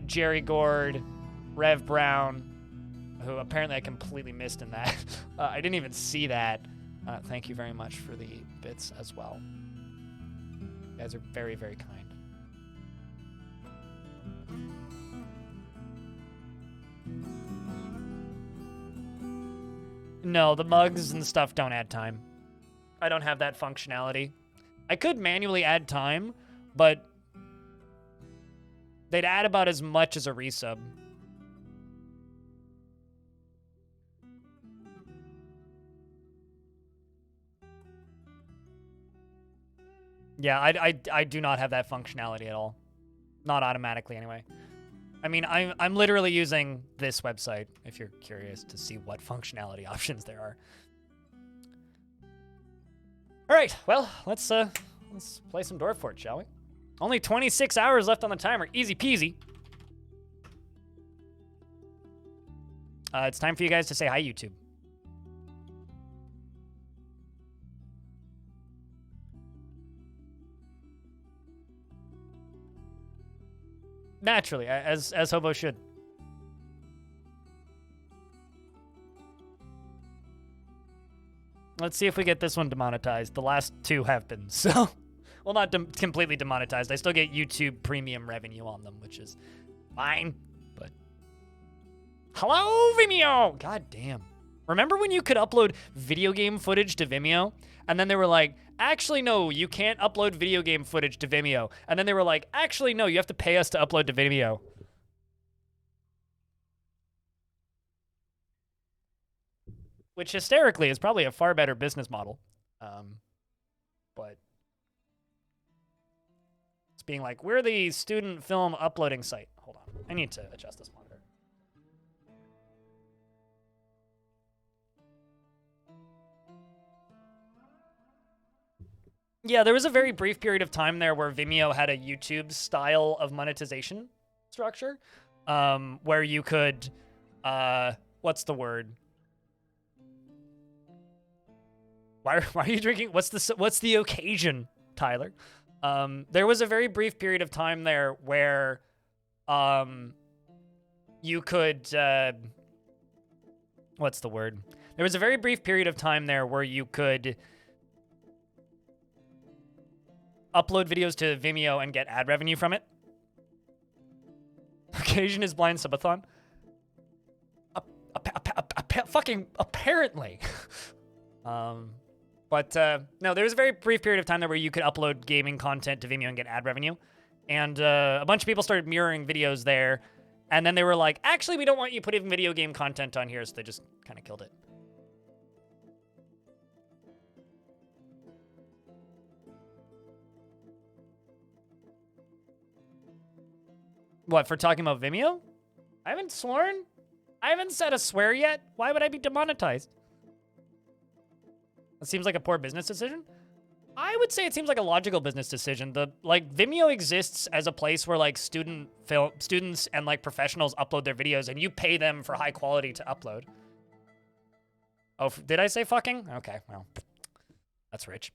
Jerry Gord, Rev Brown, who apparently I completely missed in that. I didn't even see that. Thank you very much for the bits as well. You guys are very, very kind. No, the mugs and stuff don't add time. I don't have that functionality. I could manually add time, but they'd add about as much as a resub. Yeah, I do not have that functionality at all. Not automatically, anyway. I mean, I'm literally using this website, if you're curious to see what functionality options there are. All right, well, let's play some Dwarf Fort, shall we? Only 26 hours left on the timer. Easy peasy. It's time for you guys to say hi, YouTube. Naturally, as Hobo should. Let's see if we get this one demonetized. The last two have been, so... Well, not completely demonetized. I still get YouTube premium revenue on them, which is fine, but... Hello, Vimeo! God damn. Remember when you could upload video game footage to Vimeo? And then they were like, actually, no, you can't upload video game footage to Vimeo. And then they were like, actually, no, you have to pay us to upload to Vimeo. Which, hysterically, is probably a far better business model. But it's being like, we're the student film uploading site. Hold on. I need to adjust this monitor. Yeah, there was a very brief period of time there where Vimeo had a YouTube style of monetization structure, where you could, what's the word? Why are you drinking? What's the occasion, Tyler? There was a very brief period of time there where, you could, what's the word? There was a very brief period of time there where you could upload videos to Vimeo and get ad revenue from it. Occasion is blind subathon. Fucking apparently. But no, there was a very brief period of time there where you could upload gaming content to Vimeo and get ad revenue. And a bunch of people started mirroring videos there. And then they were like, actually, we don't want you putting video game content on here. So they just kind of killed it. What, for talking about Vimeo? I haven't sworn. I haven't said a swear yet. Why would I be demonetized? It seems like a poor business decision. I would say it seems like a logical business decision. Vimeo exists as a place where like students and like professionals upload their videos and you pay them for high quality to upload. Oh, did I say fucking? Okay, well, that's rich.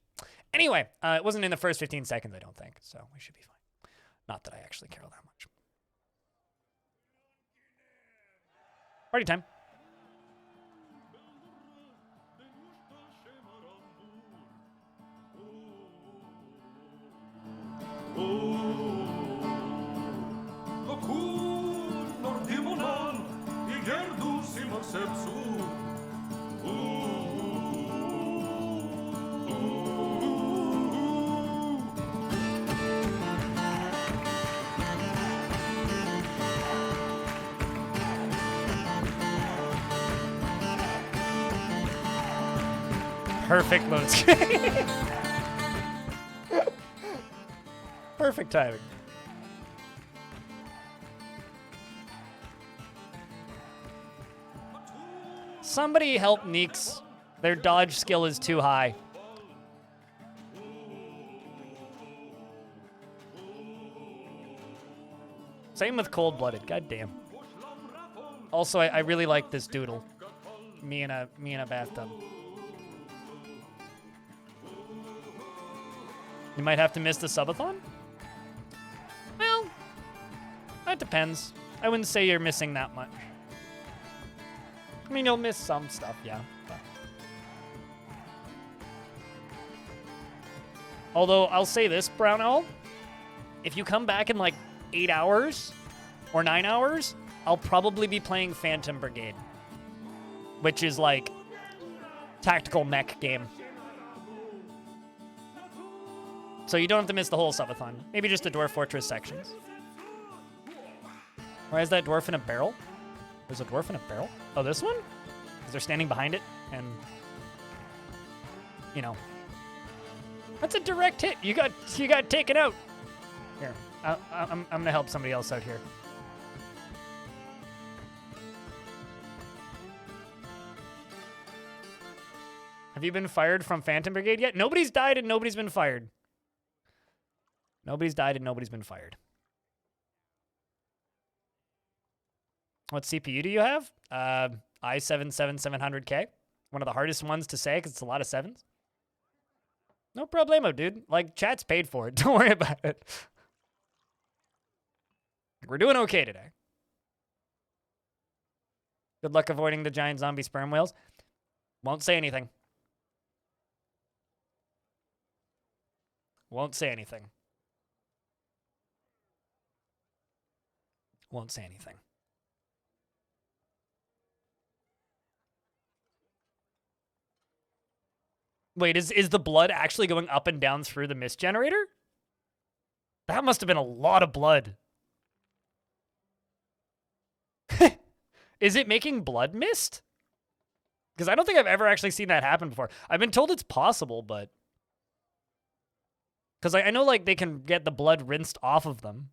Anyway, it wasn't in the first 15 seconds, I don't think, so we should be fine. Not that I actually care that much. Party time. Perfect load screen. Perfect timing. Somebody help Neeks. Their dodge skill is too high. Same with cold-blooded. God damn. Also, I really like this doodle. Me in a bathtub. You might have to miss the subathon? Well, That depends. I wouldn't say you're missing that much. I mean, you'll miss some stuff, yeah. But. Although, I'll say this, Brown Owl. If you come back in like 8 hours or 9 hours, I'll probably be playing Phantom Brigade, which is like tactical mech game. So you don't have to miss the whole subathon. Maybe just the Dwarf Fortress sections. Why is that dwarf in a barrel? There's a dwarf in a barrel? Oh, this one? Because they're standing behind it and, you know. That's a direct hit. You got taken out. Here, I'm gonna help somebody else out here. Have you been fired from Phantom Brigade yet? Nobody's died and nobody's been fired. Nobody's died and nobody's been fired. What CPU do you have? i7-7700K. One of the hardest ones to say because it's a lot of sevens. No problemo, dude. Like, chat's paid for it. Don't worry about it. We're doing okay today. Good luck avoiding the giant zombie sperm whales. Won't say anything. Won't say anything. Won't say anything. Wait, is the blood actually going up and down through the mist generator? That must have been a lot of blood. Is it making blood mist? Because I don't think I've ever actually seen that happen before. I've been told it's possible, but... Because I know, like, they can get the blood rinsed off of them.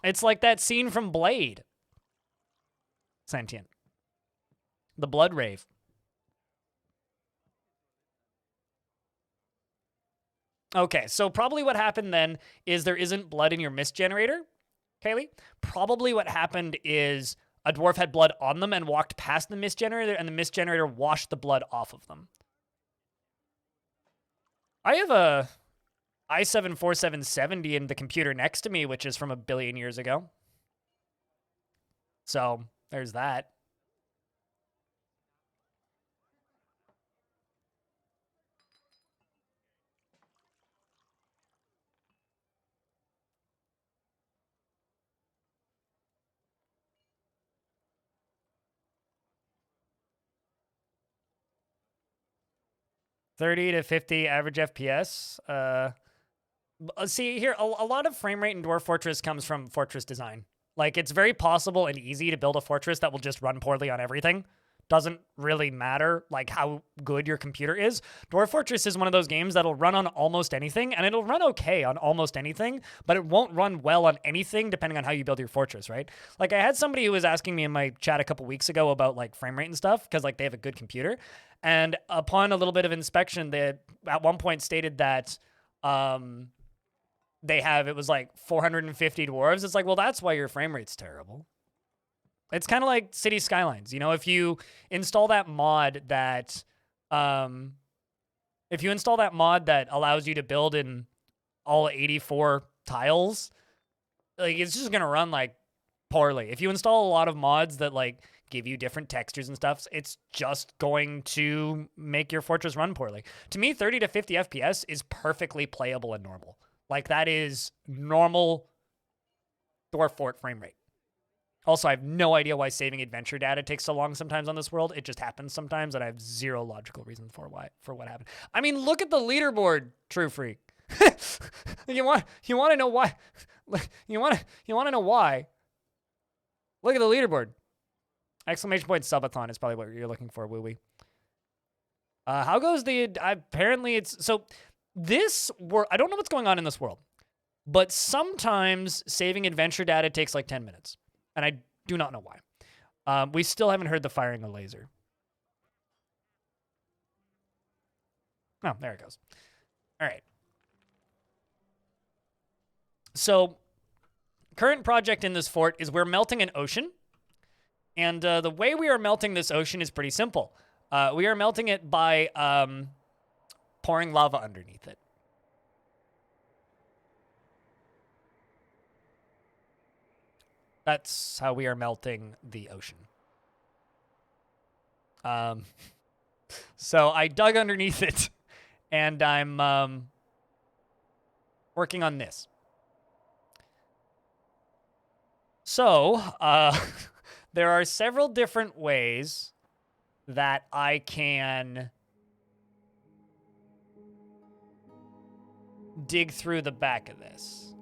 It's like that scene from Blade. Sentient. The blood rave. Okay, so probably what happened then is there isn't blood in your mist generator, Kaylee. Probably what happened is a dwarf had blood on them and walked past the mist generator, and the mist generator washed the blood off of them. I have a i7-4770 in the computer next to me, which is from 1 billion years ago. So, there's that. $30 to $50 average FPS. See, here, a lot of frame rate in Dwarf Fortress comes from fortress design. Like, it's very possible and easy to build a fortress that will just run poorly on everything. Doesn't really matter, like, how good your computer is. Dwarf Fortress is one of those games that'll run on almost anything, and it'll run okay on almost anything, but it won't run well on anything depending on how you build your fortress, right? Like, I had somebody who was asking me in my chat a couple weeks ago about, like, frame rate and stuff, because, like, they have a good computer. And upon a little bit of inspection, they at one point stated that it was like 450 dwarves. It's like, well, that's why your frame rate's terrible. It's kind of like City Skylines. You know, if you install that mod that allows you to build in all 84 tiles, like, it's just going to run like poorly. If you install a lot of mods that like give you different textures and stuff, it's just going to make your fortress run poorly. To me, 30 to 50 FPS is perfectly playable and normal. Like, that is normal Dwarf Fort frame rate. Also, I have no idea why saving adventure data takes so long sometimes on this world. It just happens sometimes, and I have zero logical reason for what happened. I mean, look at the leaderboard, True Freak. You want to know why? You want to know why? Look at the leaderboard. Exclamation point subathon is probably what you're looking for, woo-wee. How goes apparently it's, so this world, I don't know what's going on in this world, but sometimes saving adventure data takes like 10 minutes. And I do not know why. We still haven't heard the firing of laser. Oh, there it goes. All right. So, current project in this fort is we're melting an ocean. And the way we are melting this ocean is pretty simple. We are melting it by pouring lava underneath it. That's how we are melting the ocean. So I dug underneath it, and I'm working on this. So, there are several different ways that I can dig through the back of this.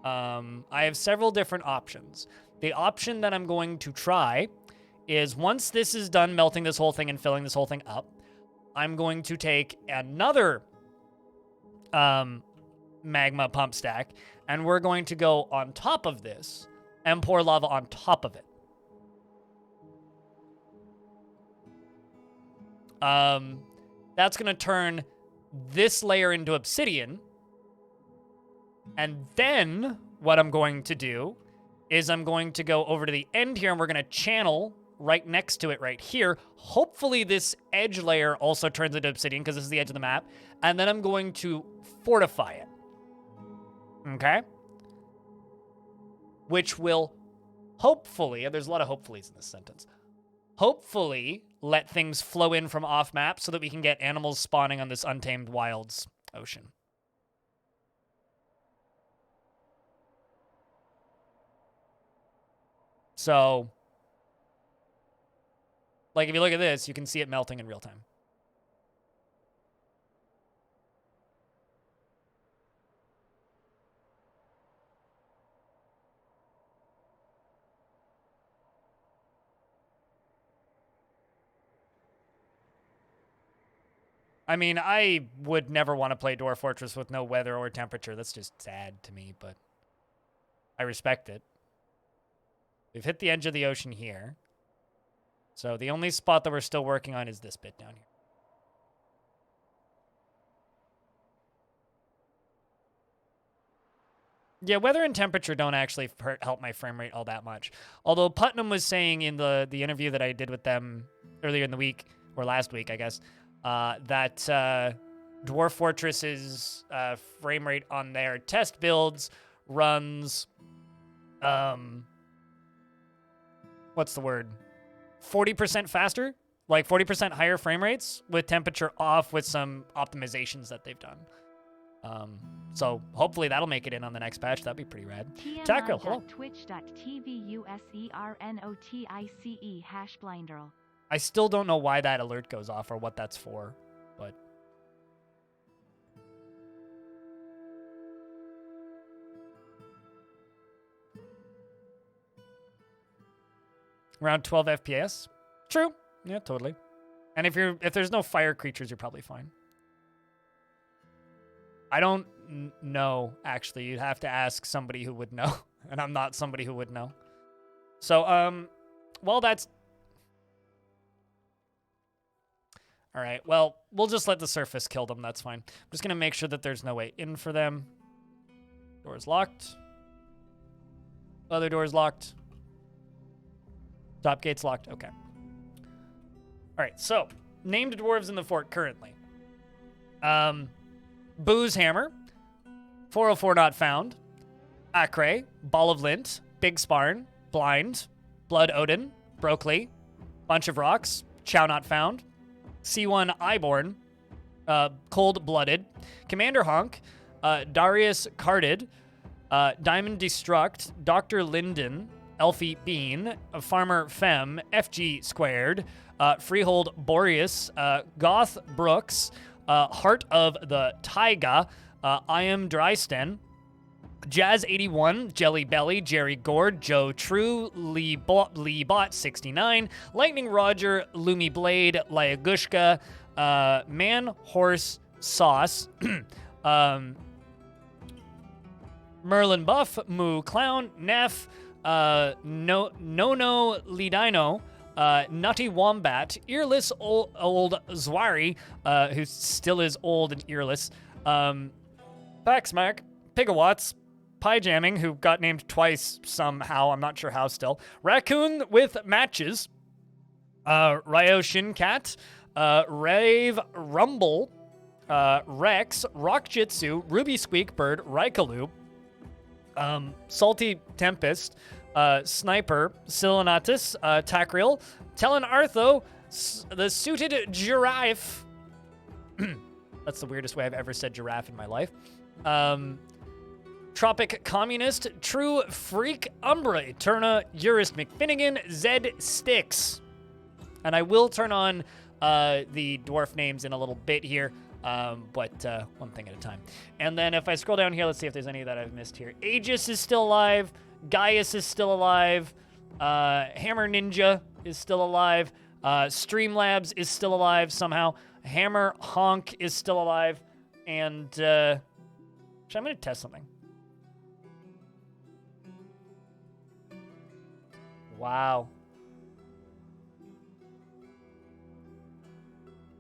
I have several different options. The option that I'm going to try is once this is done melting this whole thing and filling this whole thing up, I'm going to take another magma pump stack, and we're going to go on top of this and pour lava on top of it. That's going to turn this layer into obsidian. And then what I'm going to do is I'm going to go over to the end here, and we're going to channel right next to it right here. Hopefully this edge layer also turns into obsidian because this is the edge of the map. And then I'm going to fortify it. Okay? Which will hopefully, there's a lot of hopefullys in this sentence, hopefully let things flow in from off map so that we can get animals spawning on this Untamed Wilds ocean. So, like, if you look at this, you can see it melting in real time. I mean, I would never want to play Dwarf Fortress with no weather or temperature. That's just sad to me, but I respect it. We've hit the edge of the ocean here. So the only spot that we're still working on is this bit down here. Yeah, weather and temperature don't actually help my frame rate all that much. Although Putnam was saying in the interview that I did with them earlier in the week, or last week, I guess, that Dwarf Fortress's frame rate on their test builds runs, what's the word? 40% faster? Like 40% higher frame rates with temperature off with some optimizations that they've done. So hopefully that'll make it in on the next patch. That'd be pretty rad. Tackle, hello. twitch.tv/usernotice I still don't know why that alert goes off or what that's for, but... Around 12 FPS? True. Yeah, totally. And if there's no fire creatures, you're probably fine. I don't know, actually. You'd have to ask somebody who would know. And I'm not somebody who would know. So, well, that's... All right, well, we'll just let the surface kill them. That's fine. I'm just going to make sure that there's no way in for them. Door's locked. Other door's locked. Top gate's locked. Okay. All right, so named dwarves in the fort currently. Booze Hammer, 404 not found, Acre, Ball of Lint, Big Sparn, Blind, Blood Odin, Brokely, Bunch of Rocks, Chow not found, C1 Iborn, Cold Blooded, Commander Honk, Darius Carded, Diamond Destruct, Dr. Linden, Elfie Bean, Farmer Fem, FG Squared, Freehold Boreas, Goth Brooks, Heart of the Taiga, I Am Drysten, Jazz 81, Jelly Belly, Jerry Gord, Joe True, Lee Bot 69, Lightning Roger, Lumi Blade, Lyagushka, Man Horse Sauce, Merlin Buff, Moo Clown, Neff, No Lidino, Nutty Wombat, Earless Old Zwari, who still is old and earless, Backsmack, Pigawatts, Pie Jamming, who got named twice somehow, I'm not sure how still, Raccoon with Matches, Ryo Shincat, Rave Rumble, Rex, Rock Jitsu, Ruby Squeak Bird, Raikalu, Salty Tempest, Sniper, Silanatus, Tacriel, Tellan Artho, the suited giraffe. That's the weirdest way I've ever said giraffe in my life. Tropic Communist, True Freak, Umbra, Eterna, Eurist McFinnigan, Zed Sticks. And I will turn on the dwarf names in a little bit here, but one thing at a time. And then if I scroll down here, let's see if there's any that I've missed here. Aegis is still alive. Gaius is still alive. Hammer Ninja is still alive. Streamlabs is still alive somehow. Hammer Honk is still alive. And actually, I'm going to test something. Wow.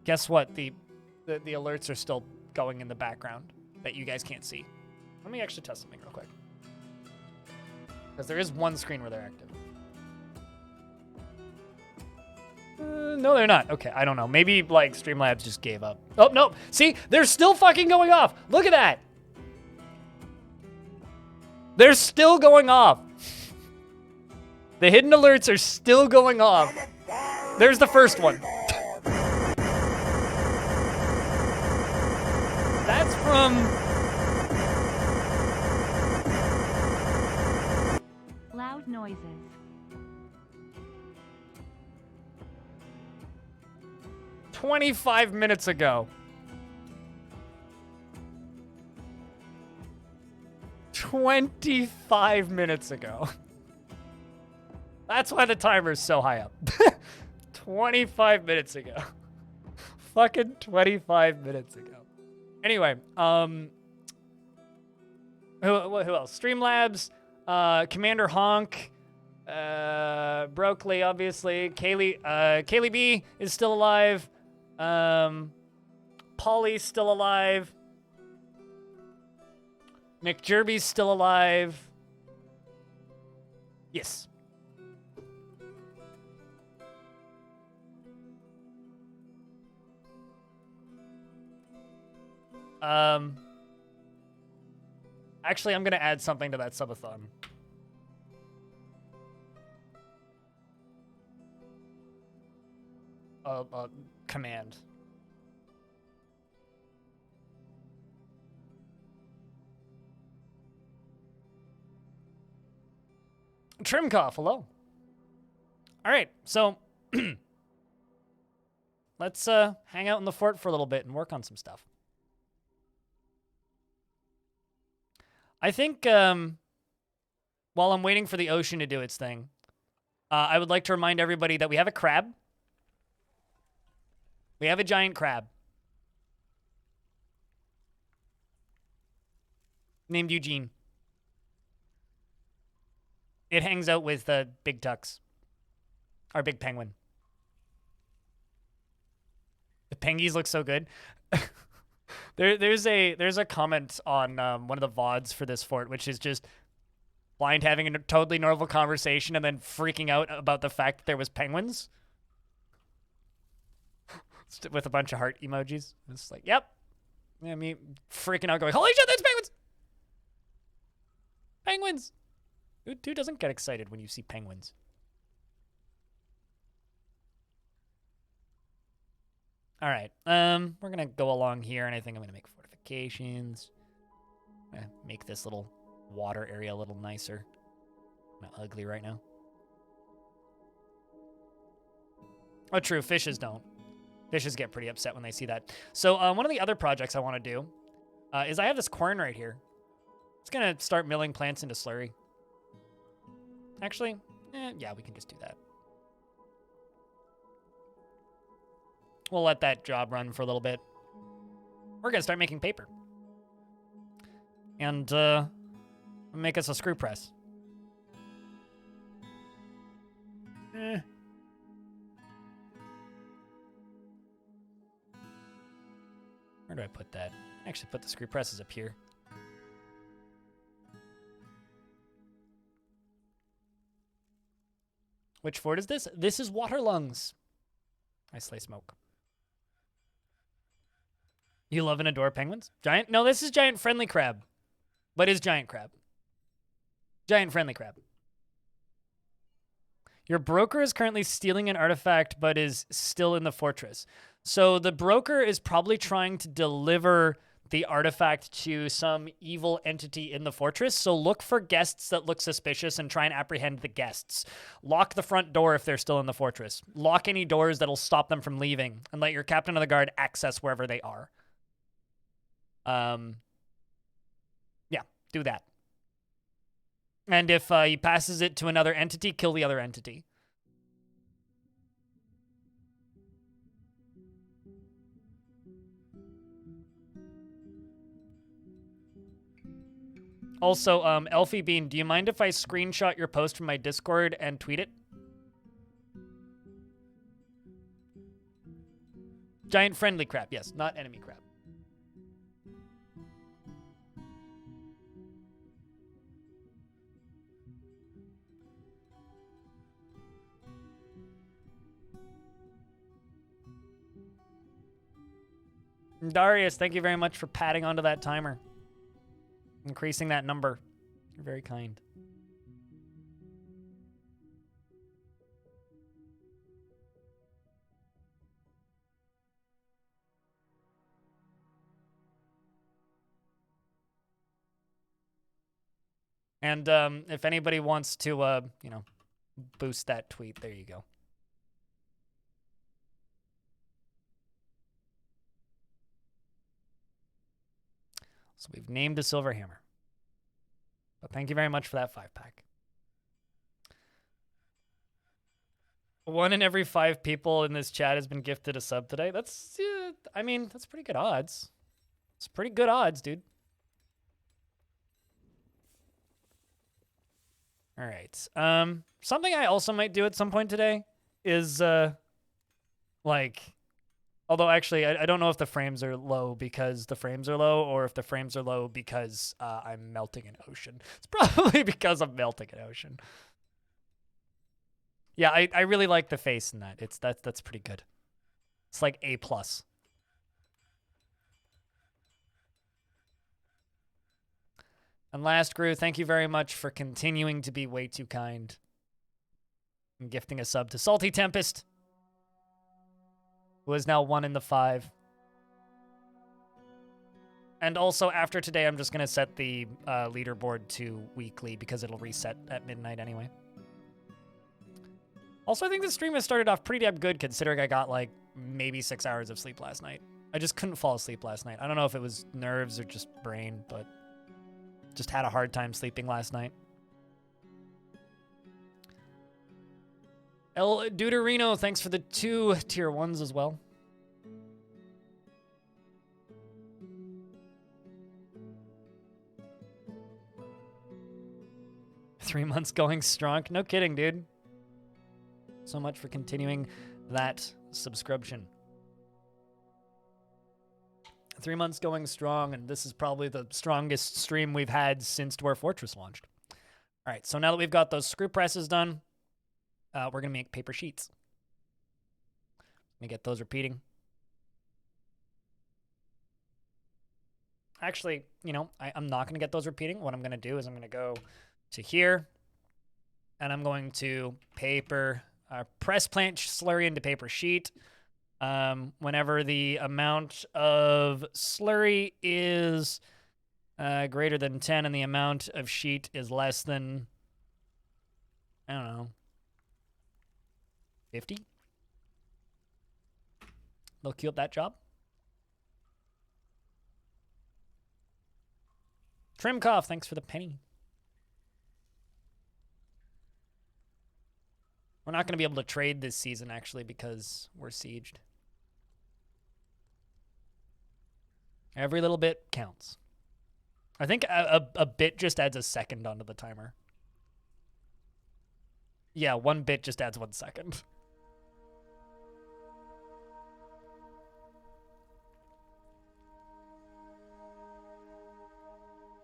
Guess what? The alerts are still going in the background that you guys can't see. Let me actually test something real quick. Because there is one screen where they're active. No, they're not. Okay, I don't know. Maybe, like, Streamlabs just gave up. Oh, no. See? They're still fucking going off. Look at that. They're still going off. The hidden alerts are still going off. There's the first one. That's from... Loud noises. 25 minutes ago. 25 minutes ago. That's why the timer's so high up. 25 minutes ago. Fucking 25 minutes ago. Anyway, who else? Streamlabs, Commander Honk, Brookley, obviously. Kaylee B is still alive. Polly's still alive. McJerby's still alive. Yes. Actually, I'm gonna add something to that subathon. Command. Trimcoff, hello. All right, so let's hang out in the fort for a little bit and work on some stuff. I think while I'm waiting for the ocean to do its thing, I would like to remind everybody that we have a crab. We have a giant crab named Eugene. It hangs out with Big Tux, our big penguin. The pengies look so good. There's a comment on one of the VODs for this fort, which is just Blind having a totally normal conversation and then freaking out about the fact that there was penguins with a bunch of heart emojis. It's like, yep. Yeah, me freaking out going, holy shit, there's penguins! Penguins! Who doesn't get excited when you see penguins? All right, we're gonna go along here, and I think I'm gonna make fortifications. I'm gonna make this little water area a little nicer. Not ugly right now. Oh, true, fishes don't. Fishes get pretty upset when they see that. So one of the other projects I want to do is I have this quern right here. It's gonna start milling plants into slurry. Actually, yeah, we can just do that. We'll let that job run for a little bit. We're gonna start making paper. And make us a screw press. Where do I put that? I actually put the screw presses up here. Which fort is this? This is Waterlungs. I slay smoke. You love and adore penguins? Giant? No, this is giant friendly crab. But is giant crab. Giant friendly crab. Your broker is currently stealing an artifact, but is still in the fortress. So the broker is probably trying to deliver the artifact to some evil entity in the fortress. So look for guests that look suspicious and try and apprehend the guests. Lock the front door if they're still in the fortress. Lock any doors that'll stop them from leaving, and let your captain of the guard access wherever they are. Yeah, do that. And if he passes it to another entity, kill the other entity. Also, Elfie Bean, do you mind if I screenshot your post from my Discord and tweet it? Giant friendly crab, yes, not enemy crab. Darius, thank you very much for patting onto that timer. Increasing that number. You're very kind. And if anybody wants to, you know, boost that tweet, there you go. So we've named a silver hammer. But thank you very much for that 5-pack. 1 in every 5 people in this chat has been gifted a sub today. That's, I mean, that's pretty good odds. It's pretty good odds, dude. All right. Something I also might do at some point today is, like... Although, actually, I don't know if the frames are low because the frames are low or if the frames are low because I'm melting an ocean. It's probably because I'm melting an ocean. Yeah, I really like the face in that. That's pretty good. It's like A+. And last, Gru, thank you very much for continuing to be way too kind and gifting a sub to Salty Tempest, who is now 1 in the 5. And also, after today, I'm just going to set the leaderboard to weekly because it'll reset at midnight anyway. Also, I think the stream has started off pretty damn good considering I got, like, maybe 6 hours of sleep last night. I just couldn't fall asleep last night. I don't know if it was nerves or just brain, but just had a hard time sleeping last night. El Deuterino, thanks for the 2 tier 1s as well. Three months going strong. No kidding, dude. So much for continuing that subscription. 3 months going strong, and this is probably the strongest stream we've had since Dwarf Fortress launched. All right, so now that we've got those screw presses done, we're going to make paper sheets. Let me get those repeating. Actually, you know, I'm not going to get those repeating. What I'm going to do is I'm going to go to here, and I'm going to press plant slurry into paper sheet. Whenever the amount of slurry is greater than 10 and the amount of sheet is less than, I don't know, 50? They'll queue up that job. Trimkoff, thanks for the penny. We're not going to be able to trade this season, actually, because we're sieged. Every little bit counts. I think a bit just adds a second onto the timer. Yeah, 1 bit just adds 1 second.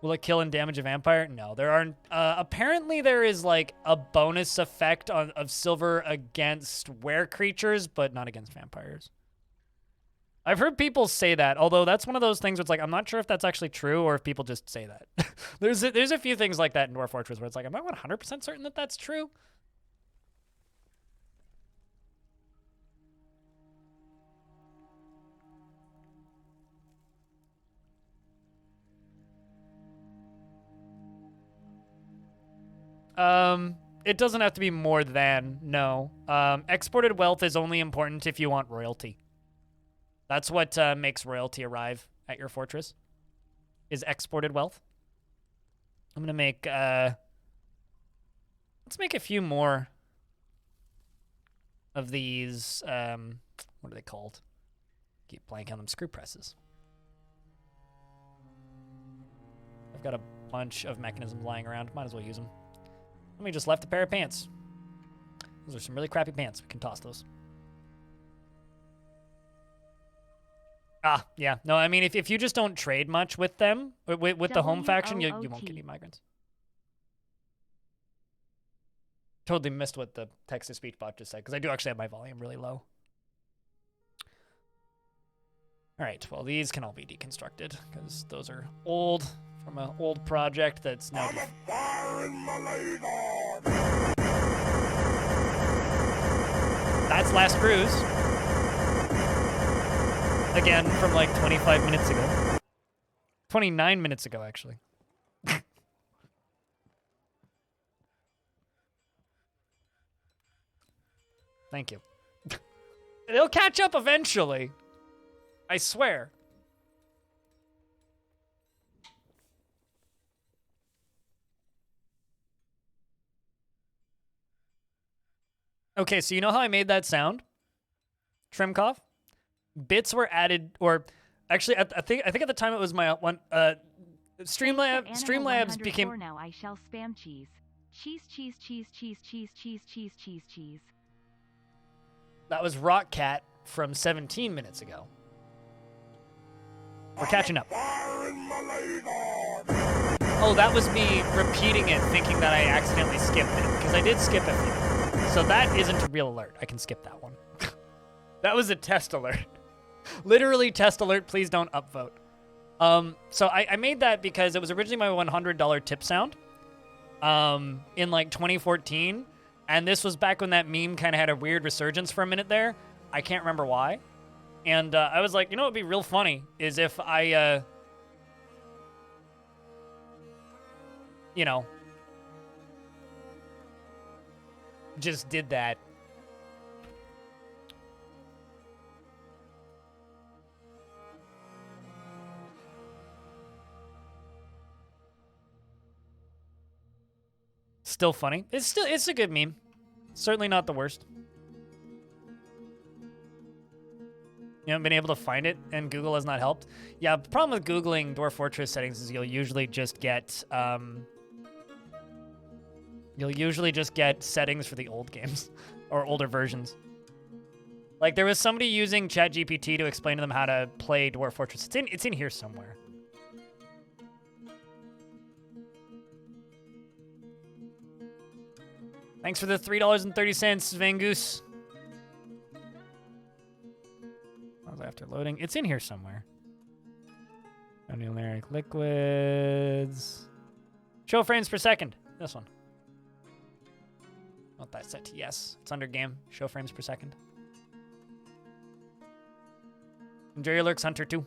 Will it kill and damage a vampire? No, there aren't. Apparently there is like a bonus effect of silver against were creatures, but not against vampires. I've heard people say that, although that's one of those things where it's like, I'm not sure if that's actually true or if people just say that. There's a few things like that in Dwarf Fortress where it's like, am I 100% certain that that's true? It doesn't have to be more than, no. Exported wealth is only important if you want royalty. That's what makes royalty arrive at your fortress, is exported wealth. I'm gonna make, let's make a few more of these, what are they called? Keep blanking on them, screw presses. I've got a bunch of mechanisms lying around, might as well use them. Let me just left a pair of pants. Those are some really crappy pants. We can toss those. Ah, yeah. No, I mean, if you just don't trade much with them, with the home faction, you won't get any migrants. Totally missed what the text-to-speech bot just said, because I do actually have my volume really low. All right, well, these can all be deconstructed, because those are old, from an old project that's now... That's Last Cruise. Again, from like 25 minutes ago. 29 minutes ago, actually. Thank you. It'll catch up eventually. I swear. Okay, so you know how I made that sound? Trimkov? Bits were added, or actually, I think at the time it was my one. Streamlabs became. Now I shall spam cheese. Cheese. That was Rockcat from 17 minutes ago. We're catching up. Oh, that was me repeating it, thinking that I accidentally skipped it, because I did skip a few. So that isn't a real alert. I can skip that one. That was a test alert. Literally test alert, please don't upvote. So I made that because it was originally my $100 tip sound in like 2014. And this was back when that meme kind of had a weird resurgence for a minute there. I can't remember why. And I was like, you know what would be real funny is if I, you know, just did that. Still funny. It's a good meme. Certainly not the worst. You haven't been able to find it and Google has not helped? Yeah, the problem with Googling Dwarf Fortress settings is you'll usually just get settings for the old games or older versions. Like there was somebody using ChatGPT to explain to them how to play Dwarf Fortress. It's in here somewhere. Thanks for the $3.30, Svengoose. That was after loading. It's in here somewhere. Numeric liquids. Show frames per second. This one. Want that set to yes. It's under game. Show frames per second. Enjoy your lurks, Hunter, too.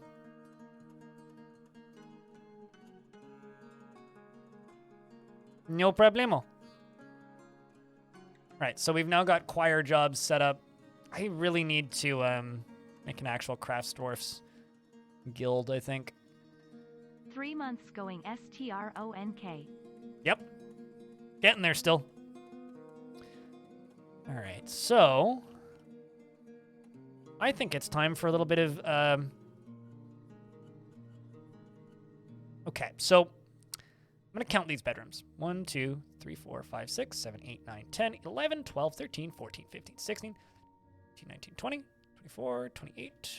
No problemo. Right, so we've now got choir jobs set up. I really need to make an actual Crafts Dwarfs guild, I think. 3 months going STRONK. Yep. Getting there still. All right, so I think it's time for a little bit of... Okay, so I'm going to count these bedrooms. 1, 2, 3, 4, 5, 6, 7, 8, 9, 10, 11, 12, 13, 14, 15, 16, 18, 19, 20, 24, 28,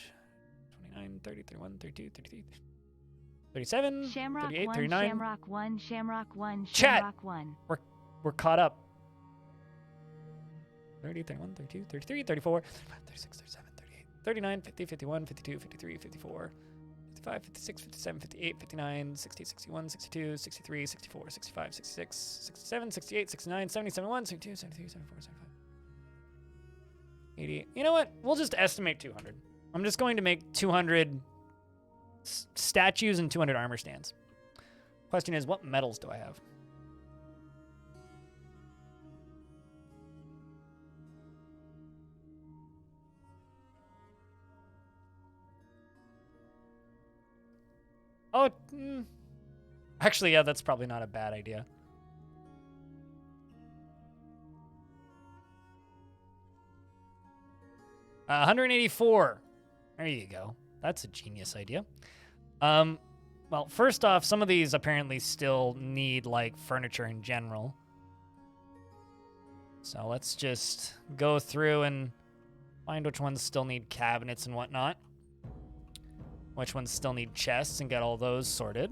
29, 30, 31, 32, 33, 37, Shamrock 38, 1, 39. Shamrock 1, Shamrock 1, Chat. Shamrock 1. We're caught up. 30, 31, 32, 33, 34, 36, 37, 38, 39, 50, 51, 52, 53, 54, 55, 56, 57, 58, 59, 60, 61, 62, 63, 64, 65, 66, 67, 68, 69, 70, 71, 72, 73, 74, 75, 80. You know what? We'll just estimate 200. I'm just going to make 200 statues and 200 armor stands. Question is, what metals do I have? Oh, actually, yeah, that's probably not a bad idea. Uh, 184. There you go. That's a genius idea. Well, first off, some of these apparently still need, like, furniture in general. So let's just go through and find which ones still need cabinets and whatnot. Which ones still need chests and get all those sorted.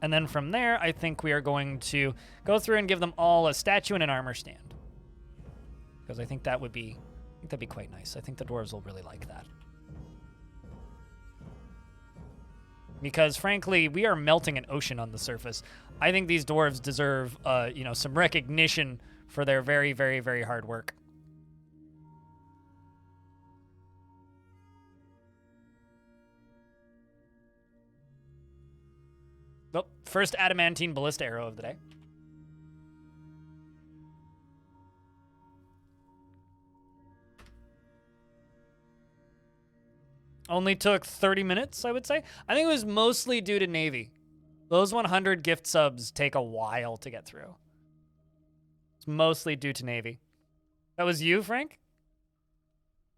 And then from there, I think we are going to go through and give them all a statue and an armor stand. Because I think that would be, that'd be quite nice. I think the dwarves will really like that. Because frankly, we are melting an ocean on the surface. I think these dwarves deserve, you know, some recognition for their very, very, very hard work. Oh, first adamantine ballista arrow of the day. Only took 30 minutes, I would say. I think it was mostly due to Navy. Those 100 gift subs take a while to get through. It's mostly due to Navy. That was you, Frank?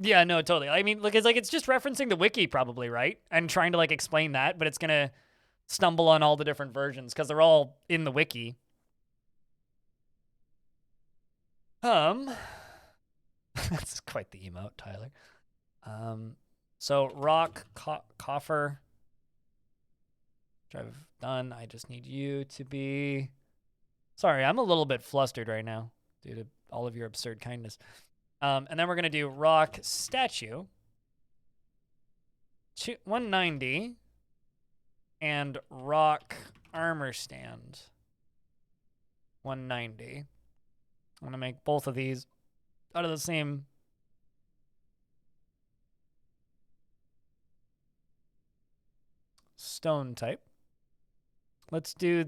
Yeah, no, totally. I mean, look, it's like it's just referencing the wiki probably, right? And trying to like explain that, but it's going to stumble on all the different versions because they're all in the wiki. That's quite the emote, Tyler. So rock, coffer, which I've done. I just need you to be... Sorry, I'm a little bit flustered right now due to all of your absurd kindness. And then we're going to do rock statue, 190, and rock armor stand, 190. I'm going to make both of these out of the same... stone type. Let's do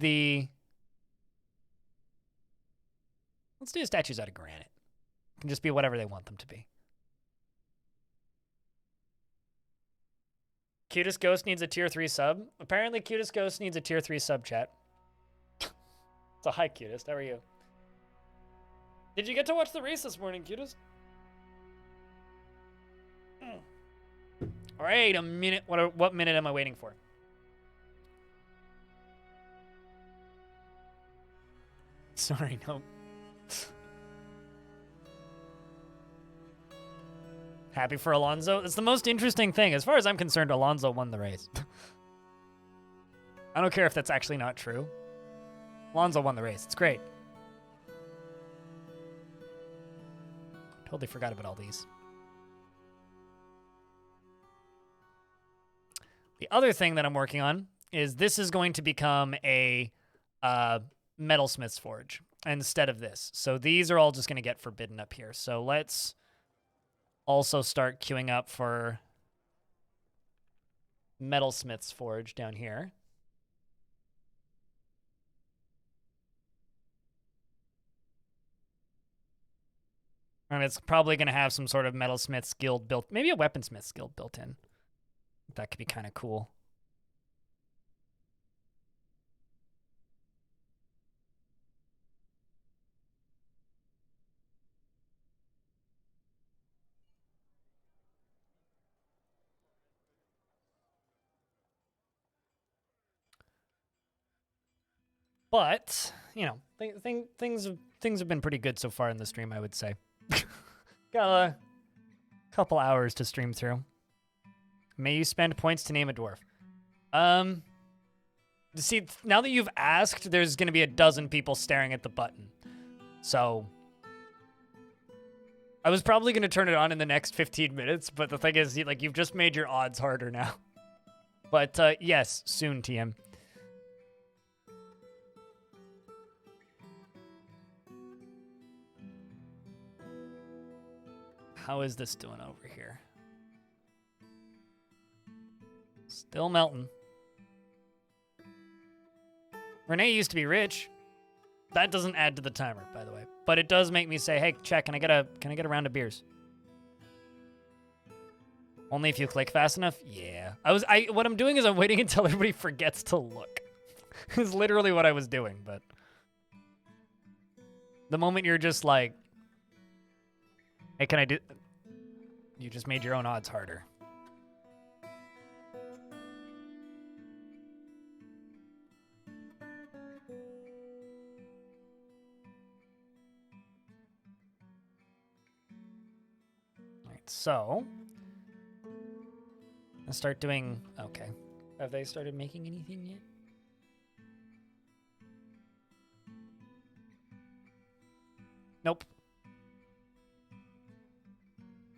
statues out of granite. It can just be whatever they want them to be. Cutest Ghost needs a tier 3 sub. Apparently Cutest Ghost needs a tier 3 sub, chat. So hi, Cutest. How are you? Did you get to watch the race this morning, Cutest? All right, a minute. What minute am I waiting for? Sorry, no. Happy for Alonso. It's the most interesting thing. As far as I'm concerned, Alonso won the race. I don't care if that's actually not true. Alonso won the race. It's great. Totally forgot about all these. The other thing that I'm working on is this is going to become a metalsmith's forge instead of this. So these are all just going to get forbidden up here. So let's also start queuing up for metalsmith's forge down here. And it's probably going to have some sort of metalsmith's guild built, maybe a weaponsmith's guild built in. That could be kind of cool. But, you know, things have been pretty good so far in the stream, I would say. Got a couple hours to stream through. May you spend points to name a dwarf. See, now that you've asked, there's going to be a dozen people staring at the button. So, I was probably going to turn it on in the next 15 minutes, but the thing is, like, you've just made your odds harder now. But, yes, soon, TM. How is this doing over here? Still melting. Renee used to be rich. That doesn't add to the timer, by the way. But it does make me say, hey, check, can I get a round of beers? Only if you click fast enough? Yeah. What I'm doing is I'm waiting until everybody forgets to look. Is literally what I was doing, but the moment you're just like, hey, can I do... You just made your own odds harder. Alright, so let's start doing... Okay. Have they started making anything yet? Nope.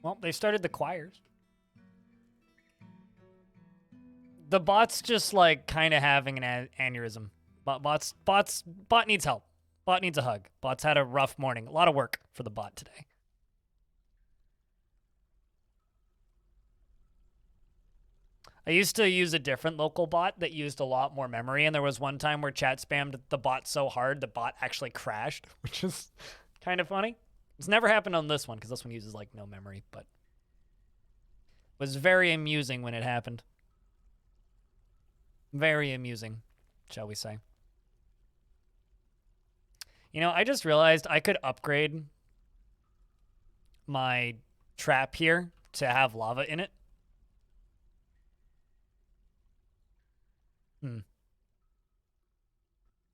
Well, they started the choirs. The bot's just like kind of having an aneurysm. Bot needs help. Bot needs a hug. Bot's had a rough morning. A lot of work for the bot today. I used to use a different local bot that used a lot more memory, and there was one time where chat spammed the bot so hard the bot actually crashed, which is kind of funny. It's never happened on this one because this one uses like no memory, but it was very amusing when it happened. Very amusing, shall we say. You know, I just realized I could upgrade my trap here to have lava in it.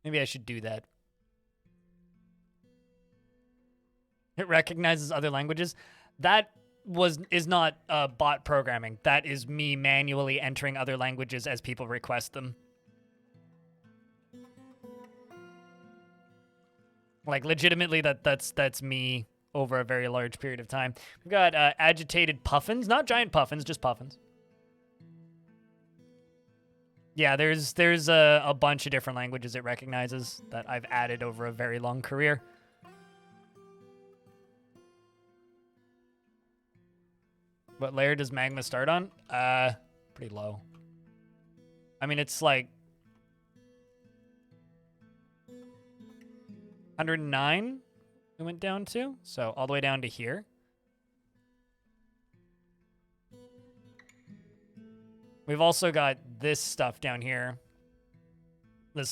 Maybe I should do that. It recognizes other languages. That is not bot programming. That is me manually entering other languages as people request them. Like legitimately, that's me over a very large period of time. We've got agitated puffins, not giant puffins, just puffins. Yeah, there's a bunch of different languages it recognizes that I've added over a very long career. What layer does magma start on? Pretty low. I mean, it's like 109 it went down to, so all the way down to here. We've also got this stuff down here.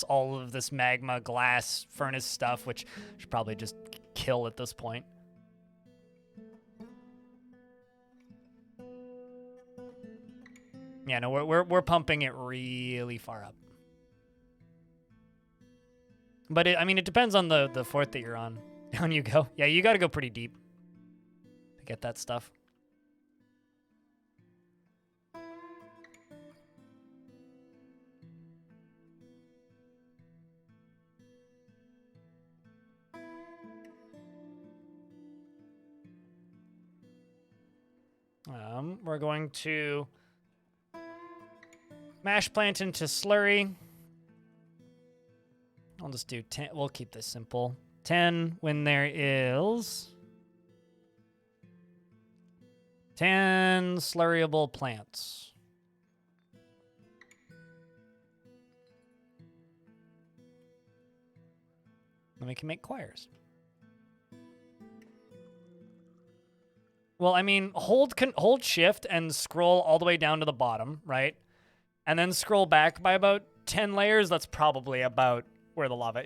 All of this magma glass furnace stuff, which I should probably just kill at this point. Yeah, no, we're pumping it really far up. But I mean, it depends on the fort that you're on. Down you go. Yeah, you got to go pretty deep to get that stuff. We're going to mash plant into slurry. I'll just do 10. We'll keep this simple. 10 when there is 10 slurryable plants. Then we can make choirs. Well, I mean, hold shift and scroll all the way down to the bottom, right? And then scroll back by about 10 layers. That's probably about where the lava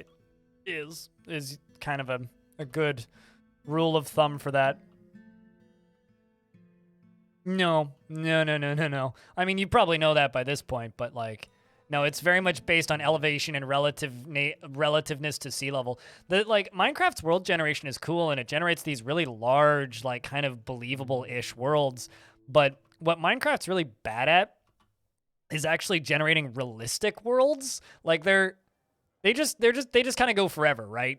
is kind of a good rule of thumb for that. No. I mean, you probably know that by this point, but like, no, it's very much based on elevation and relativeness to sea level. Like Minecraft's world generation is cool and it generates these really large, like kind of believable-ish worlds. But what Minecraft's really bad at is actually generating realistic worlds. Like they just kind of go forever, right?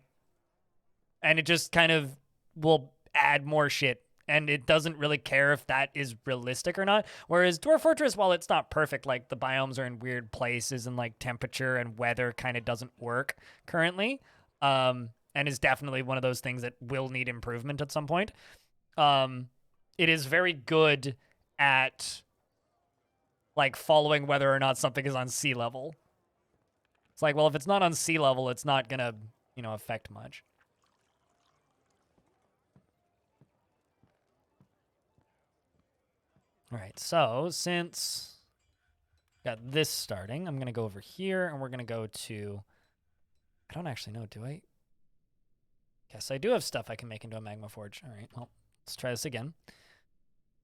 And it just kind of will add more shit. And it doesn't really care if that is realistic or not. Whereas Dwarf Fortress, while it's not perfect, like the biomes are in weird places and like temperature and weather kind of doesn't work currently, and is definitely one of those things that will need improvement at some point. It is very good at like following whether or not something is on sea level. It's like, well, if it's not on sea level, it's not gonna, affect much. All right, so since got this starting, I'm going to go over here, and we're going to go to... I don't actually know, do I? Yes, I do have stuff I can make into a magma forge. All right, well, let's try this again.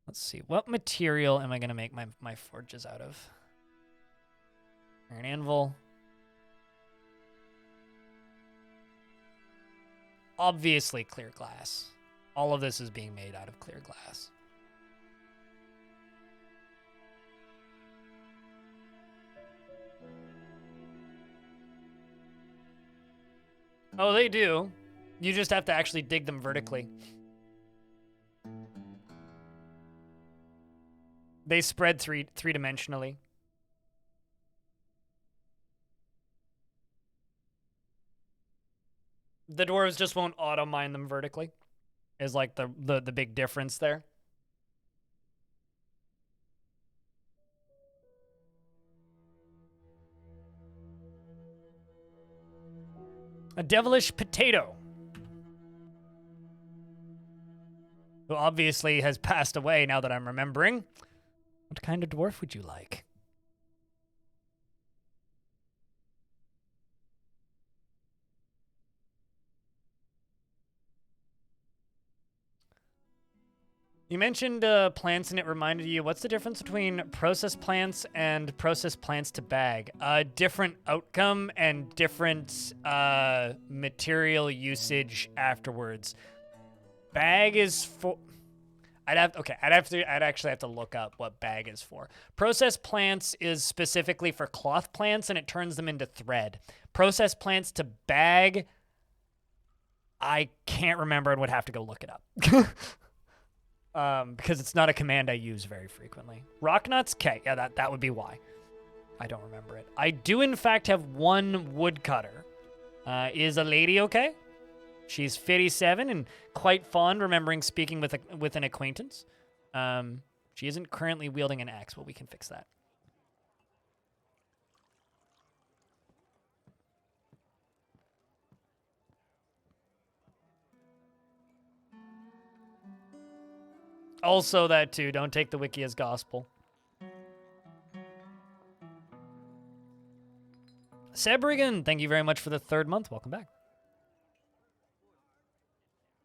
Let's see. What material am I going to make my forges out of? Iron anvil. Obviously clear glass. All of this is being made out of clear glass. Oh, they do. You just have to actually dig them vertically. They spread three-dimensionally. The dwarves just won't auto-mine them vertically, is like the big difference there. A devilish potato, who obviously has passed away now that I'm remembering. What kind of dwarf would you like? You mentioned plants, and it reminded you, what's the difference between processed plants and processed plants to bag? Different outcome and different material usage afterwards. Bag is for... I'd actually have to look up what bag is for. Processed plants is specifically for cloth plants, and it turns them into thread. Processed plants to bag, I can't remember and would have to go look it up. Because it's not a command I use very frequently. Rock nuts? Okay, yeah, that would be why. I don't remember it. I do, in fact, have one woodcutter. Is a lady okay? She's 57 and quite fond remembering speaking with an acquaintance. She isn't currently wielding an axe. Well, we can fix that. Also that too. Don't take the wiki as gospel. Sebrigan, thank you very much for the 3rd month. Welcome back.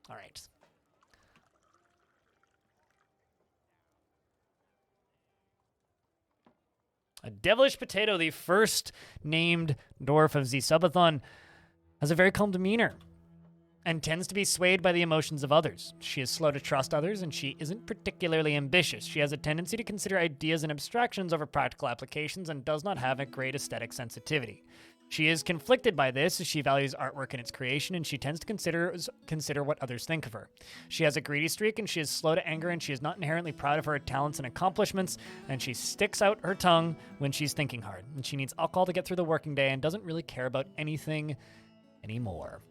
All right. A devilish potato, the first named dwarf of the Subathon, has a very calm demeanor and tends to be swayed by the emotions of others. She is slow to trust others, and she isn't particularly ambitious. She has a tendency to consider ideas and abstractions over practical applications and does not have a great aesthetic sensitivity. She is conflicted by this as she values artwork in its creation, and she tends to consider what others think of her. She has a greedy streak, and she is slow to anger, and she is not inherently proud of her talents and accomplishments, and she sticks out her tongue when she's thinking hard. And she needs alcohol to get through the working day and doesn't really care about anything anymore.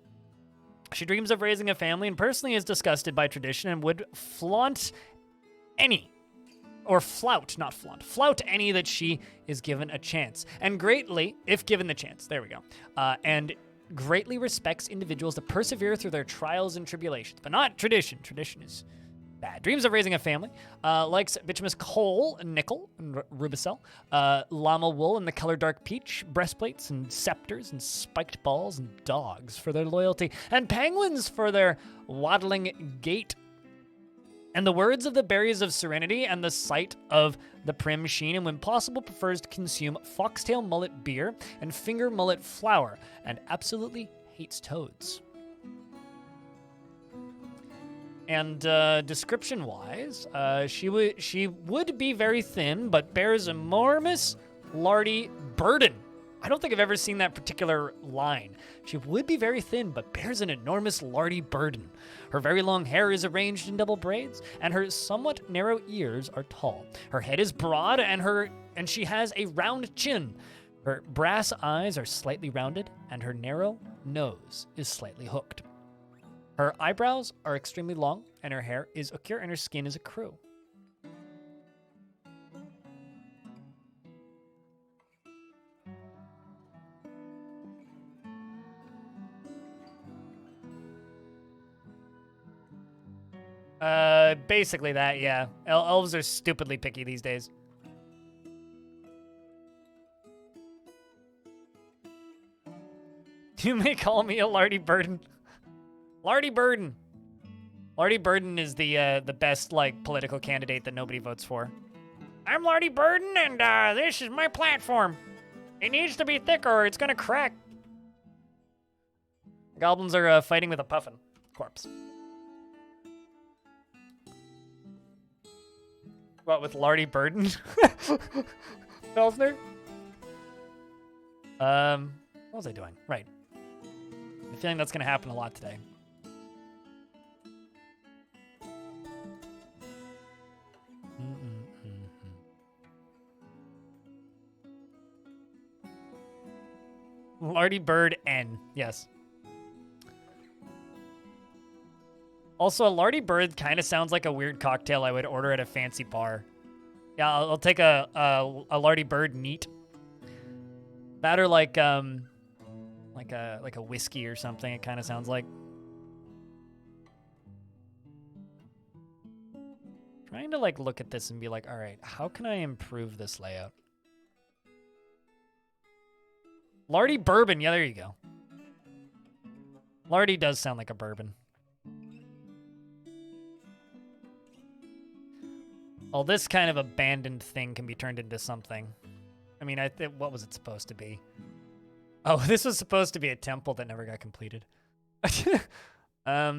She dreams of raising a family and personally is disgusted by tradition and would flout any that she is given a chance. And greatly, if given the chance, there we go, and greatly respects individuals that persevere through their trials and tribulations, but not tradition. Tradition is bad. Dreams of raising a family, likes bituminous coal, nickel, and rubicel, llama wool and the color dark peach, breastplates and scepters and spiked balls and dogs for their loyalty, and penguins for their waddling gait. And the words of the berries of serenity and the sight of the prim sheen, and when possible prefers to consume foxtail mullet beer and finger mullet flour, and absolutely hates toads. And description-wise, she would be very thin, but bears enormous, lardy burden. I don't think I've ever seen that particular line. She would be very thin, but bears an enormous, lardy burden. Her very long hair is arranged in double braids, and her somewhat narrow ears are tall. Her head is broad, and she has a round chin. Her brass eyes are slightly rounded, and her narrow nose is slightly hooked. Her eyebrows are extremely long, and her hair is ochre, and her skin is a crew. Basically that, yeah. Elves are stupidly picky these days. You may call me a Lardy Burden. Lardy Burden. Lardy Burden is the best, like, political candidate that nobody votes for. I'm Lardy Burden, and, this is my platform. It needs to be thicker or it's gonna crack. Goblins are, fighting with a puffin corpse. What, with Lardy Burden? Felsner? What was I doing? Right. I'm feeling that's gonna happen a lot today. Lardy Bird N. Yes. Also, a Lardy Bird kind of sounds like a weird cocktail I would order at a fancy bar. Yeah, I'll take a Lardy Bird neat. That or like a whiskey or something. It kind of sounds like. Trying to like look at this and be like, all right, how can I improve this layout? Lardy Bourbon. Yeah, there you go. Lardy does sound like a bourbon. Well, this kind of abandoned thing can be turned into something. I mean, what was it supposed to be? Oh, this was supposed to be a temple that never got completed. I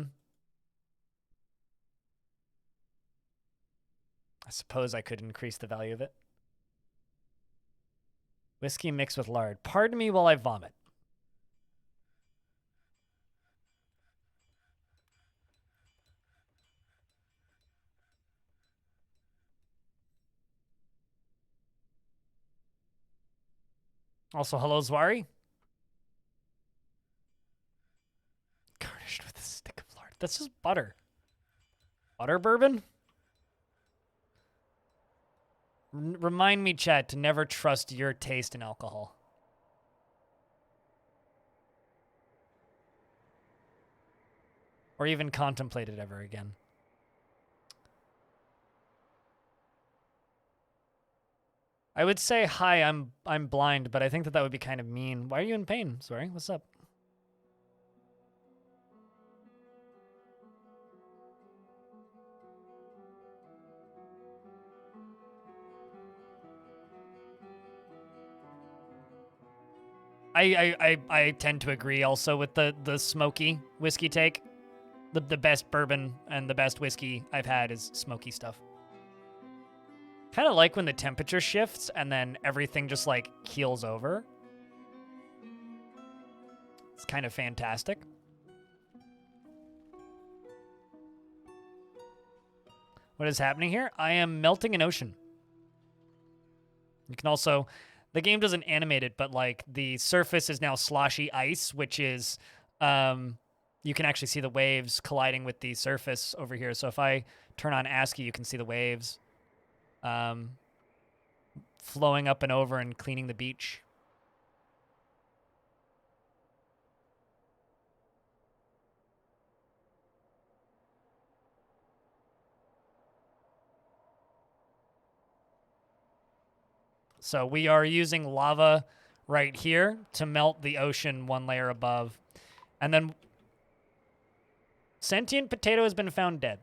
suppose I could increase the value of it. Whiskey mixed with lard. Pardon me while I vomit. Also, hello, Zwari. Garnished with a stick of lard. That's just butter. Butter bourbon? Remind me, chat, to never trust your taste in alcohol. Or even contemplate it ever again. I would say, hi, I'm blind, but I think that would be kind of mean. Why are you in pain? Sorry, what's up? I tend to agree also with the smoky whiskey take. The best bourbon and the best whiskey I've had is smoky stuff. Kind of like when the temperature shifts and then everything just like heals over. It's kind of fantastic. What is happening here? I am melting an ocean. You can also, the game doesn't animate it, but like the surface is now sloshy ice, which is, you can actually see the waves colliding with the surface over here. So if I turn on ASCII, you can see the waves flowing up and over and cleaning the beach. So we are using lava right here to melt the ocean one layer above. And then sentient potato has been found dead.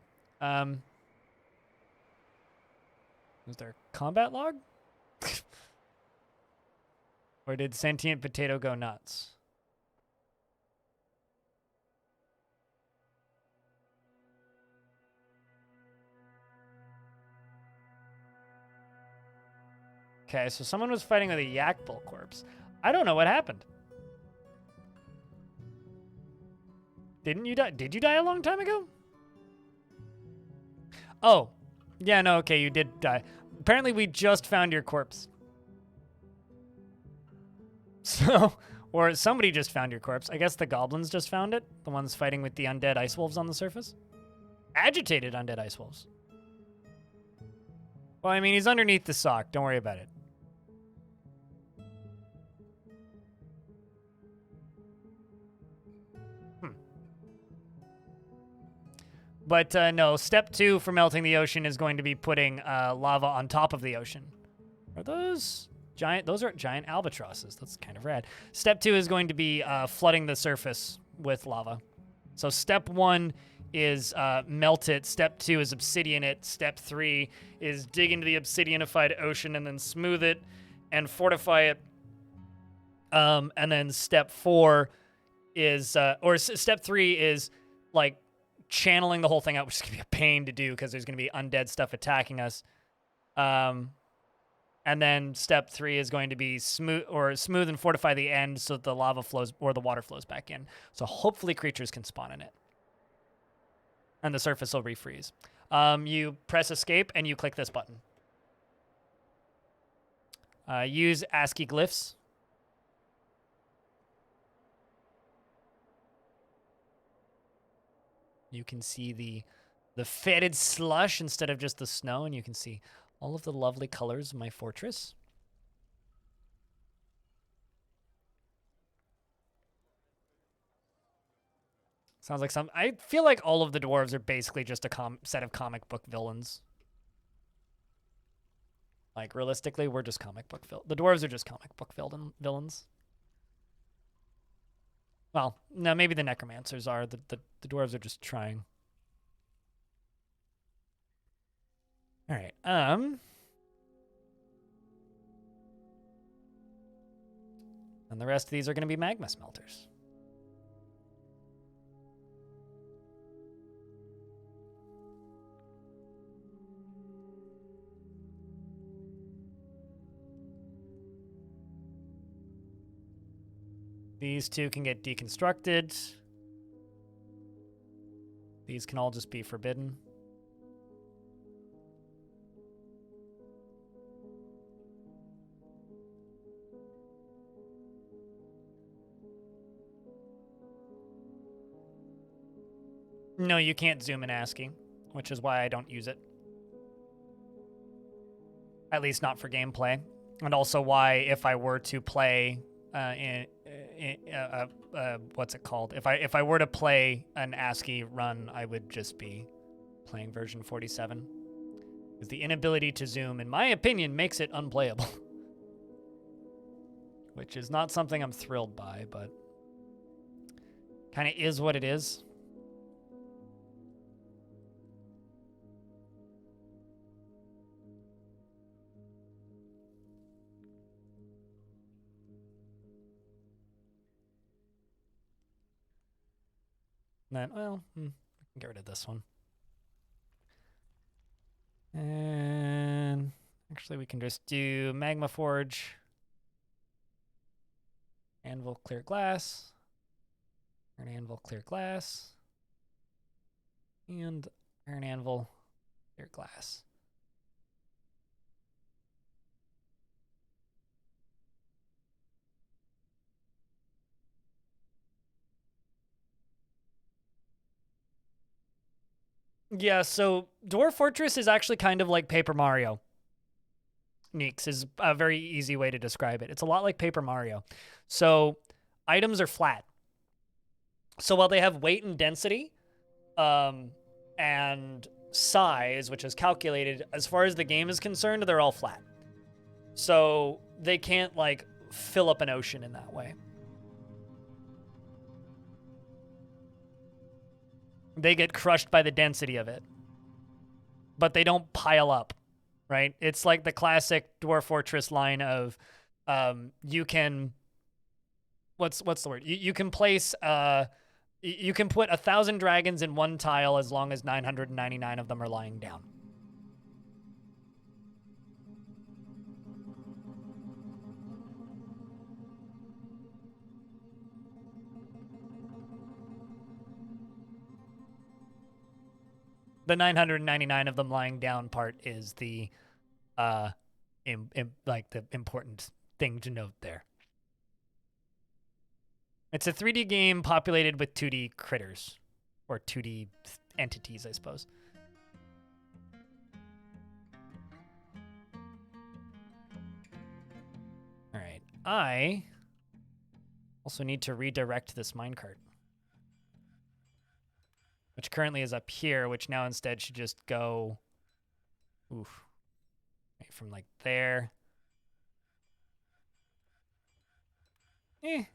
Is there a combat log? Or did sentient potato go nuts? Okay, so someone was fighting with a yak bull corpse. I don't know what happened. Didn't you die? Did you die a long time ago? Oh, yeah, no, okay, you did die. Apparently we just found your corpse. So, or somebody just found your corpse. I guess the goblins just found it. The ones fighting with the undead ice wolves on the surface. Agitated undead ice wolves. Well, I mean, he's underneath the sock. Don't worry about it. But no, step 2 for melting the ocean is going to be putting lava on top of the ocean. Are those giant? Those are giant albatrosses. That's kind of rad. Step 2 is going to be flooding the surface with lava. So step 1 is melt it. Step 2 is obsidian it. Step 3 is dig into the obsidianified ocean and then smooth it and fortify it. And then step 4 is, step 3 is like channeling the whole thing out, which is gonna be a pain to do because there's gonna be undead stuff attacking us. And then step 3 is going to be smooth and fortify the end so that the lava flows or the water flows back in. So hopefully creatures can spawn in it. And the surface will refreeze. You press escape and you click this button. Use ASCII glyphs. You can see the fetid slush instead of just the snow, and you can see all of the lovely colors of my fortress. Sounds like I feel like all of the dwarves are basically just a set of comic book villains. Like, realistically, we're just comic book the dwarves are just comic book villains. Well, no, maybe the necromancers are. The dwarves are just trying. All right. And the rest of these are going to be magma smelters. These two can get deconstructed. These can all just be forbidden. No, you can't zoom in ASCII, which is why I don't use it. At least not for gameplay. And also why, if I were to play what's it called? If I were to play an ASCII run, I would just be playing version 47. Because the inability to zoom, in my opinion, makes it unplayable. Which is not something I'm thrilled by, but kind of is what it is. Then, well, I can get rid of this one. And actually, we can just do Magma Forge. Anvil, clear glass. Iron Anvil, clear glass. And Iron Anvil, clear glass. Yeah, so Dwarf Fortress is actually kind of like Paper Mario. Neeks is a very easy way to describe it. It's a lot like Paper Mario. So items are flat. So while they have weight and density and size, which is calculated, as far as the game is concerned, they're all flat. So they can't, like, fill up an ocean in that way. They get crushed by the density of it. But they don't pile up, right? It's like the classic Dwarf Fortress line of you can... What's the word? You can place... you can put 1,000 dragons in one tile as long as 999 of them are lying down. The 999 of them lying down part is the like the important thing to note there. It's a 3D game populated with 2D critters or 2D entities, I suppose. All right. I also need to redirect this minecart, which currently is up here, which now instead should just go, oof, right from like there. Didn't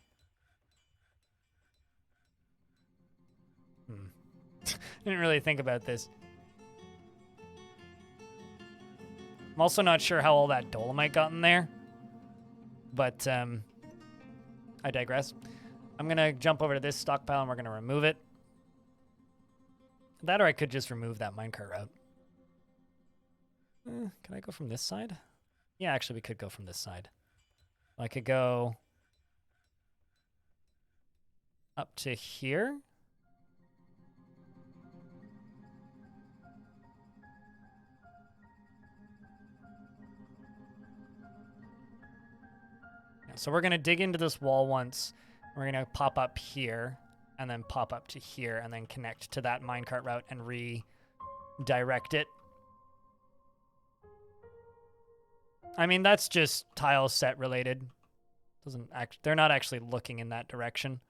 really think about this. I'm also not sure how all that dolomite got in there, but I digress. I'm gonna jump over to this stockpile and we're gonna remove it. That, or I could just remove that minecart route. Can I go from this side? Yeah, actually we could go from this side. I could go up to here. So we're going to dig into this wall once. We're going to pop up here, and then pop up to here, and then connect to that minecart route and redirect it. I mean, that's just tile set related. They're not actually looking in that direction.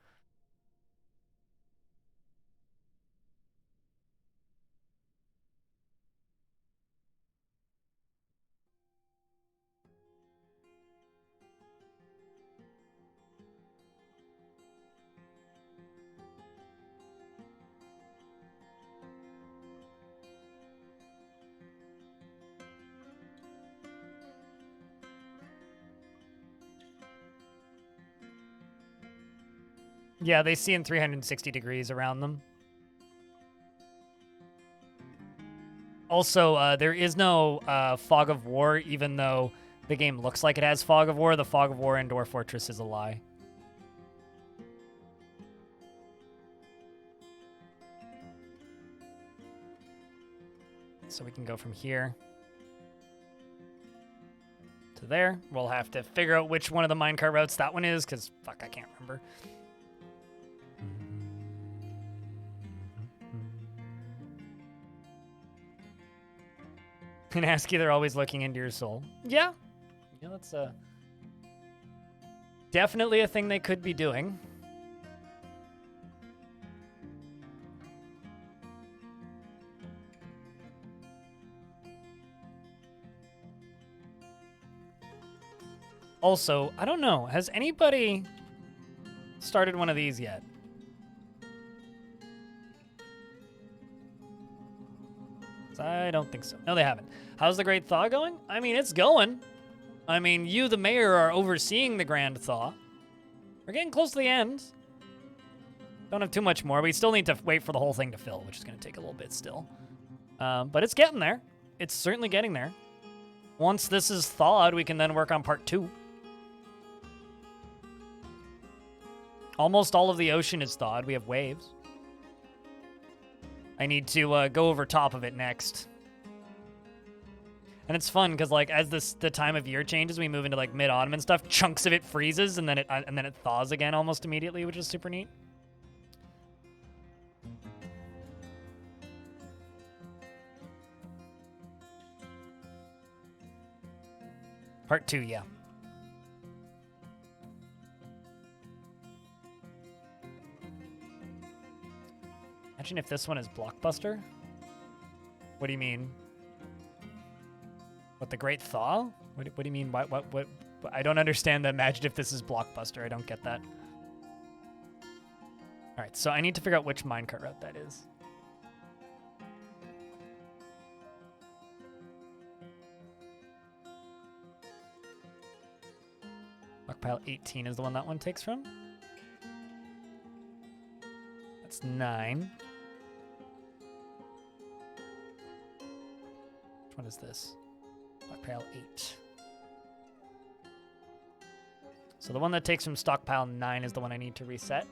Yeah, they see in 360 degrees around them. Also, there is no fog of war, even though the game looks like it has fog of war. The fog of war in Dwarf Fortress is a lie. So we can go from here to there. We'll have to figure out which one of the minecart routes that one is, because, fuck, I can't remember. And ask you, they're always looking into your soul. Yeah. Yeah, that's definitely a thing they could be doing. Also, I don't know. Has anybody started one of these yet? I don't think so. No, they haven't. How's the Great Thaw going? I mean, it's going. I mean, you, the mayor, are overseeing the Grand Thaw. We're getting close to the end. Don't have too much more. We still need to wait for the whole thing to fill, which is going to take a little bit still. But it's getting there. It's certainly getting there. Once this is thawed, we can then work on part 2. Almost all of the ocean is thawed. We have waves. I need to go over top of it next. And it's fun because, like, as the time of year changes, we move into like mid-autumn and stuff. Chunks of it freezes and then it thaws again almost immediately, which is super neat. Part 2, yeah. Imagine if this one is Blockbuster. What do you mean? What, the Great Thaw? What do you mean? What? I don't understand the imagine if this is Blockbuster. I don't get that. All right, so I need to figure out which minecart route that is. Stockpile 18 is the one that one takes from. That's 9. Which one is this? Stockpile 8. So the one that takes from stockpile 9 is the one I need to reset.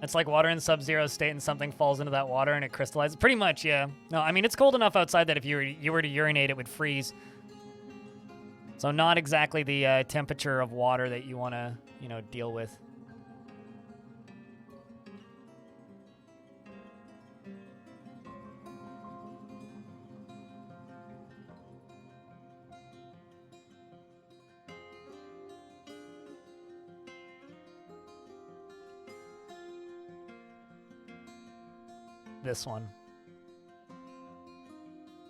It's like water in sub-zero state and something falls into that water and it crystallizes. Pretty much, yeah. No, I mean, it's cold enough outside that if you were to urinate, it would freeze. So not exactly the temperature of water that you want to, deal with. this one.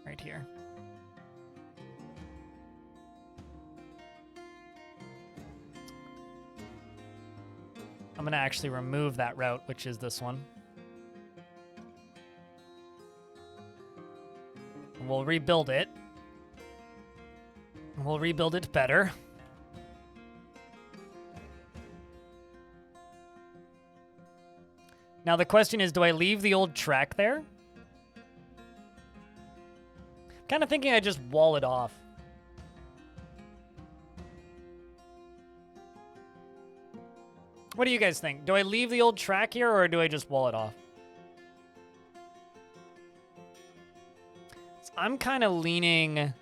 Right here. I'm going to actually remove that route, which is this one. And we'll rebuild it. We'll rebuild it better. Now the question is, do I leave the old track there? I'm kind of thinking I just wall it off. What do you guys think? Do I leave the old track here, or do I just wall it off? I'm kind of leaning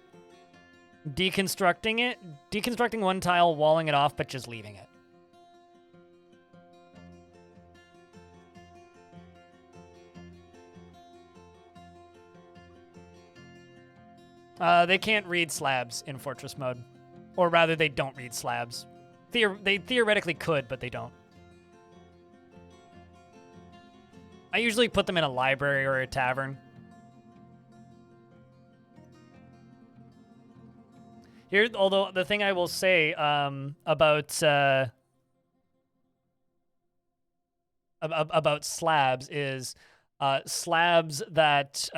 deconstructing it. Deconstructing one tile, walling it off, but just leaving it. They can't read slabs in Fortress mode. Or rather, they don't read slabs. They theoretically could, but they don't. I usually put them in a library or a tavern. Here, although the thing I will say about slabs is slabs that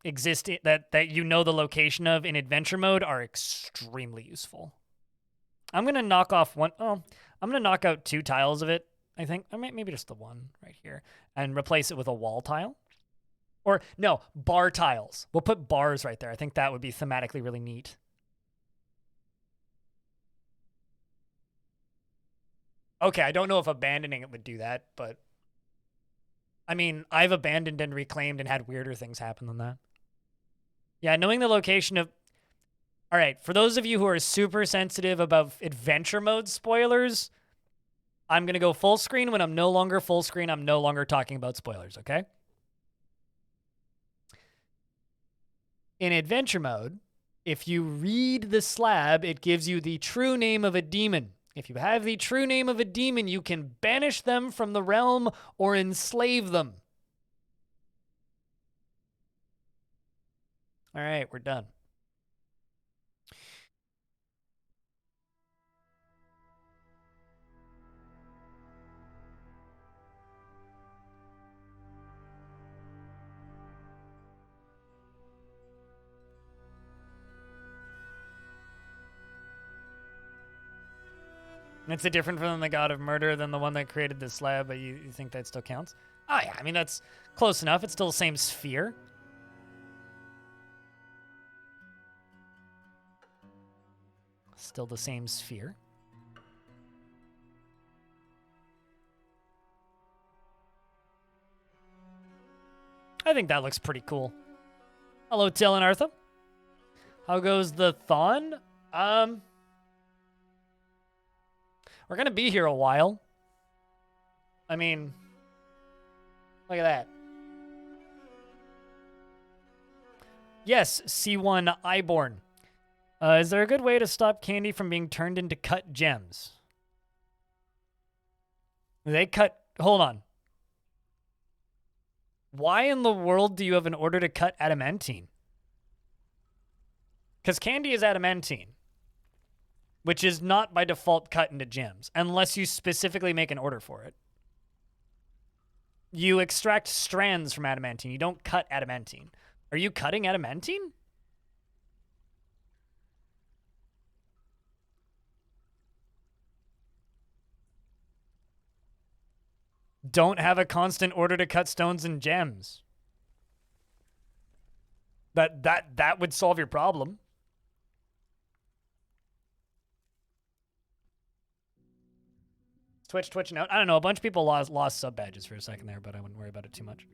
exist that you know the location of in adventure mode are extremely useful. I'm gonna knock off one. Oh, I'm gonna knock out 2 tiles of it. I think maybe just the one right here and replace it with a wall tile. Or no, bar tiles. We'll put bars right there. I think that would be thematically really neat. Okay, I don't know if abandoning it would do that, but I mean, I've abandoned and reclaimed and had weirder things happen than that. Yeah, knowing the location of... All right, for those of you who are super sensitive about adventure mode spoilers, I'm going to go full screen. When I'm no longer full screen, I'm no longer talking about spoilers, okay? In adventure mode, if you read the slab, it gives you the true name of a demon. If you have the true name of a demon, you can banish them from the realm or enslave them. All right, we're done. It's a different from the god of murder than the one that created the slab, but you think that still counts? Oh, yeah. I mean, that's close enough. It's still the same sphere. Still the same sphere. I think that looks pretty cool. Hello, Till and Artha. How goes the Thon? We're going to be here a while. I mean, look at that. Yes, C1 Iborn. Is there a good way to stop candy from being turned into cut gems? They cut... Hold on. Why in the world do you have an order to cut adamantine? Because candy is adamantine, which is not by default cut into gems, unless you specifically make an order for it. You extract strands from adamantine. You don't cut adamantine. Are you cutting adamantine? Don't have a constant order to cut stones and gems. That would solve your problem. Twitch out. I don't know. A bunch of people lost sub badges for a second there, but I wouldn't worry about it too much.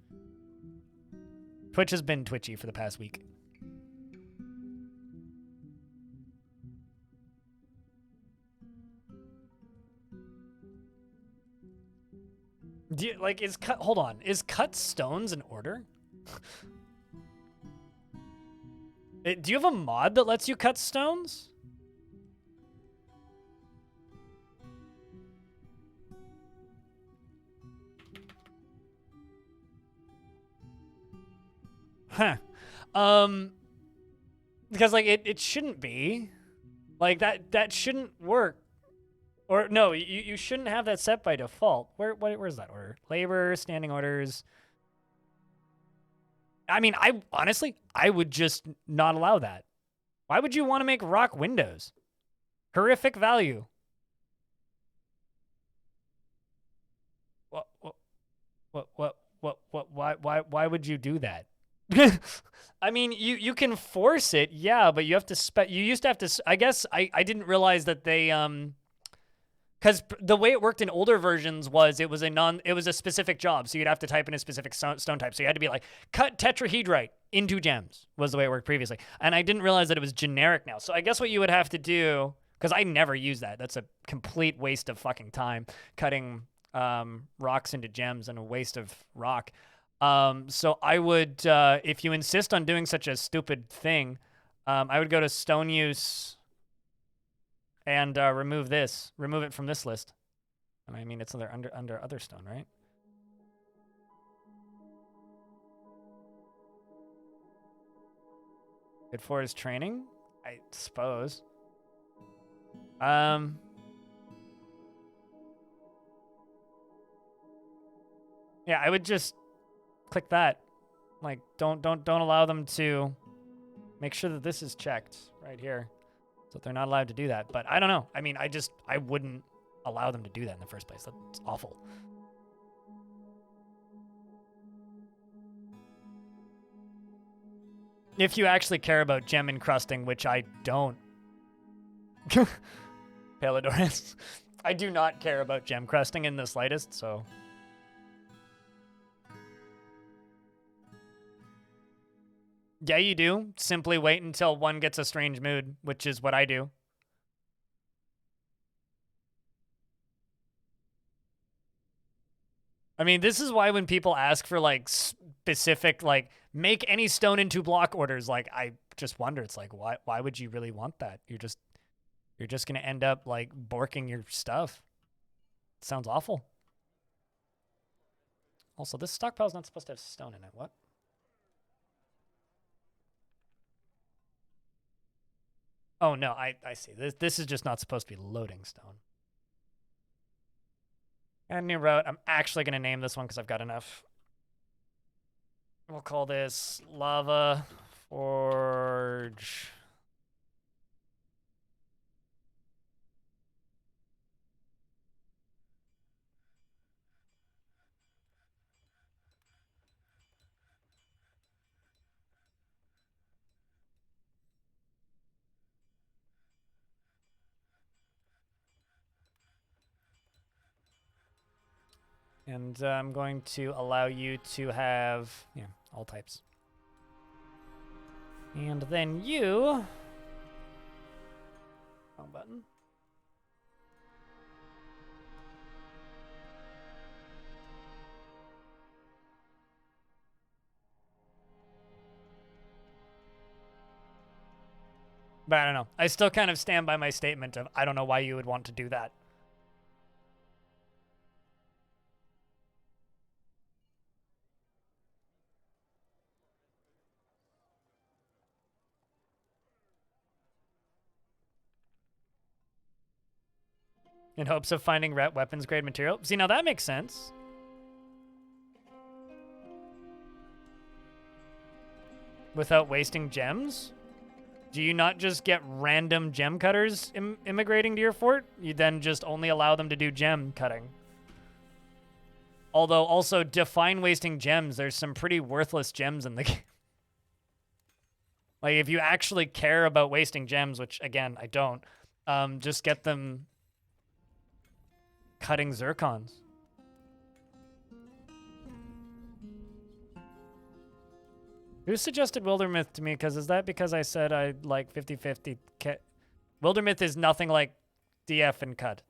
Twitch has been twitchy for the past week. Do you, like, is cut... Hold on. Is cut stones in order? Do you have a mod that lets you cut stones? Huh. Because like it shouldn't be. Like that shouldn't work. Or no, you shouldn't have that set by default. Where's that order? Labor, standing orders. I mean, I honestly would just not allow that. Why would you want to make rock windows? Horrific value. Why would you do that? I mean, you can force it, yeah, but you have to you used to have to, I guess I didn't realize that they because the way it worked in older versions was it was a specific job, so you'd have to type in a specific stone type. So you had to be like, cut tetrahedrite into gems was the way it worked previously. And I didn't realize that it was generic now. So I guess what you would have to do, because I never use that. That's a complete waste of fucking time, cutting rocks into gems and a waste of rock. So I would, if you insist on doing such a stupid thing, I would go to stone use and remove it from this list. And I mean, it's under other stone, right? Good for his training, I suppose. Yeah, I would just click that. Like, don't allow them to make sure that this is checked right here. So they're not allowed to do that. But I don't know. I mean, I wouldn't allow them to do that in the first place. That's awful. If you actually care about gem encrusting, which I don't. Palidorus. I do not care about gem crusting in the slightest, so. Yeah, you do. Simply wait until one gets a strange mood, which is what I do. I mean, this is why when people ask for, like, specific, like, make any stone into block orders, like, I just wonder, it's like, why would you really want that? You're just going to end up, like, borking your stuff. It sounds awful. Also, this stockpile's not supposed to have stone in it. What? Oh, no, I see. This is just not supposed to be loading stone. And new route. I'm actually going to name this one because I've got enough. We'll call this Lava Forge. And I'm going to allow you to have, yeah, all types. And then you, wrong button. But I don't know. I still kind of stand by my statement of I don't know why you would want to do that. In hopes of finding weapons grade material. See, now that makes sense. Without wasting gems? Do you not just get random gem cutters immigrating to your fort? You then just only allow them to do gem cutting. Although, also, define wasting gems. There's some pretty worthless gems in the game. Like, if you actually care about wasting gems, which, again, I don't, just get them cutting zircons. Who suggested Wildermyth to me? Is that because I said I like 50-50? Wildermyth is nothing like DF and cut.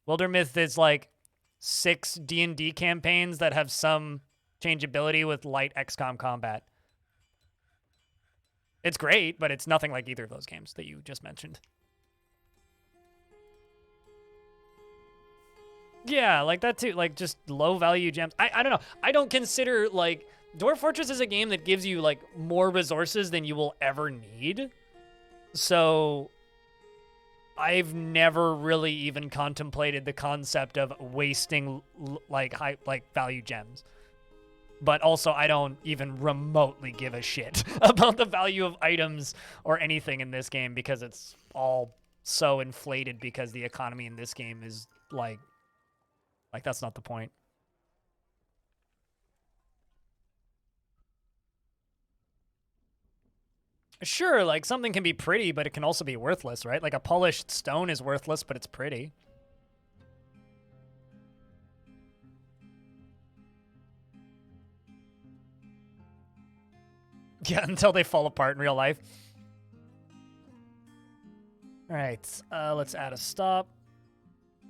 Wildermyth is like 6 D&D campaigns that have some changeability with light XCOM combat. It's great, but it's nothing like either of those games that you just mentioned. Yeah, like that too. Like just low value gems. I don't know. I don't consider like Dwarf Fortress is a game that gives you, like, more resources than you will ever need. So I've never really even contemplated the concept of wasting, like, high, like, value gems. But also, I don't even remotely give a shit about the value of items or anything in this game because it's all so inflated because the economy in this game is, like that's not the point. Sure, like, something can be pretty, but it can also be worthless, right? Like, a polished stone is worthless, but it's pretty. Yeah, until they fall apart in real life. All right, let's add a stop.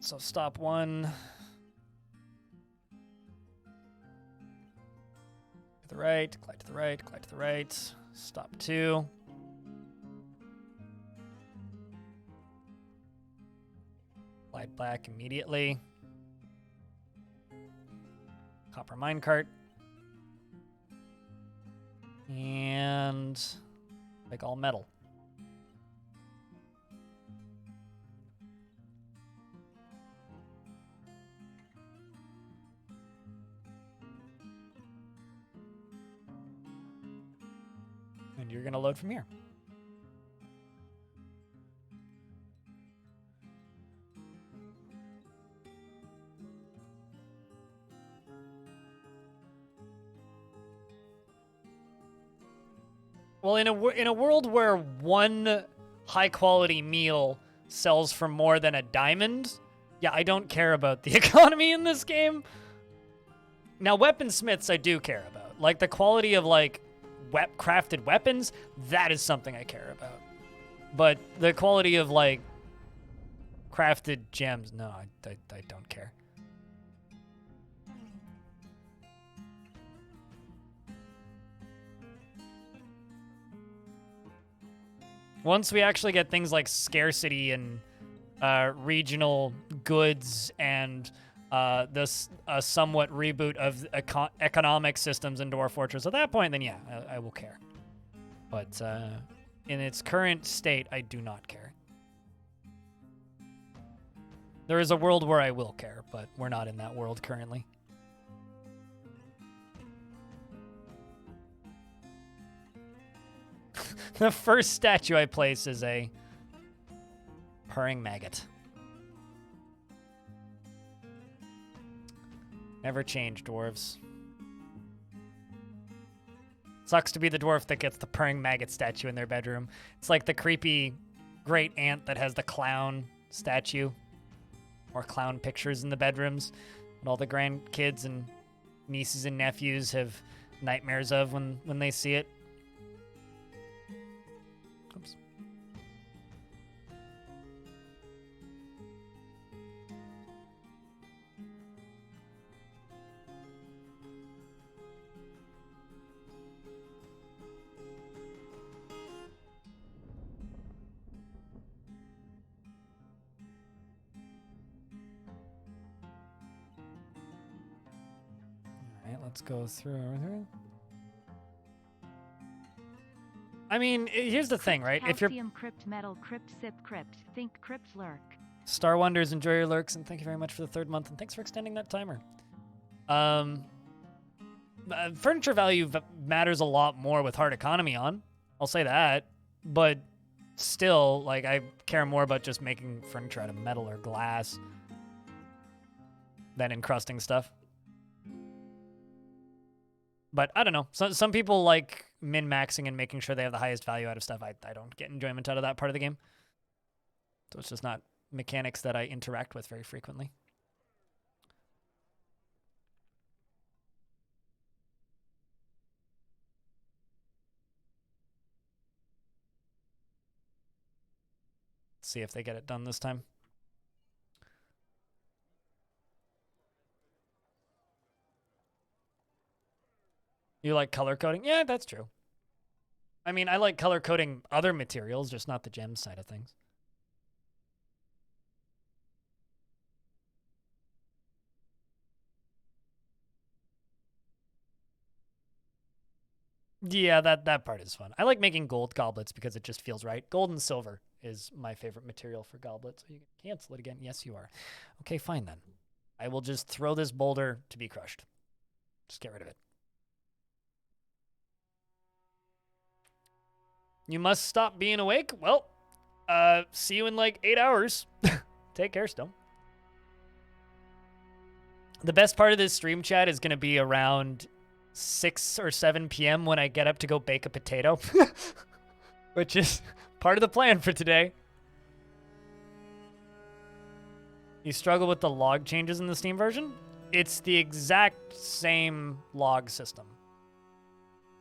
So stop 1. To the right, glide to the right, glide to the right. Stop 2. Glide back immediately. Copper minecart. And like all metal. And you're going to load from here. Well, in a world where one high-quality meal sells for more than a diamond, yeah, I don't care about the economy in this game. Now, weaponsmiths I do care about. Like, the quality of, like, crafted weapons, that is something I care about. But the quality of, like, crafted gems, no, I don't care. Once we actually get things like scarcity and regional goods and this somewhat reboot of economic systems in Dwarf Fortress, at that point, then yeah, I will care. But in its current state, I do not care. There is a world where I will care, but we're not in that world currently. The first statue I place is a purring maggot. Never change, dwarves. Sucks to be the dwarf that gets the purring maggot statue in their bedroom. It's like the creepy great aunt that has the clown statue or clown pictures in the bedrooms that all the grandkids and nieces and nephews have nightmares of when they see it. Oops. All right, let's go through everything. I mean, here's the thing, right? If you're Calcium, crypt, metal, crypt, sip, crypt, think, crypt, lurk. Star Wonders, enjoy your lurks, and thank you very much for the 3rd month, and thanks for extending that timer. Furniture value matters a lot more with hard economy on. I'll say that, but still, like, I care more about just making furniture out of metal or glass than encrusting stuff. But I don't know. Some people like min-maxing and making sure they have the highest value out of stuff. I don't get enjoyment out of that part of the game. So it's just not mechanics that I interact with very frequently. Let's see if they get it done this time. You like color coding? Yeah, that's true. I mean, I like color coding other materials, just not the gem side of things. Yeah, that part is fun. I like making gold goblets because it just feels right. Gold and silver is my favorite material for goblets. So you can cancel it again. Yes, you are. Okay, fine then. I will just throw this boulder to be crushed. Just get rid of it. You must stop being awake? Well, see you in like 8 hours. Take care, Stone. The best part of this stream chat is going to be around 6 or 7 p.m. when I get up to go bake a potato, which is part of the plan for today. You struggle with the log changes in the Steam version? It's the exact same log system,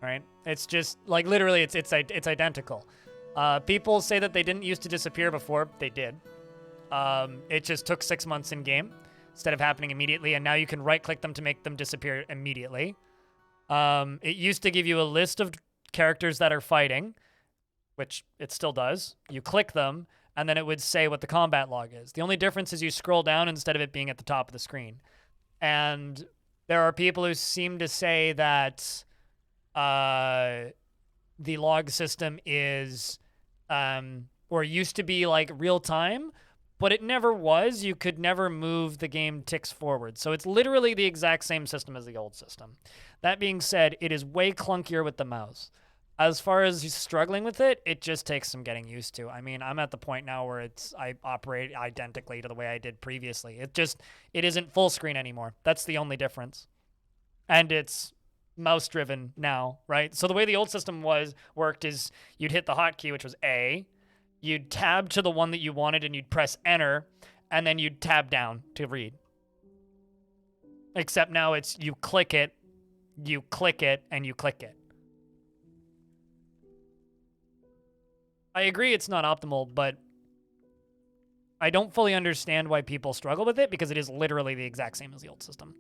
right? It's just like literally it's identical. People say that they didn't used to disappear before. They did. It just took 6 months in game instead of happening immediately, and now you can right-click them to make them disappear immediately. It used to give you a list of characters that are fighting, which it still does. You click them, and then it would say what the combat log is. The only difference is you scroll down instead of it being at the top of the screen. And there are people who seem to say that the log system is, or used to be like real time, but it never was. You could never move the game ticks forward. So it's literally the exact same system as the old system. That being said, it is way clunkier with the mouse. As far as struggling with it, it just takes some getting used to. I mean, I'm at the point now where I operate identically to the way I did previously. It isn't full screen anymore. That's the only difference. And it's mouse driven now, right? So the way the old system worked is you'd hit the hotkey, which was A, you'd tab to the one that you wanted and you'd press enter, and then you'd tab down to read. Except now it's you click it, and you click it. I agree it's not optimal, but I don't fully understand why people struggle with it because it is literally the exact same as the old system.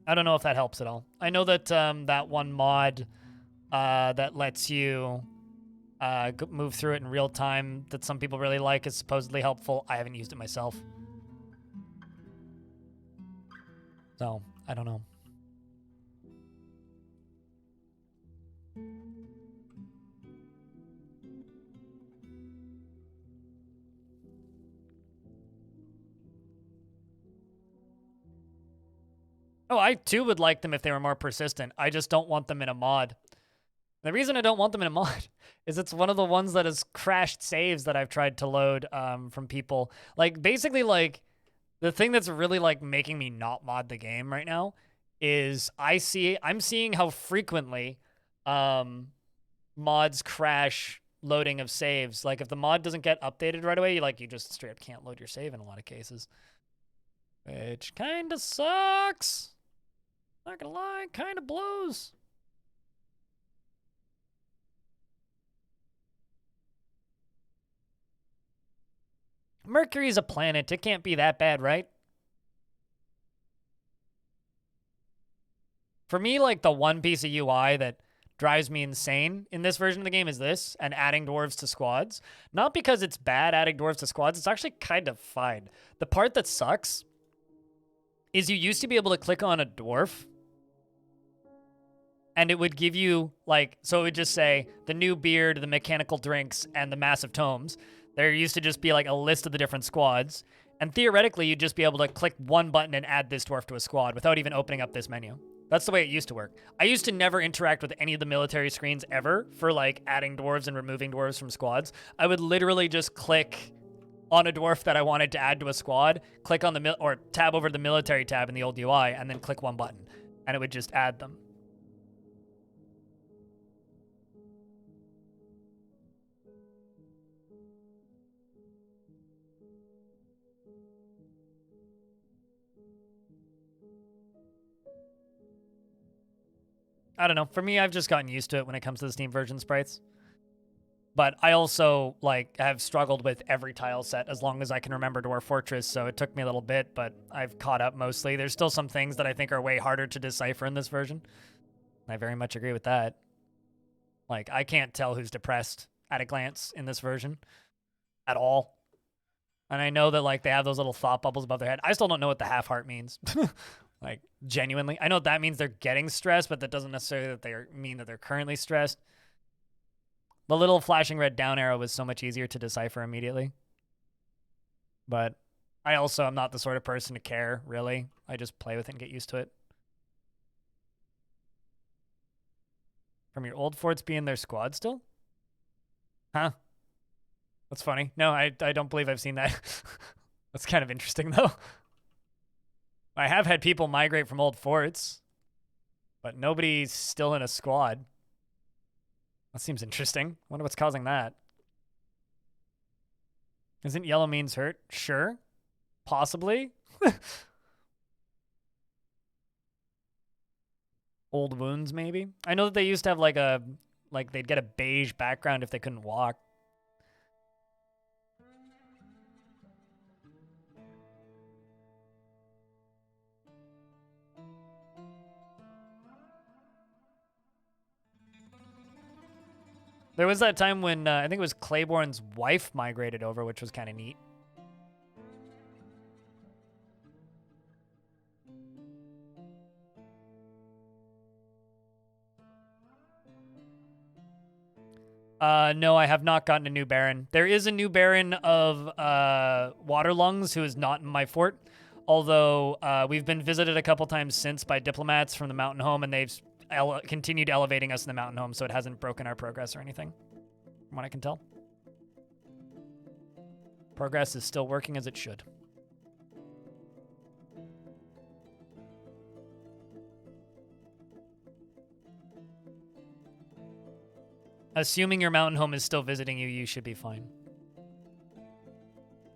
I don't know if that helps at all. I know that that one mod that lets you move through it in real time that some people really like is supposedly helpful. I haven't used it myself. So, I don't know. Oh, I too would like them if they were more persistent. I just don't want them in a mod. The reason I don't want them in a mod is it's one of the ones that has crashed saves that I've tried to load from people. Like, basically, like, the thing that's really, like, making me not mod the game right now is I'm seeing how frequently mods crash loading of saves. Like, if the mod doesn't get updated right away, you just straight up can't load your save in a lot of cases. Which kind of sucks. Not gonna lie, kind of blows. Mercury's a planet. It can't be that bad, right? For me, like, the one piece of UI that drives me insane in this version of the game is this, and adding dwarves to squads. Not because it's bad adding dwarves to squads, it's actually kind of fine. The part that sucks is you used to be able to click on a dwarf, and it would give you, like, so it would just say the new beard, the mechanical drinks, and the massive tomes. There used to just be, like, a list of the different squads, and theoretically, you'd just be able to click one button and add this dwarf to a squad without even opening up this menu. That's the way it used to work. I used to never interact with any of the military screens ever for, like, adding dwarves and removing dwarves from squads. I would literally just click on a dwarf that I wanted to add to a squad, click on the or tab over the military tab in the old UI, and then click one button, and it would just add them. I don't know. For me, I've just gotten used to it when it comes to the Steam version sprites. But I also, like, have struggled with every tile set as long as I can remember Dwarf Fortress, so it took me a little bit, but I've caught up mostly. There's still some things that I think are way harder to decipher in this version. I very much agree with that. Like, I can't tell who's depressed at a glance in this version at all. And I know that, like, they have those little thought bubbles above their head. I still don't know what the half heart means. Like, genuinely. I know that means they're getting stressed, but that doesn't necessarily mean that they're currently stressed. The little flashing red down arrow was so much easier to decipher immediately. But I also am not the sort of person to care, really. I just play with it and get used to it. From your old forts being their squad still? Huh? That's funny. No, I don't believe I've seen that. That's kind of interesting, though. I have had people migrate from old forts, but nobody's still in a squad. That seems interesting. Wonder what's causing that. Isn't yellow means hurt? Sure. Possibly. Old wounds, maybe? I know that they used to have like they'd get a beige background if they couldn't walk. There was that time when I think it was Claiborne's wife migrated over, which was kind of neat. No, I have not gotten a new Baron. There is a new Baron of Waterlungs who is not in my fort, although we've been visited a couple times since by diplomats from the mountain home, and they've continued elevating us in the mountain home, so it hasn't broken our progress or anything, from what I can tell. Progress is still working as it should. Assuming your mountain home is still visiting you, you should be fine.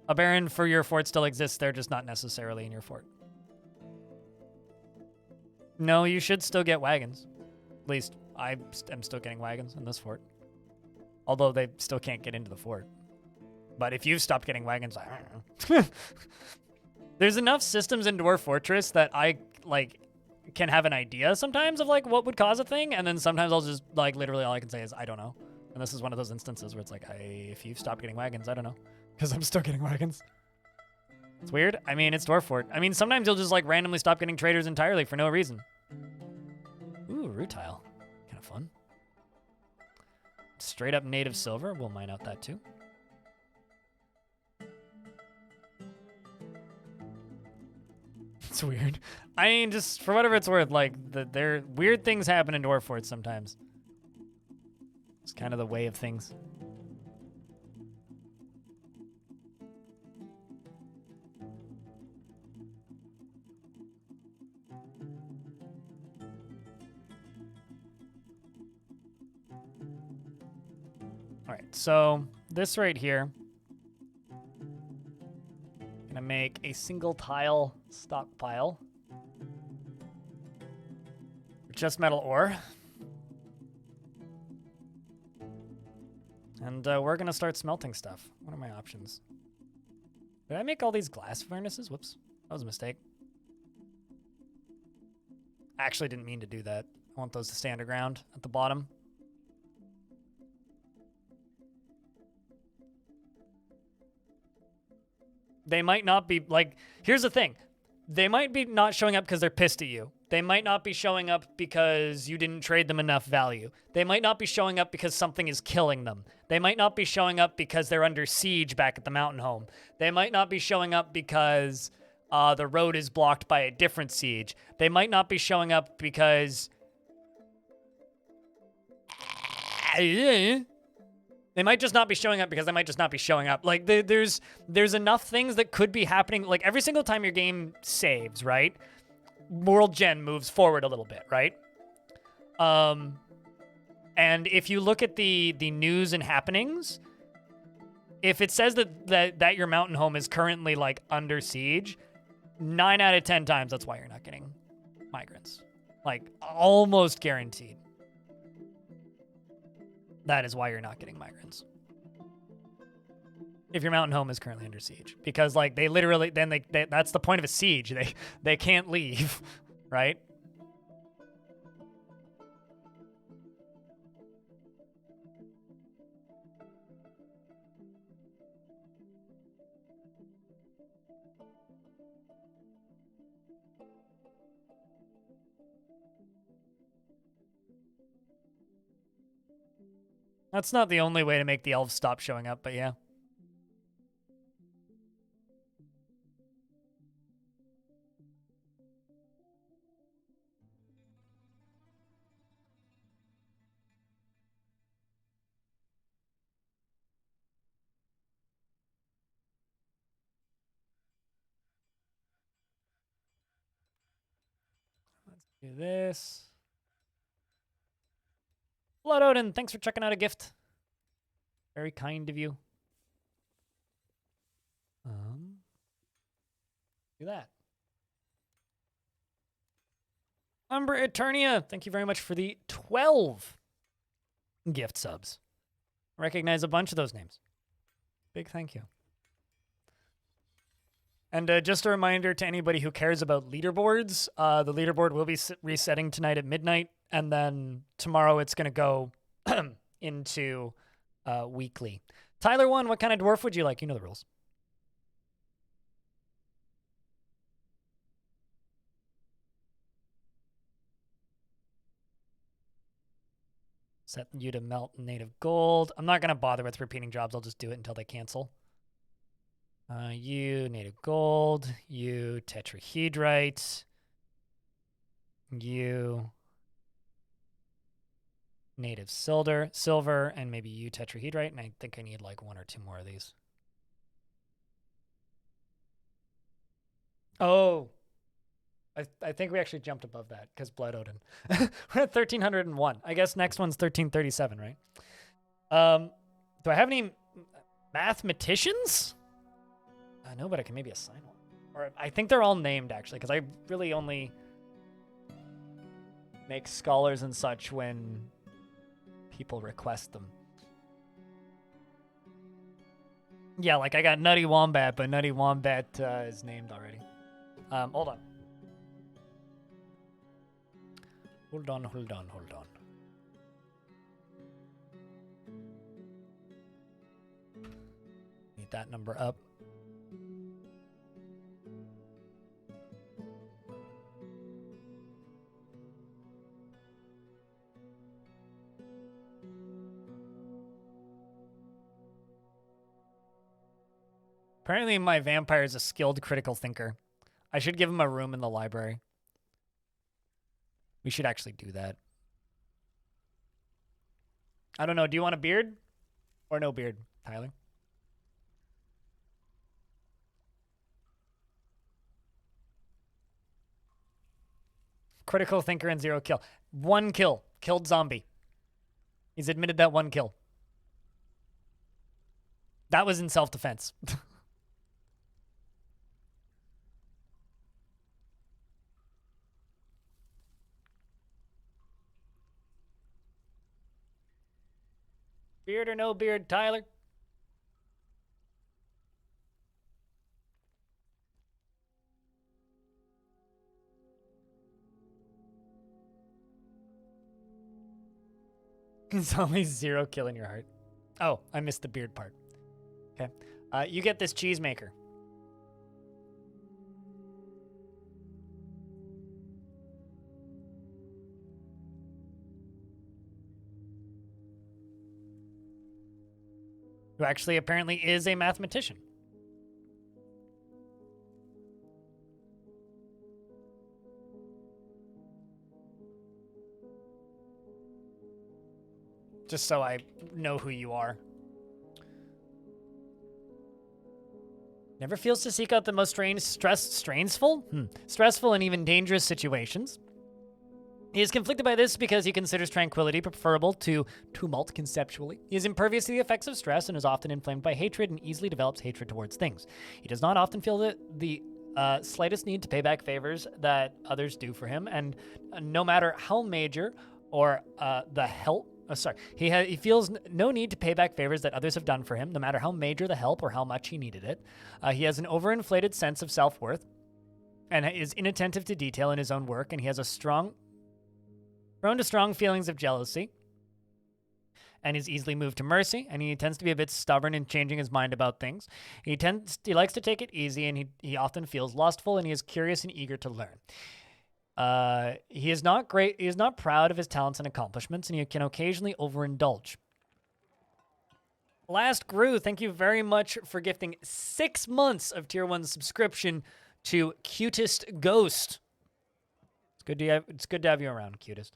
A Baron for your fort still exists, they're just not necessarily in your fort. No, you should still get wagons. At least I am still getting wagons in this fort. Although they still can't get into the fort. But if you've stopped getting wagons, I don't know. There's enough systems in Dwarf Fortress that I, like, can have an idea sometimes of, like, what would cause a thing. And then sometimes I'll just, like, literally all I can say is, I don't know. And this is one of those instances where it's like, if you've stopped getting wagons, I don't know. Because I'm still getting wagons. It's weird. I mean, it's Dwarf Fort. I mean, sometimes you'll just, like, randomly stop getting traders entirely for no reason. Ooh, rutile. Kind of fun. Straight up native silver. We'll mine out that too. It's weird. I mean, just for whatever it's worth, like, there weird things happen in Dwarf Forts sometimes. It's kind of the way of things. All right, so this right here, gonna make a single tile stockpile. Just metal ore. And we're gonna start smelting stuff. What are my options? Did I make all these glass furnaces? Whoops, that was a mistake. I actually didn't mean to do that. I want those to stay underground at the bottom. They might not be, like, here's the thing. They might be not showing up because they're pissed at you. They might not be showing up because you didn't trade them enough value. They might not be showing up because something is killing them. They might not be showing up because they're under siege back at the mountain home. They might not be showing up because the road is blocked by a different siege. They might not be showing up because... They might just not be showing up because they might just not be showing up. Like, there's enough things that could be happening. Like, every single time your game saves, right? World Gen moves forward a little bit, right? And if you look at the news and happenings, if it says that your mountain home is currently, like, under siege, 9 out of 10 times that's why you're not getting migrants. Like, almost guaranteed. That is why you're not getting migrants. If your mountain home is currently under siege. Because, like, they literally, then they that's the point of a siege. They can't leave, right? That's not the only way to make the elves stop showing up, but yeah. Let's do this. Blood Odin, thanks for checking out a gift. Very kind of you. Do that. Umber Eternia, thank you very much for the 12 gift subs. Recognize a bunch of those names. Big thank you. And just a reminder to anybody who cares about leaderboards, the leaderboard will be resetting tonight at midnight, and then tomorrow it's going to go into weekly. Tyler 1, what kind of dwarf would you like? You know the rules. Set you to melt native gold. I'm not going to bother with repeating jobs. I'll just do it until they cancel. You native gold. You tetrahedrite. You native silver, and maybe you tetrahedrite. And I think I need like 1 or 2 more of these. Oh. I think we actually jumped above that because Blood Odin. We're at 1301. I guess next one's 1337, right? Do I have any mathematicians? No, but I can maybe assign one. Or I think they're all named, actually, because I really only make scholars and such when people request them. Yeah, like I got Nutty Wombat, but Nutty Wombat is named already. Hold on. Hold on. Need that number up. Apparently my vampire is a skilled critical thinker. I should give him a room in the library. We should actually do that. I don't know. Do you want a beard or no beard, Tyler? Critical thinker and 0 kill. 1 kill. Killed zombie. He's admitted that 1 kill. That was in self-defense. Beard or no beard, Tyler? It's only 0 kill in your heart. Oh, I missed the beard part. Okay. You get this cheesemaker. Who actually apparently is a mathematician. Just so I know who you are. Never feels to seek out the most stressful and even dangerous situations. He is conflicted by this because he considers tranquility preferable to tumult conceptually. He is impervious to the effects of stress and is often inflamed by hatred and easily develops hatred towards things. He does not often feel the slightest need to pay back favors that others do for him, and no matter how major or he feels no need to pay back favors that others have done for him, no matter how major the help or how much he needed it. He has an overinflated sense of self-worth and is inattentive to detail in his own work, and he has prone to strong feelings of jealousy and is easily moved to mercy, and he tends to be a bit stubborn in changing his mind about things. He likes to take it easy, and he often feels lustful, and he is curious and eager to learn. He is not great. He is not proud of his talents and accomplishments, and he can occasionally overindulge. Last Gru, thank you very much for gifting 6 months of Tier 1 subscription to Cutest Ghost. It's good to have you around, Cutest.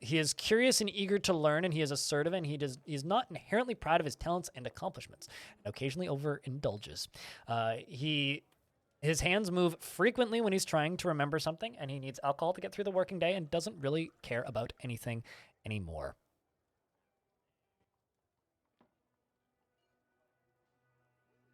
He is curious and eager to learn, and he is assertive, and he is not inherently proud of his talents and accomplishments, and occasionally overindulges. His hands move frequently when he's trying to remember something, and he needs alcohol to get through the working day and doesn't really care about anything anymore.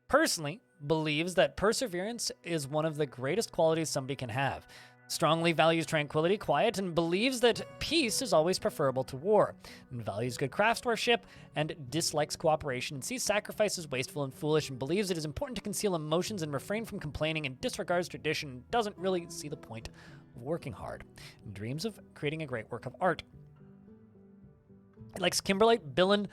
Personally, believes that perseverance is one of the greatest qualities somebody can have. Strongly values tranquility, quiet, and believes that peace is always preferable to war, and values good craftsmanship and dislikes cooperation, and sees sacrifice as wasteful and foolish, and believes it is important to conceal emotions and refrain from complaining, and disregards tradition, and doesn't really see the point of working hard, and dreams of creating a great work of art. He likes Kimberlite, Billin,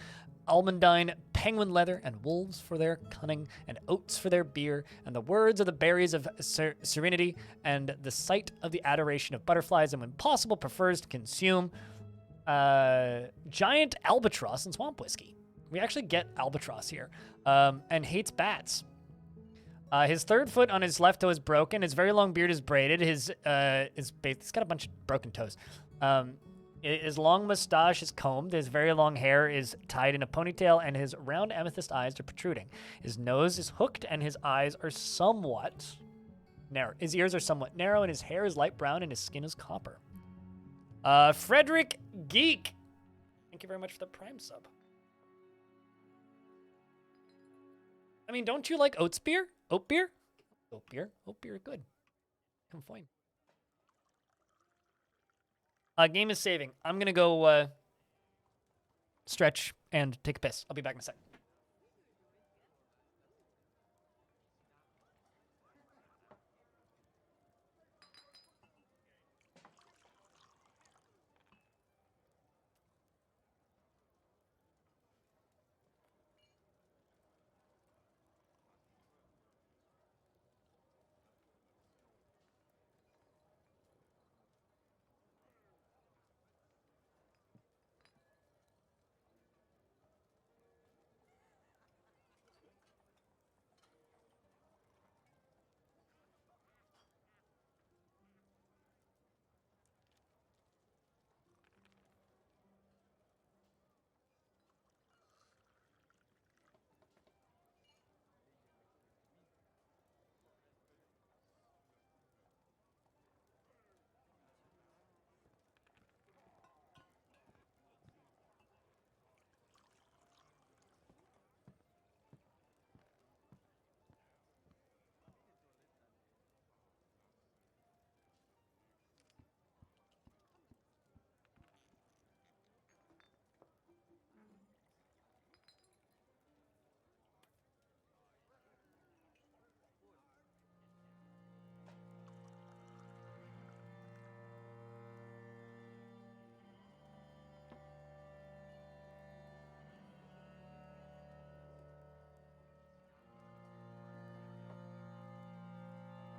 Almondine, penguin leather, and wolves for their cunning, and oats for their beer, and the words of the berries of serenity, and the sight of the adoration of butterflies, and when possible prefers to consume giant albatross and swamp whiskey. We actually get albatross here, and hates bats. His third foot on his left toe is broken. His very long beard is braided. He's got a bunch of broken toes. His long mustache is combed, his very long hair is tied in a ponytail, and his round amethyst eyes are protruding. His nose is hooked, and his eyes are somewhat narrow. His ears are somewhat narrow, and his hair is light brown, and his skin is copper. Frederick Geek. Thank you very much for the Prime sub. I mean, don't you like oats beer? Oat beer? Oat beer? Oat beer, good. Come fine. Game is saving. I'm going to go stretch and take a piss. I'll be back in a sec.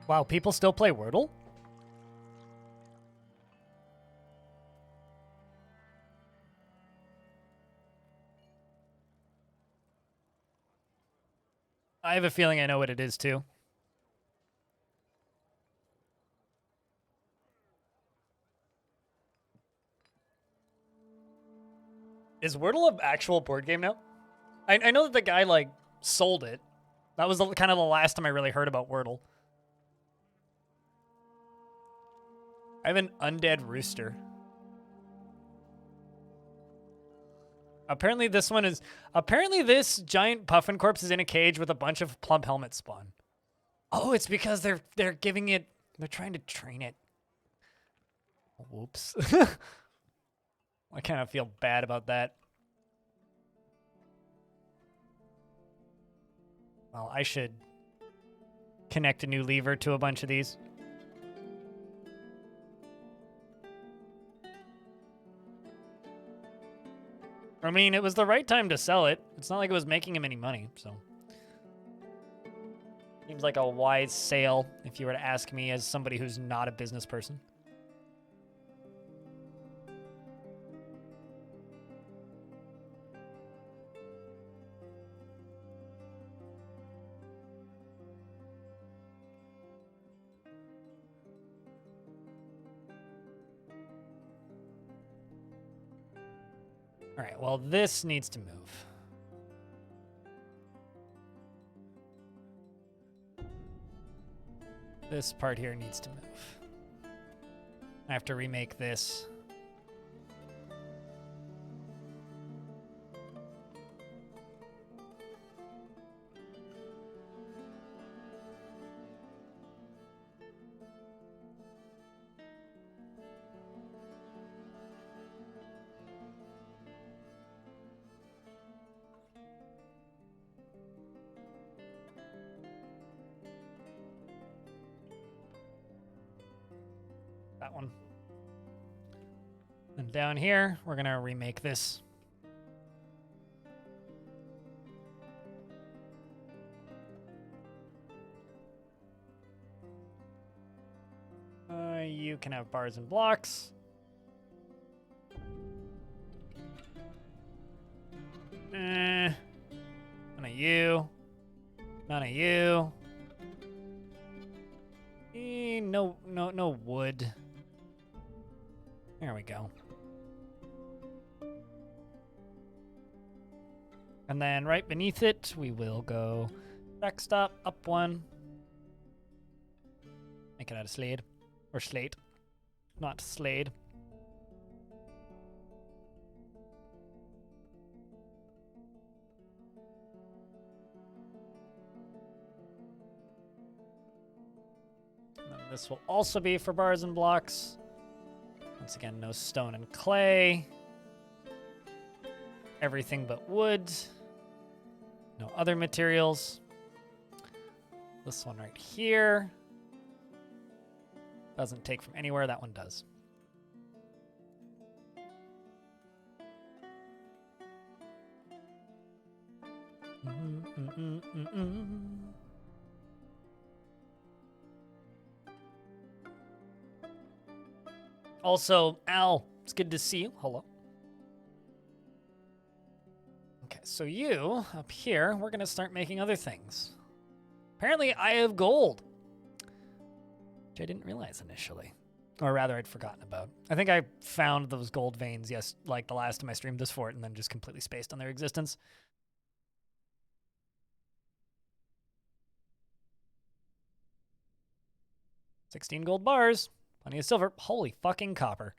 Wow, people still play Wordle? I have a feeling I know what it is, too. Is Wordle an actual board game now? I know that the guy, like, sold it. That was kind of the last time I really heard about Wordle. I have an undead rooster. Apparently this one is... Apparently this giant puffin corpse is in a cage with a bunch of plump helmet spawn. Oh, it's because they're giving it... They're trying to train it. Whoops. I kind of feel bad about that. Well, I should connect a new lever to a bunch of these. I mean, it was the right time to sell it. It's not like it was making him any money, so. Seems like a wise sale if you were to ask me as somebody who's not a business person. All right, well, this needs to move. This part here needs to move. I have to remake this. That one. And down here, we're going to remake this. You can have bars and blocks. None of you. None of you. No wood. There we go. And then right beneath it, we will go backstop up one. Make it out of slate. Or slate. Not slade. And then this will also be for bars and blocks. Once again, no stone and clay. Everything but wood. No other materials. This one right here doesn't take from anywhere. That one does. Also, Al, it's good to see you. Hello. Okay, so you, up here, we're going to start making other things. Apparently, I have gold. Which I didn't realize initially. Or rather, I'd forgotten about. I think I found those gold veins, yes, like the last time I streamed this fort, and then just completely spaced on their existence. $16 gold bars. Plenty of silver. Holy fucking copper.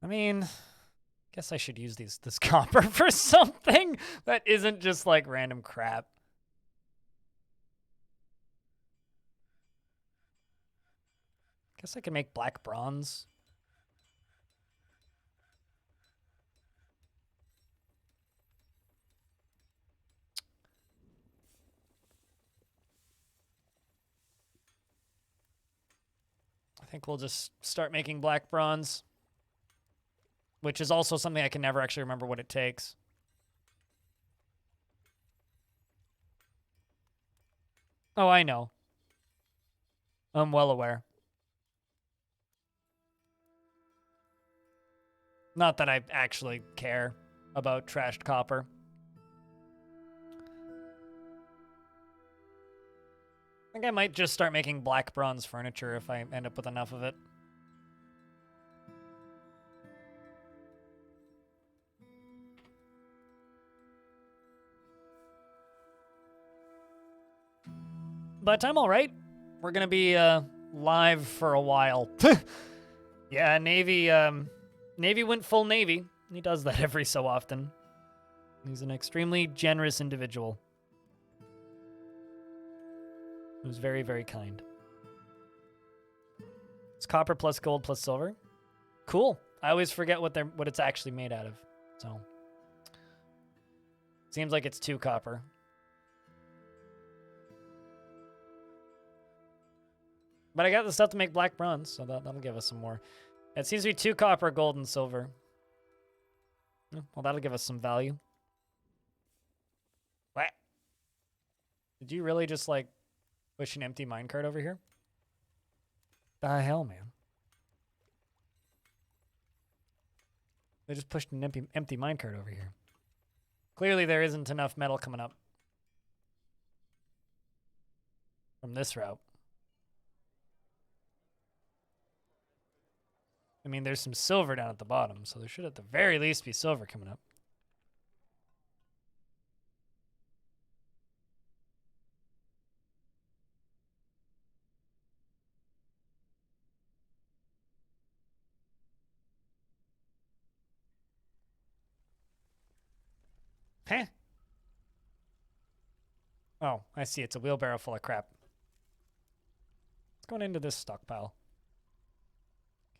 I mean, guess I should use this copper for something that isn't just like random crap. Guess I can make black bronze. I think we'll just start making black bronze, which is also something I can never actually remember what it takes. Oh, I know. I'm well aware. Not that I actually care about trashed copper. I think I might just start making black bronze furniture if I end up with enough of it. But I'm all right. We're going to be live for a while. Yeah, Navy went full Navy. He does that every so often. He's an extremely generous individual. Who's very, very kind. It's copper plus gold plus silver. Cool. I always forget what it's actually made out of. So seems like it's 2 copper. But I got the stuff to make black bronze, so that'll give us some more. It seems to be 2 copper, gold, and silver. Well, that'll give us some value. What? Did you really just, like, push an empty minecart over here? The hell, man? They just pushed an empty minecart over here. Clearly there isn't enough metal coming up from this route. I mean, there's some silver down at the bottom, so there should at the very least be silver coming up. Huh? Oh, I see. It's a wheelbarrow full of crap. Let's go into this stockpile.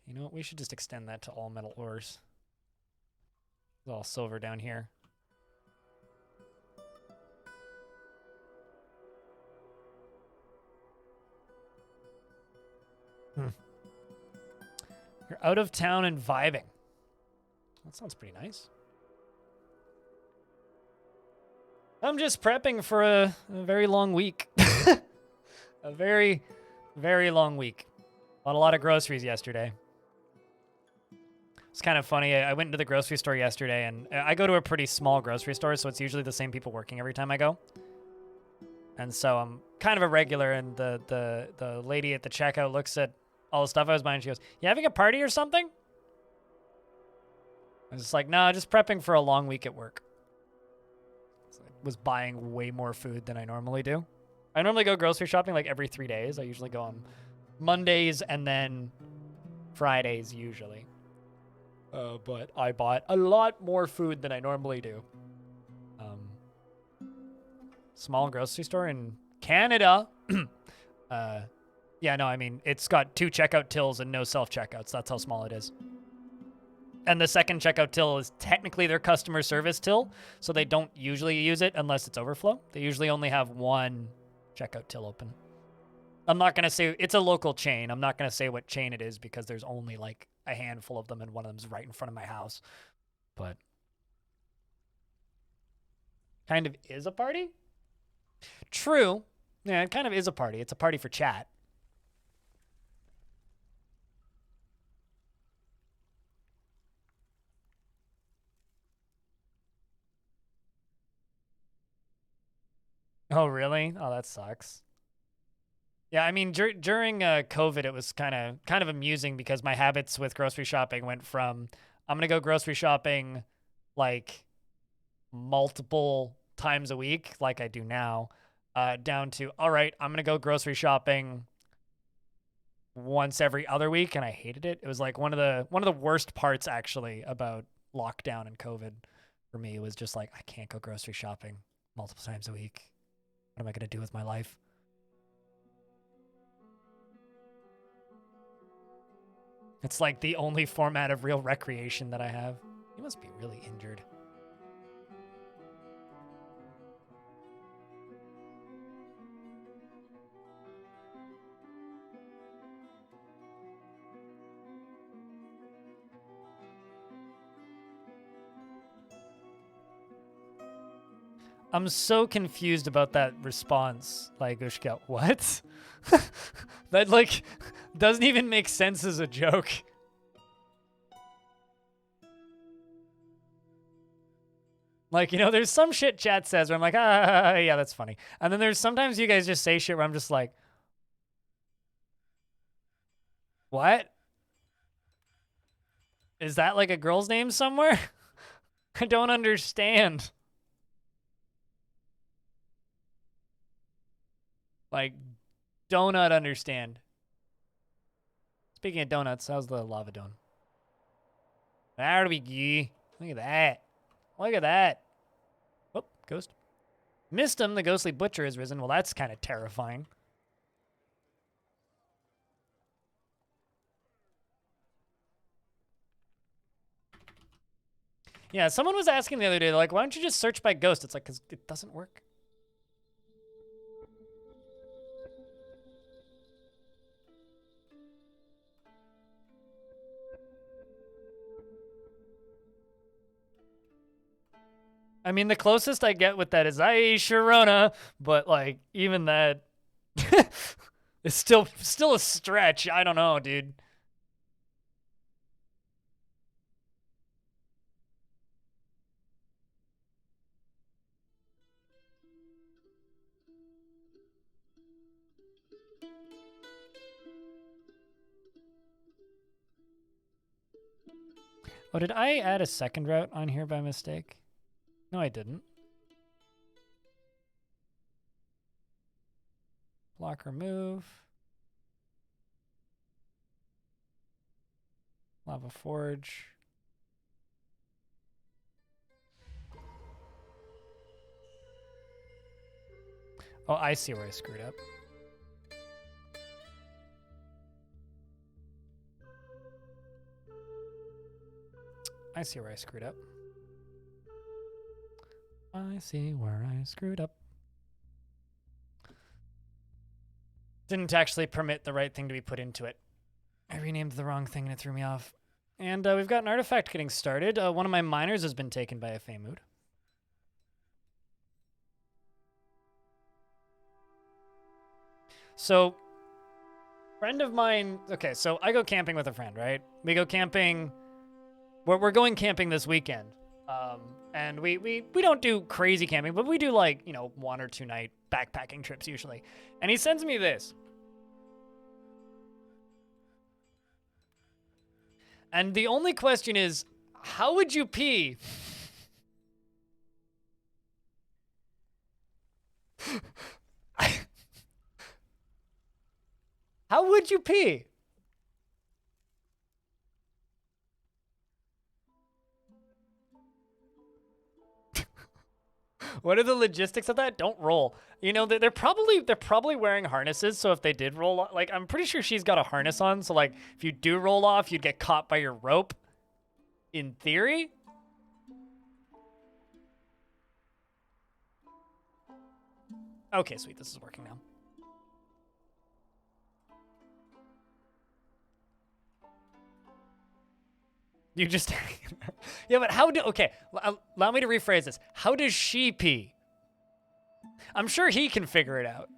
You know what? We should just extend that to all metal ores. There's all silver down here. You're out of town and vibing. That sounds pretty nice. I'm just prepping for a very long week. A very, very long week. Bought a lot of groceries yesterday. It's kind of funny. I went into the grocery store yesterday, and I go to a pretty small grocery store, so it's usually the same people working every time I go. And so I'm kind of a regular, and the lady at the checkout looks at all the stuff I was buying. She goes, "You having a party or something?" I was just like, "No, just prepping for a long week at work." So I was buying way more food than I normally do. I normally go grocery shopping like every 3 days. I usually go on Mondays and then Fridays usually. But I bought a lot more food than I normally do. Small grocery store in Canada. Yeah, no, I mean, it's got 2 checkout tills and no self-checkouts. That's how small it is. And the second checkout till is technically their customer service till, so they don't usually use it unless it's overflow. They usually only have 1 checkout till open. I'm not going to say, it's a local chain. I'm not going to say what chain it is because there's only like a handful of them and one of them's right in front of my house. But kind of is a party? True. Yeah, it kind of is a party. It's a party for chat. Oh, really? Oh, that sucks. Yeah, I mean, during COVID, it was kind of amusing because my habits with grocery shopping went from I'm gonna go grocery shopping like multiple times a week, like I do now, down to all right, I'm gonna go grocery shopping once every other week, and I hated it. It was like one of the worst parts actually about lockdown and COVID for me was just like I can't go grocery shopping multiple times a week. What am I gonna do with my life? It's like the only format of real recreation that I have. You must be really injured. I'm so confused about that response, like Ushka. What? That like doesn't even make sense as a joke. Like, you know, there's some shit chat says where I'm like, yeah, that's funny. And then there's sometimes you guys just say shit where I'm just like, what? Is that like a girl's name somewhere? I don't understand. Like, donut understand. Speaking of donuts, how's the lava done? There we go. Look at that. Look at that. Oh, ghost. Missed him. The ghostly butcher has risen. Well, that's kind of terrifying. Yeah, someone was asking the other day, like, why don't you just search by ghost? It's like, because it doesn't work. I mean, the closest I get with that is I Sharona, but like even that is still a stretch. I don't know, dude. Oh, did I add a second route on here by mistake? No, I didn't. Block remove. Lava forge. Oh, I see where I screwed up. I see where I screwed up. I see where I screwed up. Didn't actually permit the right thing to be put into it. I renamed the wrong thing and it threw me off. And we've got an artifact getting started. One of my miners has been taken by a Famood. So, friend of mine... Okay, so I go camping with a friend, right? We go camping... We're going camping this weekend. And we don't do crazy camping, but we do like, you know, 1 or 2 night backpacking trips usually. And he sends me this. And the only question is, how would you pee? How would you pee? What are the logistics of that? Don't roll. You know, they're probably wearing harnesses. So if they did roll, like I'm pretty sure she's got a harness on. So like if you do roll off, you'd get caught by your rope. In theory. Okay, sweet. This is working now. You just... Yeah, but how do... Okay, allow me to rephrase this. How does she pee? I'm sure he can figure it out.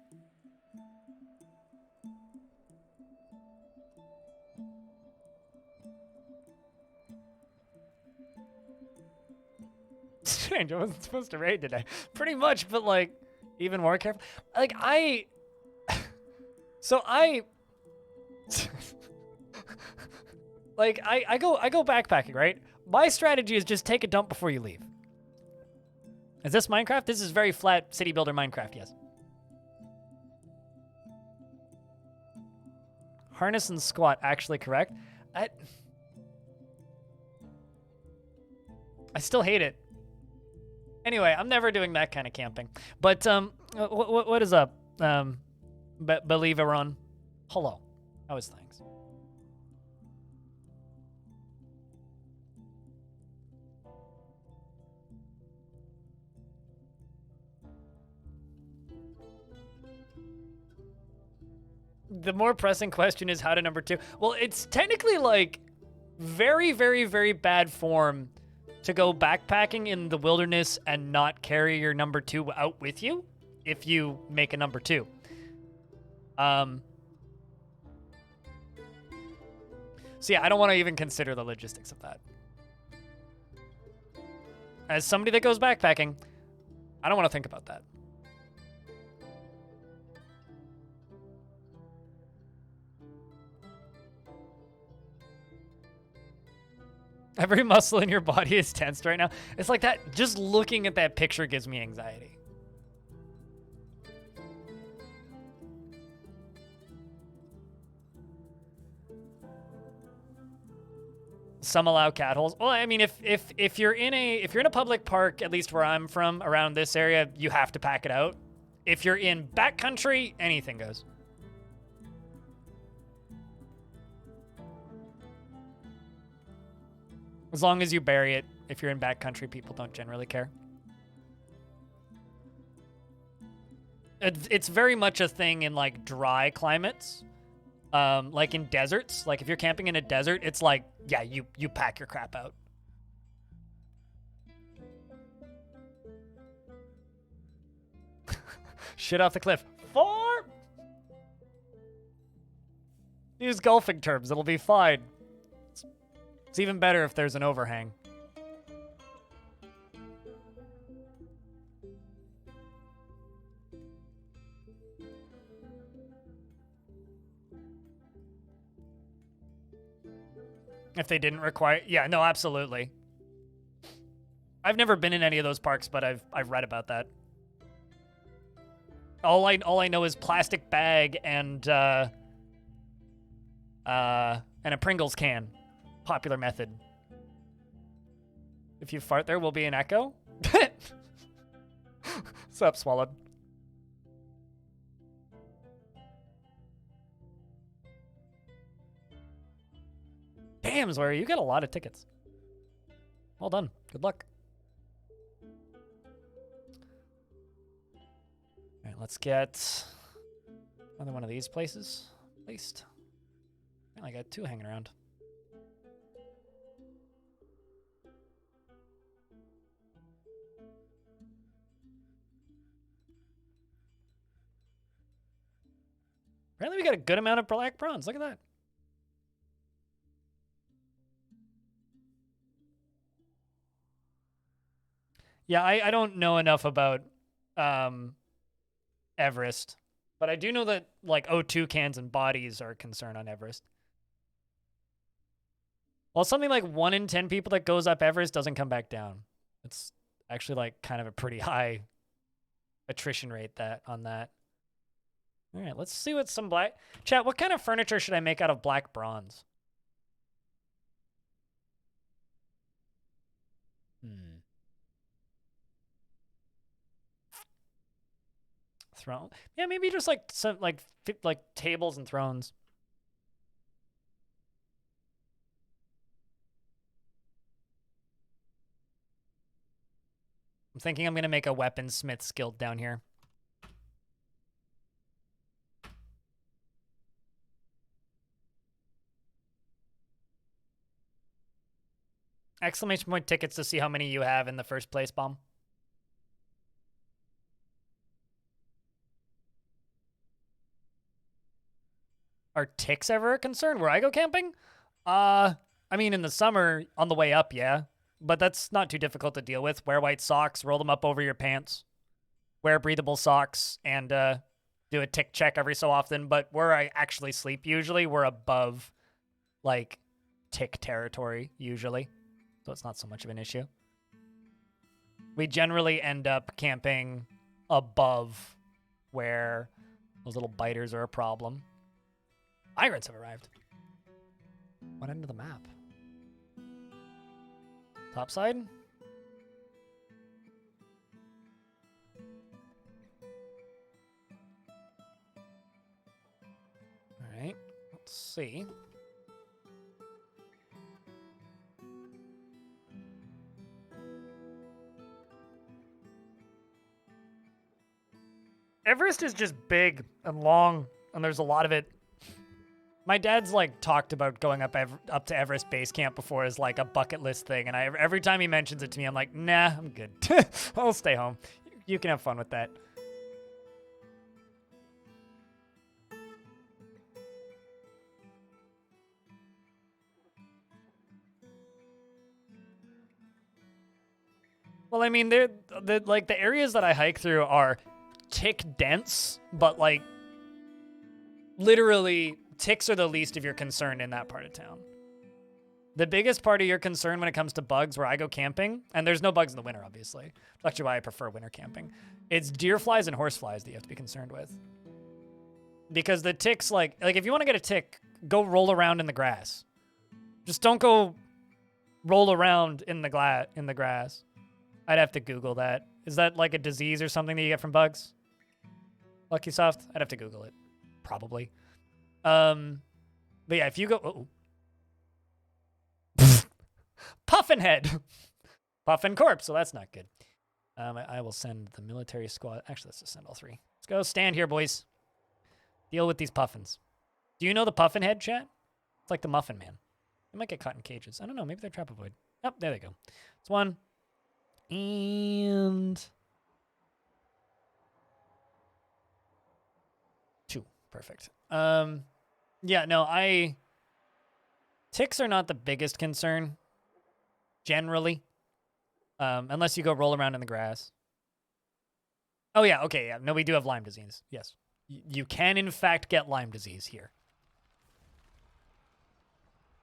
Strange, I wasn't supposed to raid today. Pretty much, but like, even more careful. Like, So I... Like, I go backpacking, right? My strategy is just take a dump before you leave. Is this Minecraft? This is very flat city builder Minecraft, yes. Harness and squat, actually correct. I still hate it. Anyway, I'm never doing that kind of camping. But, what is up? Believe Iran. Hello. How is things? The more pressing question is how to number 2. Well, it's technically like very, very, very bad form to go backpacking in the wilderness and not carry your number 2 out with you if you make a number 2. So yeah, I don't want to even consider the logistics of that. As somebody that goes backpacking, I don't want to think about that. Every muscle in your body is tensed right now. It's like that, just looking at that picture gives me anxiety. Some allow cat holes. Well, I mean, if you're in a public park, at least where I'm from, around this area, you have to pack it out. If you're in backcountry, anything goes. As long as you bury it. If you're in backcountry, people don't generally care. It's very much a thing in like dry climates. Like in deserts. Like if you're camping in a desert, it's like, yeah, you pack your crap out. Shit off the cliff. 4! Use golfing terms. It'll be fine. It's even better if there's an overhang. If they didn't require... Yeah, no, absolutely. I've never been in any of those parks, but I've read about that. All I know is plastic bag and a Pringles can. Popular method. If you fart, there will be an echo. What's up, Swallowed? Damn, Zori, you got a lot of tickets. Well done. Good luck. All right, let's get another one of these places, at least. I got 2 hanging around. Apparently we got a good amount of black bronze. Look at that. Yeah, I don't know enough about Everest, but I do know that like O2 cans and bodies are a concern on Everest. Well, something like 1 in 10 people that goes up Everest doesn't come back down. It's actually like kind of a pretty high attrition rate on that. All right, let's see what some black... Chat, what kind of furniture should I make out of black bronze? Throne? Yeah, maybe just like some like tables and thrones. I'm thinking I'm gonna make a weaponsmith's guild down here. Exclamation point tickets to see how many you have in the first place, Bomb. Are ticks ever a concern where I go camping? I mean, in the summer, on the way up, yeah. But that's not too difficult to deal with. Wear white socks, roll them up over your pants. Wear breathable socks, and do a tick check every so often. But where I actually sleep, usually, we're above, like, tick territory, usually. So it's not so much of an issue. We generally end up camping above where those little biters are a problem. Migrants have arrived. What end of the map? Top side? All right, let's see. Everest is just big and long, and there's a lot of it. My dad's like talked about going up to Everest Base Camp before as like a bucket list thing, and every time he mentions it to me, I'm like, nah, I'm good. I'll stay home. You can have fun with that. Well, I mean, like the areas that I hike through are tick dense, but like literally ticks are the least of your concern in that part of town. The biggest part of your concern when it comes to bugs where I go camping, and there's no bugs in the winter, obviously. That's actually why I prefer winter camping. It's deer flies and horse flies that you have to be concerned with. Because the ticks, like if you want to get a tick, go roll around in the grass. Just don't go roll around in the grass. I'd have to Google that. Is that like a disease or something that you get from bugs? Lucky Soft? I'd have to Google it. Probably. But yeah, if you go... Puffin head! Puffin corpse, so that's not good. I will send the military squad... Actually, let's just send all 3. Let's go stand here, boys. Deal with these puffins. Do you know the puffin head, chat? It's like the Muffin Man. They might get caught in cages. I don't know, maybe they're trapovoid. Oh, there they go. It's 1. And... Perfect. Yeah, no, ticks are not the biggest concern, generally. Unless you go roll around in the grass. Oh, yeah, okay, yeah. No, we do have Lyme disease. Yes. You can, in fact, get Lyme disease here.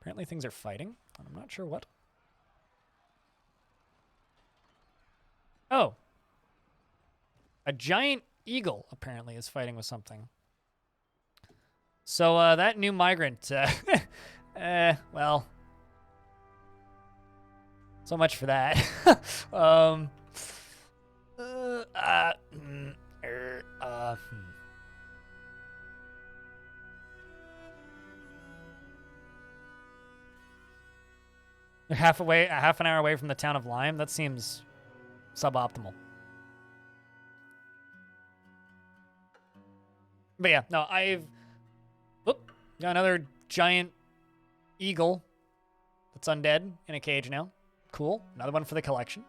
Apparently things are fighting. I'm not sure what. Oh. A giant eagle, apparently, is fighting with something. So, that new migrant, well. So much for that. They're half an hour away from the town of Lyme. That seems suboptimal. But yeah, no, got another giant eagle that's undead in a cage now. Cool. Another one for the collection.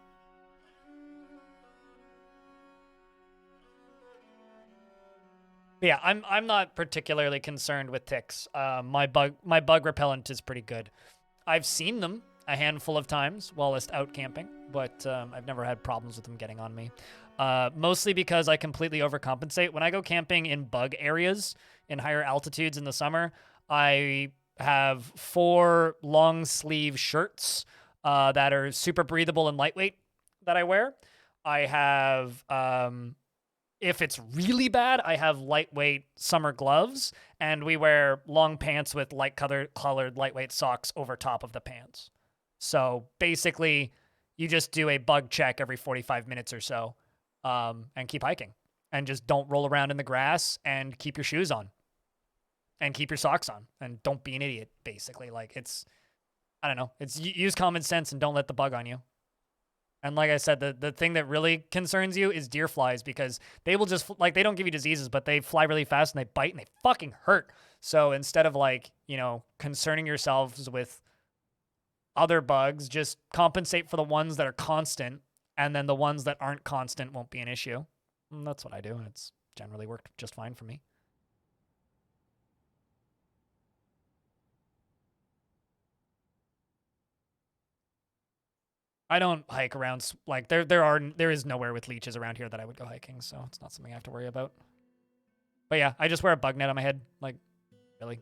But yeah, I'm not particularly concerned with ticks. My bug repellent is pretty good. I've seen them a handful of times whilst out camping, but I've never had problems with them getting on me. Mostly because I completely overcompensate. When I go camping in bug areas in higher altitudes in the summer, I have 4 long sleeve shirts that are super breathable and lightweight that I wear. I have, if it's really bad, I have lightweight summer gloves, and we wear long pants with light-colored lightweight socks over top of the pants. So basically, you just do a bug check every 45 minutes or so, and keep hiking. And just don't roll around in the grass, and keep your shoes on. And keep your socks on. And don't be an idiot, basically. Like, I don't know. It's use common sense and don't let the bug on you. And like I said, the thing that really concerns you is deer flies, because they will just, like, they don't give you diseases, but they fly really fast and they bite and they fucking hurt. So instead of, like, you know, concerning yourselves with other bugs, just compensate for the ones that are constant, and then the ones that aren't constant won't be an issue. And that's what I do, and it's generally worked just fine for me. I don't hike around, like, there is nowhere with leeches around here that I would go hiking, so it's not something I have to worry about. But yeah, I just wear a bug net on my head. Like, really,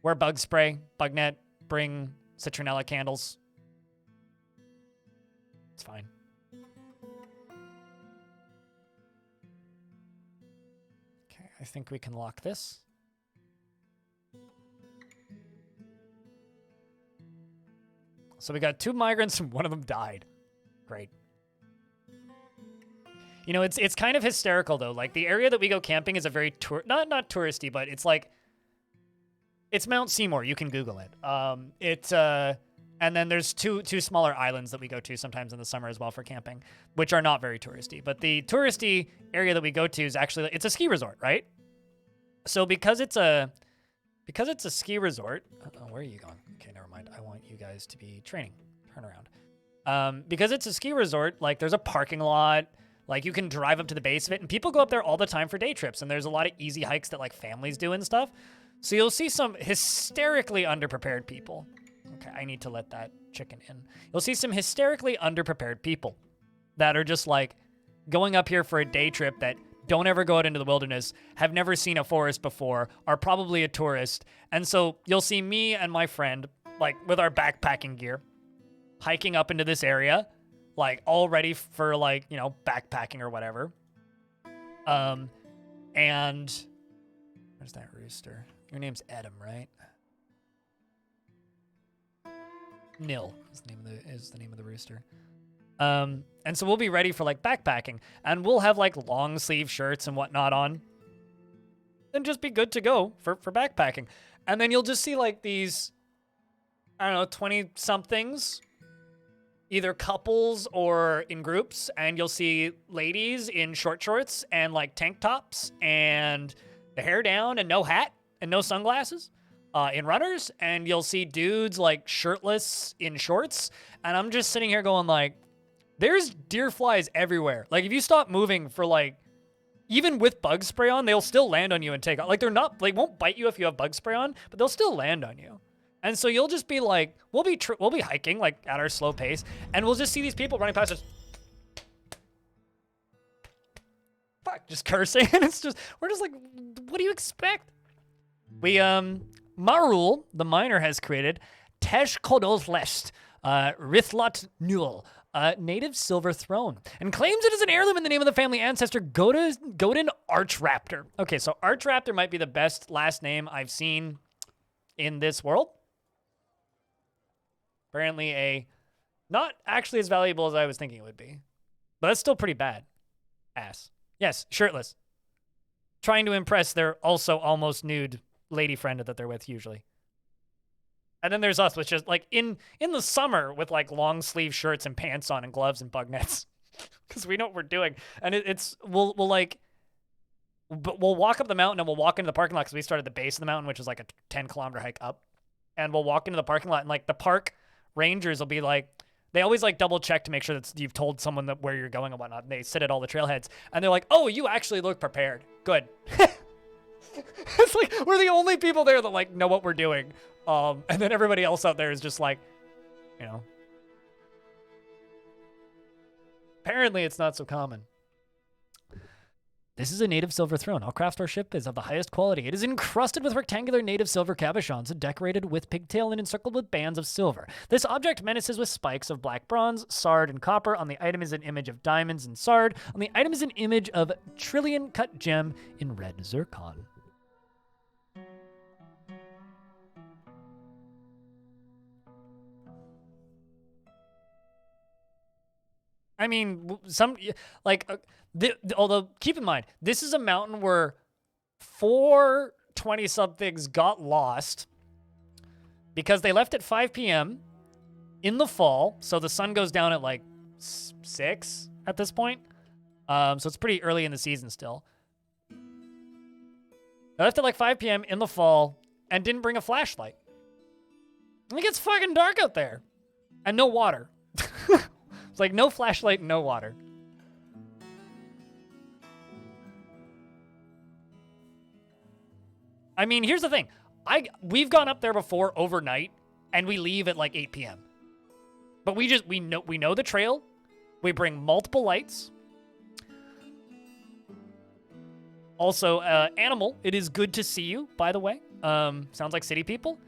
wear bug spray, bug net, bring citronella candles. It's fine. Okay, I think we can lock this. So we got 2 migrants and one of them died. Great. You know, it's kind of hysterical though. Like, the area that we go camping is a very not touristy, but it's like, it's Mount Seymour. You can Google it. And then there's two smaller islands that we go to sometimes in the summer as well for camping, which are not very touristy. But the touristy area that we go to is actually, it's a ski resort, right? So because it's a ski resort, where are you going? Okay, never mind. I want you guys to be training. Turn around. Because it's a ski resort, like, there's a parking lot, like, you can drive up to the base of it, and people go up there all the time for day trips, and there's a lot of easy hikes that, like, families do and stuff. So you'll see some hysterically underprepared people. Okay, I need to let that chicken in. You'll see some hysterically underprepared people that are just, like, going up here for a day trip that don't ever go out into the wilderness, have never seen a forest before, are probably a tourist. And so you'll see me and my friend, like, with our backpacking gear, hiking up into this area, like, all ready for, like, you know, backpacking or whatever. And where's that rooster? Your name's Adam, right? Nil is the name of the rooster. And so we'll be ready for, like, backpacking, and we'll have, like, long sleeve shirts and whatnot on, and just be good to go for backpacking. And then you'll just see, like, these, I don't know, 20-somethings, either couples or in groups, and you'll see ladies in short shorts and, like, tank tops and the hair down and no hat and no sunglasses in runners, and you'll see dudes, like, shirtless in shorts, and I'm just sitting here going, like, there's deer flies everywhere. Like, if you stop moving for, like, even with bug spray on, they'll still land on you and take off. Like, they're not, like, won't bite you if you have bug spray on, but they'll still land on you. And so you'll just be like, we'll be hiking, like, at our slow pace, and we'll just see these people running past us. Fuck, just cursing, and it's just, we're just like, what do you expect? We, Marul, the miner, has created Tesh Kodos Lest, Rithlot Newell, native silver throne, and claims it is an heirloom in the name of the family ancestor Godin Archraptor. Okay, so Archraptor might be the best last name I've seen in this world. Apparently not actually as valuable as I was thinking it would be, but that's still pretty bad. Ass. Yes, shirtless. Trying to impress their also almost nude lady friend that they're with usually. And then there's us, which is like in the summer with like long sleeve shirts and pants on and gloves and bug nets, because we know what we're doing. And we'll walk up the mountain and we'll walk into the parking lot because we start at the base of the mountain, which is like a 10-kilometer hike up. And we'll walk into the parking lot and like the park rangers will be like, they always like double check to make sure that you've told someone that where you're going and whatnot. And they sit at all the trailheads and they're like, oh, you actually look prepared. Good. It's like we're the only people there that like know what we're doing. And then everybody else out there is just like, you know. Apparently it's not so common. This is a native silver throne. All craftsmanship is of the highest quality. It is encrusted with rectangular native silver cabochons and decorated with pigtail and encircled with bands of silver. This object menaces with spikes of black bronze, sard, and copper. On the item is an image of diamonds and sard. On the item is an image of trillion cut gem in red zircon. I mean, although keep in mind, this is a mountain where 4 20-somethings got lost because they left at 5 p.m. in the fall, so the sun goes down at like 6 at this point. So it's pretty early in the season still. They left at like 5 p.m. in the fall and didn't bring a flashlight. It gets fucking dark out there. And no water. It's like no flashlight, no water. I mean, here's the thing. We've gone up there before overnight, and we leave at like 8 p.m. But we know the trail. We bring multiple lights. Also, Animal, it is good to see you, by the way. Sounds like city people.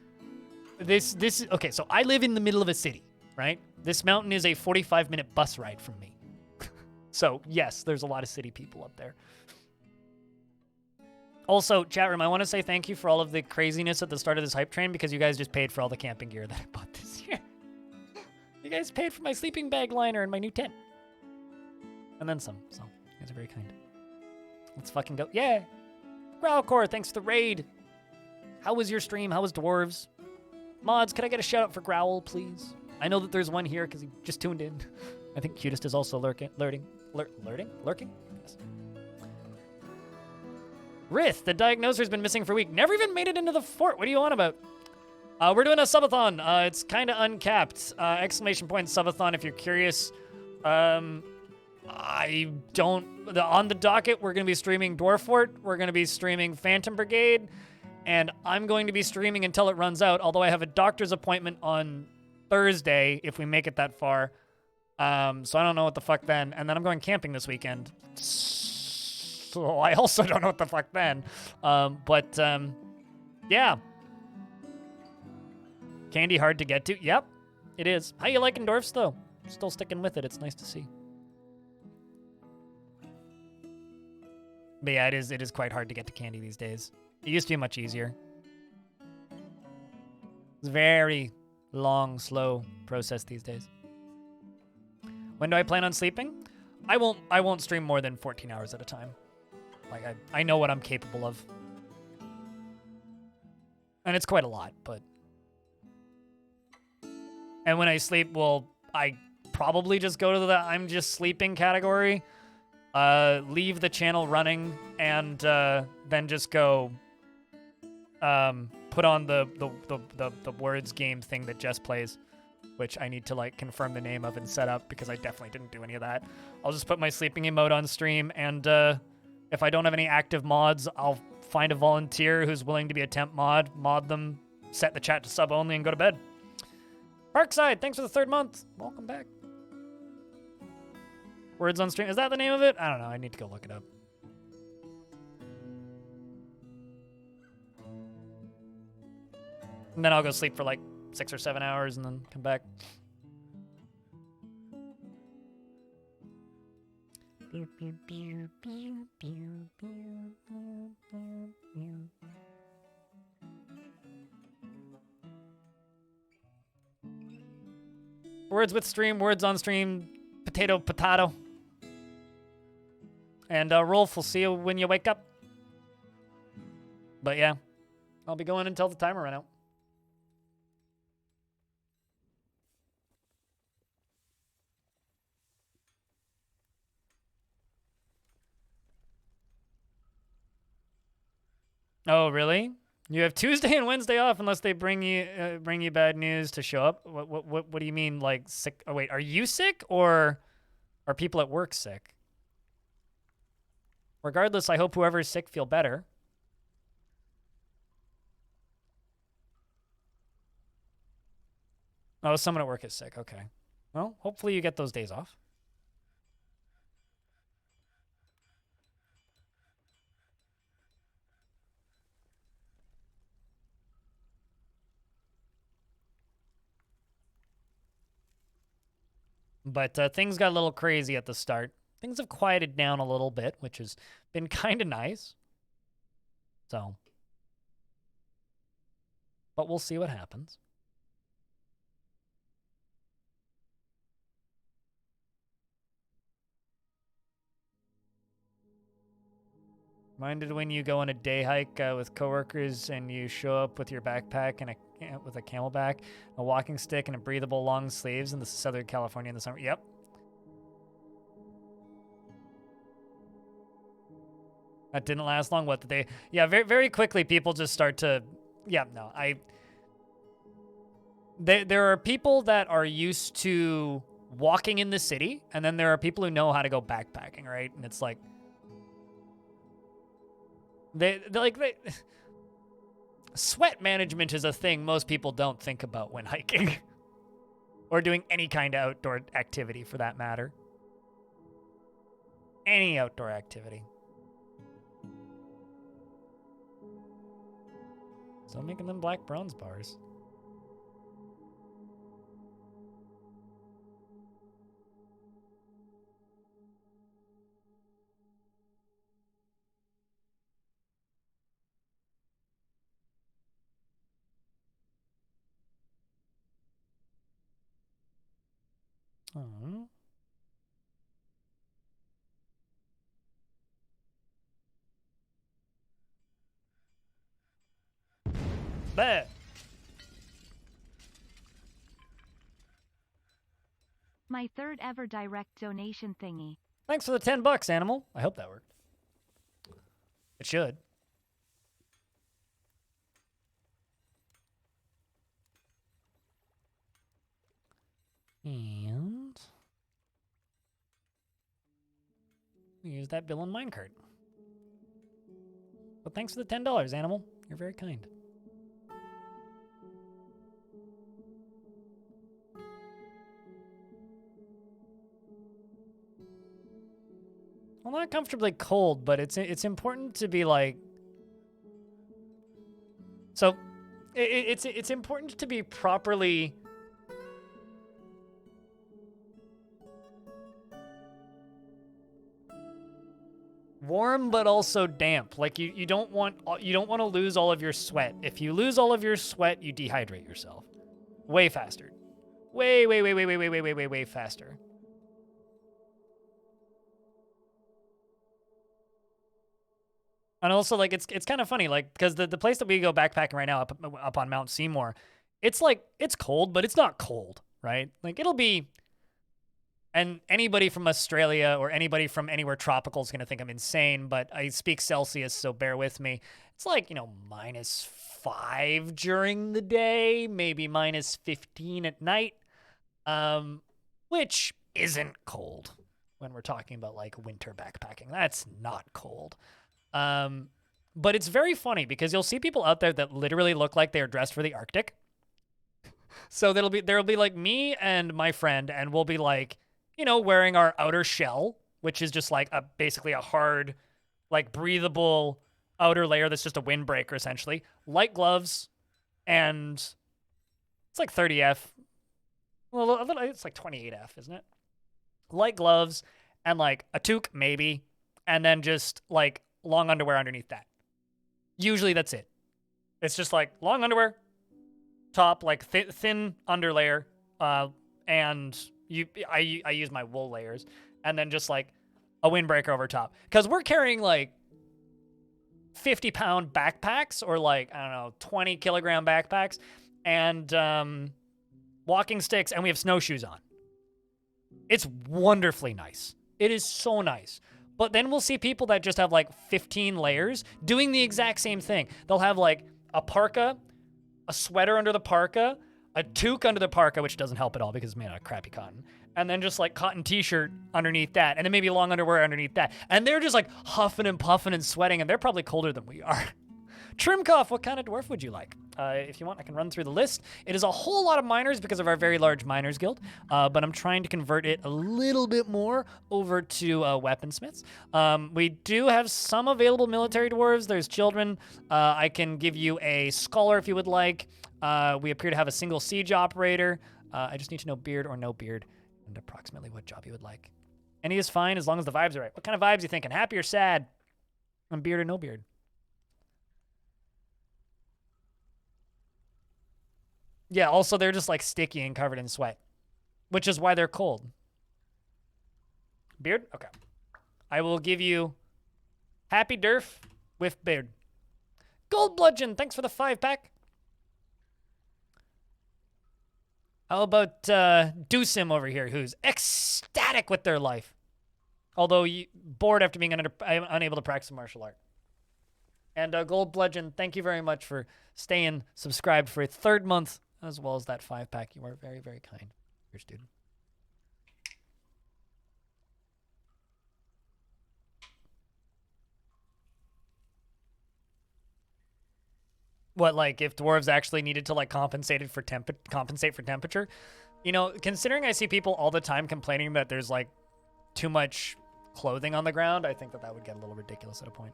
Okay, so I live in the middle of a city, right? This mountain is a 45-minute bus ride from me. So, yes, there's a lot of city people up there. Also, chat room, I want to say thank you for all of the craziness at the start of this hype train because you guys just paid for all the camping gear that I bought this year. You guys paid for my sleeping bag liner and my new tent. And then some, so you guys are very kind. Let's fucking go. Yeah! Growlcore, thanks for the raid. How was your stream? How was Dwarves? Mods, could I get a shout out for Growl, please? I know that there's one here because he just tuned in. I think Cutest is also lurking? Yes. Rith, the diagnoser's been missing for a week. Never even made it into the fort. What are you on about? We're doing a subathon. It's kind of uncapped. Exclamation point subathon if you're curious. On the docket, we're going to be streaming Dwarf Fort. We're going to be streaming Phantom Brigade. And I'm going to be streaming until it runs out, although I have a doctor's appointment on Thursday if we make it that far. So I don't know what the fuck then. And then I'm going camping this weekend. So I also don't know what the fuck then. Yeah. Candy hard to get to? Yep, it is. How you liking Dwarfs, though? Still sticking with it. It's nice to see. But yeah, it is quite hard to get to candy these days. It used to be much easier. It's a very long, slow process these days. When do I plan on sleeping? I won't stream more than 14 hours at a time. Like, I know what I'm capable of. And it's quite a lot, but... And when I sleep, well, I probably just go to the I'm just sleeping category, leave the channel running, and then just go put on the words game thing that Jess plays, which I need to like confirm the name of and set up because I definitely didn't do any of that. I'll just put my sleeping emote on stream and If I don't have any active mods, I'll find a volunteer who's willing to be a temp mod them, set the chat to sub only, and go to bed. Parkside, thanks for the 3rd month. Welcome back. Words on stream. Is that the name of it? I don't know. I need to go look it up. And then I'll go sleep for like 6 or 7 hours and then come back. Words with stream, words on stream, potato. And Rolf, we'll see you when you wake up. But yeah, I'll be going until the timer run out. Oh, really? You have Tuesday and Wednesday off unless they bring you bad news to show up. What do you mean, like sick? Oh wait, are you sick or are people at work sick? Regardless, I hope whoever's sick feel better. Oh, someone at work is sick. Okay. Well, hopefully you get those days off. But things got a little crazy at the start. Things have quieted down a little bit, which has been kind of nice. So. But we'll see what happens. Minded when you go on a day hike with coworkers and you show up with your backpack and with a camelback, a walking stick, and a breathable long sleeves in the Southern California in the summer. Yep. That didn't last long. What did they? Yeah, very very quickly people just start to. Yeah, no, there are people that are used to walking in the city, and then there are people who know how to go backpacking, right? And it's like. Sweat management is a thing most people don't think about when hiking or doing any kind of outdoor activity for that matter. Any outdoor activity. Still making them black bronze bars. Oh. Bet. My 3rd ever direct donation thingy. Thanks for the $10, Animal. I hope that worked. It should. And use that bill on minecart. But thanks for the $10, Animal. You're very kind. Well, not comfortably cold, but it's important to be like. So, it's important to be properly. Warm, but also damp. Like you don't want to lose all of your sweat. If you lose all of your sweat, you dehydrate yourself. Way faster. Way faster. And also, like, it's kind of funny, like, because the place that we go backpacking right now up on Mount Seymour, it's like, it's cold, but it's not cold, right? Like, it'll be, and anybody from Australia or anybody from anywhere tropical is going to think I'm insane, but I speak Celsius, so bear with me. It's like, -5 during the day, maybe -15 at night, which isn't cold. when we're talking about like winter backpacking. That's not cold. But it's very funny because you'll see people out there that literally look like they're dressed for the Arctic. So there'll be like me and my friend, and we'll be like, you know, wearing our outer shell, which is just like basically a hard, like breathable outer layer that's just a windbreaker essentially. Light gloves, and it's like 30F. Well, it's like 28F, isn't it? Light gloves and like a toque maybe, and then just like long underwear underneath that. Usually that's it. It's just like long underwear, top, like thin underlayer, and I use my wool layers, and then just like a windbreaker over top. Because we're carrying like 50-pound backpacks, or like, I don't know, 20-kilogram backpacks, and walking sticks, and we have snowshoes on. It's wonderfully nice. It is so nice. But then we'll see people that just have like 15 layers doing the exact same thing. They'll have like a parka, a sweater under the parka, a toque under the parka, which doesn't help at all because it's made out of crappy cotton, and then just like cotton t-shirt underneath that, and then maybe long underwear underneath that. And they're just like huffing and puffing and sweating, and they're probably colder than we are. Trimcoff, what kind of dwarf would you like? If you want, I can run through the list. It is a whole lot of miners because of our very large miners guild, but I'm trying to convert it a little bit more over to weaponsmiths. We do have some available military dwarves. There's children. I can give you a scholar if you would like. We appear to have a single siege operator. I just need to know beard or no beard and approximately what job you would like. Any is fine as long as the vibes are right. What kind of vibes you thinking? Happy or sad? And beard or no beard? Yeah, also they're just like sticky and covered in sweat, which is why they're cold. Beard? Okay. I will give you Happy Durf with beard. Gold Bludgeon, thanks for the 5-pack. How about Doosim over here, who's ecstatic with their life, although bored after being unable to practice martial art. And Gold Bludgeon, thank you very much for staying subscribed for a 3rd month, as well as that 5-pack. You are very, very kind. Here's, dude. What, like, if dwarves actually needed to, like, compensate for temperature? You know, considering I see people all the time complaining that there's, like, too much clothing on the ground, I think that would get a little ridiculous at a point.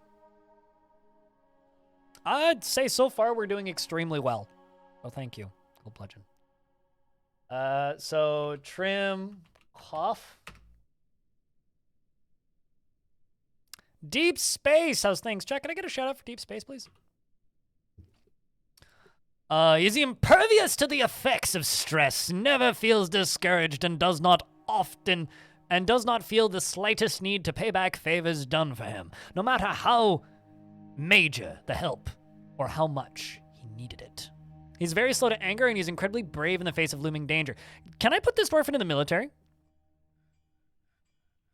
I'd say so far we're doing extremely well. Oh, thank you. Gold Bludgeon. So trim, cough. Deep Space, how's things? Chuck, can I get a shout out for Deep Space, please? Is impervious to the effects of stress, never feels discouraged, and does not feel the slightest need to pay back favors done for him, no matter how major the help or how much he needed it. He's very slow to anger, and he's incredibly brave in the face of looming danger. Can I put this dwarf into the military?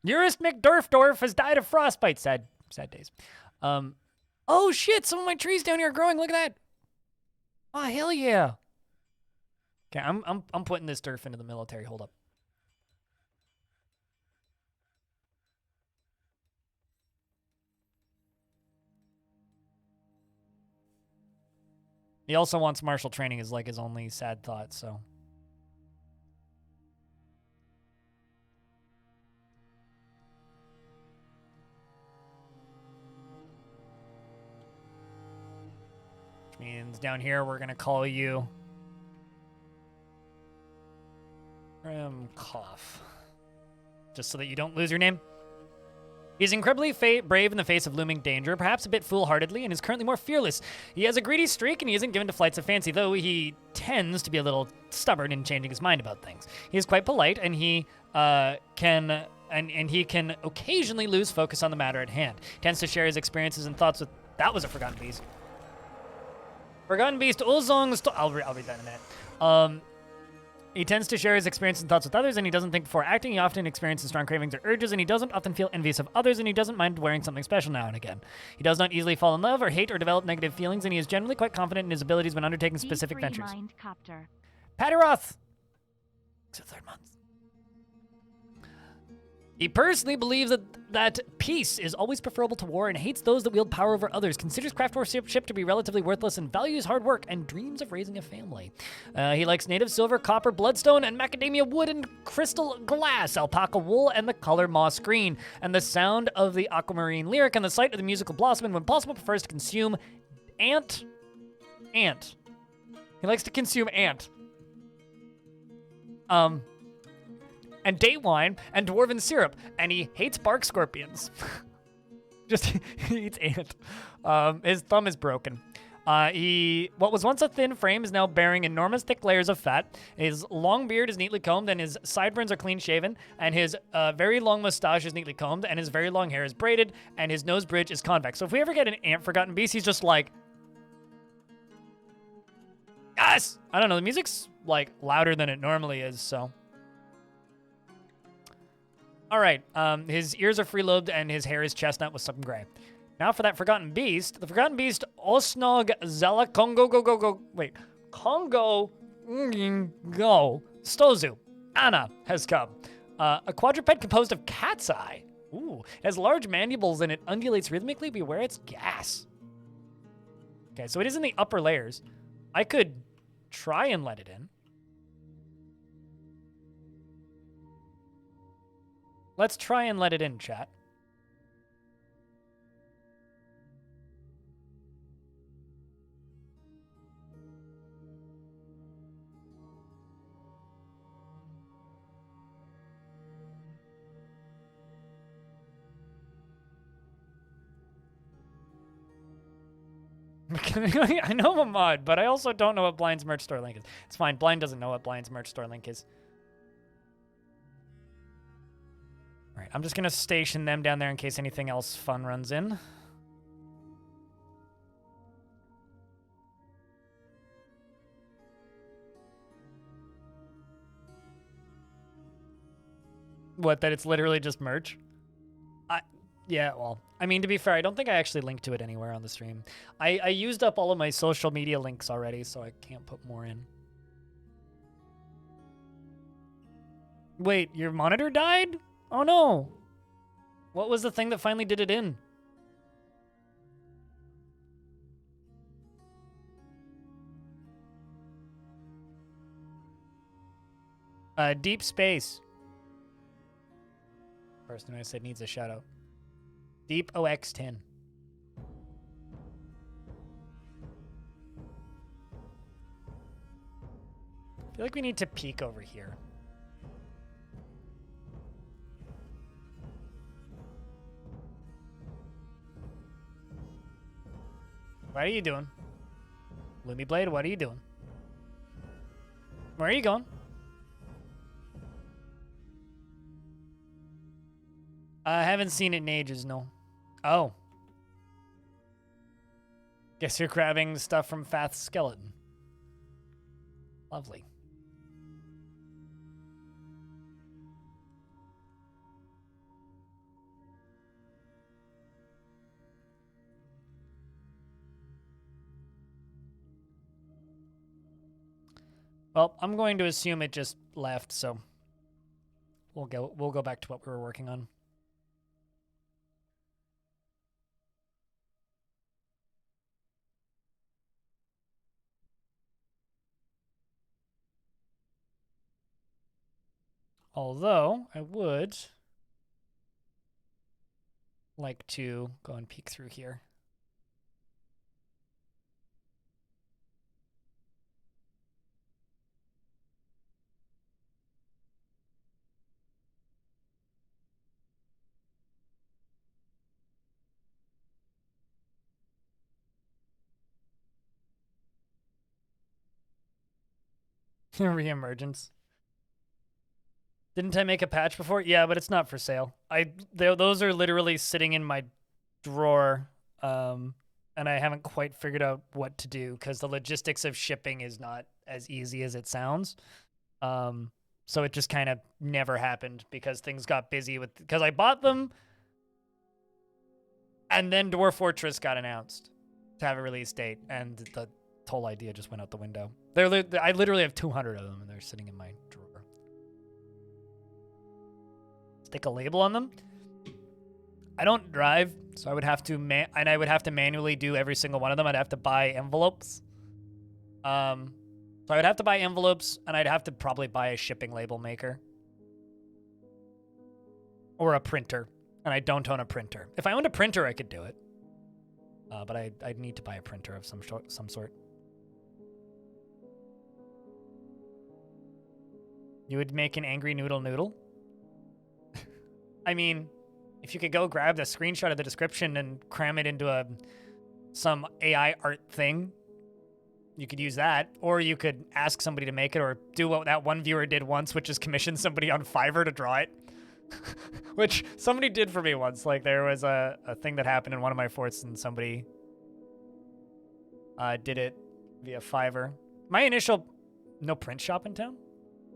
Urist McDurfdorf has died of frostbite. Sad days. Oh shit, some of my trees down here are growing. Look at that. Oh, hell yeah. Okay, I'm putting this Durf into the military. Hold up. He also wants martial training is like his only sad thought, so. Which means down here we're gonna call you Cough. Just so that you don't lose your name. He's incredibly brave in the face of looming danger, perhaps a bit foolhardily, and is currently more fearless. He has a greedy streak, and he isn't given to flights of fancy, though he tends to be a little stubborn in changing his mind about things. He is quite polite, and he can occasionally lose focus on the matter at hand. He tends to share his experiences and thoughts with... That was a Forgotten Beast. Forgotten Beast, Ozong... I'll read that in a minute. He tends to share his experiences and thoughts with others, and he doesn't think before acting. He often experiences strong cravings or urges, and he doesn't often feel envious of others, and he doesn't mind wearing something special now and again. He does not easily fall in love or hate or develop negative feelings, and he is generally quite confident in his abilities when undertaking specific ventures. Patteroth! It's the 3rd month. He personally believes that peace is always preferable to war and hates those that wield power over others, considers craft workmanship to be relatively worthless, and values hard work and dreams of raising a family. He likes native silver, copper, bloodstone, and macadamia wood and crystal glass, alpaca wool, and the color moss green, and the sound of the aquamarine lyric and the sight of the musical blossom, and when possible prefers to consume ant. He likes to consume ant. And date wine, and dwarven syrup, and he hates bark scorpions. Just, he eats ant. His thumb is broken. What was once a thin frame is now bearing enormous thick layers of fat. His long beard is neatly combed, and his sideburns are clean shaven, and his very long mustache is neatly combed, and his very long hair is braided, and his nose bridge is convex. So if we ever get an ant forgotten beast, he's just like, yes! I don't know, the music's like louder than it normally is, so. All right, his ears are free-lobed and his hair is chestnut with some gray. Now for that forgotten beast. The forgotten beast, Osnog Zella Congo Stozu. Anna has come. A quadruped composed of cat's eye. Ooh, it has large mandibles and it undulates rhythmically. Beware its gas. Okay, so it is in the upper layers. I could try and let it in. Let's try and let it in, chat. I know I'm a mod, but I also don't know what Blind's merch store link is. It's fine. Blind doesn't know what Blind's merch store link is. All right, I'm just going to station them down there in case anything else fun runs in. What, that it's literally just merch? Yeah, well, I mean, to be fair, I don't think I actually linked to it anywhere on the stream. I used up all of my social media links already, so I can't put more in. Wait, your monitor died? Oh no. What was the thing that finally did it in? Deep space. Person I said needs a shout out. Deep OX10. I feel like we need to peek over here. What are you doing? Loomy Blade, what are you doing? Where are you going? I haven't seen it in ages, no. Oh. Guess you're grabbing stuff from Fath's skeleton. Lovely. Well, I'm going to assume it just left, so we'll go back to what we were working on. Although I would like to go and peek through here. Reemergence. Didn't I make a patch before? Yeah, but it's not for sale. Those are literally sitting in my drawer, and I haven't quite figured out what to do because the logistics of shipping is not as easy as it sounds. So it just kind of never happened because things got busy because I bought them, and then Dwarf Fortress got announced to have a release date, and the whole idea just went out the window. I literally have 200 of them, and they're sitting in my drawer. stick a label on them. I don't drive, so I would have to manually do every single one of them. I'd have to buy envelopes. So I would have to buy envelopes, and I'd have to probably buy a shipping label maker. Or a printer. And I don't own a printer. If I owned a printer, I could do it. But I'd need to buy a printer of some sort. You would make an angry noodle? I mean, if you could go grab the screenshot of the description and cram it into some AI art thing, you could use that. Or you could ask somebody to make it, or do what that one viewer did once, which is commission somebody on Fiverr to draw it. Which somebody did for me once. Like, there was a thing that happened in one of my forts, and somebody did it via Fiverr. My initial... No print shop in town?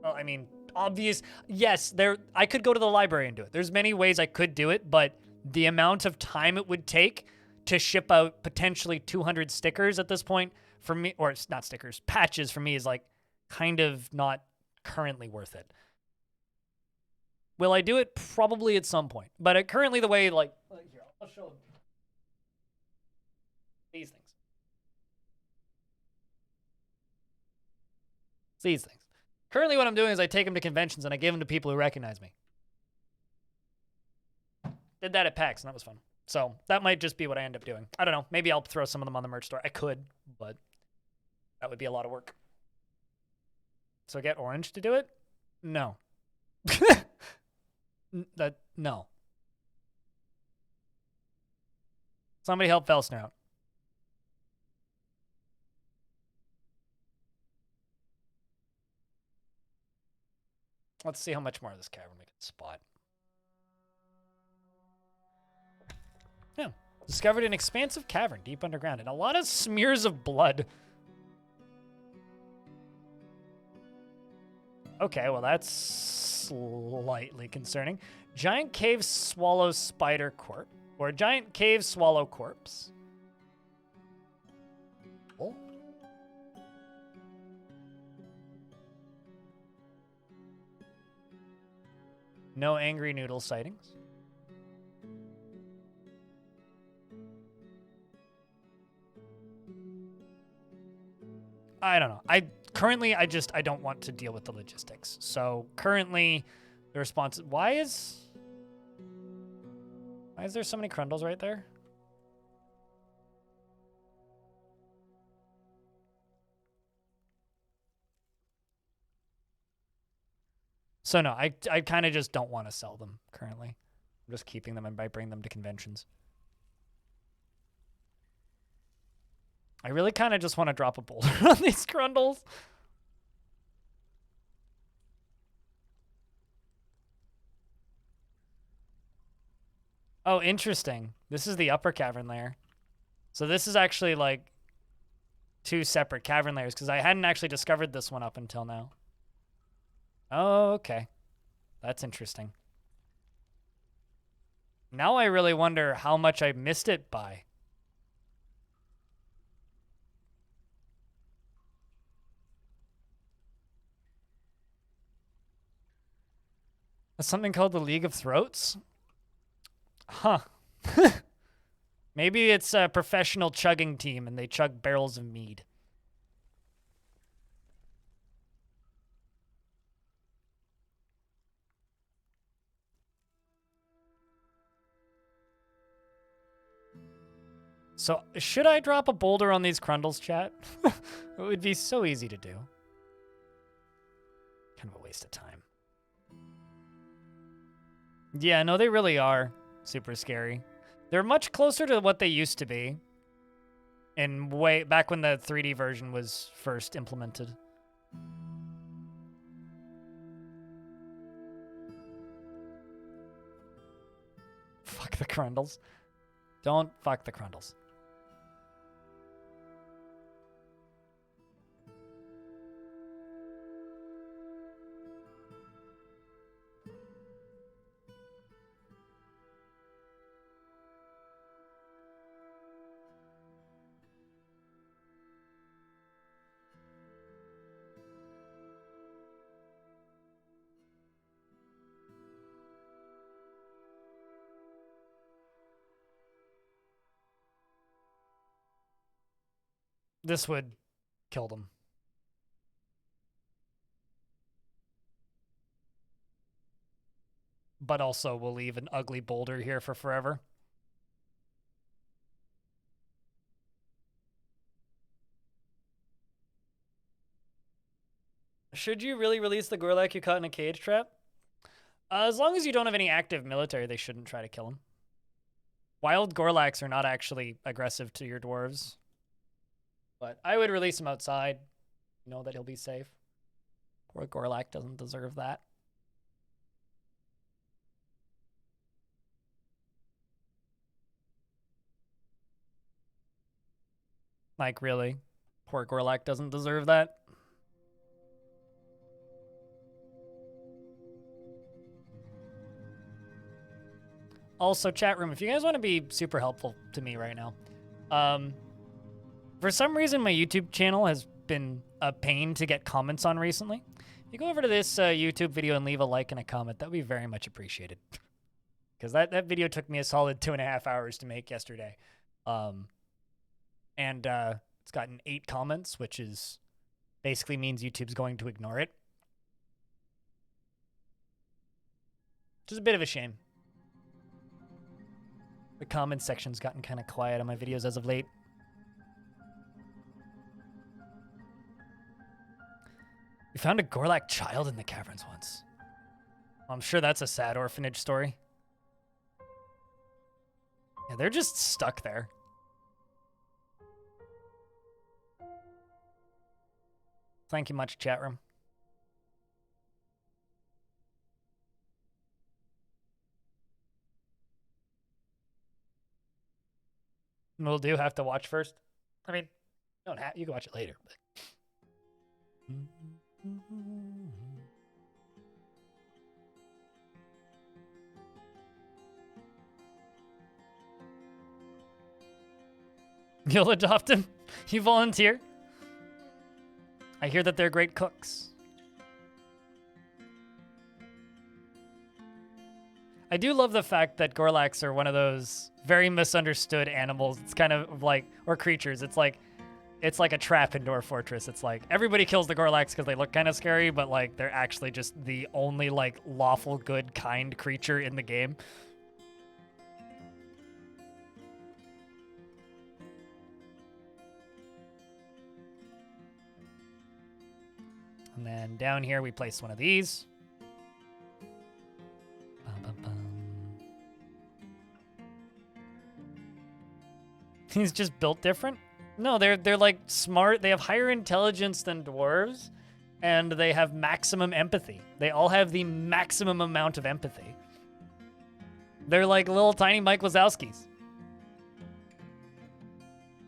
Well, I mean, obvious... Yes, I could go to the library and do it. There's many ways I could do it, but the amount of time it would take to ship out potentially 200 stickers at this point, for me... Or, not stickers, patches for me is, like, kind of not currently worth it. Will I do it? Probably at some point. But currently the way, like... Here, I'll show them. These things. These things. Currently what I'm doing is I take them to conventions and I give them to people who recognize me. Did that at PAX and that was fun. So that might just be what I end up doing. I don't know. Maybe I'll throw some of them on the merch store. I could, but that would be a lot of work. So get Orange to do it? No. No. Somebody help Felsner out. Let's see how much more of this cavern we can spot. Yeah. Discovered an expansive cavern deep underground and a lot of smears of blood. Okay, well that's slightly concerning. Giant cave swallow spider corpse. Or giant cave swallow corpse. Oh. No angry noodle sightings. I don't know. I don't want to deal with the logistics. So currently the response, why is there so many crundles right there? So no, I kind of just don't want to sell them currently. I'm just keeping them and I bring them to conventions. I really kind of just want to drop a boulder on these crundles. Oh, interesting. This is the upper cavern layer. So this is actually like 2 separate cavern layers because I hadn't actually discovered this one up until now. Oh, okay. That's interesting. Now I really wonder how much I missed it by. That's something called the League of Throats? Huh. Maybe it's a professional chugging team and they chug barrels of mead. So, should I drop a boulder on these crundles, chat? It would be so easy to do. Kind of a waste of time. Yeah, no, they really are super scary. They're much closer to what they used to be. And way back when the 3D version was first implemented. Fuck the crundles. Don't fuck the crundles. This would kill them. But also we'll leave an ugly boulder here for forever. Should you really release the Gorlak you caught in a cage trap? As long as you don't have any active military, they shouldn't try to kill him. Wild Gorlaks are not actually aggressive to your dwarves. But I would release him outside. Know that he'll be safe. Poor Gorlak doesn't deserve that. Like, really? Poor Gorlak doesn't deserve that? Also, chat room, if you guys want to be super helpful to me right now, for some reason my YouTube channel has been a pain to get comments on recently. If you go over to this YouTube video and leave a like and a comment, that would be very much appreciated. Because that video took me a solid 2.5 hours to make yesterday. And it's gotten 8 comments, which is basically means YouTube's going to ignore it. Which is a bit of a shame. The comment section's gotten kind of quiet on my videos as of late. We found a Gorlak child in the caverns once. I'm sure that's a sad orphanage story. Yeah, they're just stuck there. Thank you much, chat room. We'll do have to watch first. I mean, you don't have, you can watch it later, but. You'll adopt him? You volunteer? I hear that they're great cooks. I do love the fact that Gorlaks are one of those very misunderstood animals. It's kind of like, or creatures. It's like a trap in Dwarf Fortress. It's like everybody kills the Gorlaks because they look kind of scary, but like they're actually just the only like lawful, good, kind creature in the game. And then down here we place one of these. He's just built different? No, they're like smart. They have higher intelligence than dwarves, and they have maximum empathy. They all have the maximum amount of empathy. They're like little tiny Mike Wazowskis.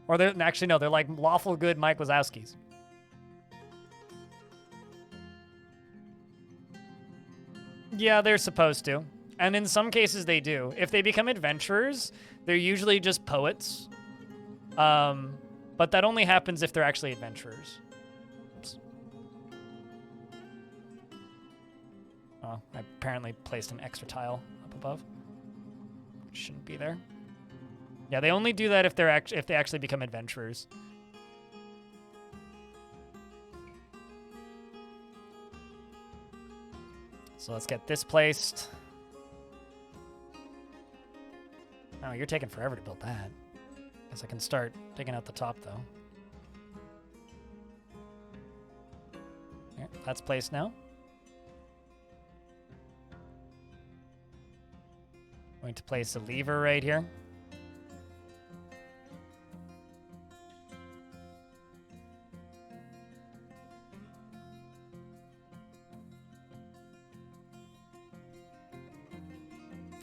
Or they're actually no, they're like lawful good Mike Wazowskis. Yeah, they're supposed to. And in some cases they do. If they become adventurers, they're usually just poets. But that only happens if they're actually adventurers. Oops. Oh, I apparently placed an extra tile up above. Which shouldn't be there. Yeah, they only do that if they're if they actually become adventurers. So let's get this placed. Oh, you're taking forever to build that. Guess I can start digging out the top, though. There, that's placed now. Going to place a lever right here.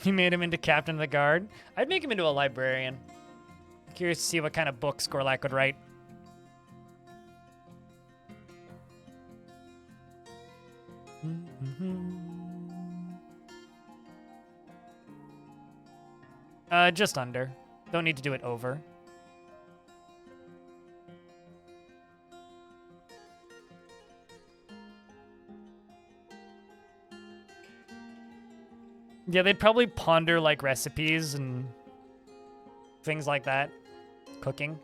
You made him into captain of the guard. I'd make him into a librarian. Curious to see what kind of books Gorlak would write. Just under. Don't need to do it over. Yeah, they'd probably ponder like recipes and things like that. Cooking.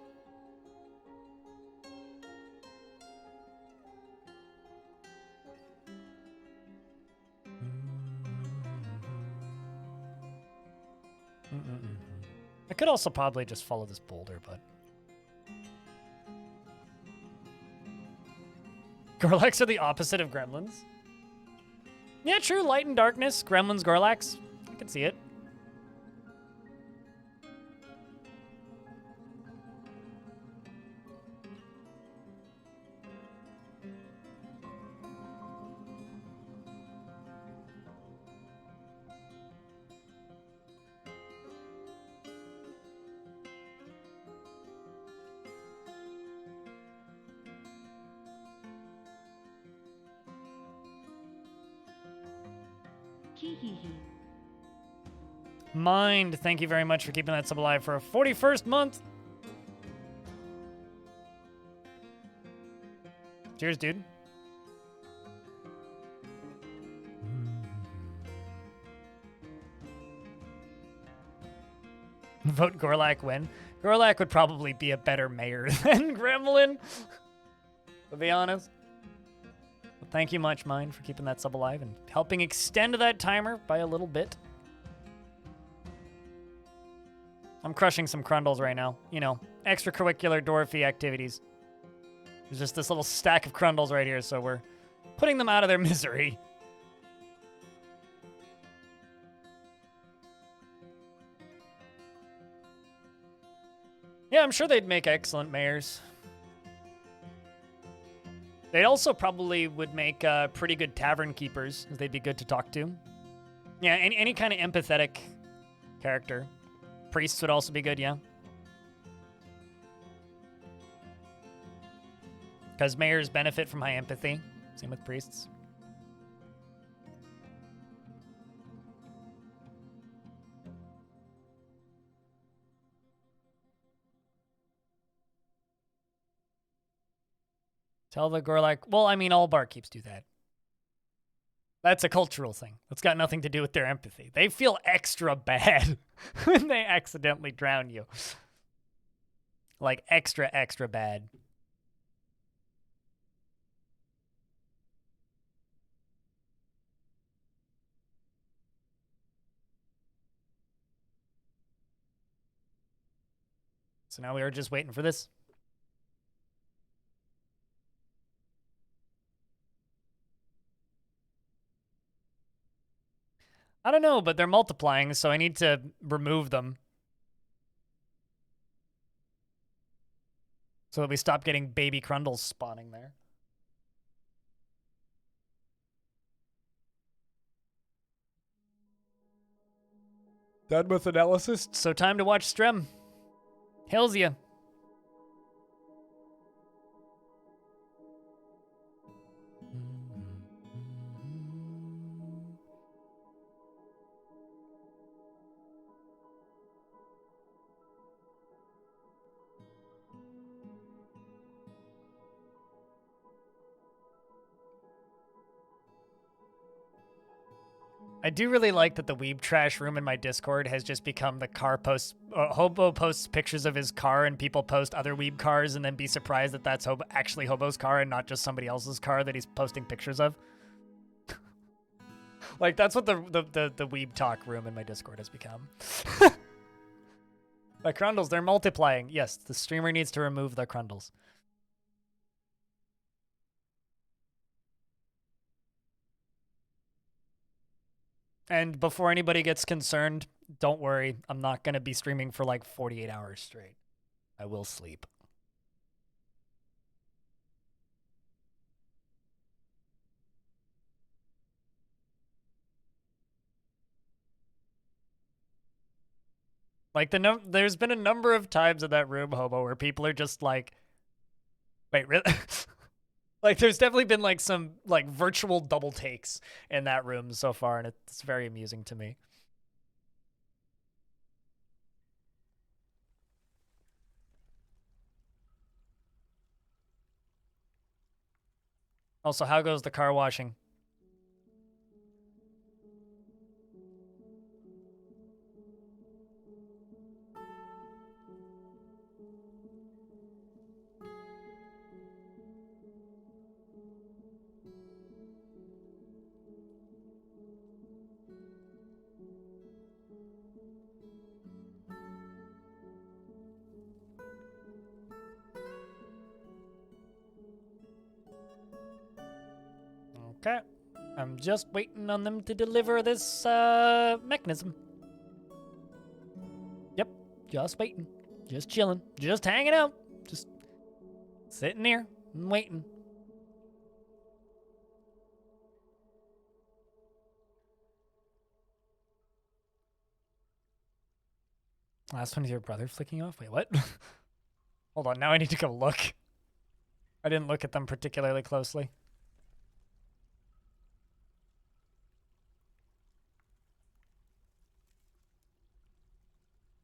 I could also probably just follow this boulder, but... Gorlax are the opposite of gremlins. Yeah, true. Light and darkness. Gremlins, Gorlax. I can see it. Hee hee hee. Mind, thank you very much for keeping that sub alive for a 41st month. Cheers, dude. Vote Gorlak win. Gorlak would probably be a better mayor than Gremlin, to be honest. But thank you much, Mind, for keeping that sub alive and helping extend that timer by a little bit. I'm crushing some crundles right now. You know, extracurricular dwarfy activities. There's just this little stack of crundles right here, so we're putting them out of their misery. Yeah, I'm sure they'd make excellent mayors. They also probably would make pretty good tavern keepers, as they'd be good to talk to. Yeah, any kind of empathetic character. Priests would also be good, yeah. Because mayors benefit from high empathy. Same with priests. Tell the Gorlak... Well, I mean, all barkeeps do that. That's a cultural thing. That's got nothing to do with their empathy. They feel extra bad when they accidentally drown you. Like, extra, extra bad. So now we are just waiting for this. I don't know, but they're multiplying, so I need to remove them. So that we stop getting baby crundles spawning there. Done with analysis. So time to watch Strem. Hails ya. I do really like that the weeb trash room in my Discord has just become the car post. Hobo posts pictures of his car and people post other weeb cars and then be surprised that that's actually Hobo's car and not just somebody else's car that he's posting pictures of. Like, that's what the weeb talk room in my Discord has become. My crundles, they're multiplying. Yes, the streamer needs to remove the crundles. And before anybody gets concerned, don't worry. I'm not going to be streaming for like 48 hours straight. I will sleep. Like, there's been a number of times in that room, Hobo, where people are just like, wait, really? Like, there's definitely been like some like virtual double takes in that room so far, and it's very amusing to me. Also, how goes the car washing? Okay. I'm just waiting on them to deliver this mechanism. Yep, just waiting. Just chilling. Just hanging out. Just sitting here and waiting. Last one is your brother flicking off? Wait, what? Hold on, now I need to go look. I didn't look at them particularly closely.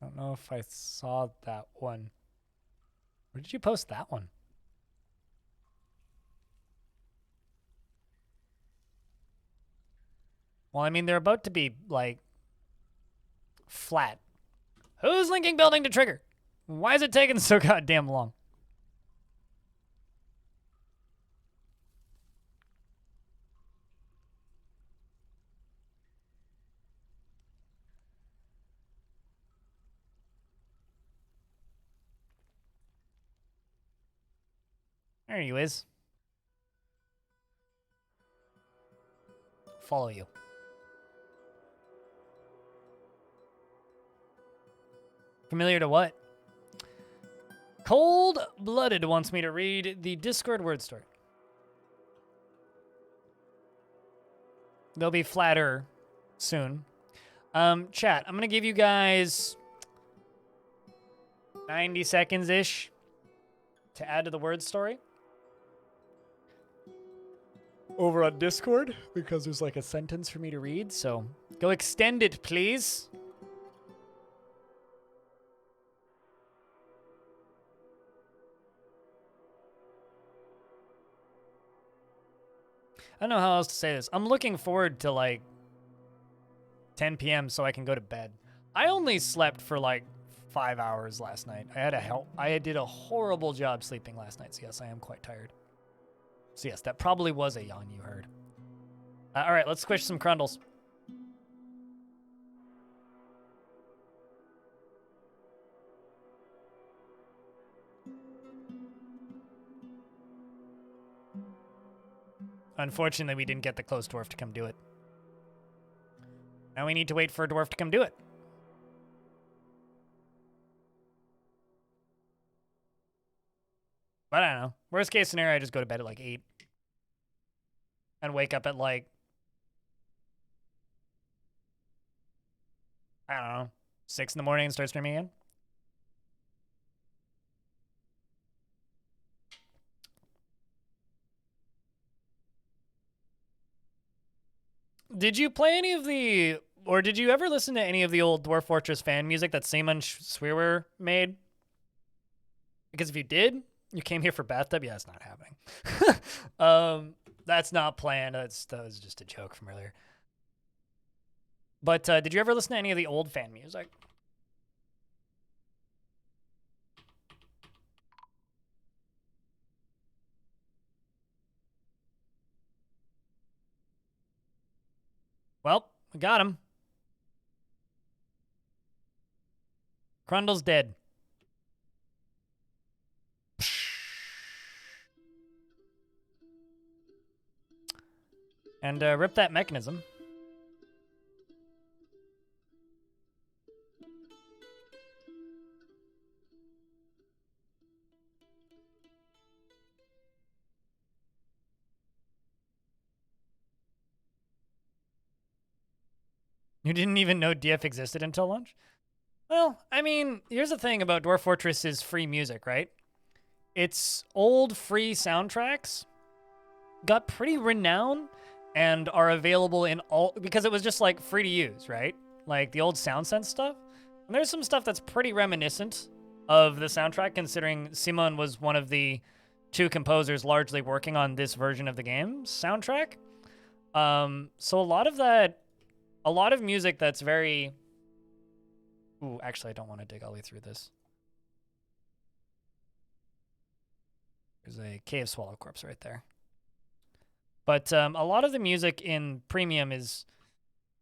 I don't know if I saw that one. Where did you post that one? Well, I mean, they're about to be, like, flat. Who's linking building to trigger? Why is it taking so goddamn long? There you is. Follow you. Familiar to what? Cold-Blooded wants me to read the Discord word story. They'll be flatter soon. Chat, I'm going to give you guys 90 seconds-ish to add to the word story. Over on Discord, because there's like a sentence for me to read, so go extend it, please. I don't know how else to say this. I'm looking forward to like 10 p.m. so I can go to bed. I only slept for like 5 hours last night. I did a horrible job sleeping last night, so yes, I am quite tired. So yes, that probably was a yawn you heard. All right, let's squish some crundles. Unfortunately, we didn't get the close dwarf to come do it. Now we need to wait for a dwarf to come do it. But I don't know. Worst case scenario, I just go to bed at like 8. And wake up at like, I don't know, 6 in the morning and start streaming again. Did you play any of the, or did you ever listen to any of the old Dwarf Fortress fan music that Simon Swearer made? Because if you did, you came here for bathtub. Yeah, it's not happening. That's not planned. That was just a joke from earlier. But did you ever listen to any of the old fan music? Well, we got him. Crundle's dead. And rip that mechanism. You didn't even know DF existed until lunch? Well, I mean, here's the thing about Dwarf Fortress's free music, right? Its old free soundtracks got pretty renowned and are available in all, because it was just like free to use, right? Like the old SoundSense stuff. And there's some stuff that's pretty reminiscent of the soundtrack, considering Simon was one of the 2 composers largely working on this version of the game's soundtrack. So a lot of music that's very... Ooh, actually, I don't want to dig all the way through this. There's a cave swallow corpse right there. But a lot of the music in Premium is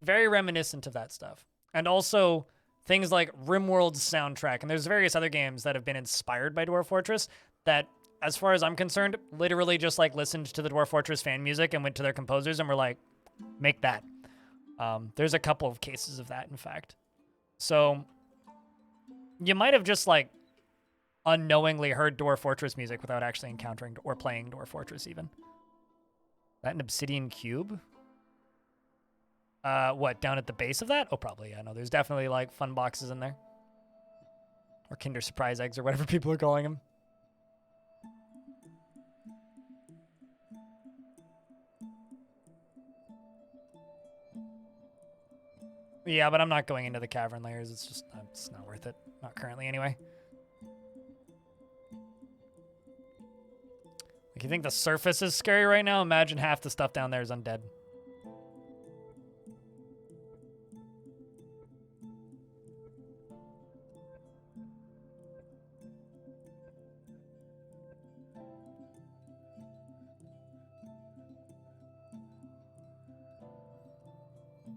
very reminiscent of that stuff. And also things like RimWorld's soundtrack. And there's various other games that have been inspired by Dwarf Fortress that as far as I'm concerned, literally just like listened to the Dwarf Fortress fan music and went to their composers and were like, make that. There's a couple of cases of that, in fact. So you might have just like unknowingly heard Dwarf Fortress music without actually encountering or playing Dwarf Fortress even. That an obsidian cube? What, down at the base of that? Oh, probably, yeah. No, there's definitely like fun boxes in there. Or Kinder Surprise eggs or whatever people are calling them. Yeah, but I'm not going into the cavern layers. It's not worth it. Not currently, anyway. Like, you think the surface is scary right now? Imagine half the stuff down there is undead.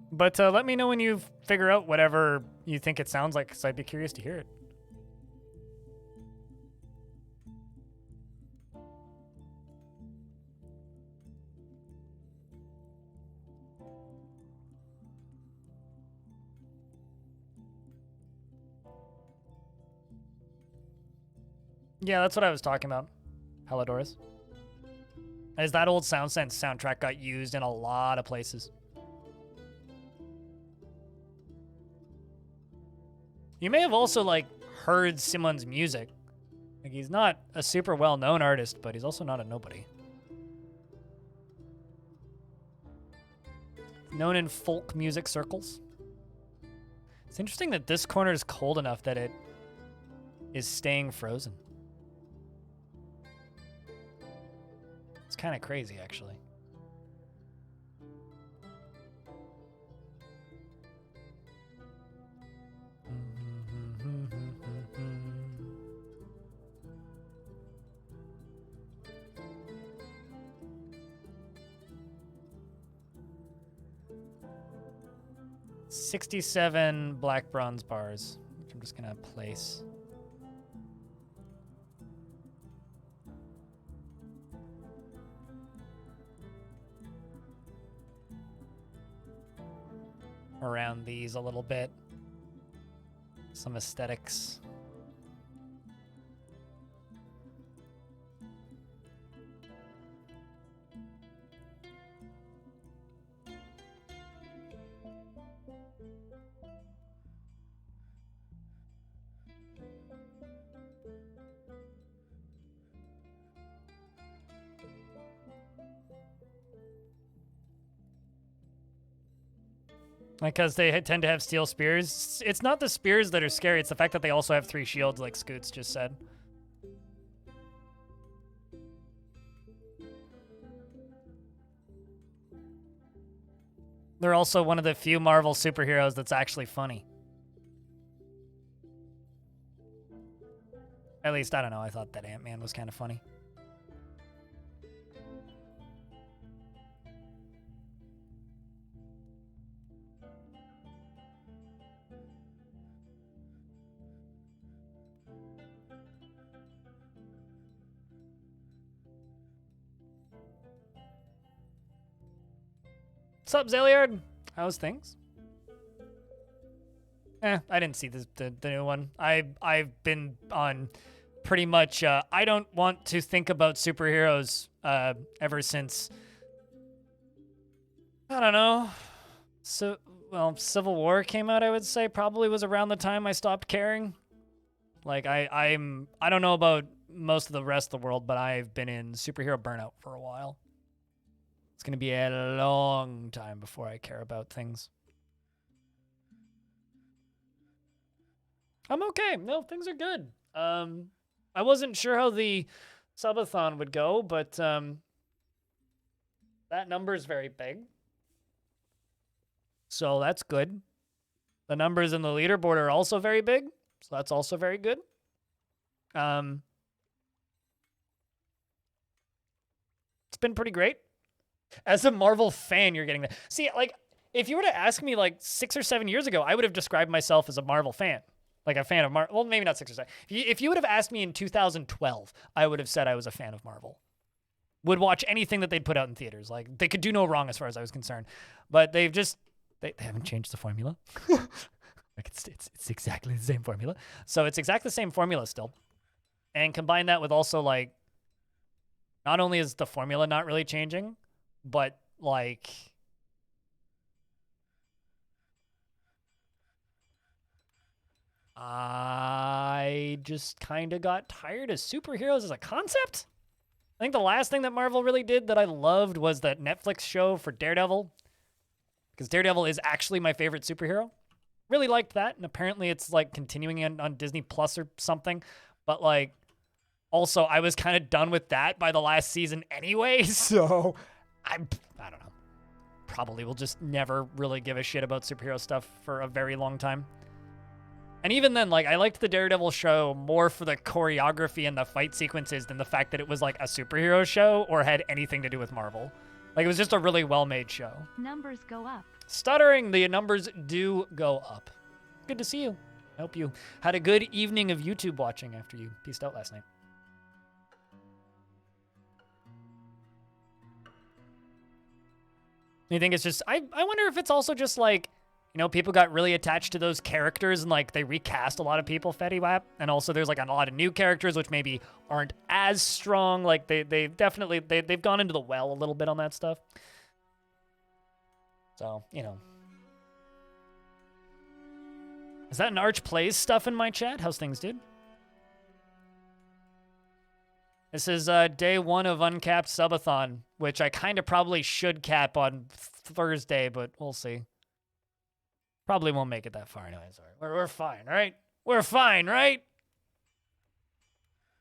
But let me know when you figure out whatever you think it sounds like, because I'd be curious to hear it. Yeah, that's what I was talking about. Helidoris. As that old SoundSense soundtrack got used in a lot of places. You may have also, like, heard Simon's music. Like, he's not a super well-known artist, but he's also not a nobody. Known in folk music circles. It's interesting that this corner is cold enough that it is staying frozen. It's kind of crazy, actually. $67 black bronze bars, which I'm just gonna place. Around these a little bit. Some aesthetics. Because they tend to have steel spears. It's not the spears that are scary, it's the fact that they also have 3 shields, like Scoots just said. They're also one of the few Marvel superheroes that's actually funny. At least, I don't know, I thought that Ant-Man was kind of funny. What's up, Zilliard? How's things? I didn't see the new one. I've been on pretty much, I don't want to think about superheroes ever since, I don't know. So, well, Civil War came out, I would say, probably was around the time I stopped caring. Like, I don't know about most of the rest of the world, but I've been in superhero burnout for a while. It's going to be a long time before I care about things. I'm okay. No, things are good. I wasn't sure how the subathon would go, but that number is very big. So that's good. The numbers in the leaderboard are also very big, so that's also very good. It's been pretty great. As a Marvel fan, you're getting that. See, like, if you were to ask me like 6 or 7 years ago, I would have described myself as a Marvel fan. Like a fan of Marvel. Well, maybe not 6 or 7. If you would have asked me in 2012, I would have said I was a fan of Marvel. Would watch anything that they'd put out in theaters. Like, they could do no wrong as far as I was concerned. But they've just, they haven't changed the formula. Like, it's exactly the same formula. So it's exactly the same formula still. And combine that with also, like, not only is the formula not really changing, but, like, I just kind of got tired of superheroes as a concept. I think the last thing that Marvel really did that I loved was that Netflix show for Daredevil. Because Daredevil is actually my favorite superhero. Really liked that. And apparently it's like continuing on Disney Plus or something. But like, also I was kind of done with that by the last season anyway. So I don't know. Probably will just never really give a shit about superhero stuff for a very long time. And even then, like, I liked the Daredevil show more for the choreography and the fight sequences than the fact that it was, like, a superhero show or had anything to do with Marvel. Like, it was just a really well-made show. Numbers go up. Stuttering, the numbers do go up. Good to see you. I hope you had a good evening of YouTube watching after you peaced out last night. You think it's just... I wonder if it's also just, like... You know, people got really attached to those characters and, like, they recast a lot of people, Fetty Wap. And also there's, like, a lot of new characters which maybe aren't as strong. Like, they've definitely... They've gone into the well a little bit on that stuff. So, you know. Is that an Arch Plays stuff in my chat? How's things, dude? This is day 1 of Uncapped Subathon, which I kind of probably should cap on Thursday, but we'll see. Probably won't make it that far anyway. Sorry. We're fine, right? We're fine, right?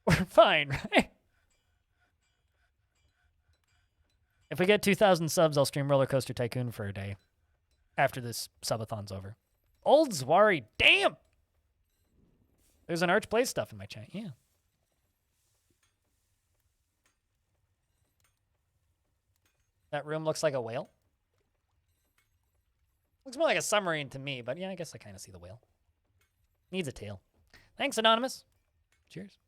We're fine, right? If we get 2,000 subs, I'll stream Roller Coaster Tycoon for a day after this subathon's over. Old Zwari, damn! There's an Arch Play stuff in my chat, yeah. That room looks like a whale. Looks more like a submarine to me, but yeah, I guess I kind of see the whale. Needs a tail. Thanks, Anonymous. Cheers.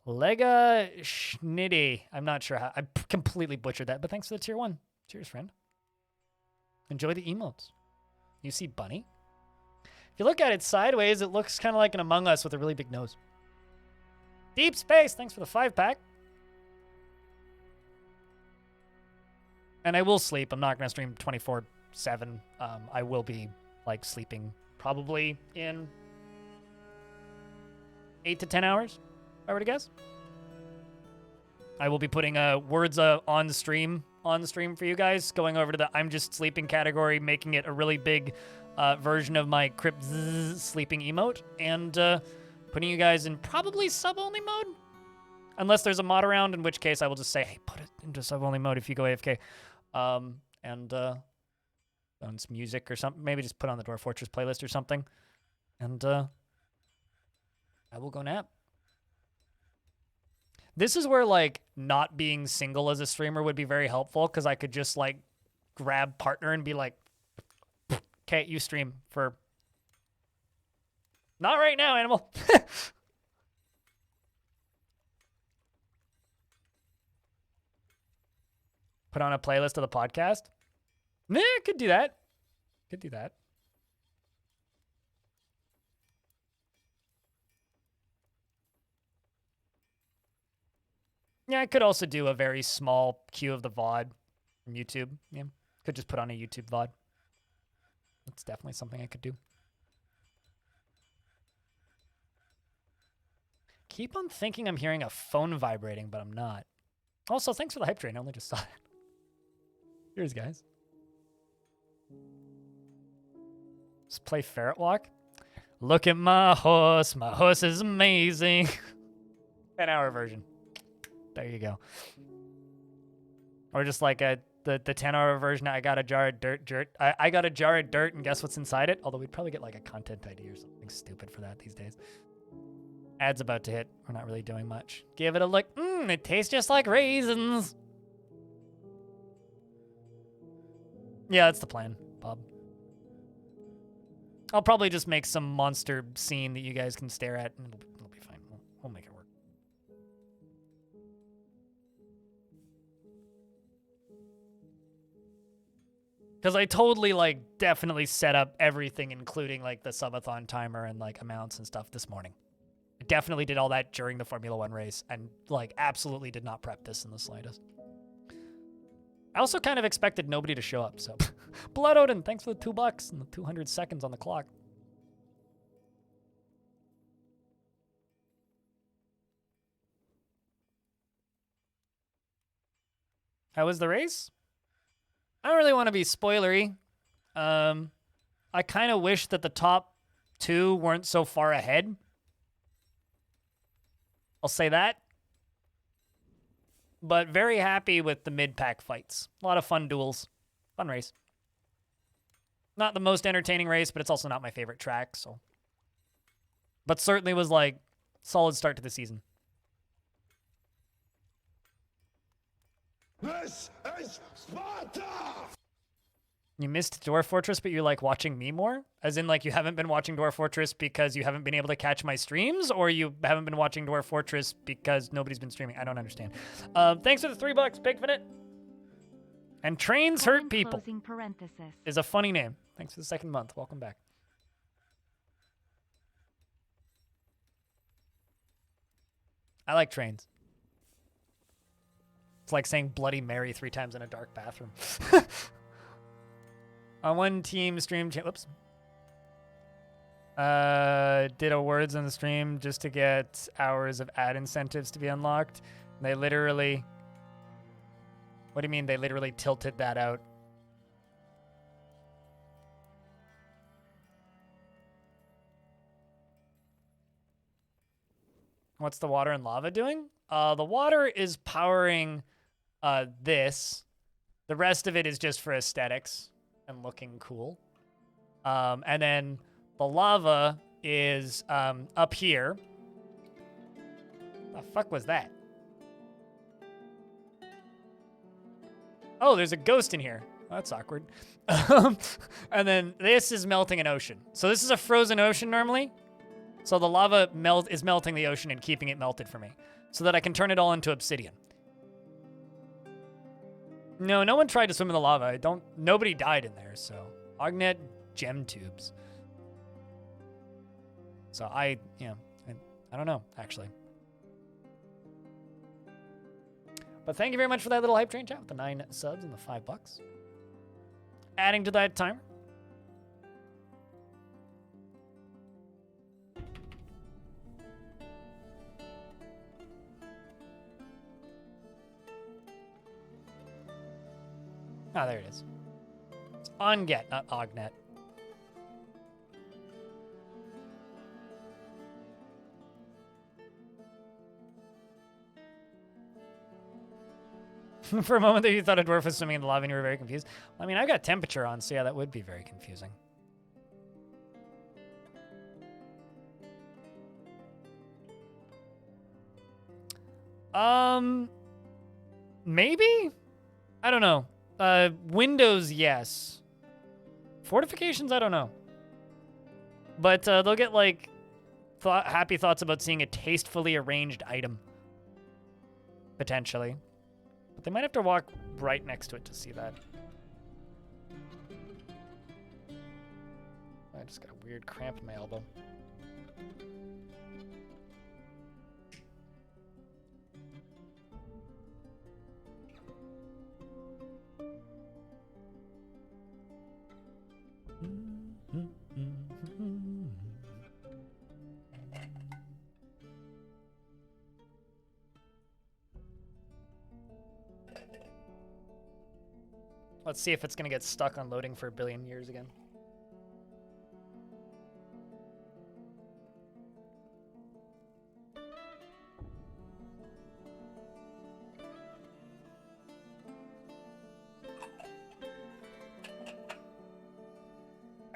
Lega Schnitty. I'm not sure how. I completely butchered that, but thanks for the tier 1. Cheers, friend. Enjoy the emotes. You see Bunny? If you look at it sideways, it looks kind of like an Among Us with a really big nose. Deep Space. Thanks for the 5-pack. And I will sleep. I'm not going to stream 24/7. I will be, like, sleeping probably in 8 to 10 hours, if I were to guess. I will be putting words on stream for you guys, going over to the I'm just sleeping category, making it a really big version of my Crypt sleeping emote, and putting you guys in probably sub-only mode. Unless there's a mod around, in which case I will just say, hey, put it into sub-only mode if you go AFK. And on some music or something. Maybe just put on the Dwarf Fortress playlist or something. And I will go nap. This is where, like, not being single as a streamer would be very helpful, because I could just, like, grab partner and be like, okay, you stream for... Not right now, animal. Put on a playlist of the podcast? Yeah, could do that. Could do that. Yeah, I could also do a very small queue of the VOD from YouTube. Yeah, could just put on a YouTube VOD. That's definitely something I could do. Keep on thinking I'm hearing a phone vibrating, but I'm not. Also, thanks for the hype train. I only just saw it. Cheers, guys. Let's play Ferret Walk. Look at my horse. My horse is amazing. 10-hour version. There you go. Or just like the 10-hour version. I got a jar of dirt. I got a jar of dirt, and guess what's inside it? Although we'd probably get like a content ID or something stupid for that these days. Ad's about to hit. We're not really doing much. Give it a look. It tastes just like raisins. Yeah, that's the plan, Bob. I'll probably just make some monster scene that you guys can stare at, and it'll be fine. We'll make it work. Because I totally, like, definitely set up everything, including, like, the subathon timer and, like, amounts and stuff this morning. I definitely did all that during the Formula 1 race, and, like, absolutely did not prep this in the slightest. I also kind of expected nobody to show up, so... Blood Odin, thanks for the $2 and the 200 seconds on the clock. How was the race? I don't really want to be spoilery. I kind of wish that the top two weren't so far ahead. I'll say that. But very happy with the mid-pack fights. A lot of fun duels. Fun race. Not the most entertaining race, but it's also not my favorite track, so. But certainly was, like, solid start to the season. This is Sparta! You missed Dwarf Fortress, but you like watching me more? As in, like, you haven't been watching Dwarf Fortress because you haven't been able to catch my streams? Or you haven't been watching Dwarf Fortress because nobody's been streaming? I don't understand. Thanks for the $3, Pigfinite. And Trains Hurt People is a funny name. Thanks for the second month. Welcome back. I like trains. It's like saying Bloody Mary 3 times in a dark bathroom. On one team stream, whoops. Did a words on the stream just to get hours of ad incentives to be unlocked. They literally, what do you mean they literally tilted that out? What's the water and lava doing? The water is powering this. The rest of it is just for aesthetics and looking cool. And then the lava is up here. The fuck was that? Oh, there's a ghost in here. Oh, that's awkward. And then this is melting an ocean. So this is a frozen ocean normally. So the lava is melting the ocean and keeping it melted for me, so that I can turn it all into obsidian. No one tried to swim in the lava. Nobody died in there, so. Ognet gem tubes. So I don't know, actually. But thank you very much for that little hype train chat with the 9 subs and the $5. Adding to that timer. Ah, there it is. It's Onget, not Ognet. For a moment there, you thought a dwarf was swimming in the lava and you were very confused. Well, I mean, I've got temperature on, so yeah, that would be very confusing. Maybe? I don't know. Windows, yes. Fortifications, I don't know. But they'll get, like, happy thoughts about seeing a tastefully arranged item. Potentially. But they might have to walk right next to it to see that. I just got a weird cramp in my elbow. Let's see if it's going to get stuck on loading for a billion years again.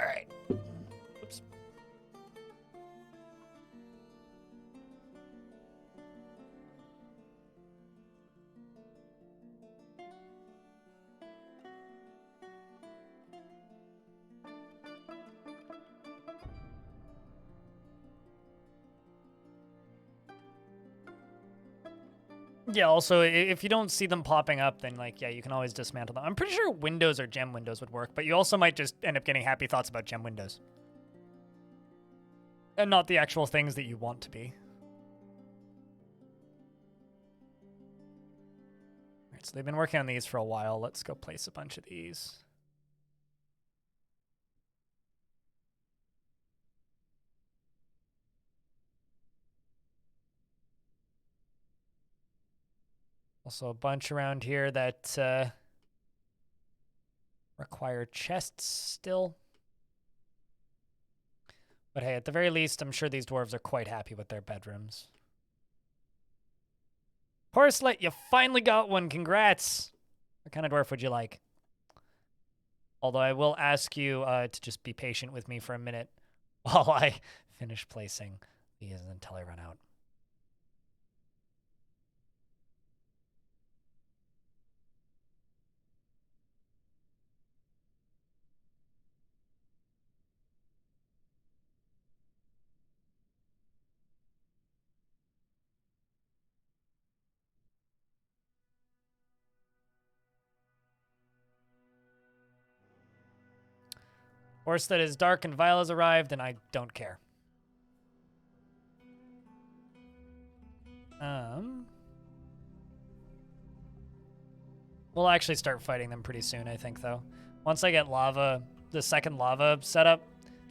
All right. Oops. Yeah, also, if you don't see them popping up, then, like, yeah, you can always dismantle them. I'm pretty sure windows or gem windows would work, but you also might just end up getting happy thoughts about gem windows. And not the actual things that you want to be. Alright, so they've been working on these for a while. Let's go place a bunch of these. Also a bunch around here that require chests still. But hey, at the very least, I'm sure these dwarves are quite happy with their bedrooms. Horselet, you finally got one. Congrats. What kind of dwarf would you like? Although I will ask you to just be patient with me for a minute while I finish placing these until I run out. Horse that is dark and vile has arrived, and I don't care. We'll actually start fighting them pretty soon, I think, though. Once I get lava, the second lava setup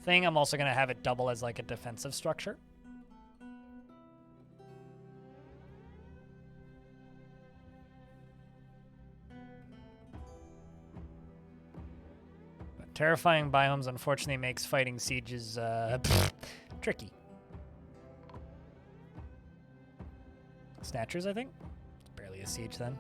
thing, I'm also going to have it double as, like, a defensive structure. Terrifying biomes, unfortunately, makes fighting sieges tricky. Snatchers, I think? It's barely a siege, then.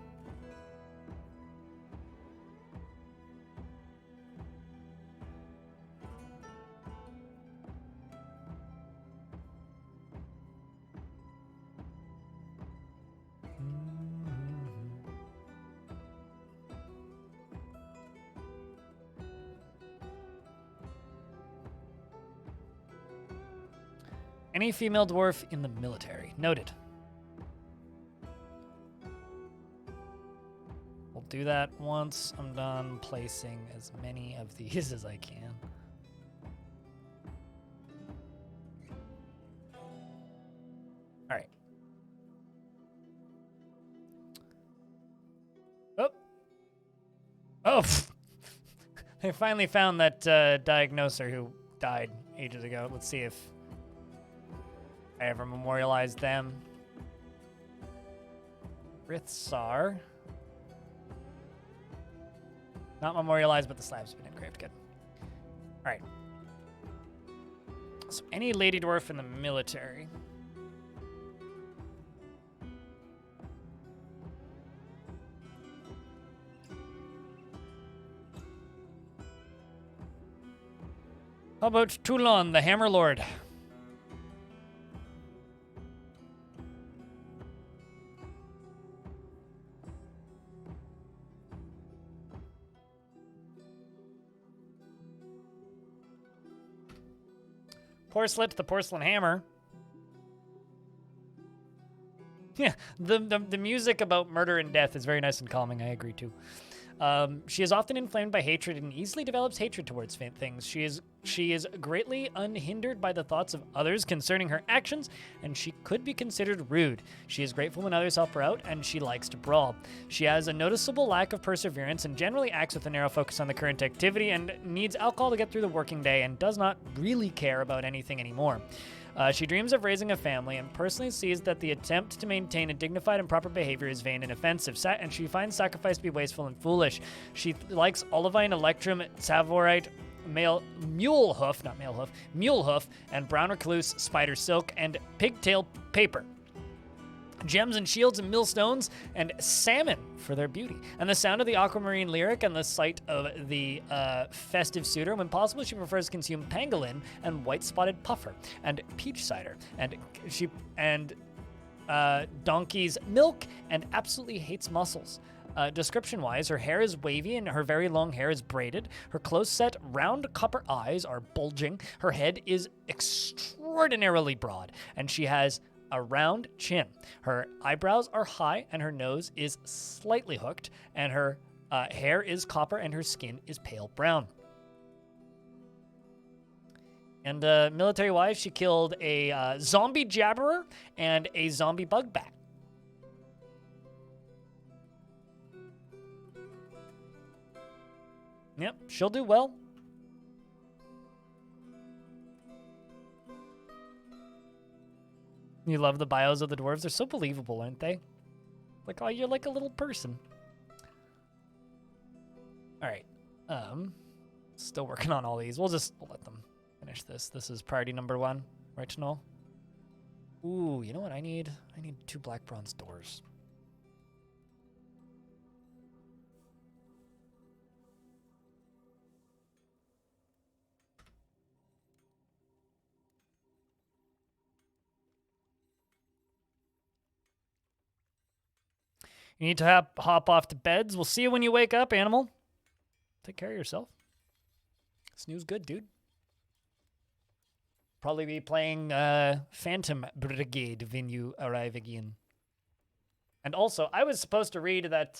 Any female dwarf in the military. Noted. We'll do that once I'm done placing as many of these as I can. All right. Oh! I finally found that diagnoser who died ages ago. Let's see if I ever memorialized them. Rithsar. Not memorialized, but the slab's been engraved. Good. All right. So any lady dwarf in the military. How about Toulon, the Hammer Lord? Porcelet, the porcelain hammer. Yeah, the music about murder and death is very nice and calming. I agree too. She is often inflamed by hatred and easily develops hatred towards things. She is greatly unhindered by the thoughts of others concerning her actions, and she could be considered rude. She is grateful when others help her out, and she likes to brawl. She has a noticeable lack of perseverance and generally acts with a narrow focus on the current activity and needs alcohol to get through the working day and does not really care about anything anymore. She dreams of raising a family and personally sees that the attempt to maintain a dignified and proper behavior is vain and offensive, and she finds sacrifice to be wasteful and foolish. She likes olivine, electrum, savorite, mulehoof, and brown recluse, spider silk, and pigtail paper. Gems and shields and millstones and salmon for their beauty. And the sound of the aquamarine lyric and the sight of the festive suitor. When possible, she prefers to consume pangolin and white-spotted puffer and peach cider. And donkey's milk and absolutely hates mussels. Description-wise, her hair is wavy and her very long hair is braided. Her close-set, round copper eyes are bulging. Her head is extraordinarily broad, and she has a round chin. Her eyebrows are high and her nose is slightly hooked, and her hair is copper and her skin is pale brown. And military-wise, she killed a zombie jabberer and a zombie bug bat. Yep, she'll do well. You love the bios of the dwarves. They're so believable, aren't they? Like, oh, you're like a little person. All right. Still working on all these. We'll let them finish this. This is priority number 1, right to know. Ooh, you know what I need? I need 2 black bronze doors. You need to hop off to beds. We'll see you when you wake up, animal. Take care of yourself. Snooze good, dude. Probably be playing Phantom Brigade when you arrive again. And also, I was supposed to read that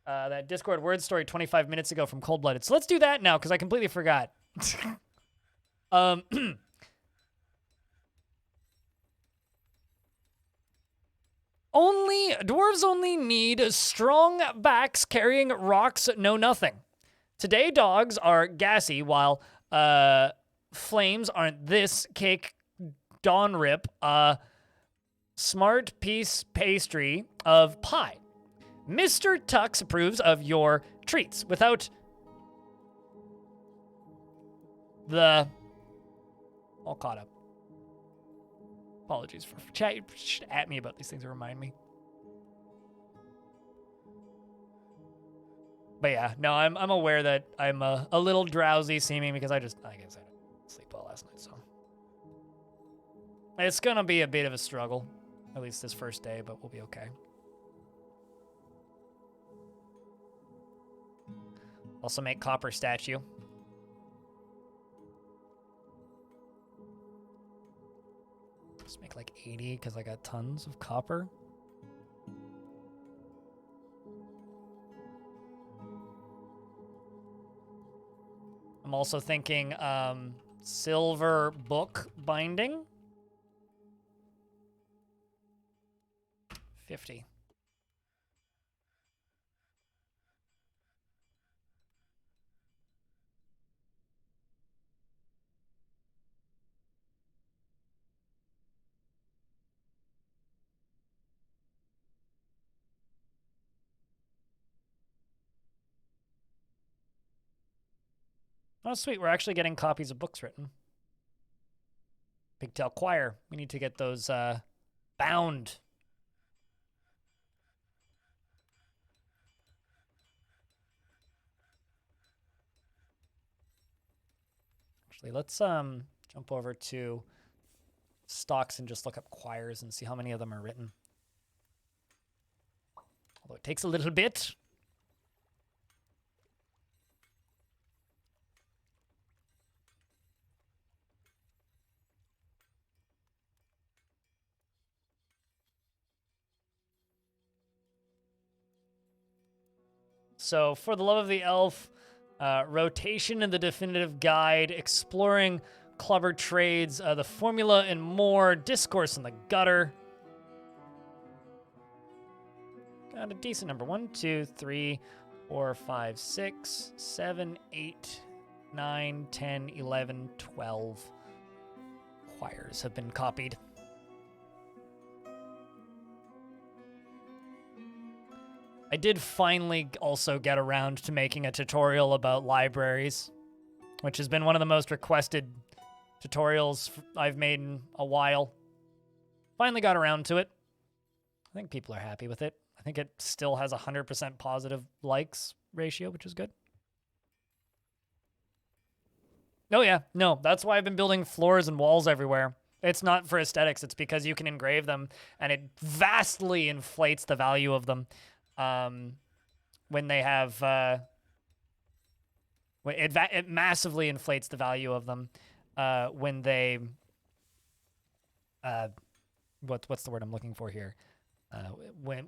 that Discord word story 25 minutes ago from Cold Blooded. So let's do that now, because I completely forgot. Dwarves only need strong backs carrying rocks know nothing. Today dogs are gassy while flames aren't this cake dawn rip smart piece pastry of pie. Mr. Tux approves of your treats without the all caught up. Apologies for chat at me about these things to remind me. But yeah, no, I'm aware that I'm a little drowsy seeming because I guess I didn't sleep well last night, so. It's gonna be a bit of a struggle, at least this first day, but we'll be okay. Also make copper statue. Just make like 80 because I got tons of copper. I'm also thinking silver book binding. 50. Oh, sweet. We're actually getting copies of books written. Pigtail Choir. We need to get those bound. Actually, let's jump over to stocks and just look up choirs and see how many of them are written. Although it takes a little bit. So, For the Love of the Elf, rotation in the definitive guide, exploring clever trades, the formula and more, discourse in the gutter. Got a decent number. 1, 2, 3, 4, 5, 6, 7, 8, 9, 10, 11, 12 choirs have been copied. I did finally also get around to making a tutorial about libraries, which has been one of the most requested tutorials I've made in a while. Finally got around to it. I think people are happy with it. I think it still has 100% positive likes ratio, which is good. Oh yeah, no, that's why I've been building floors and walls everywhere. It's not for aesthetics, it's because you can engrave them, and it vastly inflates the value of them. When they have, it massively inflates the value of them when they what's the word I'm looking for here? When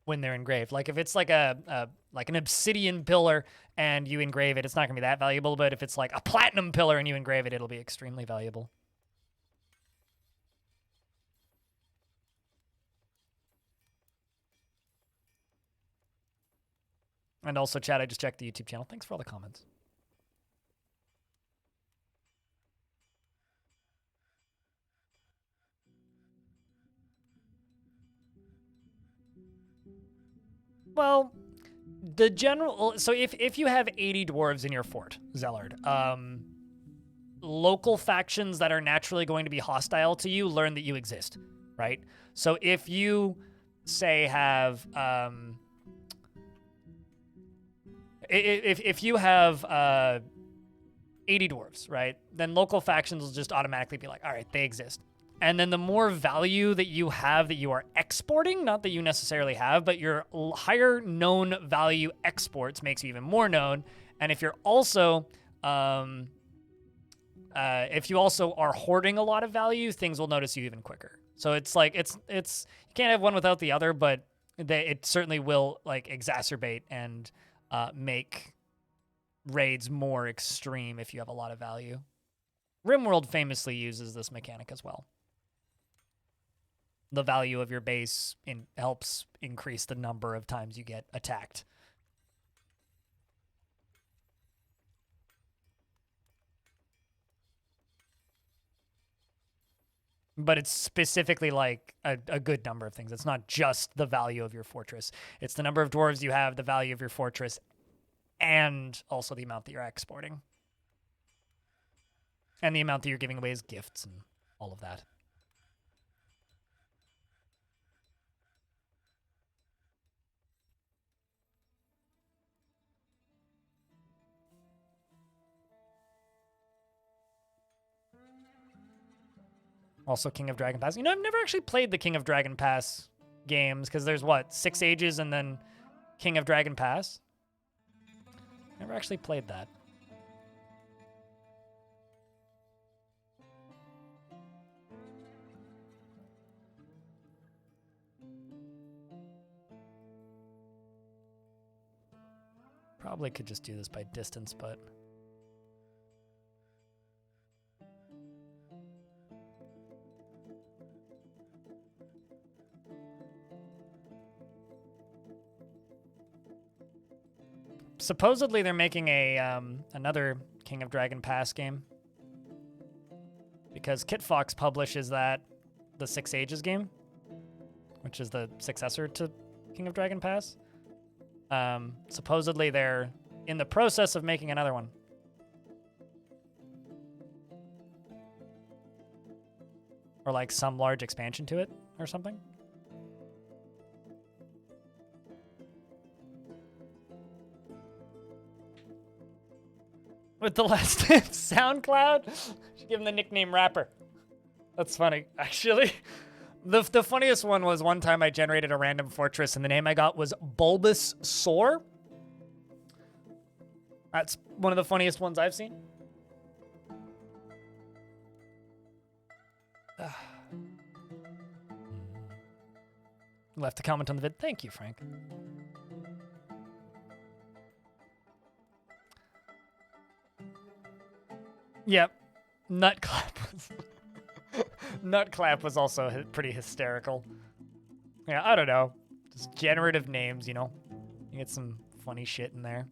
when they're engraved. Like if it's like like an obsidian pillar and you engrave it, it's not gonna be that valuable. But if it's like a platinum pillar and you engrave it, it'll be extremely valuable. And also, chat, I just checked the YouTube channel. Thanks for all the comments. Well, the general... So if you have 80 dwarves in your fort, Zellard, local factions that are naturally going to be hostile to you learn that you exist, right? So if you, say, have... if you have 80 dwarves, right, then local factions will just automatically be like, all right, they exist. And then the more value that you have that you are exporting, not that you necessarily have, but your higher known value exports makes you even more known. And if you're also, if you also are hoarding a lot of value, things will notice you even quicker. So it's like, it's you can't have one without the other, but it certainly will like exacerbate and make raids more extreme if you have a lot of value. RimWorld famously uses this mechanic as well. The value of your base helps increase the number of times you get attacked. But it's specifically like a good number of things. It's not just the value of your fortress. It's the number of dwarves you have, the value of your fortress, and also the amount that you're exporting. And the amount that you're giving away as gifts and all of that. Also, King of Dragon Pass. You know, I've never actually played the King of Dragon Pass games because there's what, 6 ages and then King of Dragon Pass? Never actually played that. Probably could just do this by distance, but... Supposedly they're making a another King of Dragon Pass game. Because Kitfox publishes that, the 6 Ages game, which is the successor to King of Dragon Pass. Supposedly they're in the process of making another one. Or like some large expansion to it or something. With the last name SoundCloud? Should give him the nickname Rapper. That's funny, actually. The funniest one was one time I generated a random fortress and the name I got was Bulbous Sore. That's one of the funniest ones I've seen. Left a comment on the vid. Thank you, Frank. Yep. Nutclap was also pretty hysterical. Yeah, I don't know. Just generative names, you know. You get some funny shit in there.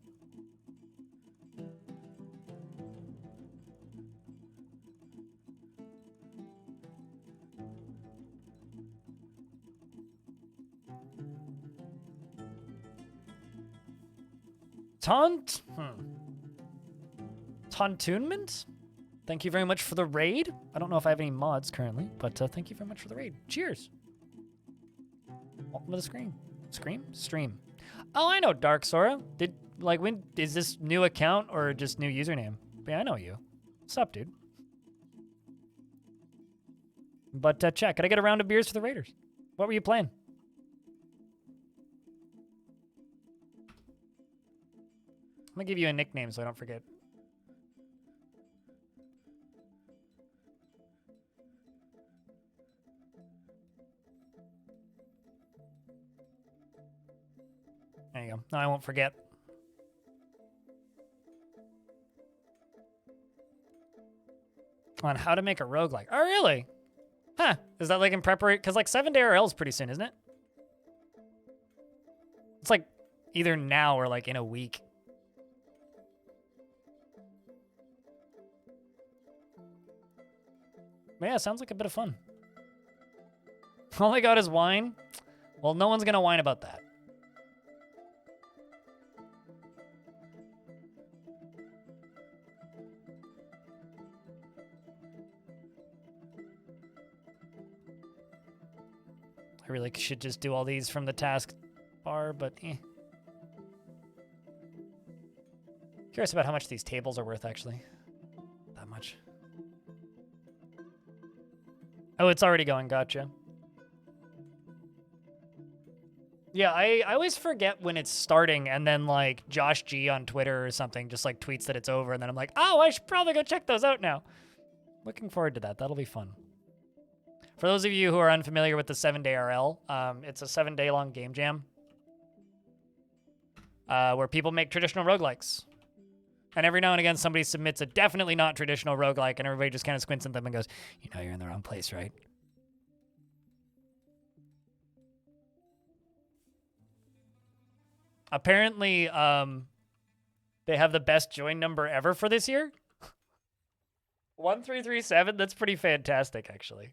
Tontoonment? Thank you very much for the raid. I don't know if I have any mods currently, but thank you very much for the raid. Cheers. Welcome to the screen. Stream. Oh, I know Dark Sora. When is this new account or just new username? But yeah, I know you. What's up, dude? But chat, could I get a round of beers for the raiders? What were you playing? I'm gonna give you a nickname so I don't forget. go. No, I won't forget. On how to make a roguelike. Oh, really? Huh. Is that like in preparation? Because like 7-day RL is pretty soon, isn't it? It's like either now or like in a week. But yeah, sounds like a bit of fun. All I got is wine. Well, no one's gonna whine about that. I really should just do all these from the task bar, but eh. Curious about how much these tables are worth, actually. That much. Oh, it's already going. Gotcha. Yeah, I always forget when it's starting, and then, like, Josh G on Twitter or something just, like, tweets that it's over, and then I'm like, oh, I should probably go check those out now. Looking forward to that. That'll be fun. For those of you who are unfamiliar with the 7-day RL, it's a 7-day-long game jam where people make traditional roguelikes. And every now and again, somebody submits a definitely not traditional roguelike, and everybody just kind of squints at them and goes, you know you're in the wrong place, right? Apparently, they have the best join number ever for this year. 1337, that's pretty fantastic, actually.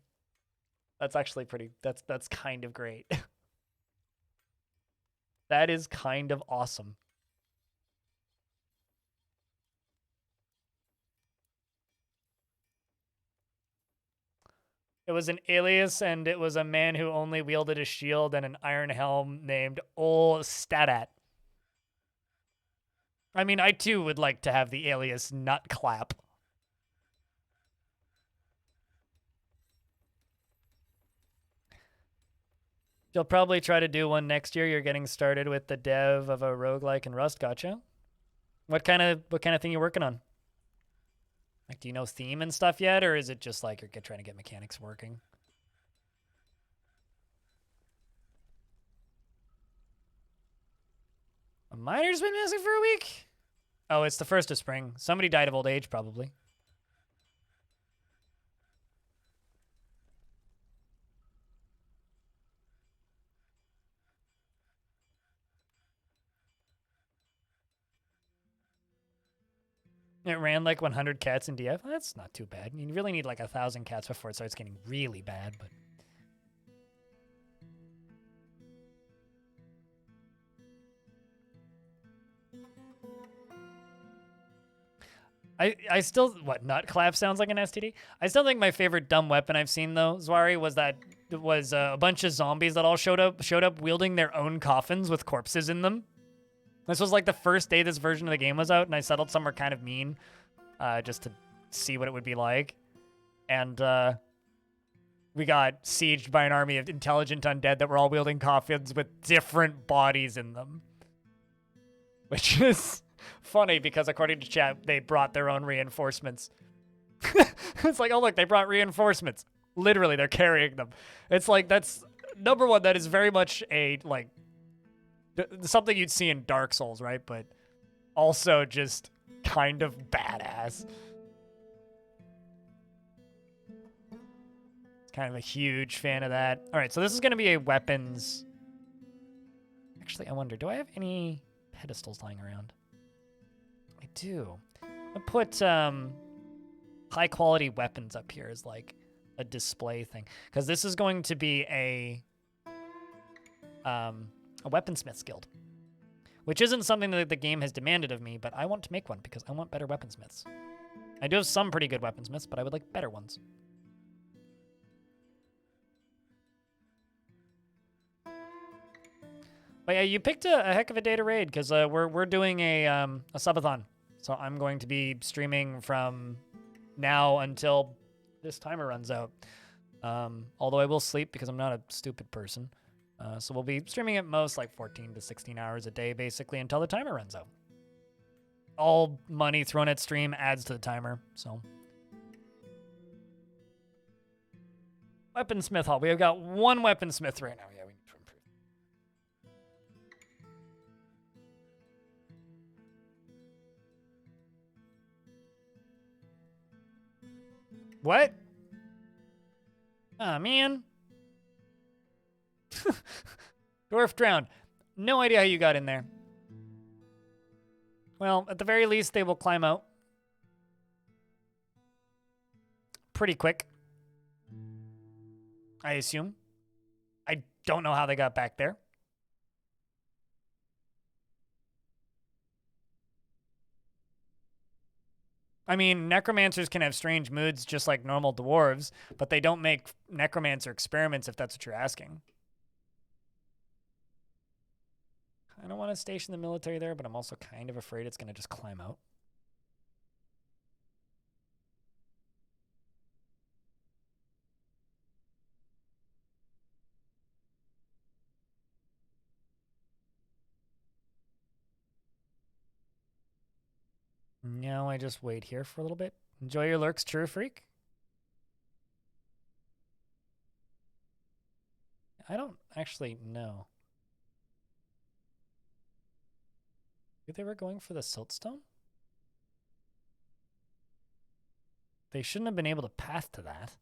That's actually pretty, that's kind of great. That is kind of awesome. It was an alias, and it was a man who only wielded a shield and an iron helm named Ol Stadat. I mean, I too would like to have the alias Nutclap. You'll probably try to do one next year. You're getting started with the dev of a roguelike in Rust. Gotcha. What kind of thing you working on? Like, do you know theme and stuff yet, or is it just like you're trying to get mechanics working? A miner's been missing for a week? Oh, it's the 1st of spring. Somebody died of old age, probably. It ran like 100 cats in DF. That's not too bad. You really need like 1,000 cats before it starts getting really bad, but... I still... What, Nutclap sounds like an STD? I still think my favorite dumb weapon I've seen, though, Zwari, was a bunch of zombies that all showed up wielding their own coffins with corpses in them. This was like the first day this version of the game was out, and I settled somewhere kind of mean just to see what it would be like. And we got sieged by an army of intelligent undead that were all wielding coffins with different bodies in them. Which is funny because according to chat, they brought their own reinforcements. It's like, oh, look, they brought reinforcements. Literally, they're carrying them. It's like, that's, number one, that is very much a, like, something you'd see in Dark Souls, right? But also just kind of badass. It's kind of a huge fan of that. All right, so this is going to be a weapons. Actually, I wonder, do I have any pedestals lying around? I do. I put high quality weapons up here as like a display thing, because this is going to be a weaponsmith's guild, which isn't something that the game has demanded of me, but I want to make one because I want better weaponsmiths. I do have some pretty good weaponsmiths, but I would like better ones. But yeah, you picked a heck of a day to raid, because we're doing a subathon, so I'm going to be streaming from now until this timer runs out. Although I will sleep because I'm not a stupid person. So we'll be streaming at most like 14 to 16 hours a day, basically, until the timer runs out. All money thrown at stream adds to the timer, so. Weaponsmith hall. We have got one weaponsmith right now. Yeah, we need to improve. What? Oh, man. Dwarf drowned. No idea how you got in there. Well, at the very least, they will climb out. Pretty quick. I assume. I don't know how they got back there. I mean, necromancers can have strange moods just like normal dwarves, but they don't make necromancer experiments if that's what you're asking. I don't want to station the military there, but I'm also kind of afraid it's going to just climb out. No, I just wait here for a little bit. Enjoy your lurks, true freak. I don't actually know. Maybe they were going for the siltstone? They shouldn't have been able to path to that.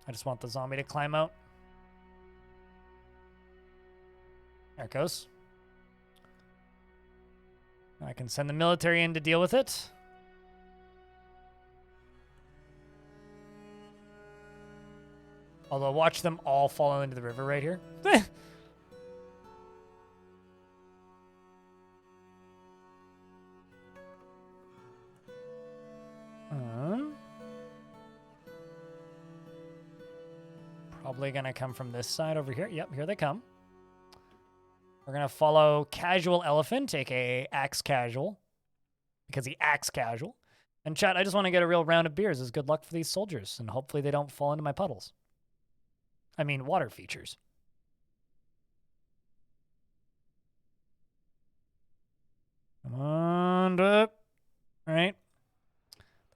I just want the zombie to climb out. There it goes. I can send the military in to deal with it. Although, watch them all fall into the river right here. Probably gonna come from this side over here. Yep, here they come. We're gonna follow Casual Elephant, aka Axe Casual, because he acts casual. And chat, I just want to get a real round of beers as good luck for these soldiers, and hopefully they don't fall into my puddles. I mean, water features. Come on up. All right.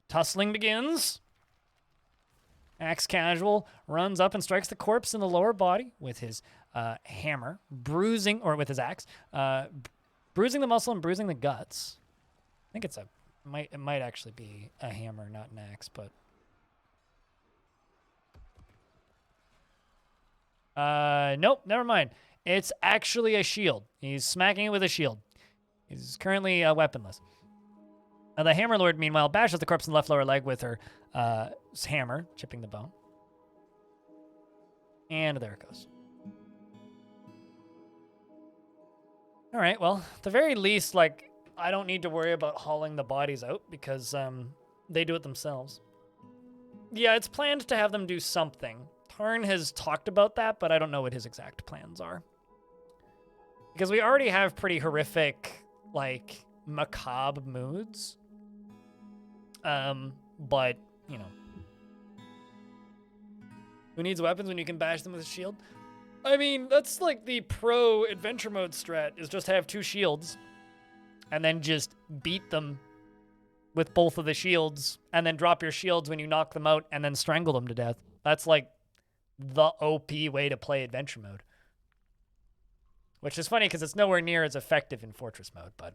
Tussling begins. Axe Casual runs up and strikes the corpse in the lower body with his hammer, with his axe, bruising the muscle and bruising the guts. I think it might actually be a hammer, not an axe, but. Nope, never mind. It's actually a shield. He's smacking it with a shield. He's currently weaponless. The Hammer Lord, meanwhile, bashes the corpse in the left lower leg with her hammer, chipping the bone. And there it goes. All right, well, at the very least, like, I don't need to worry about hauling the bodies out because they do it themselves. Yeah, it's planned to have them do something. Tarn has talked about that, but I don't know what his exact plans are. Because we already have pretty horrific, like, macabre moods. But, you know. Who needs weapons when you can bash them with a shield? I mean, that's like the pro adventure mode strat, is just have two shields. And then just beat them with both of the shields. And then drop your shields when you knock them out and then strangle them to death. That's like the OP way to play adventure mode. Which is funny because it's nowhere near as effective in Fortress mode, but...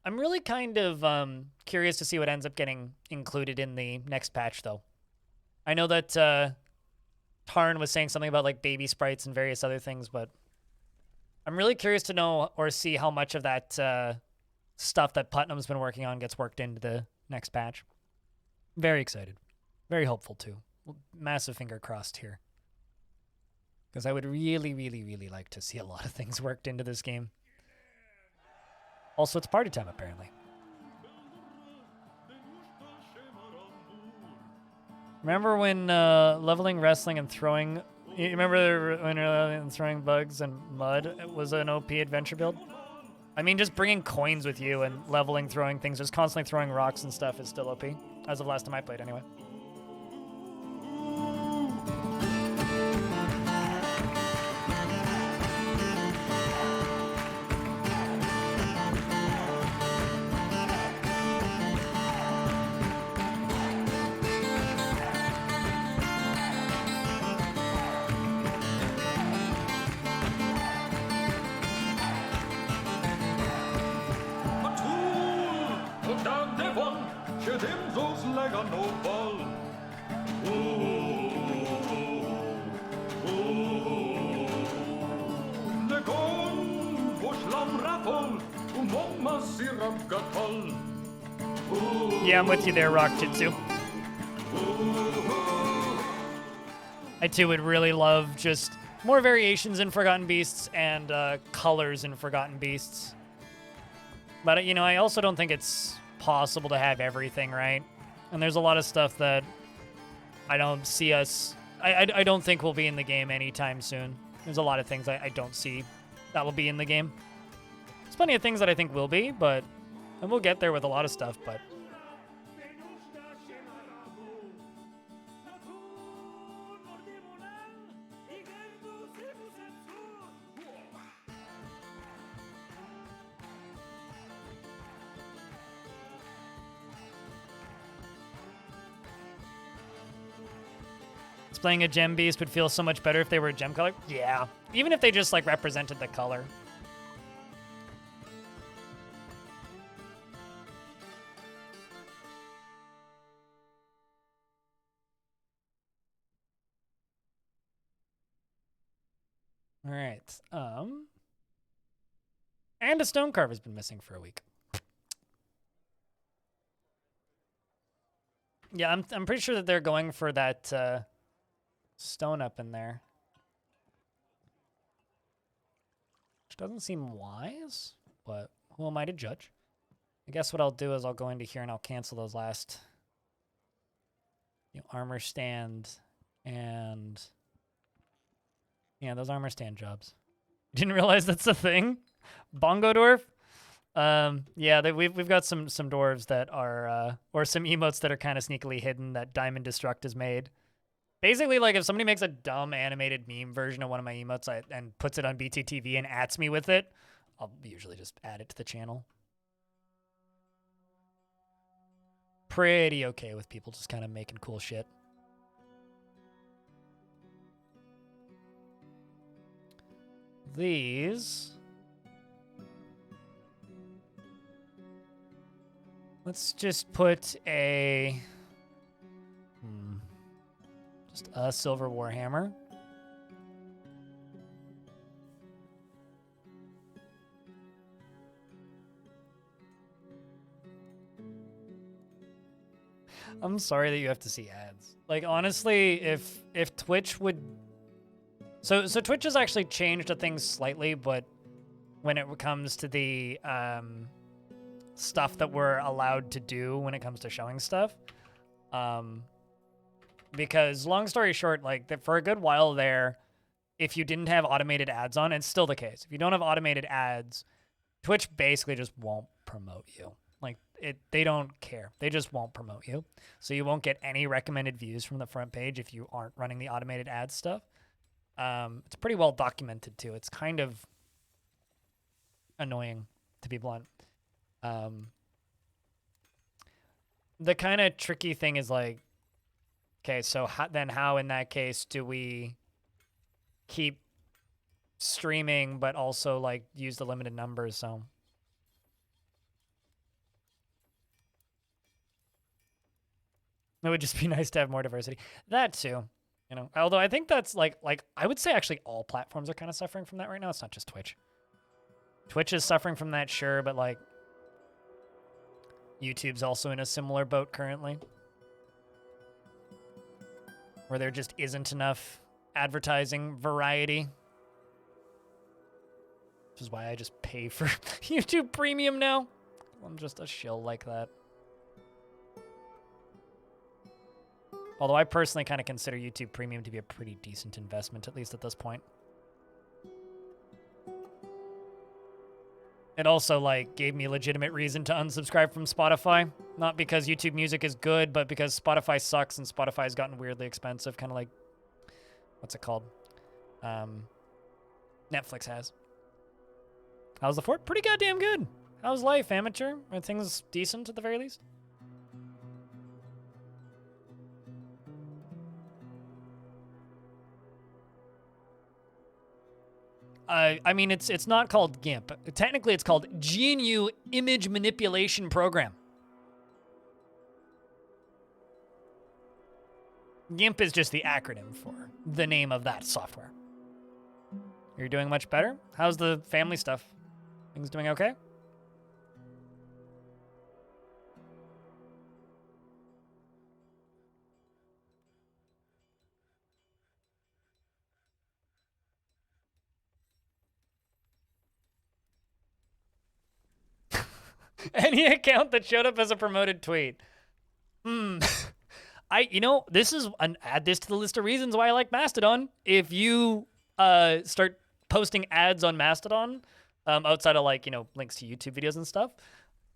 I'm really kind of curious to see what ends up getting included in the next patch, though. I know that Tarn was saying something about like baby sprites and various other things, but I'm really curious to know or see how much of that stuff that Putnam's been working on gets worked into the next patch. Very excited. Very hopeful, too. Massive finger crossed here. Because I would really, really, really like to see a lot of things worked into this game. Also, it's party time, apparently. Remember when leveling, wrestling, and throwing... You remember when throwing bugs and mud was an OP adventure build? I mean, just bringing coins with you and leveling, throwing things, just constantly throwing rocks and stuff is still OP. As of last time I played, anyway. Yeah, I'm with you there, Rock Jitsu. I too would really love just more variations in Forgotten Beasts and colors in Forgotten Beasts. But, you know, I also don't think it's possible to have everything, right? And there's a lot of stuff that I don't see us... I don't think will be in the game anytime soon. There's a lot of things I don't see that will be in the game. There's plenty of things that I think will be, but... And we'll get there with a lot of stuff, but... Playing a gem beast would feel so much better if they were a gem color. Yeah, even if they just like represented the color. All right. And a stone carve has been missing for a week. Yeah, I'm pretty sure that they're going for that stone up in there. Which doesn't seem wise, but who am I to judge? I guess what I'll do is I'll go into here and I'll cancel those last armor stand and yeah, those armor stand jobs. Didn't realize that's a thing. Bongo dwarf. Yeah, we've got some dwarves that are or some emotes that are kind of sneakily hidden that Diamond Destruct has made. Basically, like, if somebody makes a dumb animated meme version of one of my emotes and puts it on BTTV and ats me with it, I'll usually just add it to the channel. Pretty okay with people just kind of making cool shit. These... Let's just put a... Just a silver warhammer. I'm sorry that you have to see ads. Like, honestly, if Twitch would... So Twitch has actually changed the things slightly, but when it comes to the stuff that we're allowed to do when it comes to showing stuff... Because long story short, like for a good while there, if you didn't have automated ads on, it's still the case. If you don't have automated ads, Twitch basically just won't promote you. Like they don't care. They just won't promote you. So you won't get any recommended views from the front page if you aren't running the automated ad stuff. It's pretty well documented too. It's kind of annoying, to be blunt. The kind of tricky thing is like, okay, so how in that case do we keep streaming but also like use the limited numbers? So it would just be nice to have more diversity. That too, you know. Although I think that's like I would say actually all platforms are kind of suffering from that right now. It's not just Twitch. Twitch is suffering from that, sure, but like YouTube's also in a similar boat currently, where there just isn't enough advertising variety. Which is why I just pay for YouTube Premium now. I'm just a shill like that. Although I personally kind of consider YouTube Premium to be a pretty decent investment, at least at this point. It also, like, gave me a legitimate reason to unsubscribe from Spotify. Not because YouTube Music is good, but because Spotify sucks and Spotify's gotten weirdly expensive. Kind of like, what's it called? Netflix has. How's the fort? Pretty goddamn good. How's life, amateur? Are things decent at the very least? I mean, it's not called GIMP. Technically, it's called GNU Image Manipulation Program. GIMP is just the acronym for the name of that software. You're doing much better? How's the family stuff? Things doing okay? Any account that showed up as a promoted tweet. Add this to the list of reasons why I like Mastodon. If you start posting ads on Mastodon, outside of like, links to YouTube videos and stuff,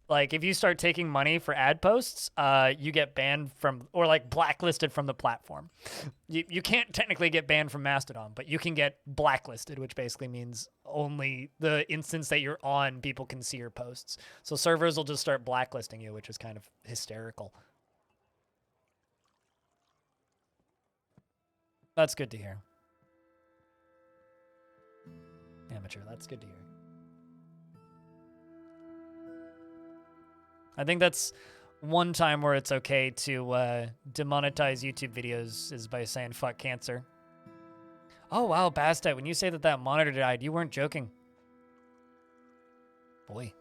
like if you start taking money for ad posts, you get banned from, or like blacklisted from the platform. You can't technically get banned from Mastodon, but you can get blacklisted, which basically means only the instance that you're on, people can see your posts. So servers will just start blacklisting you, which is kind of hysterical. That's good to hear. Amateur, that's good to hear. I think that's one time where it's okay to demonetize YouTube videos is by saying fuck cancer. Oh wow, Bastet, when you say that monitor died, you weren't joking. Boy.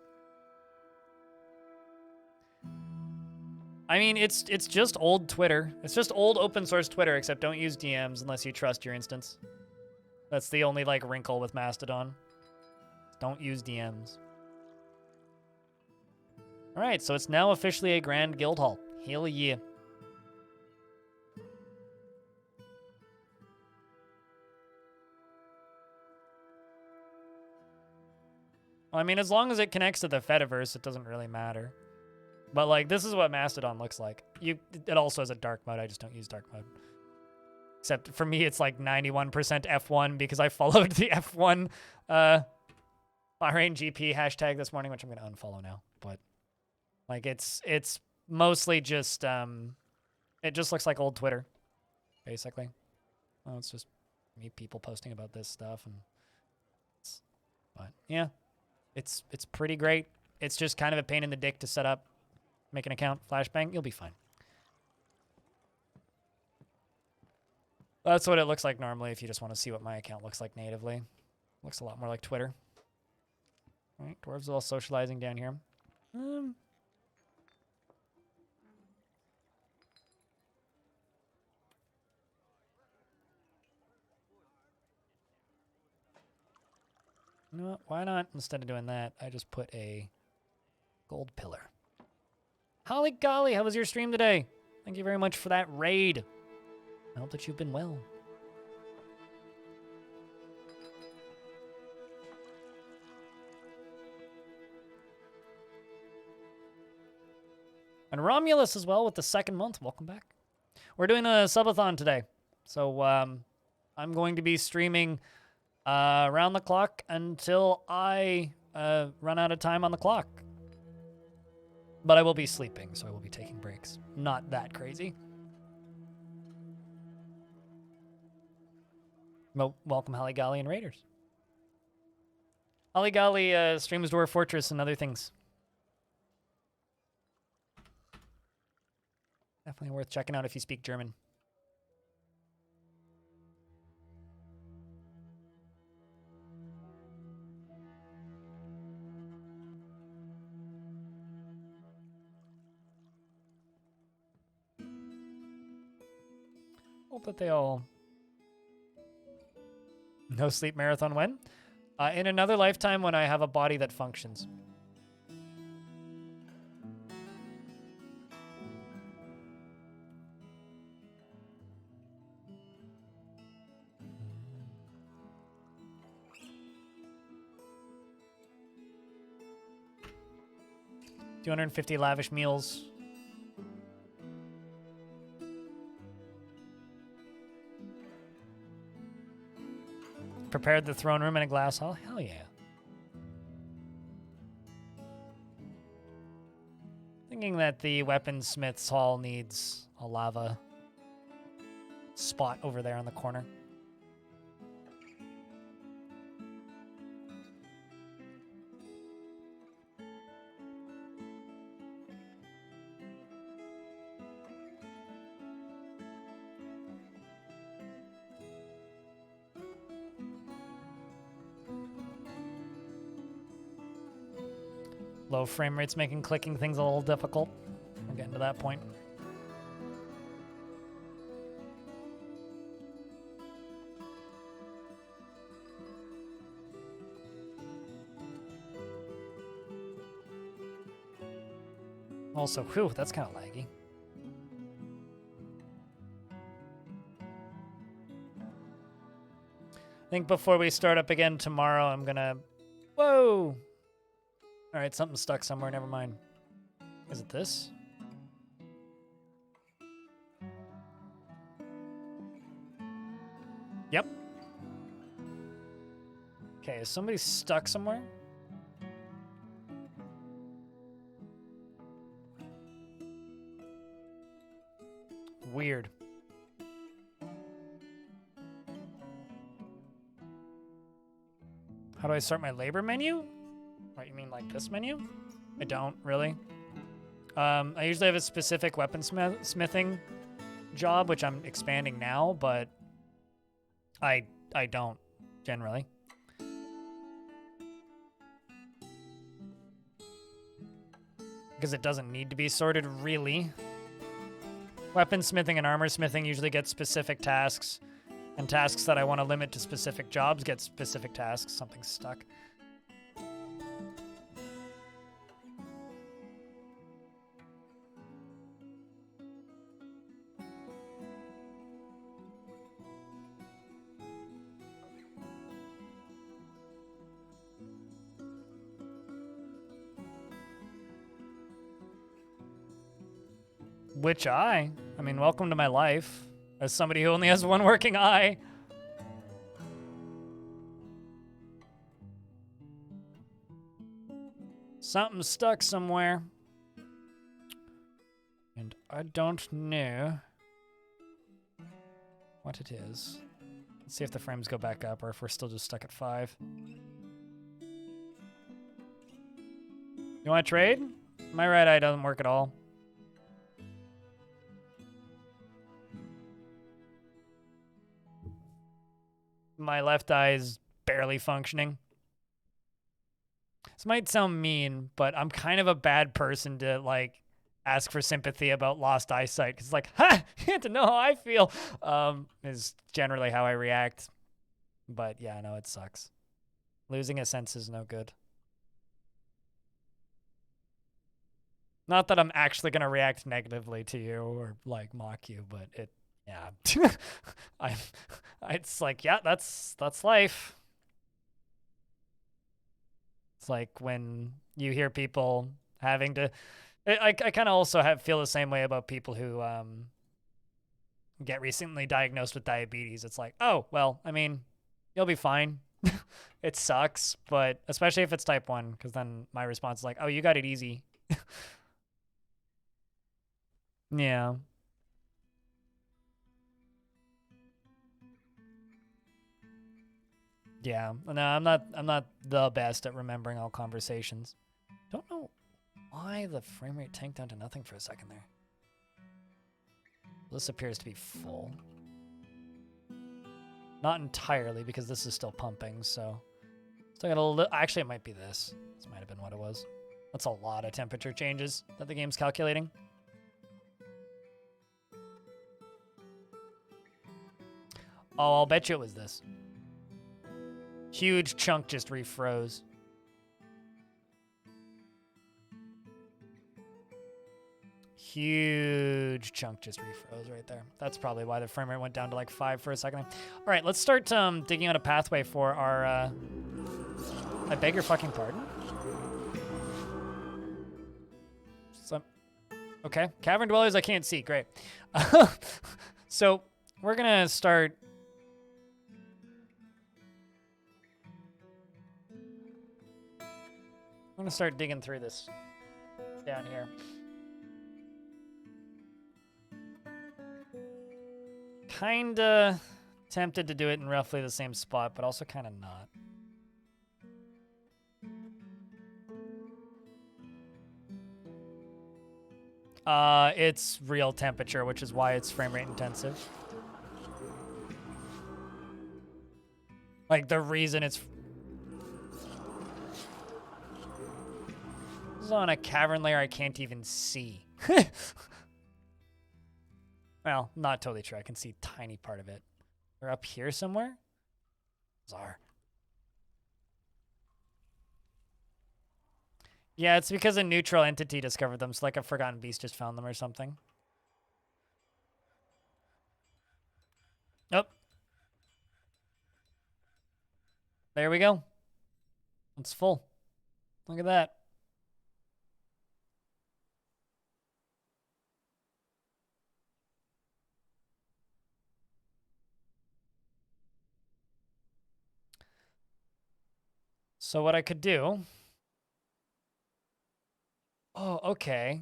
I mean, it's just old Twitter. It's just old open source Twitter, except don't use DMs unless you trust your instance. That's the only like wrinkle with Mastodon. Don't use DMs. All right, so it's now officially a Grand Guild Hall. Hell yeah. Well, I mean, as long as it connects to the Fediverse, it doesn't really matter. But like, this is what Mastodon looks like. It also has a dark mode. I just don't use dark mode. Except for me, it's like 91% F1 because I followed the F1 Bahrain GP hashtag this morning, which I'm going to unfollow now. But like, it's mostly just it just looks like old Twitter, basically. Well, it's just me people posting about this stuff, but yeah, it's pretty great. It's just kind of a pain in the dick to set up. Make an account, flashbang, you'll be fine. That's what it looks like normally if you just want to see what my account looks like natively. Looks a lot more like Twitter. All right, Dwarves all socializing down here. You know what? Why not, instead of doing that, I just put a gold pillar. Holly golly, how was your stream today? Thank you very much for that raid. I hope that you've been well. And Romulus as well with the second month. Welcome back. We're doing a subathon today. So I'm going to be streaming around the clock until I run out of time on the clock. But I will be sleeping, so I will be taking breaks. Not that crazy. Well, welcome Holly Golly and Raiders. Holly Golly streams Dwarf Fortress and other things. Definitely worth checking out if you speak German. Hope that they all... No sleep marathon when? In another lifetime when I have a body that functions. $250 lavish meals. Prepared the throne room in a glass hall. Hell yeah. Thinking that the weaponsmith's hall needs a lava spot over there on the corner. low frame rates making clicking things a little difficult. We're getting to that point. Also, whew, that's kind of laggy. I think before we start up again tomorrow, I'm gonna... Whoa! Alright, something's stuck somewhere, never mind. Is it this? Yep. Okay, is somebody stuck somewhere? Weird. How do I start my labor menu? What, you mean like this menu? I don't, really. I usually have a specific weaponsmithing job, which I'm expanding now, but I don't, generally. Because it doesn't need to be sorted, really. Weaponsmithing and armor smithing usually get specific tasks, and tasks that I want to limit to specific jobs get specific tasks. Something's stuck. Which eye? I mean, welcome to my life as somebody who only has one working eye. Something's stuck somewhere. And I don't know what it is. Let's see if the frames go back up or if we're still just stuck at 5. You want to trade? My right eye doesn't work at all. My left eye is barely functioning. This might sound mean, but I'm kind of a bad person to, like, ask for sympathy about lost eyesight. Because, like, ha! You have to know how I feel, is generally how I react. But, yeah, no, it sucks. Losing a sense is no good. Not that I'm actually going to react negatively to you or, like, mock you, but it... Yeah, it's like, yeah, that's life. It's like when you hear people having to, I kind of also feel the same way about people who get recently diagnosed with diabetes. It's like, oh, well, I mean, you'll be fine. It sucks, but especially if it's type 1, because then my response is like, oh, you got it easy. Yeah. Yeah, no, I'm not the best at remembering all conversations. Don't know why the frame rate tanked down to nothing for a second there. This appears to be full. Not entirely, because this is still pumping, so... Still got a little... Actually, it might be this. This might have been what it was. That's a lot of temperature changes that the game's calculating. Oh, I'll bet you it was this. Huge chunk just refroze. Huge chunk just refroze right there. That's probably why the frame rate went down to like 5 for a second. All right, let's start digging out a pathway for our... I beg your fucking pardon? Okay, cavern dwellers I can't see. Great. So we're going to start... I'm going to start digging through this down here. Kinda tempted to do it in roughly the same spot, but also kind of not. It's real temperature, which is why it's frame rate intensive. Like, the reason it's... This is on a cavern layer I can't even see. Well, not totally true. I can see a tiny part of it. They're up here somewhere? Bizarre. Yeah, it's because a neutral entity discovered them, so like a forgotten beast just found them or something. Nope. There we go. It's full. Look at that. So what I could do... Oh, okay.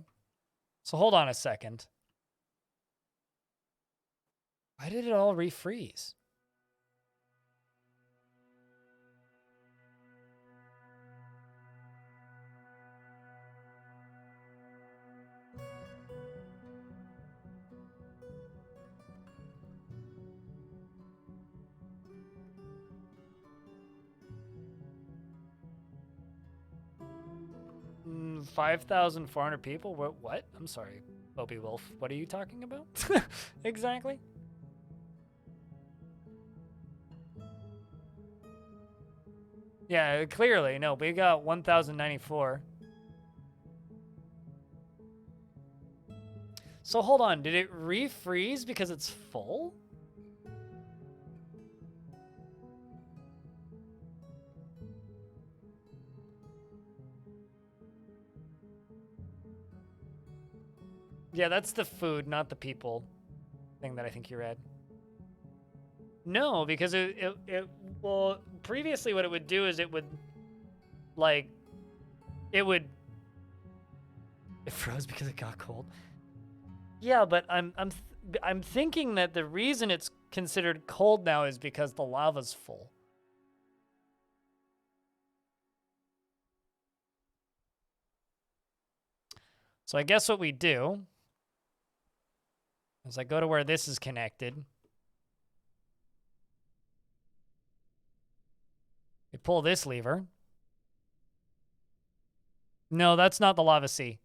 So hold on a second. Why did it all refreeze? Mm, 5,400 people? What? I'm sorry, Bobby Wolf. What are you talking about? Exactly? Yeah, clearly. No, we got 1,094. So hold on. Did it refreeze because it's full? Yeah, that's the food, not the people thing that I think you read. No, because well, previously what it would do is it would, like, it froze because it got cold. Yeah, but I'm thinking that the reason it's considered cold now is because the lava's full. So I guess what we do is I go to where this is connected. We pull this lever. No, that's not the lava sea.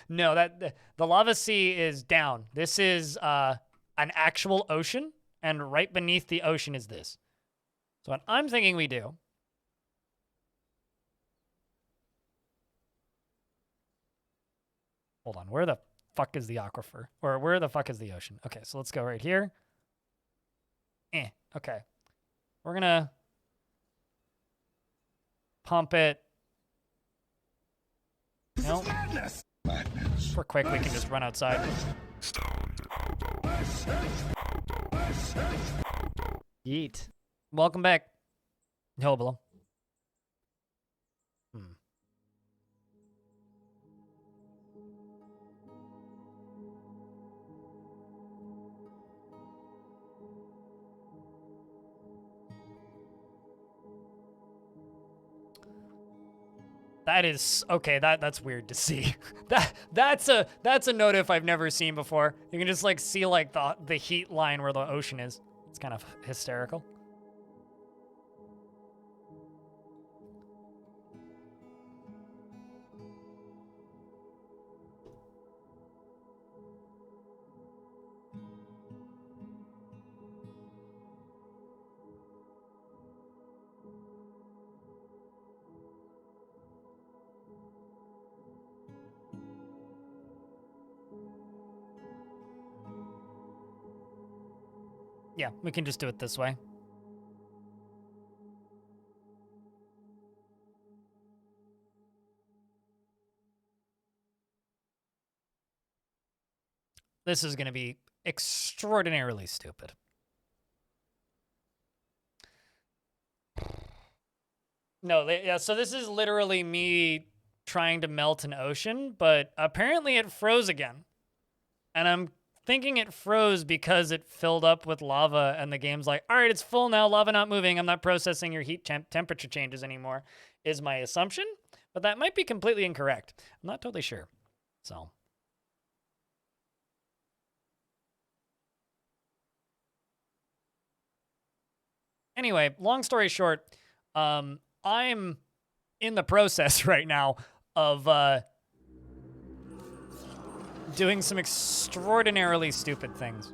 No, the lava sea is down. This is an actual ocean, and right beneath the ocean is this. So what I'm thinking we do... Hold on, where the fuck is the aquifer? Or where the fuck is the ocean? Okay, so let's go right here. Okay. We're gonna pump it. Nope. If we're quick, we can just run outside. Yeet. Welcome back. Hoblo. That is okay. That's weird to see. That's a notif I've never seen before. You can just like see like the heat line where the ocean is. It's kind of hysterical. Yeah, we can just do it this way. This is going to be extraordinarily stupid. No, yeah, so this is literally me trying to melt an ocean, but apparently it froze again. And I'm thinking it froze because it filled up with lava and the game's like, all right, it's full now, lava not moving, I'm not processing your heat temperature changes anymore, is my assumption. But that might be completely incorrect. I'm not totally sure. So... Anyway, long story short, I'm in the process right now of doing some extraordinarily stupid things.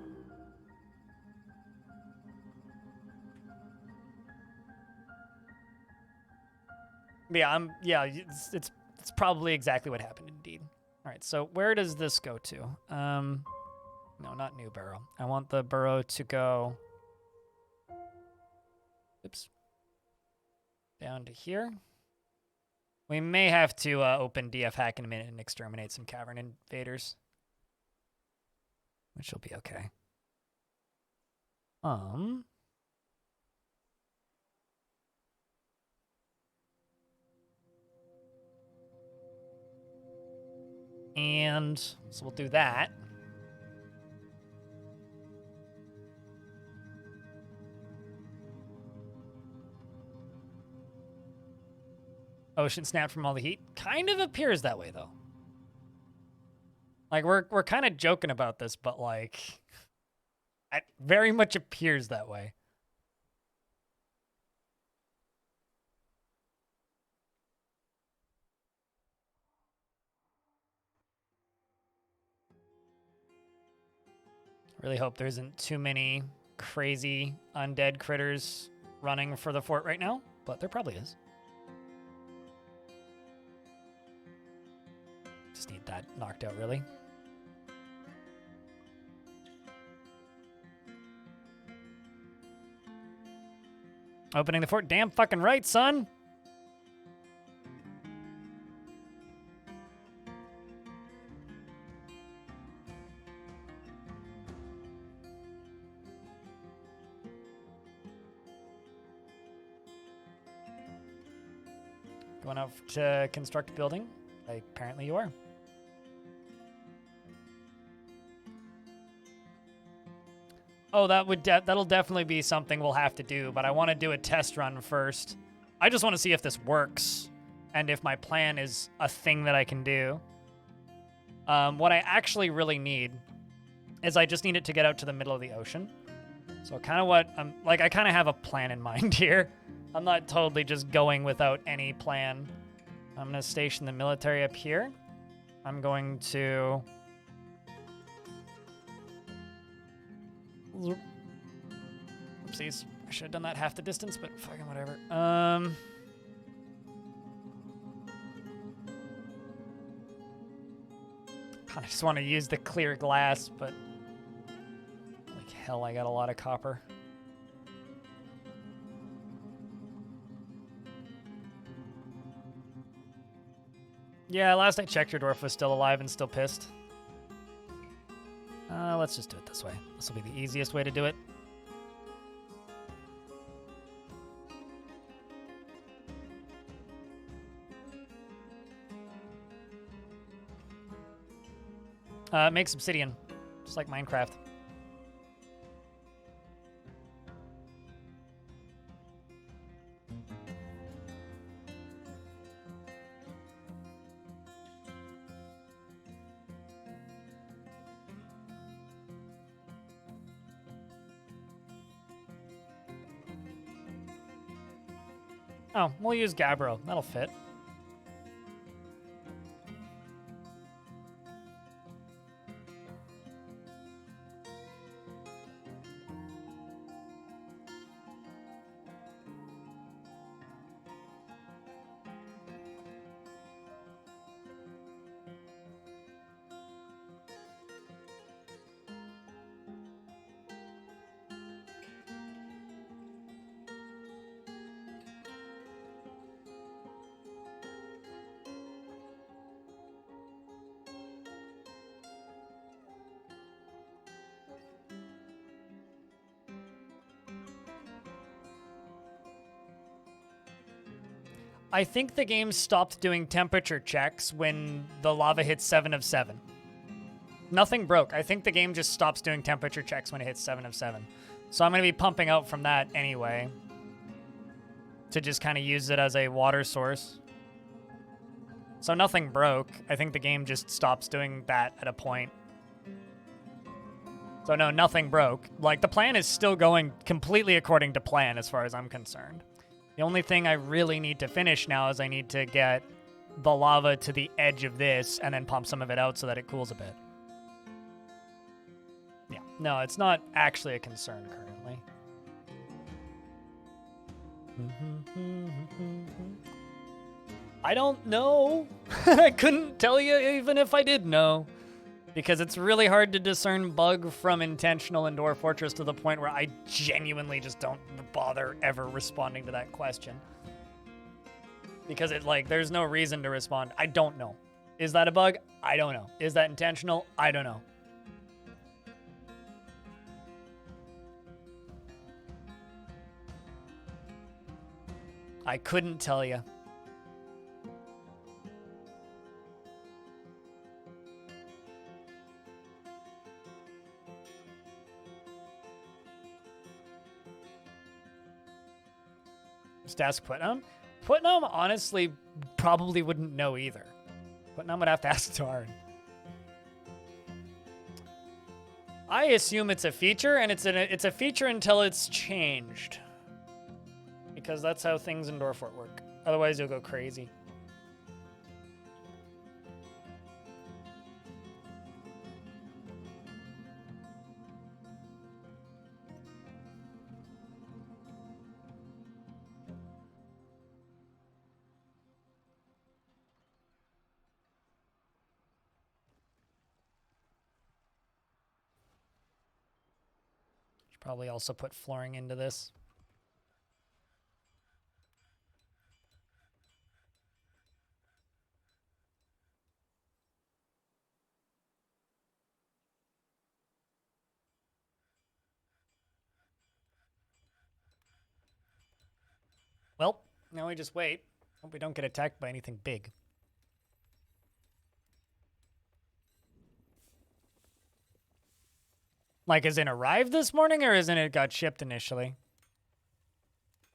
Yeah, it's probably exactly what happened indeed. All right, so where does this go to? No, not new burrow. I want the burrow to go, oops, down to here. We may have to open DF hack in a minute and exterminate some cavern invaders, which will be okay. And so we'll do that. Ocean snapped from all the heat. Kind of appears that way, though. Like, we're kind of joking about this, but, like, it very much appears that way. Really hope there isn't too many crazy undead critters running for the fort right now, but there probably is. Just need that knocked out, really. Opening the fort, damn fucking right, son! Going out to construct a building? Like, apparently you are. Oh, that'll definitely be something we'll have to do, but I want to do a test run first. I just want to see if this works, and if my plan is a thing that I can do. What I actually really need is I just need it to get out to the middle of the ocean. So kind of what I'm like, I kind of have a plan in mind here. I'm not totally just going without any plan. I'm going to station the military up here. I'm going to... Oopsies. I should have done that half the distance, but fucking whatever. God, I just want to use the clear glass, but... like hell, I got a lot of copper. Yeah, last I checked, your dwarf was still alive and still pissed. Let's just do it this way. This will be the easiest way to do it. Makes obsidian, just like Minecraft. Oh, we'll use Gabbro. That'll fit. I think the game stopped doing temperature checks when the lava hits 7 of 7. Nothing broke. I think the game just stops doing temperature checks when it hits 7 of 7. So I'm going to be pumping out from that anyway, to just kind of use it as a water source. So nothing broke. I think the game just stops doing that at a point. So no, nothing broke. Like, the plan is still going completely according to plan as far as I'm concerned. The only thing I really need to finish now is I need to get the lava to the edge of this and then pump some of it out so that it cools a bit. Yeah, no, it's not actually a concern currently. I don't know. I couldn't tell you even if I did know. Because it's really hard to discern bug from intentional in Dwarf Fortress to the point where I genuinely just don't bother ever responding to that question. Because it, like, there's no reason to respond. I don't know. Is that a bug? I don't know. Is that intentional? I don't know. I couldn't tell you. Just ask Putnam. Putnam honestly probably wouldn't know either. Putnam would have to ask Tarn. I assume it's a feature, and it's a feature until it's changed. Because that's how things in Dwarf Fort work. Otherwise, you'll go crazy. Should probably also put flooring into this. Well, now we just wait. Hope we don't get attacked by anything big. Like, as in arrived this morning, or as in it got shipped initially?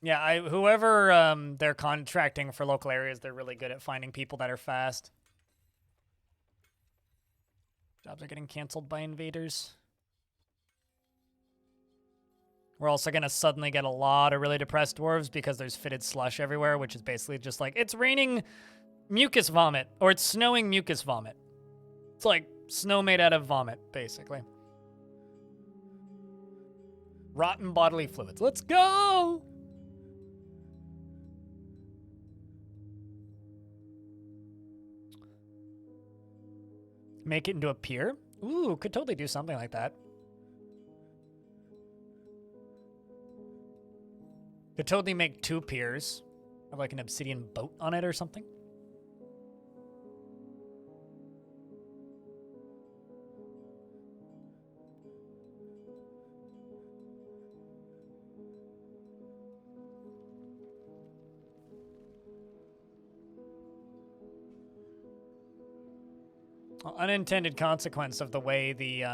Yeah, whoever they're contracting for local areas, they're really good at finding people that are fast. Jobs are getting canceled by invaders. We're also going to suddenly get a lot of really depressed dwarves because there's fitted slush everywhere, which is basically just like, it's raining mucus vomit, or it's snowing mucus vomit. It's like snow made out of vomit, basically. Rotten bodily fluids. Let's go! Make it into a pier? Ooh, could totally do something like that. Could totally make 2 piers. Have like an obsidian boat on it or something. Well, unintended consequence of the way the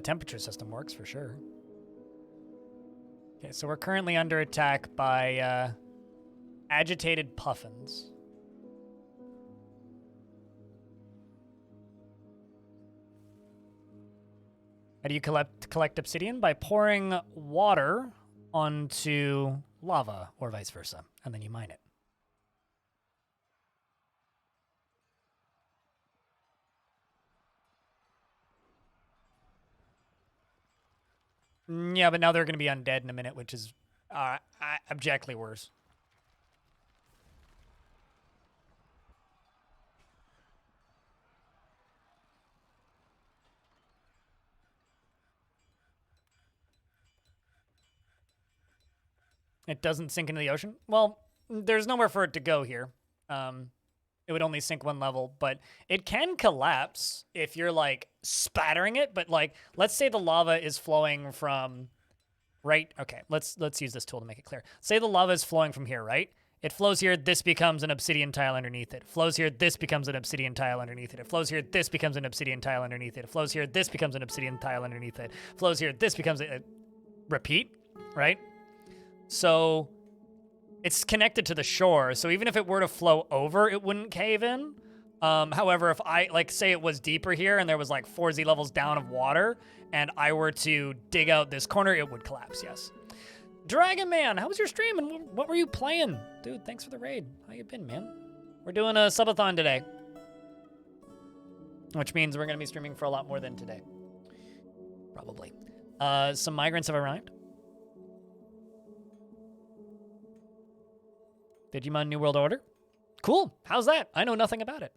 temperature system works, for sure. Okay, so we're currently under attack by agitated puffins. How do you collect obsidian? By pouring water onto lava, or vice versa, and then you mine it. Yeah, but now they're going to be undead in a minute, which is abjectly worse. It doesn't sink into the ocean? Well, there's nowhere for it to go here. It would only sink 1 level, but it can collapse if you're, like, spattering it. But, like, let's say the lava is flowing from right. Okay, let's use this tool to make it clear. Say the lava is flowing from here, right? It flows here, this becomes an obsidian tile underneath it. Flows here, this becomes an obsidian tile underneath it. It flows here, this becomes an obsidian tile underneath it. It flows here, this becomes an obsidian tile underneath it. Flows here, this becomes a repeat, right? So it's connected to the shore, so even if it were to flow over, it wouldn't cave in. However, if I, like, say it was deeper here and there was like 4Z levels down of water, and I were to dig out this corner, it would collapse, yes. Dragon Man, how was your stream and what were you playing? Dude, thanks for the raid. How you been, man? We're doing a subathon today. Which means we're going to be streaming for a lot more than today. Probably. Some migrants have arrived. Digimon New World Order. Cool. How's that? I know nothing about it.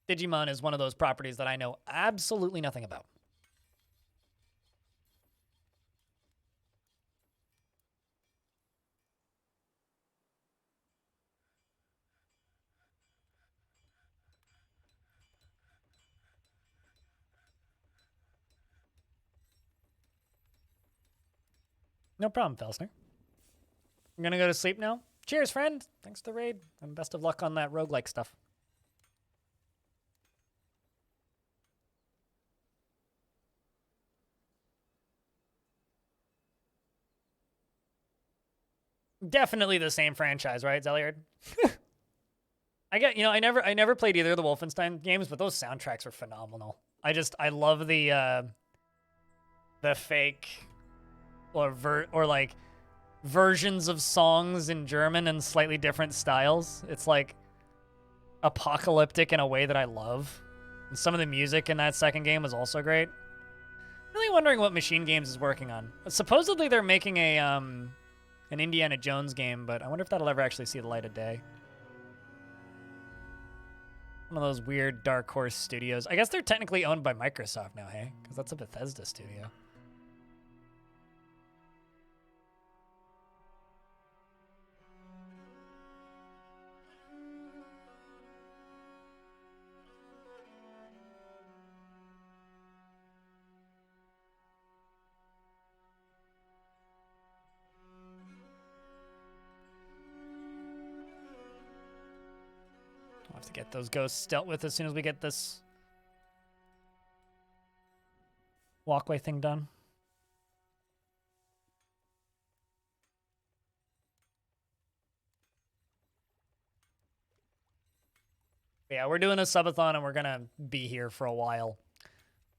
Digimon is one of those properties that I know absolutely nothing about. No problem, Felsner. I'm gonna go to sleep now. Cheers, friend. Thanks for the raid, and best of luck on that roguelike stuff. Definitely the same franchise, right, Zeliard? I get, you know, I never played either of the Wolfenstein games, but those soundtracks are phenomenal. I love the fake or like versions of songs in German and slightly different styles. It's like apocalyptic in a way that I love. And some of the music in that second game was also great. Really wondering what Machine Games is working on. Supposedly they're making a an Indiana Jones game, but I wonder if that'll ever actually see the light of day. One of those weird Dark Horse studios. I guess they're technically owned by Microsoft now, hey? Because that's a Bethesda studio. We'll have to get those ghosts dealt with as soon as we get this walkway thing done. Yeah, we're doing a subathon and we're gonna be here for a while.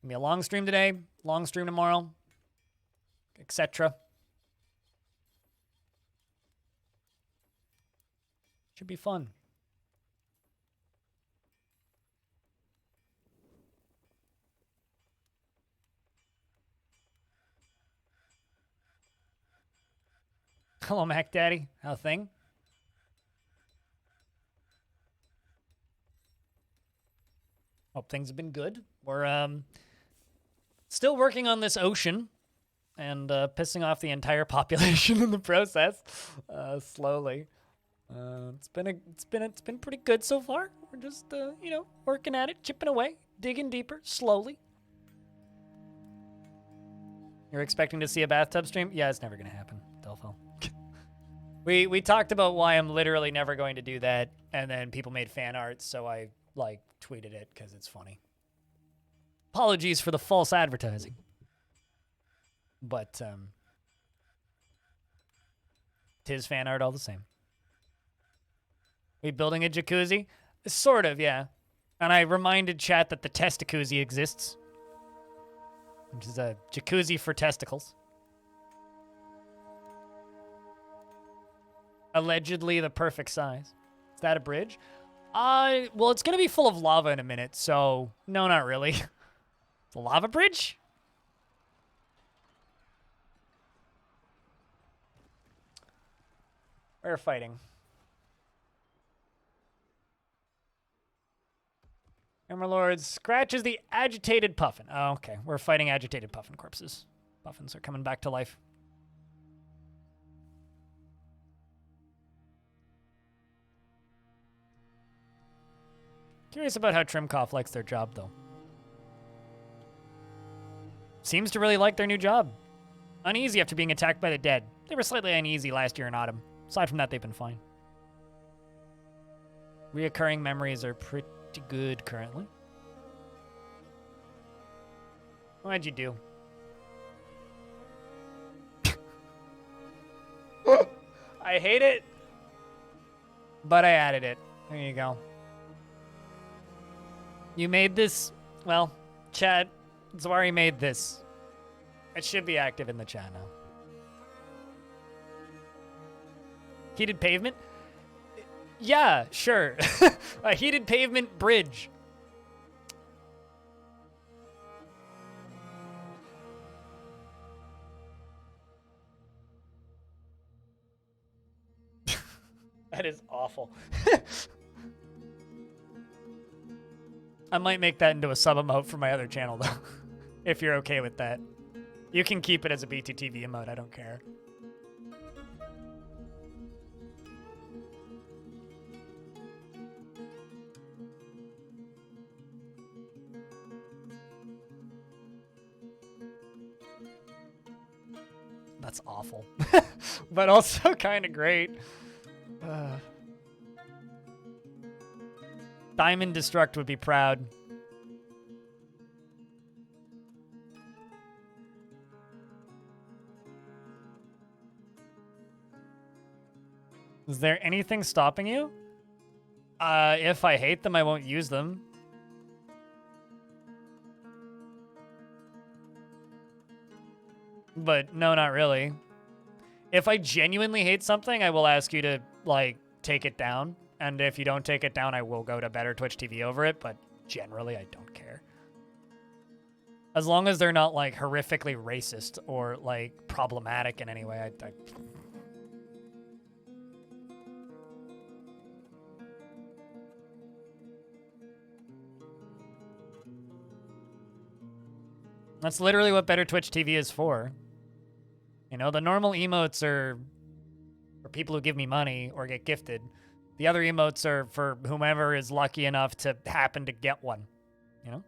Gonna be a long stream today, long stream tomorrow, etc. Should be fun. Hello, Mac Daddy. How thing? Hope things have been good. We're still working on this ocean and pissing off the entire population in the process slowly. It's been pretty good so far. We're just you know, working at it, chipping away, digging deeper, slowly. You're expecting to see a bathtub stream? Yeah, it's never gonna happen, Delpho. We talked about why I'm literally never going to do that, and then people made fan art, so I like tweeted it because it's funny. Apologies for the false advertising. But tis fan art all the same. We building a jacuzzi? Sort of, yeah. And I reminded chat that the testacuzzi exists, which is a jacuzzi for testicles. Allegedly the perfect size. Is that a bridge? Well, it's going to be full of lava in a minute, so no, not really. It's a lava bridge? We're fighting. Emerlord scratches the agitated puffin. Oh, okay. We're fighting agitated puffin corpses. Puffins are coming back to life. Curious about how Trimkoff likes their job, though. Seems to really like their new job. Uneasy after being attacked by the dead. They were slightly uneasy last year in autumn. Aside from that, they've been fine. Reoccurring memories are pretty good currently. What'd you do? I hate it, but I added it. There you go. You made this, well, chat, Zwari made this. It should be active in the chat now. Heated pavement? Yeah, sure. A heated pavement bridge. That is awful. I might make that into a sub emote for my other channel, though. If you're okay with that. You can keep it as a BTTV emote, I don't care. That's awful. But also kind of great. Diamond Destruct would be proud. Is there anything stopping you? If I hate them, I won't use them. But no, not really. If I genuinely hate something, I will ask you to, like, take it down. And if you don't take it down, I will go to better Twitch TV over it. But generally, I don't care. As long as they're not, like, horrifically racist or, like, problematic in any way, I... That's literally what better Twitch TV is for. You know, the normal emotes are for people who give me money or get gifted. The other emotes are for whomever is lucky enough to happen to get one, you know?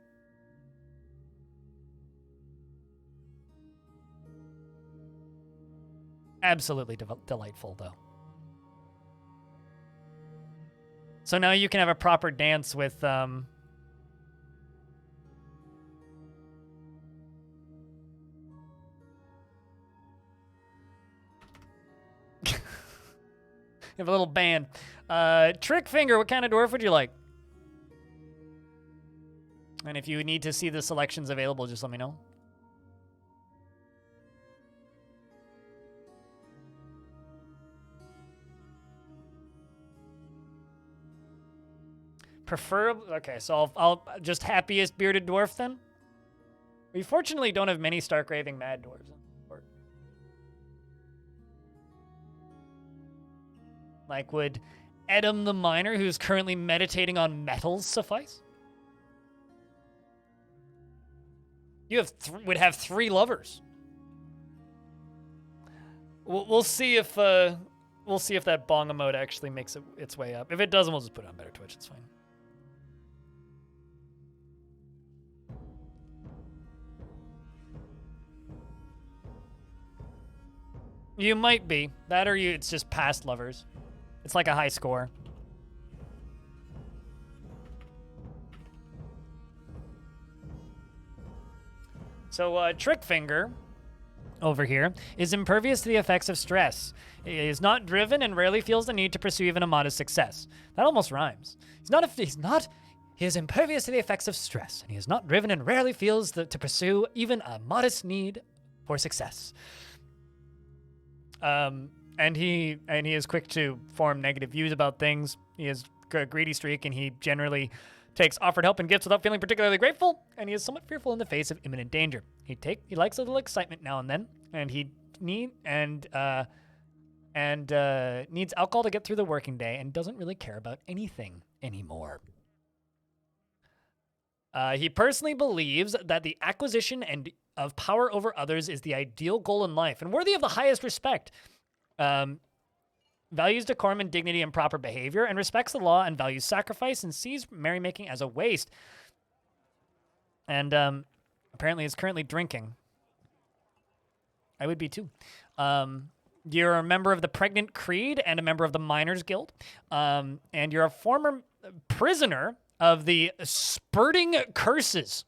Absolutely delightful, though. So now you can have a proper dance with, You have a little band. Trick Finger, what kind of dwarf would you like? And if you need to see the selections available, just let me know. Preferably, okay, so I'll just happiest bearded dwarf then. We fortunately don't have many stark raving mad dwarves. Like, would Edom the Miner, who's currently meditating on metals, suffice? You have would have 3 lovers. We'll see if that bonga mode actually makes its way up. If it doesn't, we'll just put it on better Twitch. It's fine. You might be that, or it's just past lovers. It's like a high score. So, Trick Finger, over here, is impervious to the effects of stress. He is not driven and rarely feels the need to pursue even a modest success. That almost rhymes. He is impervious to the effects of stress, and he is not driven and rarely feels to pursue even a modest need for success. And he is quick to form negative views about things. He has a greedy streak, and he generally takes offered help and gifts without feeling particularly grateful, and he is somewhat fearful in the face of imminent danger. He likes a little excitement now and then, and he needs alcohol to get through the working day, and doesn't really care about anything anymore. He personally believes that the acquisition of power over others is the ideal goal in life and worthy of the highest respect. Values decorum and dignity and proper behavior, and respects the law and values sacrifice, and sees merrymaking as a waste. And apparently is currently drinking. I would be too. You're a member of the Pregnant Creed and a member of the Miners Guild. And you're a former prisoner of the Spurting Curses.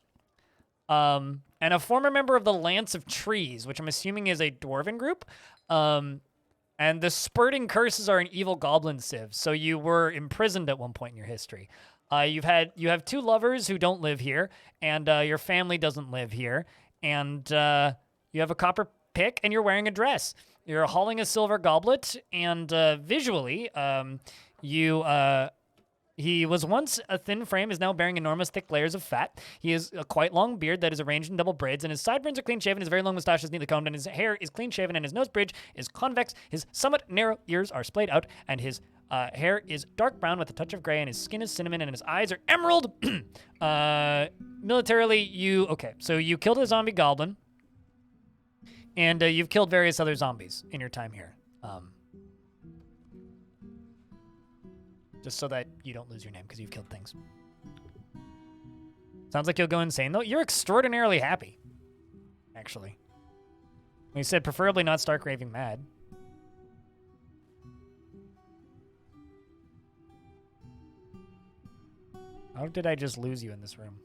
And a former member of the Lance of Trees, which I'm assuming is a Dwarven group. And the Spurting Curses are an evil goblin civ, so you were imprisoned at one point in your history. You have 2 lovers who don't live here, and your family doesn't live here, and you have a copper pick, and you're wearing a dress. You're hauling a silver goblet, and visually, he was once a thin frame, is now bearing enormous thick layers of fat. He has a quite long beard that is arranged in double braids, and his sideburns are clean shaven, his very long mustache is neatly combed, and his hair is clean shaven, and his nose bridge is convex. His somewhat narrow ears are splayed out, and his hair is dark brown with a touch of gray, and his skin is cinnamon, and his eyes are emerald. Militarily, okay, so you killed a zombie goblin, and you've killed various other zombies in your time here. Just so that you don't lose your name because you've killed things. Sounds like you'll go insane, though. You're extraordinarily happy, actually. You said preferably not stark raving mad. How did I just lose you in this room?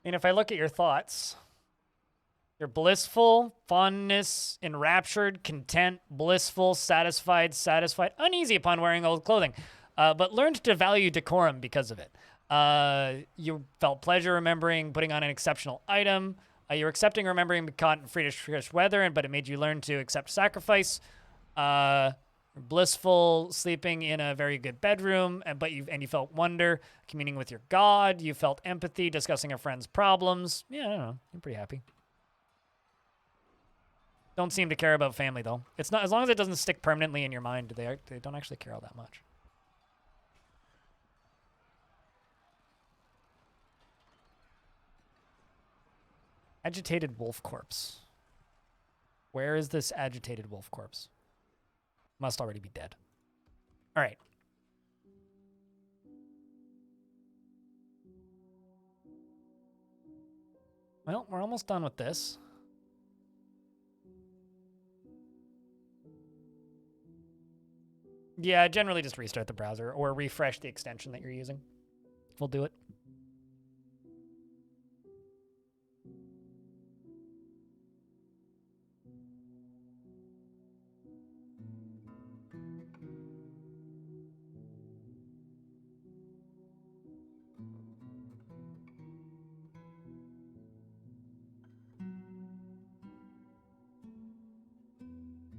And if I look at your thoughts, you're blissful, fondness, enraptured, content, blissful, satisfied, uneasy upon wearing old clothing, but learned to value decorum because of it. You felt pleasure remembering putting on an exceptional item. You were accepting remembering being caught in fresh weather, but it made you learn to accept sacrifice. Blissful, sleeping in a very good bedroom, but you felt wonder, communing with your God. You felt empathy, discussing a friend's problems. Yeah, I don't know. You're pretty happy. Don't seem to care about family though. It's not, as long as it doesn't stick permanently in your mind. They don't actually care all that much. Agitated wolf corpse. Where is this agitated wolf corpse? Must already be dead. All right. Well, we're almost done with this. Yeah, generally just restart the browser or refresh the extension that you're using. We'll do it.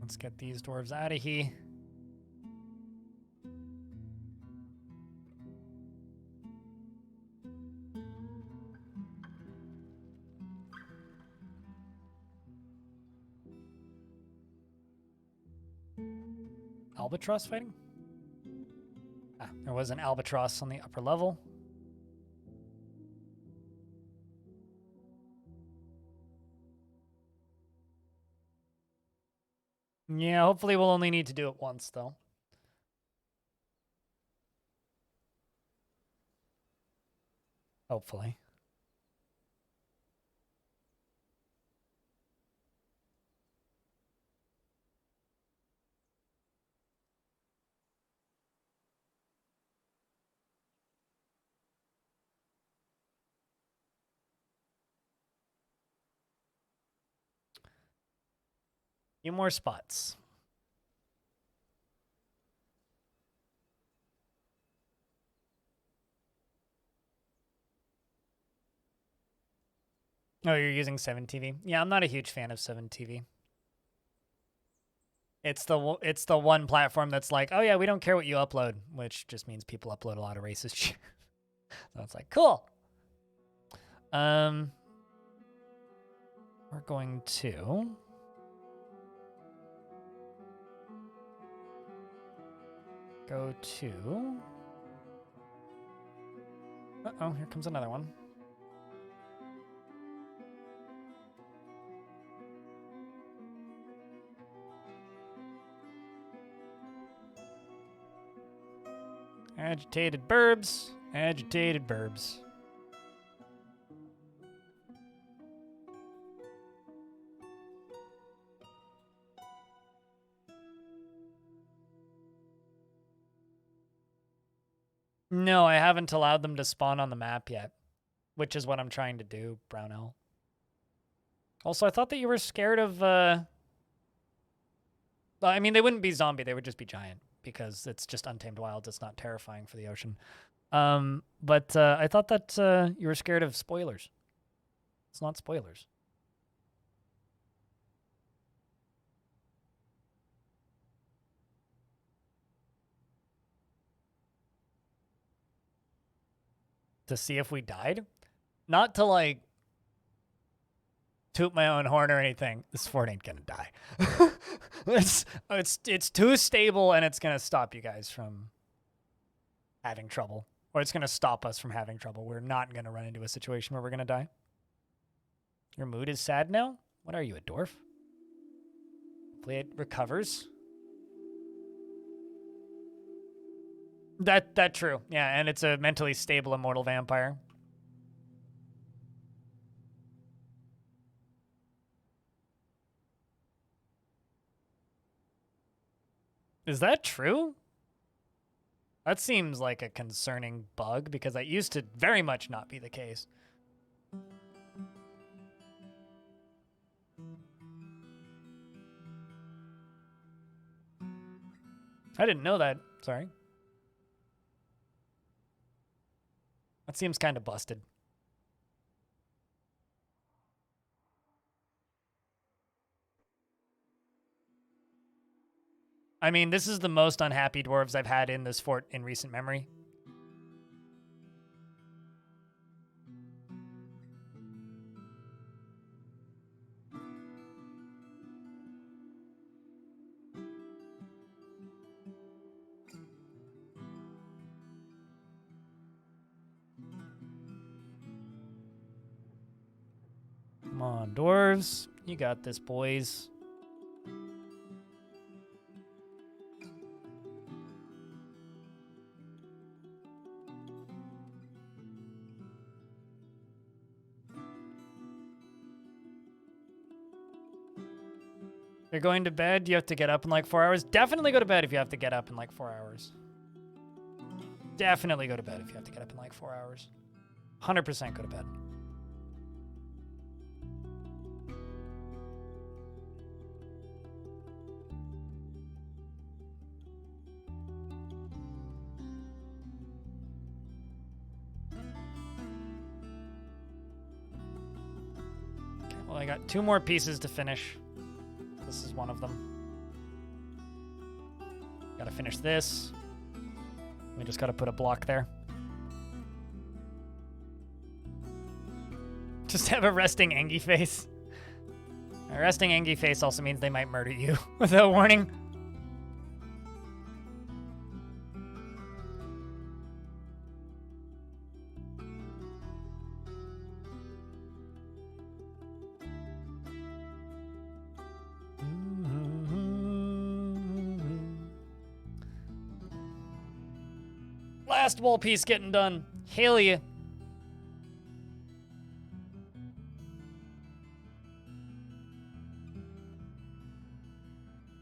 Let's get these dwarves out of here. Albatross fighting? Ah, there was an albatross on the upper level. Yeah, hopefully we'll only need to do it once, though. Hopefully. Few more spots. Oh, you're using 7TV? Yeah, I'm not a huge fan of 7TV. It's the one platform that's like, oh yeah, we don't care what you upload, which just means people upload a lot of racist shit. So it's like, cool. We're going to go to... Uh-oh, here comes another one. Agitated burbs. Agitated burbs. No, I haven't allowed them to spawn on the map yet. which is what I'm trying to do, Brownell. Also, I thought that you were scared of, I mean, they wouldn't be zombie, they would just be giant, because it's just Untamed Wilds, it's not terrifying for the ocean. But I thought that you were scared of spoilers. It's not spoilers. To see if we died? Not to, like, toot my own horn or anything. This fort ain't gonna die. It's too stable, and it's gonna stop you guys from having trouble. Or it's gonna stop us from having trouble. We're not gonna run into a situation where we're gonna die. Your mood is sad now? What are you, a dwarf? Hopefully it recovers. That true. Yeah, and it's a mentally stable immortal vampire. Is that true? That seems like a concerning bug, because that used to very much not be the case. I didn't know that. Sorry. That seems kind of busted. I mean, this is the most unhappy dwarves I've had in this fort in recent memory. Come on, dwarves. You got this, boys. You're going to bed? You have to get up in like 4 hours? Definitely go to bed if you have to get up in like 4 hours. Definitely go to bed if you have to get up in like 4 hours. 100% go to bed. Okay, well, I got 2 more pieces to finish. This is one of them. Gotta finish this. We just gotta put a block there. Just have a resting Engie face. A resting Engie face also means they might murder you without warning. Last wall piece getting done. Hail ya.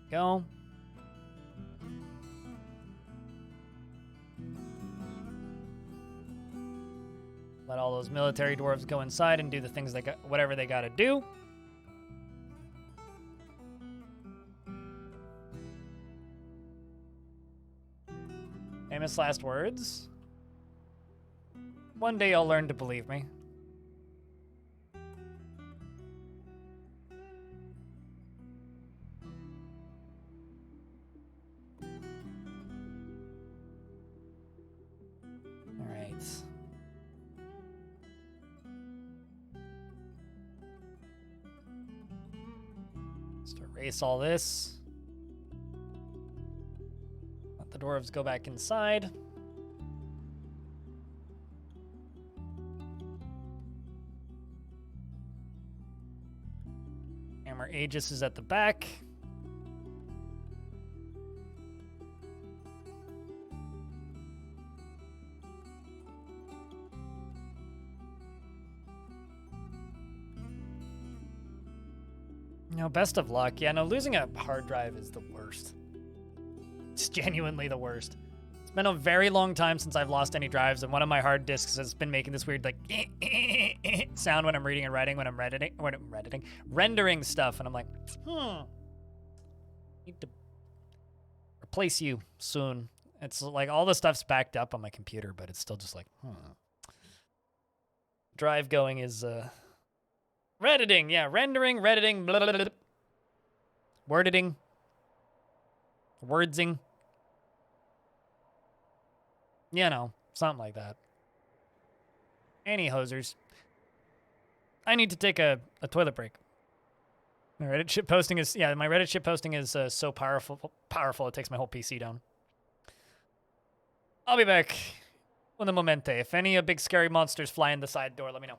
Go. Let all those military dwarves go inside and do the things they got, whatever they gotta do. Famous last words. One day you'll learn to believe me. All right. Just erase all this. The dwarves go back inside. Hammer Aegis is at the back. No, best of luck. Yeah, no, losing a hard drive is the worst. It's genuinely the worst. It's been a very long time since I've lost any drives, and one of my hard disks has been making this weird like sound when I'm reading and writing when I'm rendering stuff, and I'm like, need to replace you soon. It's like all the stuff's backed up on my computer, but it's still just like, Drive going is redditing, yeah, rendering, redditing, blah, blah, blah, blah. Wording, wordsing. You know, something like that. Any hosers. I need to take a toilet break. My Reddit shit posting is, yeah, my Reddit shit posting is so powerful it takes my whole PC down. I'll be back with a momente. If any big scary monsters fly in the side door, let me know.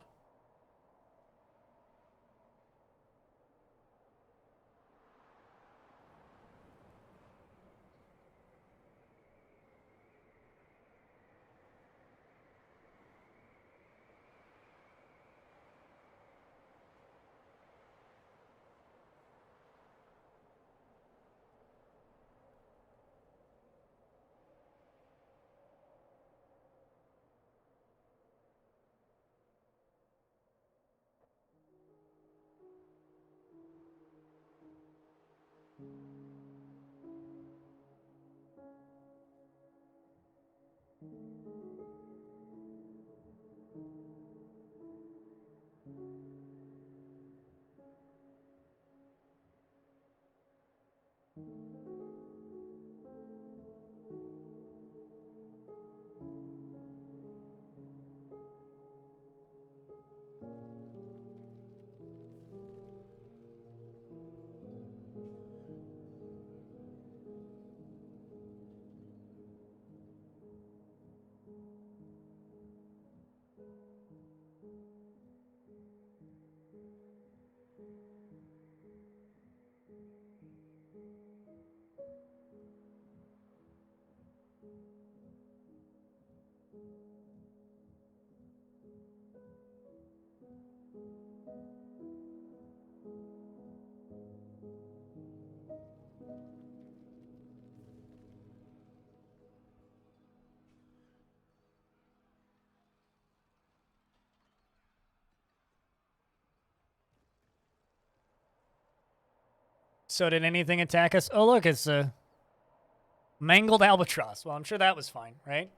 So did anything attack us? Oh, look, it's a mangled albatross. Well, I'm sure that was fine, right?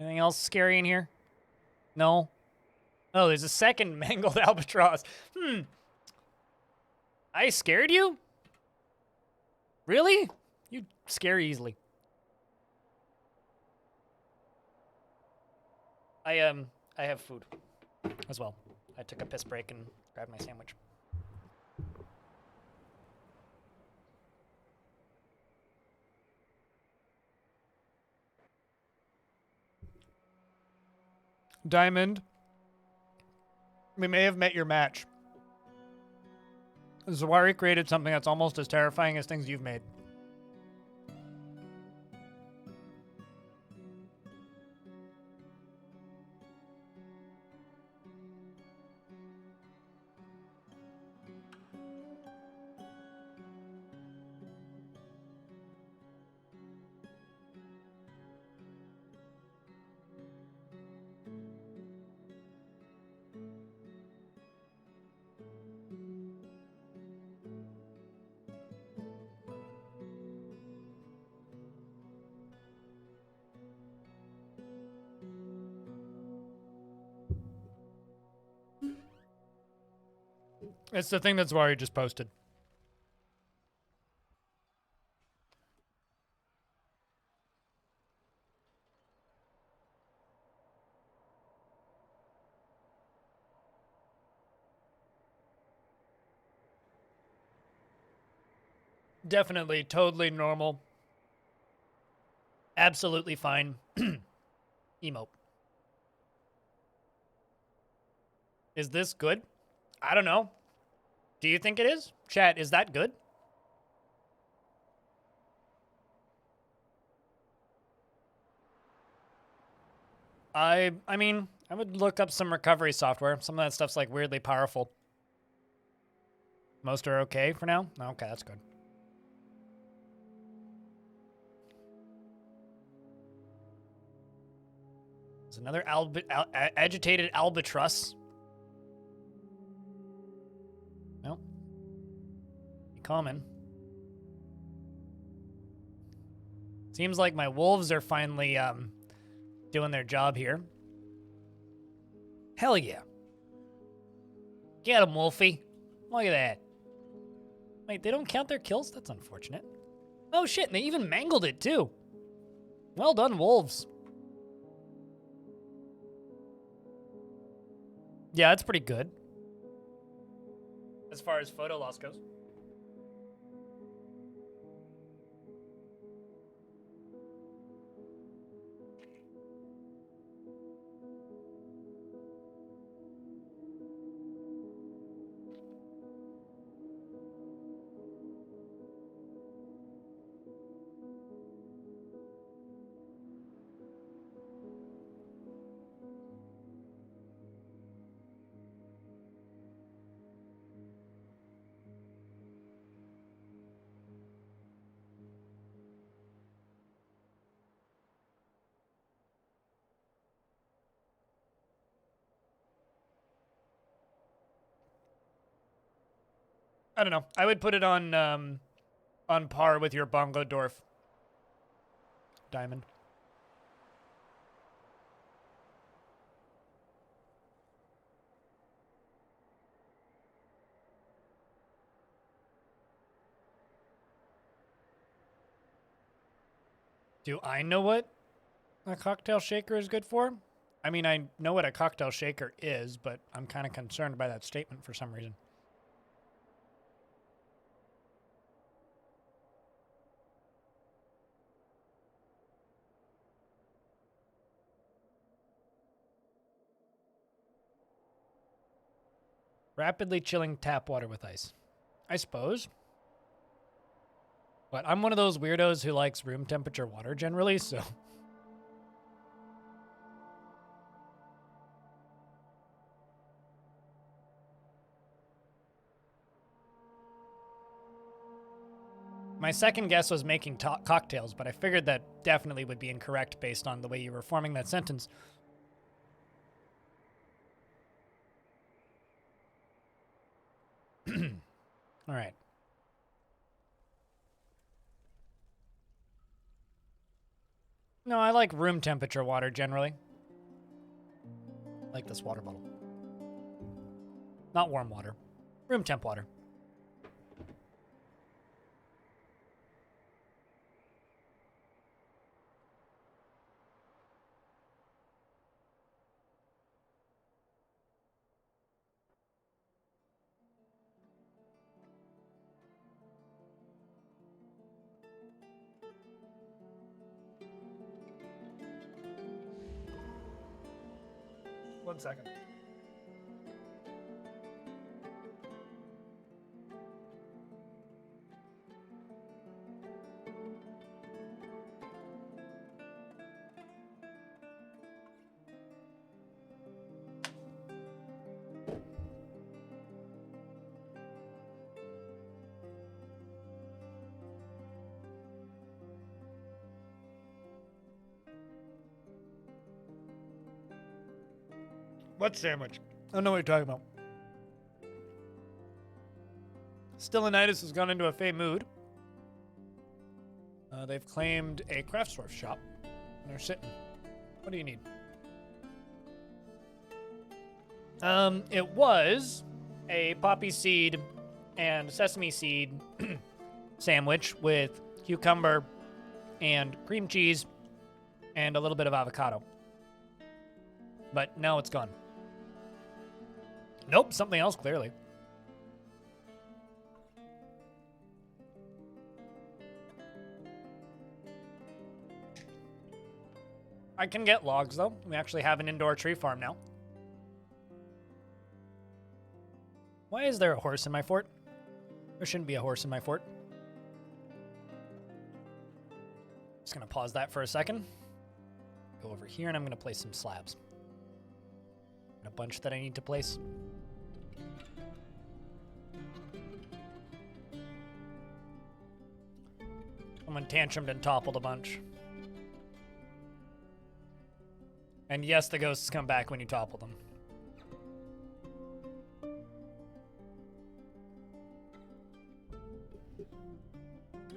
Anything else scary in here? No? Oh, there's a second mangled albatross. I scared you? Really? You scare easily. I have food as well. I took a piss break and grabbed my sandwich. Diamond, we may have met your match. Zawari created something that's almost as terrifying as things you've made. It's the thing that Zawari just posted. Definitely, totally normal. Absolutely fine. Emote. Is this good? I don't know. Do you think it is? Chat, is that good? I mean, I would look up some recovery software. Some of that stuff's like weirdly powerful. Most are okay for now? Okay, that's good. There's another agitated albatross. Well, be coming. Seems like my wolves are finally doing their job here. Hell yeah. Get him, Wolfie. Look at that. Wait, they don't count their kills? That's unfortunate. Oh shit, and they even mangled it too. Well done, wolves. Yeah, that's pretty good. As far as photo loss goes. I don't know. I would put it on par with your Bongo Dwarf diamond. Do I know what a cocktail shaker is good for? I mean, I know what a cocktail shaker is, but I'm kind of concerned by that statement for some reason. Rapidly chilling tap water with ice. I suppose. But I'm one of those weirdos who likes room temperature water generally, so... My second guess was making cocktails, but I figured that definitely would be incorrect based on the way you were forming that sentence. All right. No, I like room temperature water generally. I like this water bottle. Not warm water. Room temp water. One second. What sandwich? I don't know what you're talking about. Stellanitis has gone into a fey mood. They've claimed a craftsdwarf shop. And they're sitting. What do you need? It was a poppy seed and sesame seed sandwich with cucumber and cream cheese and a little bit of avocado. But now it's gone. Nope, something else, clearly. I can get logs, though. We actually have an indoor tree farm now. Why is there a horse in my fort? There shouldn't be a horse in my fort. Just gonna pause that for a second. Go over here, and I'm gonna place some slabs. And a bunch that I need to place. Someone tantrumed and toppled a bunch. And yes, the ghosts come back when you topple them.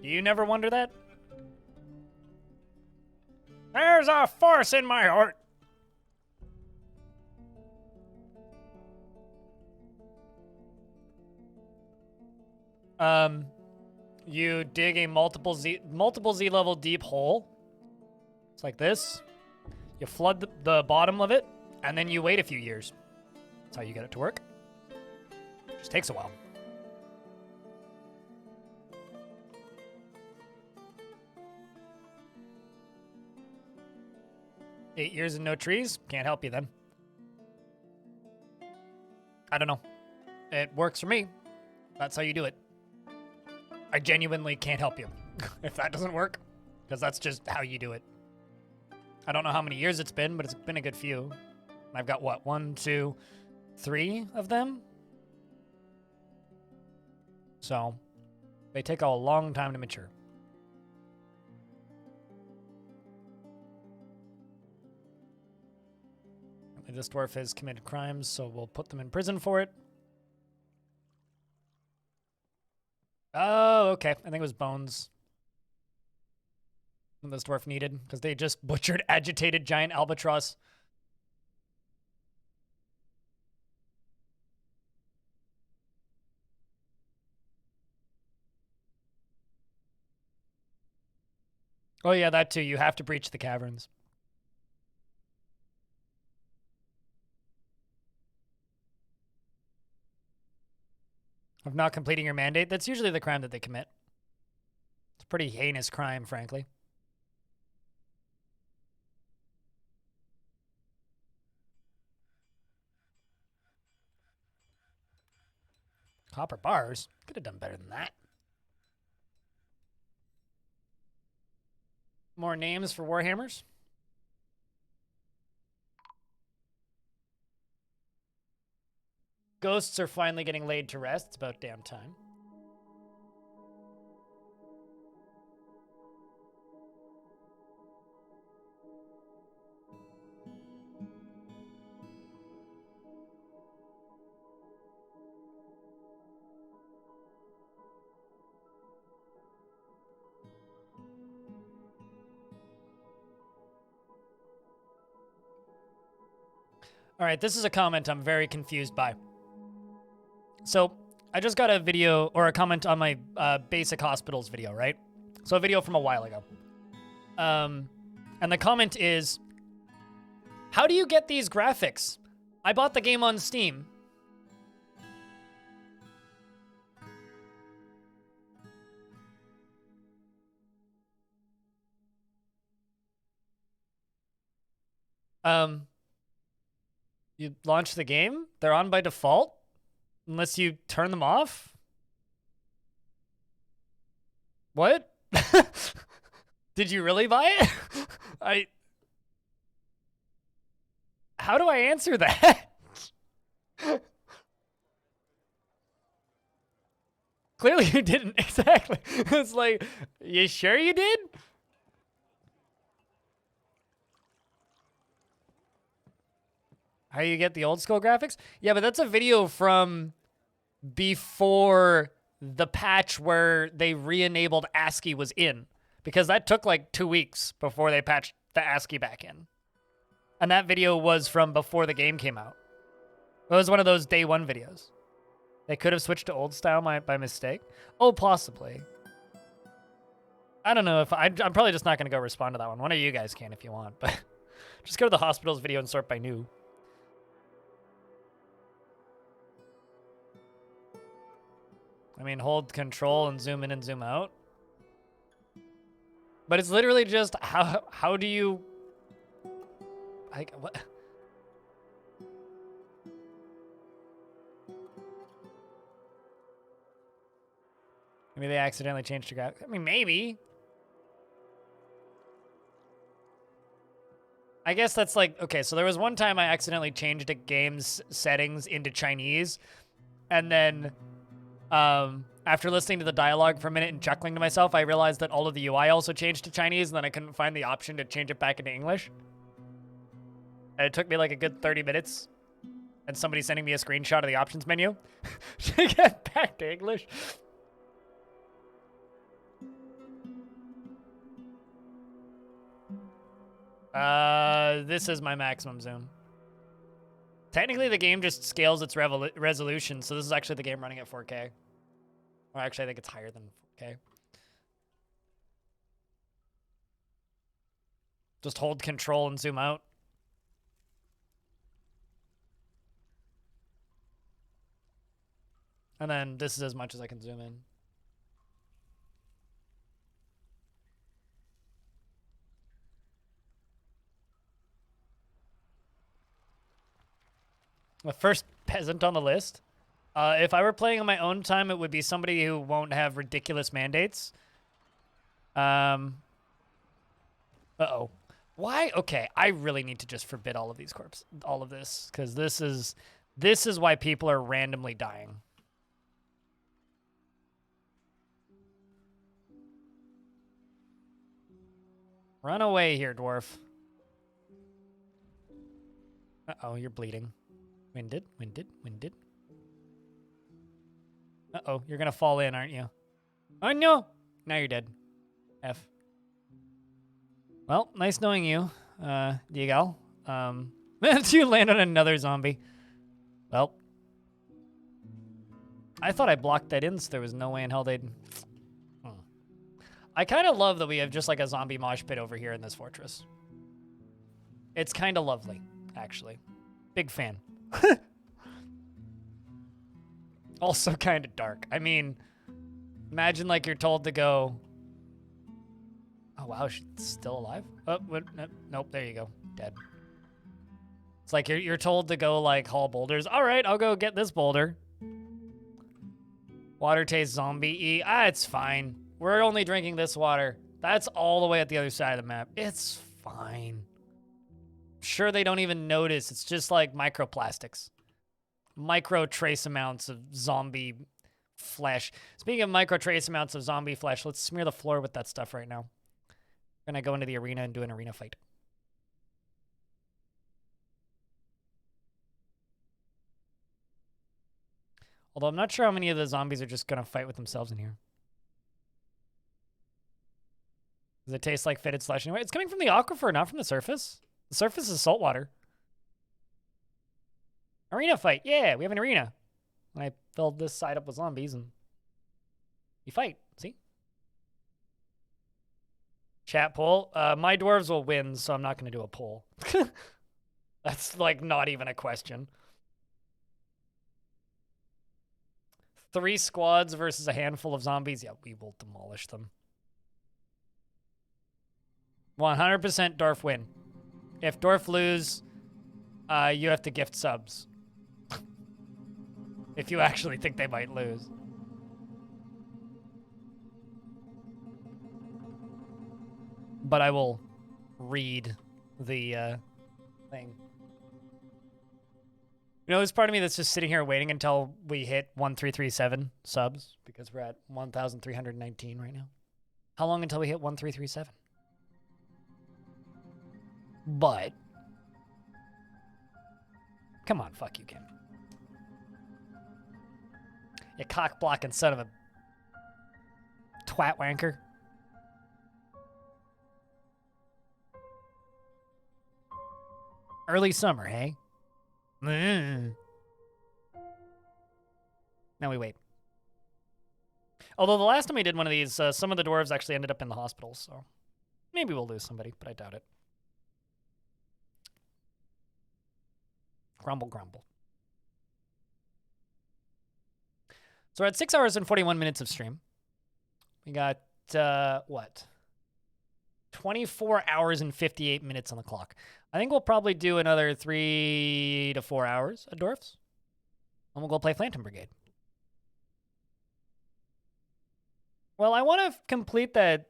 Do you never wonder that? There's a force in my heart. You dig a multiple Z level deep hole. It's like this. You flood the bottom of it, and then you wait a few years. That's how you get it to work. Just takes a while. Eight years and no trees? Can't help you then. I don't know. It works for me. That's how you do it. I genuinely can't help you if that doesn't work, because that's just how you do it. I don't know how many years it's been, but it's been a good few. I've got what, 1, 2, 3 of them? So they take a long time to mature. This dwarf has committed crimes, so we'll put them in prison for it. Oh, okay. I think it was bones this dwarf needed, because they just butchered agitated giant albatross. Oh yeah, that too. You have to breach the caverns. Of not completing your mandate. That's usually the crime that they commit. It's a pretty heinous crime, frankly. Copper bars? Could have done better than that. More names for Warhammers? Ghosts are finally getting laid to rest. It's about damn time. All right, this is a comment I'm very confused by. So I just got a video or a comment on my basic hospitals video, right? So a video from a while ago. And the comment is, how do you get these graphics? I bought the game on Steam. You launch the game? They're on by default? Unless you turn them off? What? Did you really buy it? How do I answer that? Clearly you didn't. Exactly. It's like, you sure you did? How you get the old school graphics? Yeah, but that's a video from before the patch where they re-enabled ASCII was in. Because that took like 2 weeks before they patched the ASCII back in. And that video was from before the game came out. It was one of those day one videos. They could have switched to old style by mistake. Oh, possibly. I don't know if I'm probably just not going to go respond to that one. One of you guys can if you want, but just go to the hospitals video and sort by new. I mean, hold control and zoom in and zoom out. But it's literally just how do you like what? Maybe they accidentally changed the graphics. I mean, maybe. I guess that's like, okay, so there was one time I accidentally changed a game's settings into Chinese, and then after listening to the dialogue for a minute and chuckling to myself, I realized that all of the UI also changed to Chinese, and then I couldn't find the option to change it back into English. And it took me like a good 30 minutes. And somebody sending me a screenshot of the options menu to get back to English. This is my maximum zoom. Technically, the game just scales its resolution, so this is actually the game running at 4K. Or actually, I think it's higher than 4K. Just hold control and zoom out. And then this is as much as I can zoom in. The first peasant on the list. If I were playing on my own time, it would be somebody who won't have ridiculous mandates. Uh-oh. Why? Okay, I really need to just forbid all of these corpses, all of this, because this is why people are randomly dying. Run away here, dwarf. Uh-oh, you're bleeding. Winded, winded, winded. Uh-oh, you're gonna fall in, aren't you? Oh, no! Now you're dead. F. Well, nice knowing you, Diego. You land on another zombie. Well. I thought I blocked that in, so there was no way in hell they'd... I kind of love that we have just like a zombie mosh pit over here in this fortress. It's kind of lovely, actually. Big fan. Also kind of dark. I mean, imagine like you're told to go... Oh, wow, she's still alive? Oh, what? Nope, there you go. Dead. It's like you're told to go like haul boulders. All right, I'll go get this boulder. Water tastes zombie-y. Ah, it's fine. We're only drinking this water. That's all the way at the other side of the map. It's fine. Sure, they don't even notice. It's just like microplastics. Micro trace amounts of zombie flesh. Speaking of micro trace amounts of zombie flesh, let's smear the floor with that stuff right now. We're gonna go into the arena and do an arena fight. Although I'm not sure how many of the zombies are just gonna fight with themselves in here. Does it taste like fitted slush anyway? It's coming from the aquifer, not from the surface. The surface is salt water. Arena fight. Yeah, we have an arena. And I filled this side up with zombies and you fight. See? Chat poll. My dwarves will win, so I'm not going to do a poll. That's like not even a question. 3 squads versus a handful of zombies. Yeah, we will demolish them. 100% Dwarf win. If Dwarf lose, you have to gift subs. If you actually think they might lose. But I will read the thing. You know, there's part of me that's just sitting here waiting until we hit 1337 subs, because we're at 1,319 right now. How long until we hit 1337? But come on, fuck you, Kim. You cock-blocking son of a twat wanker. Early summer, hey? Now we wait. Although the last time we did one of these, some of the dwarves actually ended up in the hospital, so maybe we'll lose somebody, but I doubt it. Grumble, grumble. So we're at 6 hours and 41 minutes of stream. We got, what? 24 hours and 58 minutes on the clock. I think we'll probably do another 3 to 4 hours of Dwarfs. And we'll go play Phantom Brigade. Well, I want to complete that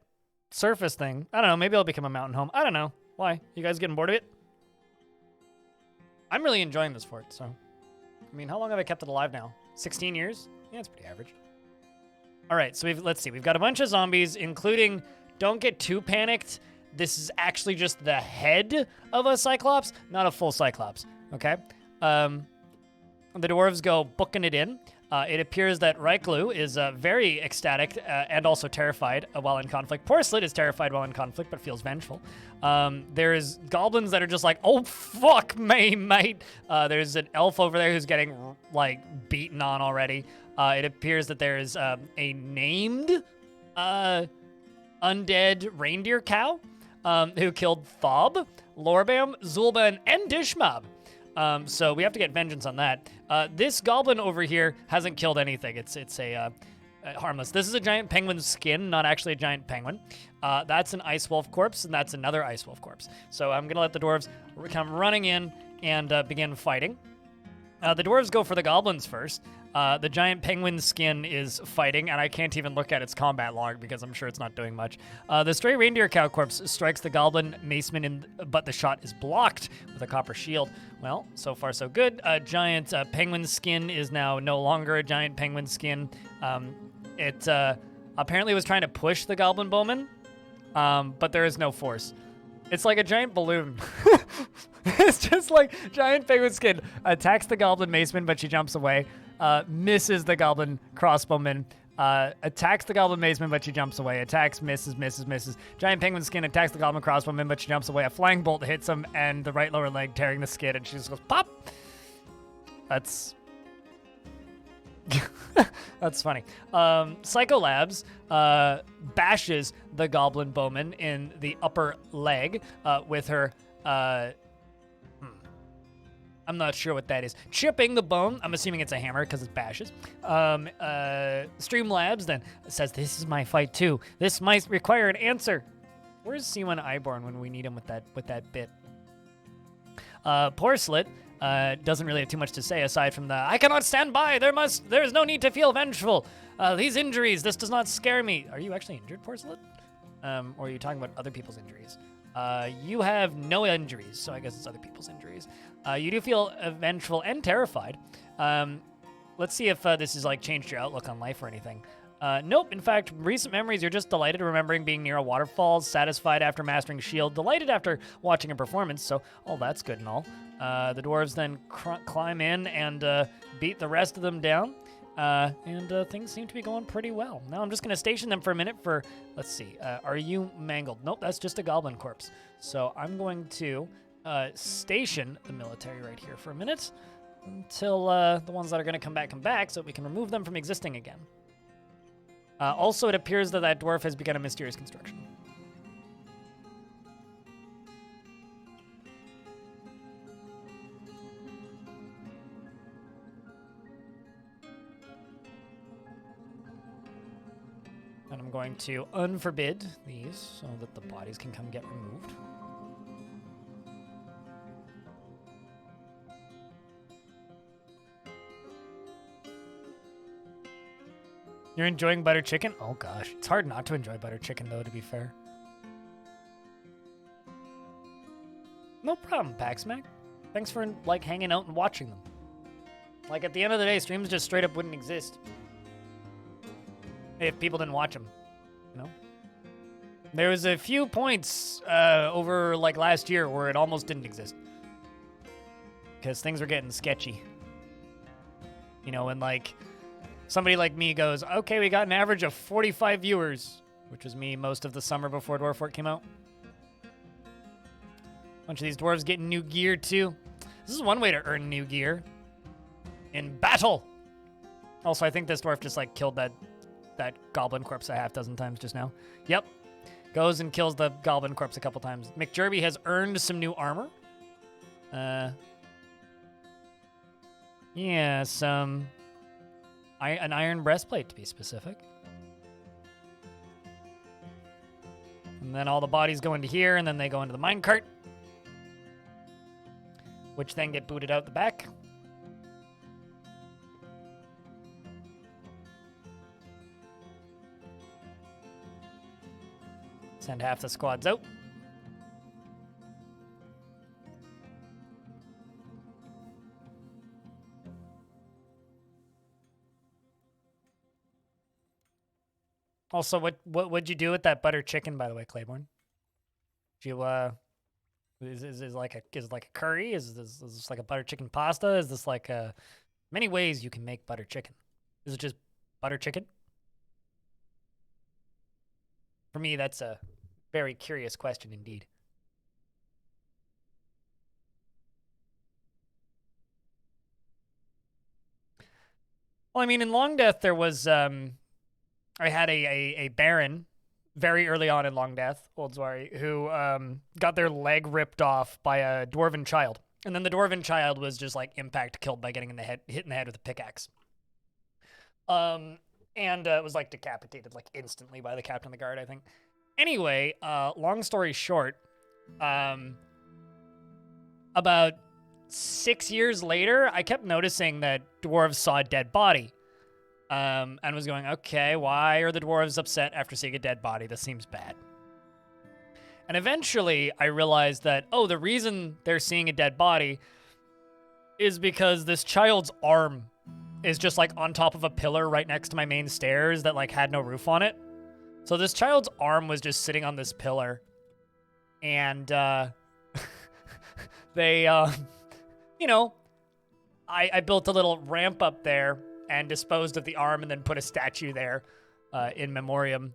surface thing. I don't know. Maybe I'll become a mountain home. I don't know. Why? You guys getting bored of it? I'm really enjoying this fort, so. I mean, how long have I kept it alive now? 16 years? Yeah, it's pretty average. All right, so let's see. We've got a bunch of zombies, including, don't get too panicked. this is actually just the head of a Cyclops, not a full Cyclops, okay? The dwarves go booking it in. It appears that Raiklu is very ecstatic and also terrified while in conflict. Porcelet is terrified while in conflict, but feels vengeful. There's goblins that are just like, oh, fuck me, mate. There's an elf over there who's getting, like, beaten on already. It appears that there is a named undead reindeer cow who killed Thob, Lorbam, Zulban, and Dishmab. So we have to get vengeance on that. This goblin over here hasn't killed anything. It's a harmless. This is a giant penguin's skin, not actually a giant penguin. That's an ice wolf corpse, and that's another ice wolf corpse. So I'm gonna let the dwarves come running in and begin fighting. The dwarves go for the goblins first. The giant penguin skin is fighting, and I can't even look at its combat log because I'm sure it's not doing much. The stray reindeer cow corpse strikes the goblin maceman, but the shot is blocked with a copper shield. Well, so far so good. A giant penguin skin is now no longer a giant penguin skin. It apparently was trying to push the goblin bowman, but there is no force. It's like a giant balloon. It's just like giant penguin skin attacks the goblin maceman, but she jumps away. Misses the goblin crossbowman. Attacks the goblin maceman, but she jumps away. Attacks, misses. Giant penguin skin attacks the goblin crossbowman, but she jumps away. A flying bolt hits him, and the right lower leg tearing the skin, and she just goes pop. That's that's funny. Psycho Labs bashes the goblin bowman in the upper leg with her. I'm not sure what that is. Chipping the bone. I'm assuming it's a hammer because it's bashes. Streamlabs then says, this is my fight too. This might require an answer. Where's C1 Iborn when we need him with that bit? Porcelet doesn't really have too much to say aside from the, I cannot stand by. There is no need to feel vengeful. These injuries, this does not scare me. Are you actually injured, Porcelet? Or are you talking about other people's injuries? You have no injuries, so I guess it's other people's injuries. You do feel vengeful and terrified. Let's see if this has like changed your outlook on life or anything. Nope. In fact, recent memories, you're just delighted remembering being near a waterfall, satisfied after mastering shield, delighted after watching a performance, so all that's good and all. The dwarves then climb in and beat the rest of them down. And things seem to be going pretty well. Now I'm just going to station them for a minute for, let's see, are you mangled? Nope, that's just a goblin corpse. So I'm going to station the military right here for a minute until the ones that are going to come back so we can remove them from existing again. Also, it appears that that dwarf has begun a mysterious construction. And I'm going to unforbid these so that the bodies can come get removed. You're enjoying butter chicken? Oh gosh, it's hard not to enjoy butter chicken though, to be fair. No problem, Paxmac. Thanks for like hanging out and watching them. Like at the end of the day, streams just straight up wouldn't exist if people didn't watch them, you know? There was a few points over like last year where it almost didn't exist because things were getting sketchy. You know, when like somebody like me goes, okay, we got an average of 45 viewers, which was me most of the summer before Dwarf Fort came out. Bunch of these dwarves getting new gear too. This is one way to earn new gear. In battle! Also, I think this dwarf just like killed that goblin corpse a half dozen times just now. Yep. Goes and kills the goblin corpse a couple times. McJerby has earned some new armor. Yeah, some... an iron breastplate, to be specific. And then all the bodies go into here, and then they go into the minecart, which then get booted out the back. Send half the squads out. Also, what'd you do with that butter chicken, by the way, Claiborne? Do you is like a curry? Is this like a butter chicken pasta? Is this like many ways you can make butter chicken? Is it just butter chicken? For me, that's a very curious question indeed. Well, I mean, in Long Death, there was, I had a baron very early on in Long Death, Old Zwari, who got their leg ripped off by a Dwarven child. And then the Dwarven child was just, like, impact killed by getting hit in the head with a pickaxe. And was, like, decapitated, like, instantly by the captain of the guard, I think. Anyway, long story short, about 6 years later, I kept noticing that dwarves saw a dead body. And was going, okay, why are the dwarves upset after seeing a dead body? This seems bad. And eventually, I realized that, oh, the reason they're seeing a dead body is because this child's arm is just, like, on top of a pillar right next to my main stairs that, like, had no roof on it. So this child's arm was just sitting on this pillar. And, they, you know, I built a little ramp up there and disposed of the arm and then put a statue there in memoriam.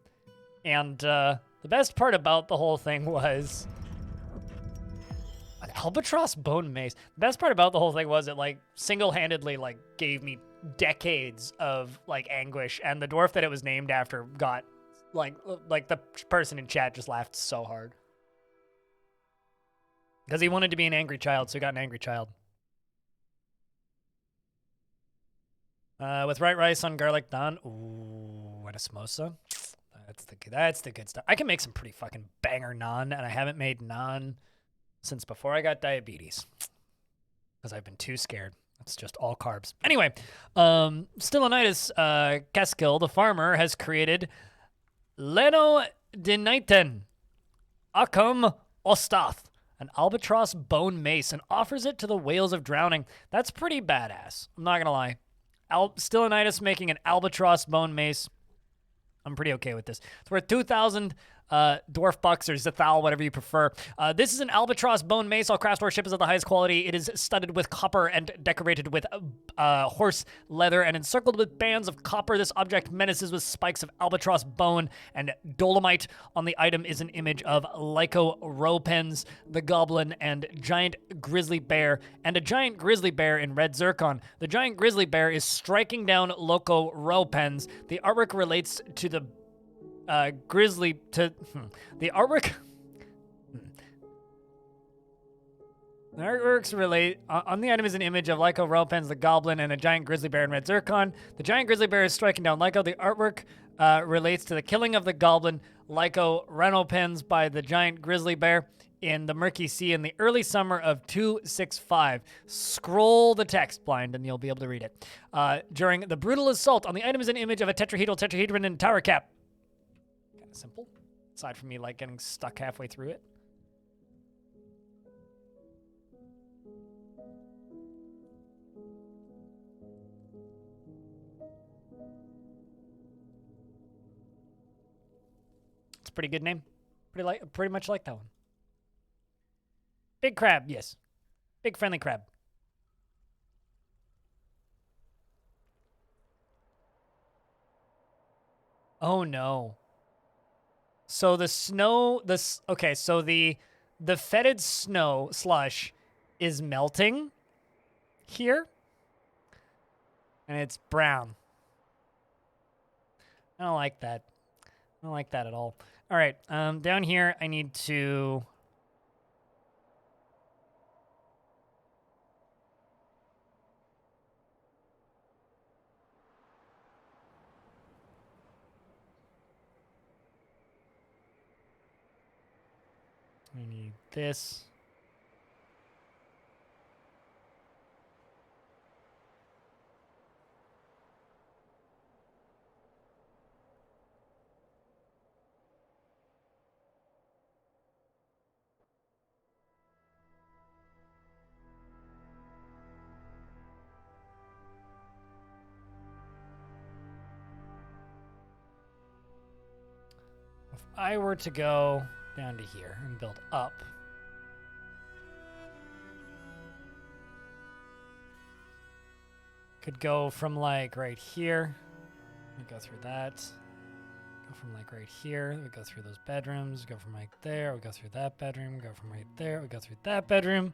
And the best part about the whole thing was an albatross bone mace. The best part about the whole thing was it, like, single-handedly, like, gave me decades of, like, anguish. And the dwarf that it was named after got, like the person in chat just laughed so hard. Because he wanted to be an angry child, so he got an angry child. With right rice on garlic naan. Ooh, and a samosa. That's the good stuff. I can make some pretty fucking banger naan, and I haven't made naan since before I got diabetes. Because I've been too scared. It's just all carbs. Anyway, Stylianitis Keskill, the farmer, has created Leno Deniten Akam Ostath, an albatross bone mace, and offers it to the whales of drowning. That's pretty badass. I'm not gonna lie. Stylianitis making an albatross bone mace. I'm pretty okay with this. It's worth 2,000 dwarf bucks or zethal, whatever you prefer. This is an albatross bone mace. All craft worship is of the highest quality. It is studded with copper and decorated with horse leather and encircled with bands of copper. This object menaces with spikes of albatross bone and dolomite. On the item is an image of Lyco-Ropens, the goblin, and giant grizzly bear, and a giant grizzly bear in red zircon. The giant grizzly bear is striking down Lyco-Ropens. The artwork relates to the grizzly to the artwork. The artworks relate on the item is an image of Lyco-Ropens, the goblin, and a giant grizzly bear in red zircon. The giant grizzly bear is striking down Lyco. The artwork relates to the killing of the goblin Lyco-Ropens by the giant grizzly bear in the murky sea in the early summer of 265. Scroll the text blind and you'll be able to read it. During the brutal assault on the item is an image of a tetrahedron and tower cap. Kind of simple, aside from me like getting stuck halfway through it. It's a pretty good name. Pretty much like that one. Big crab, yes. Big friendly crab. Oh no. So the snow, okay, so the fetid snow slush is melting here. And it's brown. I don't like that. I don't like that at all. All right, down here I need to... I need this. If I were to go down to here and build up. Could go from like right here. We go through that. Go from like right here. We go through those bedrooms. Go from right there. We go through that bedroom. Go from right there. We go through that bedroom.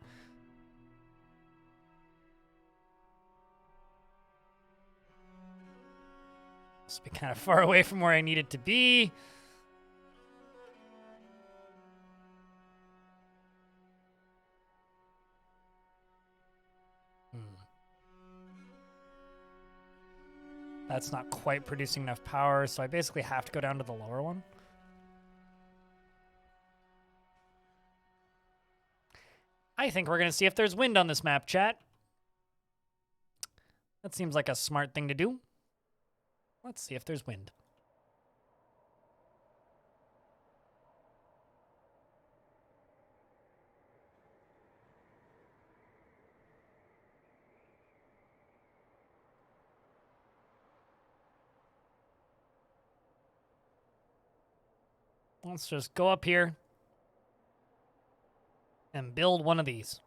Must be kind of far away from where I need it to be. That's not quite producing enough power, so I basically have to go down to the lower one. I think we're going to see if there's wind on this map, chat. That seems like a smart thing to do. Let's see if there's wind. Let's just go up here and build one of these.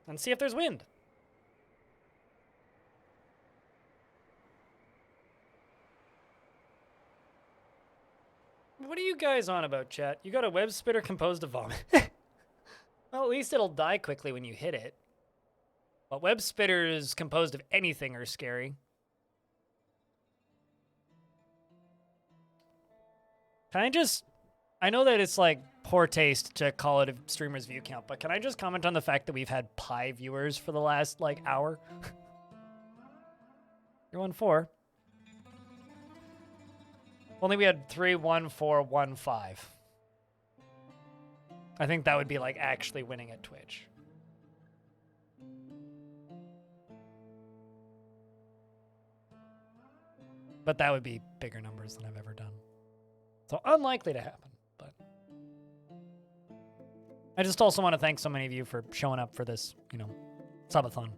And see if there's wind. What are you guys on about, chat? You got a web spitter composed of vomit. Well, at least it'll die quickly when you hit it. But web spitters composed of anything are scary. Can I just... I know that it's like poor taste to call it a streamer's view count, but can I just comment on the fact that we've had pi viewers for the last, like, hour? You're 1-4. Only we had 3, 1, 4, 1, 5. I think that would be, like, actually winning at Twitch. But that would be bigger numbers than I've ever done. So unlikely to happen, but... I just also want to thank so many of you for showing up for this, you know, subathon.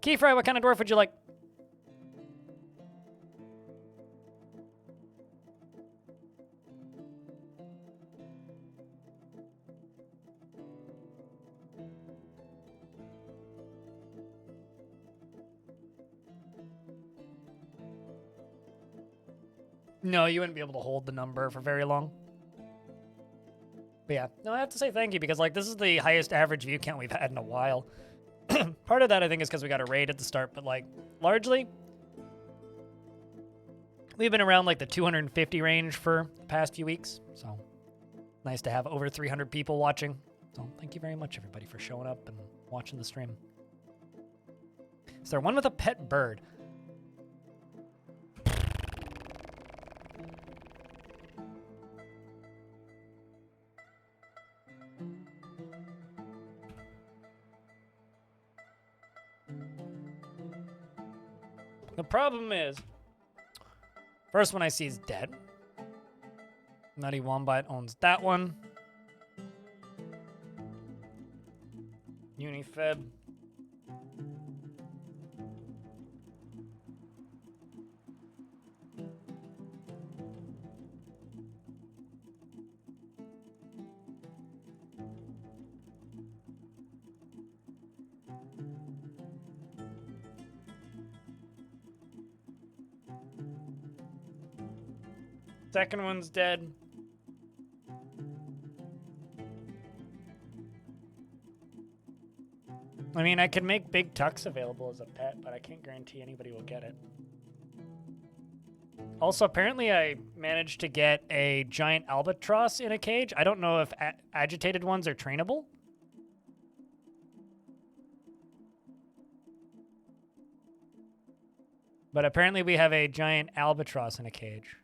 Keyfry, what kind of dwarf would you like? No, you wouldn't be able to hold the number for very long. But yeah, no, I have to say thank you because, like, this is the highest average view count we've had in a while. Part of that, I think, is because we got a raid at the start, but, like, largely, we've been around, like, the 250 range for the past few weeks. So, nice to have over 300 people watching. So, thank you very much, everybody, for showing up and watching the stream. Is there one with a pet bird? The problem is, first one I see is dead. Nutty Wombat owns that one. Unifeb. Second one's dead. I mean, I could make Big Tux available as a pet, but I can't guarantee anybody will get it. Also, apparently I managed to get a giant albatross in a cage. I don't know if agitated ones are trainable. But apparently we have a giant albatross in a cage.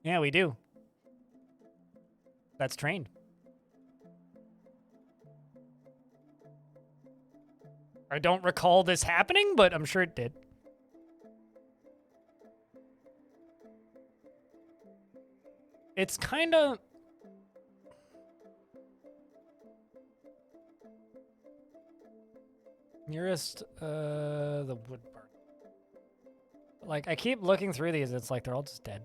Yeah, we do. That's trained. I don't recall this happening, but I'm sure it did. It's kind of... Nearest, the wood barn. Like, I keep looking through these, it's like they're all just dead.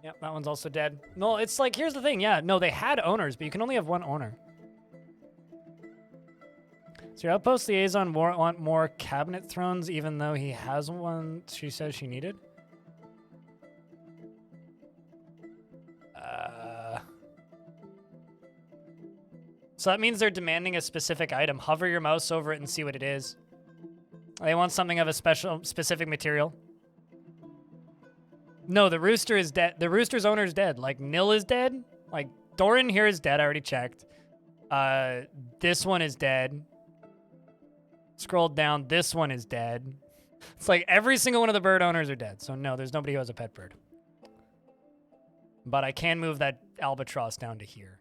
Yep, that one's also dead. No, it's like, here's the thing, yeah, no, they had owners, but you can only have one owner. So your outpost liaison want more cabinet thrones, even though he has one she says she needed? So that means they're demanding a specific item. Hover your mouse over it and see what it is. They want something of a specific material. No, the rooster is dead. The rooster's owner is dead. Like, Nil is dead. Like, Doran here is dead. I already checked. This one is dead. Scroll down. This one is dead. It's like every single one of the bird owners are dead. So no, there's nobody who has a pet bird. But I can move that albatross down to here.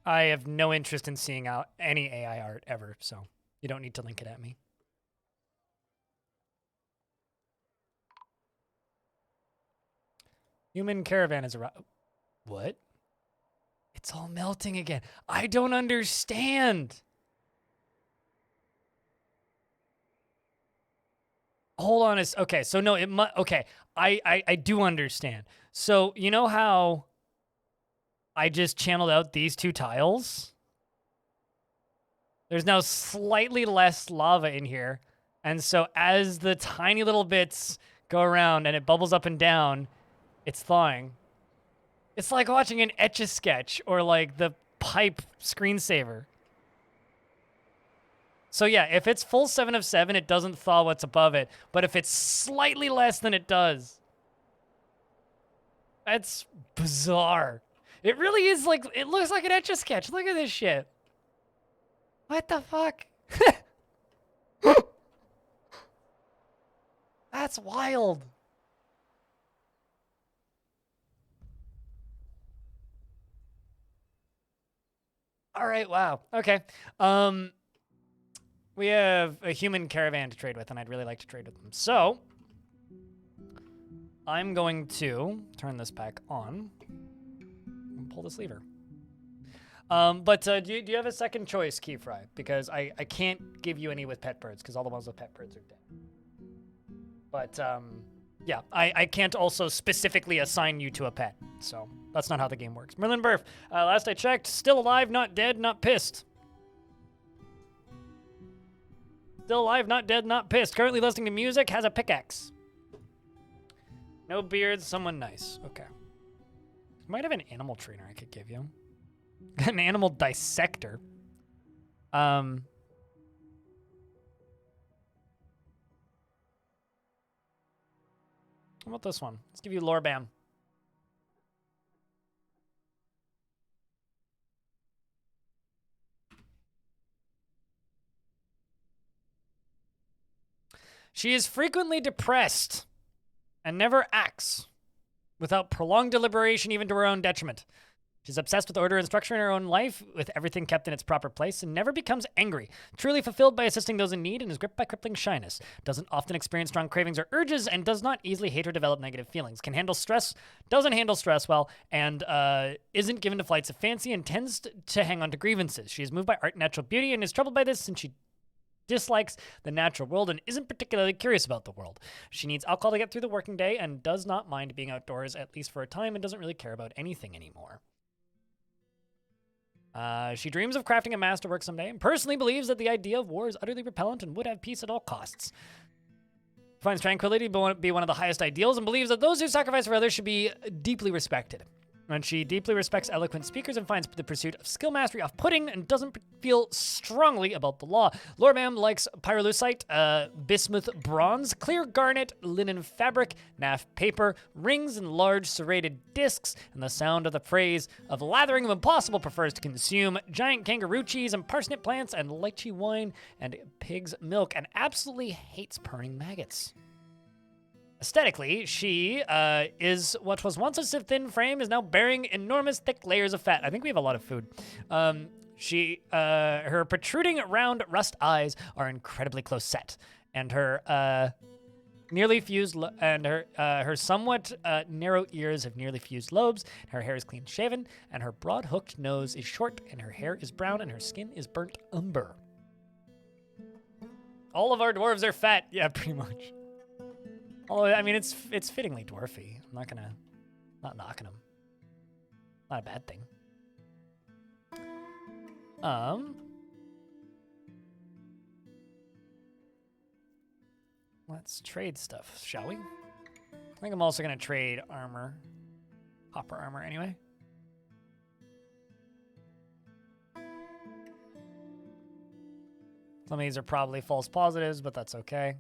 I have no interest in seeing out any AI art ever, so you don't need to link it at me. Human caravan is around. What? It's all melting again. I don't understand. Hold on. Okay, so no, okay, I do understand. So you know how I just channeled out these two tiles? There's now slightly less lava in here. And so as the tiny little bits go around and it bubbles up and down, it's thawing. It's like watching an Etch-a-Sketch or like the pipe screensaver. So yeah, if it's full 7 of 7, it doesn't thaw what's above it. But if it's slightly less than it does, that's bizarre. It really is like, it looks like an Etch-a-Sketch. Look at this shit. What the fuck? That's wild. All right, wow. Okay. We have a human caravan to trade with, and I'd really like to trade with them. So, I'm going to turn this back on and pull this lever. Do you have a second choice, Keyfry? Because I can't give you any with pet birds, because all the ones with pet birds are dead. But, yeah, I can't also specifically assign you to a pet. So, that's not how the game works. Merlin Burf, last I checked, still alive, not dead, not pissed. Still alive, not dead, not pissed. Currently listening to music, has a pickaxe. No beard, someone nice. Okay. Might have an animal trainer I could give you. An animal dissector. How about this one? Let's give you Lorbam. She is frequently depressed and never acts without prolonged deliberation, even to her own detriment. She's obsessed with order and structure in her own life, with everything kept in its proper place, and never becomes angry. Truly fulfilled by assisting those in need, and is gripped by crippling shyness. Doesn't often experience strong cravings or urges, and does not easily hate or develop negative feelings. Can handle stress, doesn't handle stress well, and isn't given to flights of fancy, and tends to hang on to grievances. She is moved by art and natural beauty, and is troubled by this since she dislikes the natural world and isn't particularly curious about the world. She needs alcohol to get through the working day and does not mind being outdoors, at least for a time, and doesn't really care about anything anymore. She dreams of crafting a masterwork someday and personally believes that the idea of war is utterly repellent and would have peace at all costs. Finds tranquility to be one of the highest ideals and believes that those who sacrifice for others should be deeply respected. And she deeply respects eloquent speakers and finds the pursuit of skill mastery off-putting and doesn't feel strongly about the law. Lorbam likes pyrolusite, bismuth bronze, clear garnet, linen fabric, naff paper, rings and large serrated discs, and the sound of the phrase of lathering of impossible. Prefers to consume giant kangaroo cheese and parsnip plants and lychee wine and pig's milk, and absolutely hates purring maggots. Aesthetically, she is what was once a thin frame is now bearing enormous thick layers of fat. I think we have a lot of food. Her protruding round rust eyes are incredibly close set, and her nearly fused her somewhat narrow ears have nearly fused lobes. Her hair is clean shaven, and her broad hooked nose is short, and her hair is brown, and her skin is burnt umber. All of our dwarves are fat. Yeah, pretty much. Although, I mean, it's fittingly dwarfy. I'm not knocking them. Not a bad thing. Let's trade stuff, shall we? I think I'm also gonna trade armor. Hopper armor, anyway. Some of these are probably false positives, but that's okay.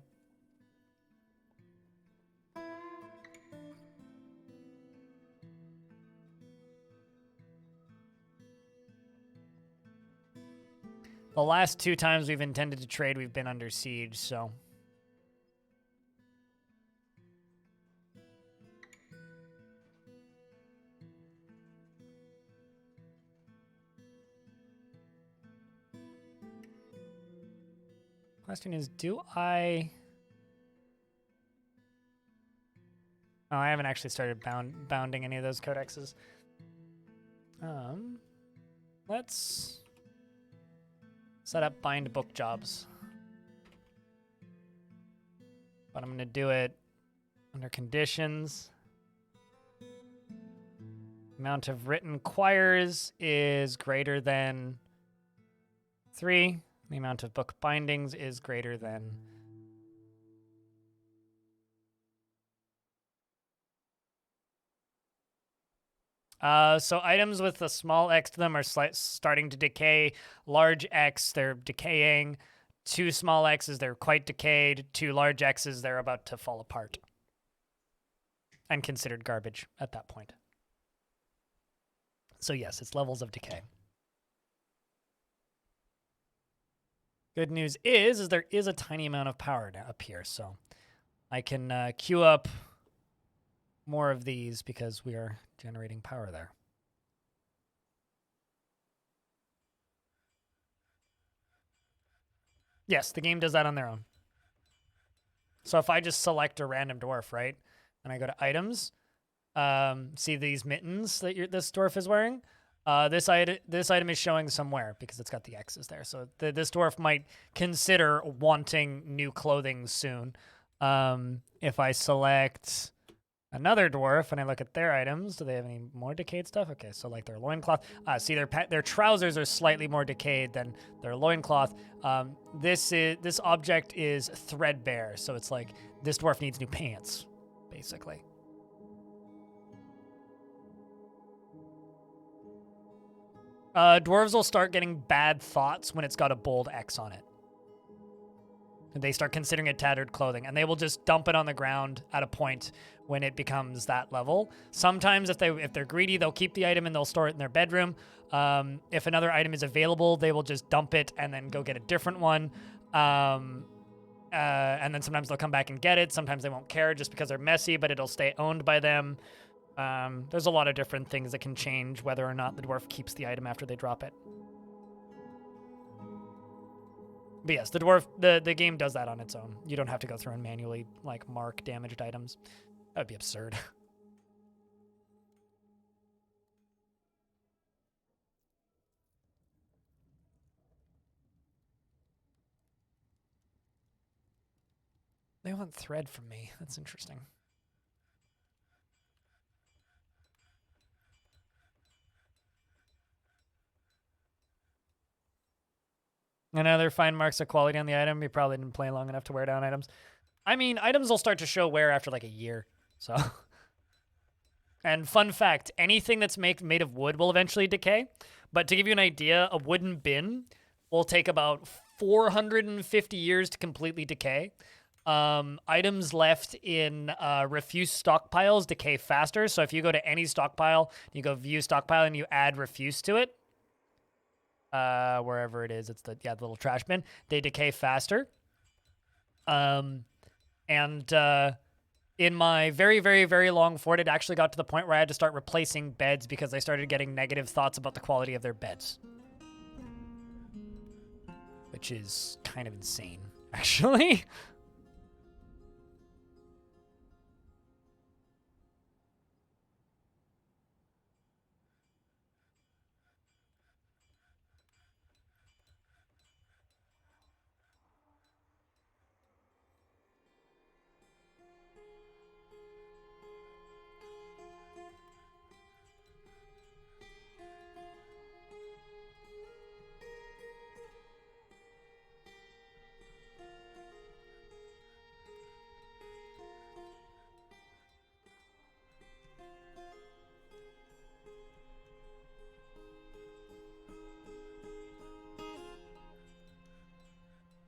The last 2 times we've intended to trade, we've been under siege, so. Question is, do I... Oh, I haven't actually started bounding any of those codexes. Let's set up bind book jobs. But I'm going to do it under conditions. Amount of written quires is greater than 3. The amount of book bindings is greater than... So items with a small x to them are starting to decay. Large x, they're decaying. 2 small x's, they're quite decayed. 2 large x's, they're about to fall apart. And considered garbage at that point. So yes, it's levels of decay. Good news is there is a tiny amount of power up here, so I can queue up more of these because we are generating power there. Yes, the game does that on their own. So if I just select a random dwarf, right, and I go to items, see these mittens that this dwarf is wearing? This item is showing somewhere because it's got the X's there. So this dwarf might consider wanting new clothing soon. If I select another dwarf and I look at their items, do they have any more decayed stuff? Okay, so like their loincloth. See, their trousers are slightly more decayed than their loincloth. This object is threadbare, so it's like this dwarf needs new pants, basically. Dwarves will start getting bad thoughts when it's got a bold X on it. And they start considering it tattered clothing, and they will just dump it on the ground at a point when it becomes that level. Sometimes if they're greedy, they'll keep the item and they'll store it in their bedroom. If another item is available, they will just dump it and then go get a different one. And then sometimes they'll come back and get it. Sometimes they won't care just because they're messy, but it'll stay owned by them. There's a lot of different things that can change whether or not the dwarf keeps the item after they drop it. But yes, the game does that on its own. You don't have to go through and manually like mark damaged items. That would be absurd. They want thread from me. That's interesting. Another fine marks of quality on the item. You probably didn't play long enough to wear down items. I mean, items will start to show wear after like a year. So, and fun fact, anything that's made of wood will eventually decay. But to give you an idea, a wooden bin will take about 450 years to completely decay. Items left in refuse stockpiles decay faster. So if you go to any stockpile, you go view stockpile and you add refuse to it, wherever it is, it's the little trash bin, they decay faster. And In my very, very, very long fort, it actually got to the point where I had to start replacing beds because I started getting negative thoughts about the quality of their beds. Which is kind of insane, actually.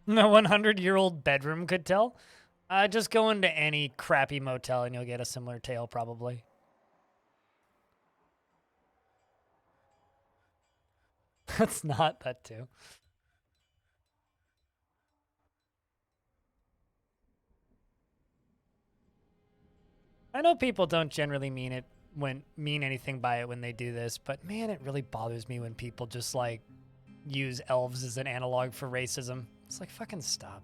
No 100-year-old bedroom could tell. Just go into any crappy motel and you'll get a similar tale, probably. That's not that too. I know people don't generally mean anything by it when they do this, but man, it really bothers me when people just like use elves as an analog for racism. It's like, fucking stop.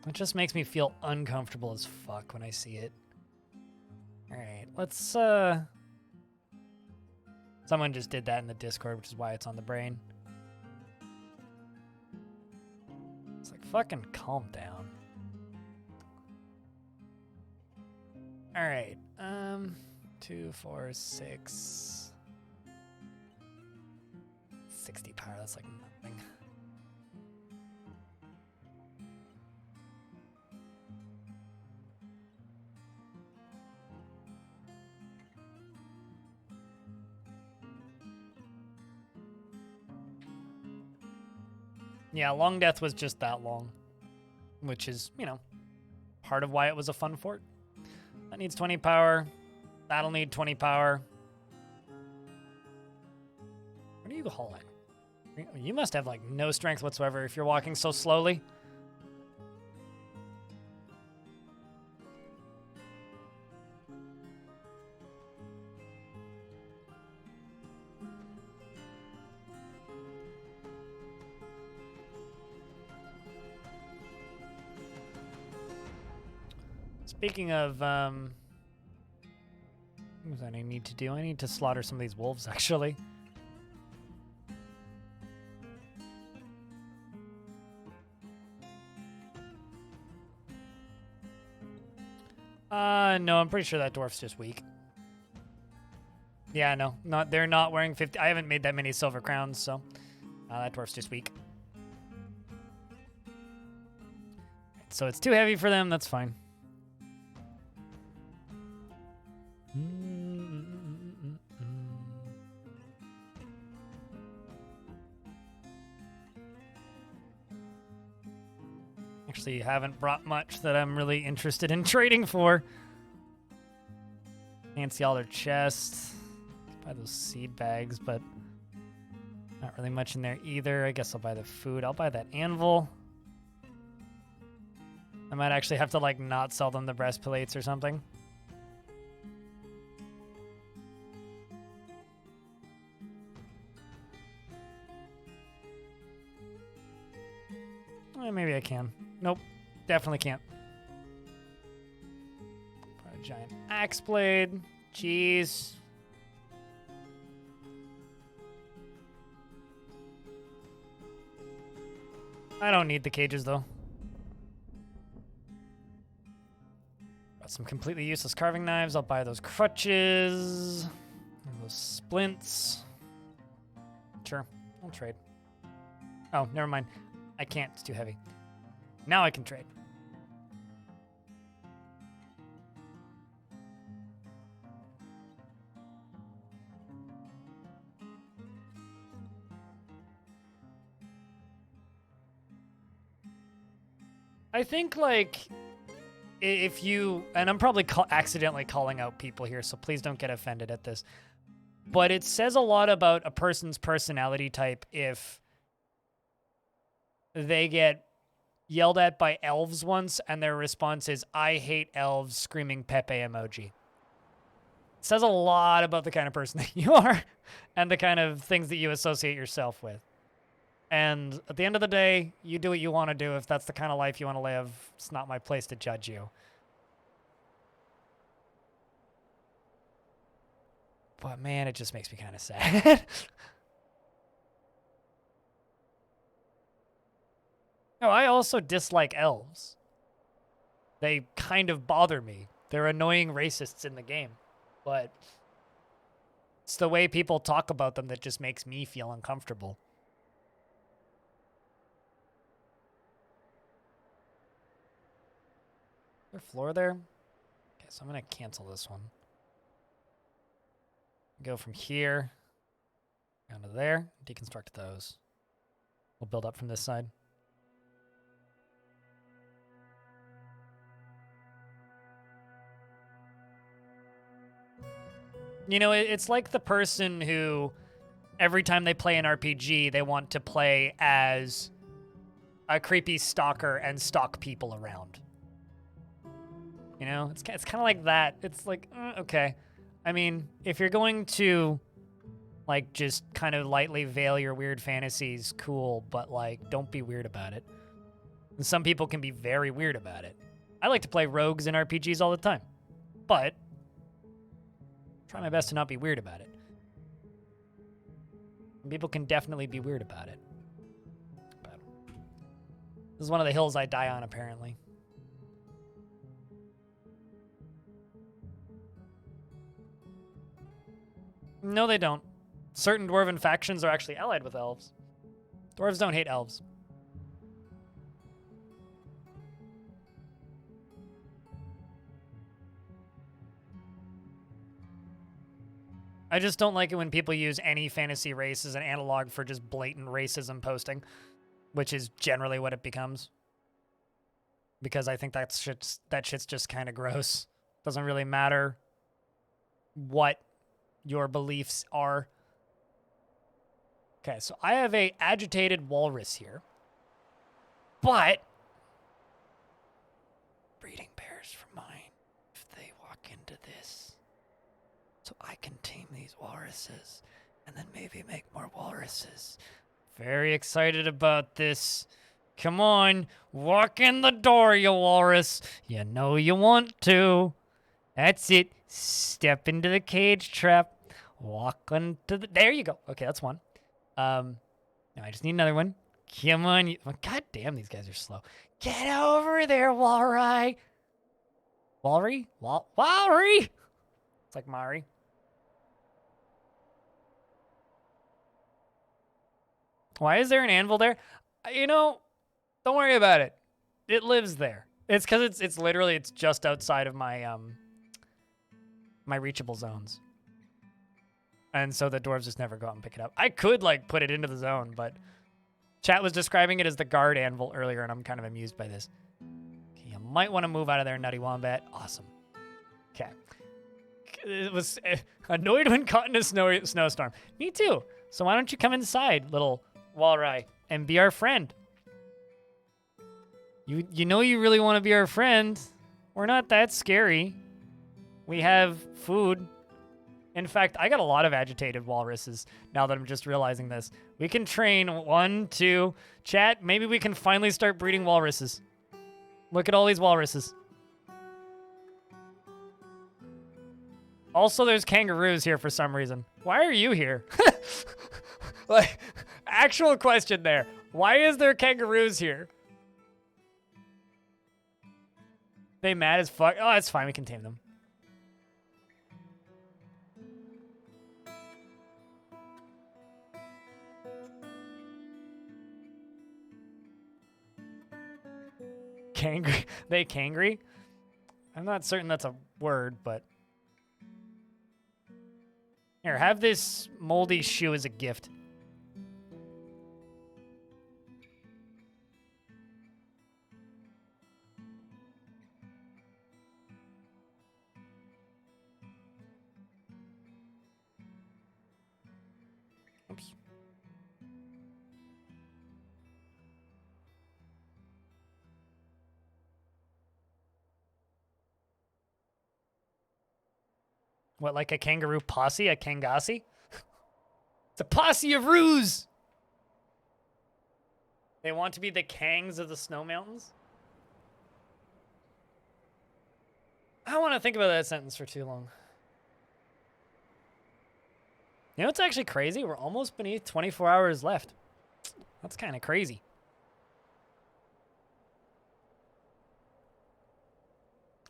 It just makes me feel uncomfortable as fuck when I see it. Alright, let's, Someone just did that in the Discord, which is why it's on the brain. It's like, fucking calm down. Alright, 2, 4, 6... 60 power, that's like nothing. Yeah, Long Death was just that long, which is, you know, part of why it was a fun fort. That needs 20 power. That'll need 20 power. What are you hauling? You must have, like, no strength whatsoever if you're walking so slowly. Speaking of, what was that I need to do? I need to slaughter some of these wolves, actually. No, I'm pretty sure that dwarf's just weak. Yeah, no, they're not wearing 50. I haven't made that many silver crowns, so that dwarf's just weak. So it's too heavy for them, that's fine. Actually, haven't brought much that I'm really interested in trading for. Can't see all their chests. Buy those seed bags, but not really much in there either. I guess I'll buy the food. I'll buy that anvil. I might actually have to, like, not sell them the breastplates or something. Maybe I can. Nope. Definitely can't. A giant axe blade. Jeez. I don't need the cages, though. Got some completely useless carving knives. I'll buy those crutches. And those splints. Sure. I'll trade. Oh, never mind. I can't. It's too heavy. Now I can trade. I think, like, if you... And I'm probably accidentally calling out people here, so please don't get offended at this. But it says a lot about a person's personality type if they get yelled at by elves once, and their response is, "I hate elves," screaming Pepe emoji. It says a lot about the kind of person that you are and the kind of things that you associate yourself with. And at the end of the day, you do what you want to do. If that's the kind of life you want to live, it's not my place to judge you. But man, it just makes me kind of sad. No, I also dislike elves. They kind of bother me. They're annoying racists in the game. But it's the way people talk about them that just makes me feel uncomfortable. Is there a floor there? Okay, so I'm going to cancel this one. Go from here down to there. Deconstruct those. We'll build up from this side. You know, it's like the person who, every time they play an RPG, they want to play as a creepy stalker and stalk people around. You know, it's kind of like that. It's like, okay. I mean, if you're going to, like, just kind of lightly veil your weird fantasies, cool, but, like, don't be weird about it. And some people can be very weird about it. I like to play rogues in RPGs all the time, but try my best to not be weird about it. And people can definitely be weird about it. But this is one of the hills I die on, apparently. No, they don't. Certain dwarven factions are actually allied with elves. Dwarves don't hate elves. I just don't like it when people use any fantasy race as an analog for just blatant racism posting, which is generally what it becomes. Because I think that shit's just kind of gross. Doesn't really matter what your beliefs are. Okay, so I have a agitated walrus here. But breeding pairs for mine if they walk into this. So I can tame these walruses and then maybe make more walruses. Very excited about this. Come on, walk in the door, you walrus. You know you want to. That's it. Step into the cage trap. Walk onto the... There you go. Okay, that's one. Now I just need another one. Come on. God damn, these guys are slow. Get over there, Walry. Walry? Walry! It's like Mari. Why is there an anvil there? You know, don't worry about it. It lives there. It's because it's literally, it's just outside of my, my reachable zones. And so the dwarves just never go out and pick it up. I could, like, put it into the zone, but chat was describing it as the guard anvil earlier, and I'm kind of amused by this. Okay, you might want to move out of there, Nutty Wombat. Awesome. Okay. It was annoyed when caught in a snowstorm. Me too. So why don't you come inside, little Walry, and be our friend? You know you really want to be our friend. We're not that scary. We have food. In fact, I got a lot of agitated walruses now that I'm just realizing this. We can train 1, 2. Chat, maybe we can finally start breeding walruses. Look at all these walruses. Also, there's kangaroos here for some reason. Why are you here? Like, actual question there. Why is there kangaroos here? They mad as fuck? Oh, it's fine. We can tame them. Kangry? They kangry? I'm not certain that's a word, but... Here, have this moldy shoe as a gift. Oops. What, like a kangaroo posse? A kangasi? It's a posse of roos! They want to be the kangs of the snow mountains? I don't want to think about that sentence for too long. You know what's actually crazy? We're almost beneath 24 hours left. That's kind of crazy.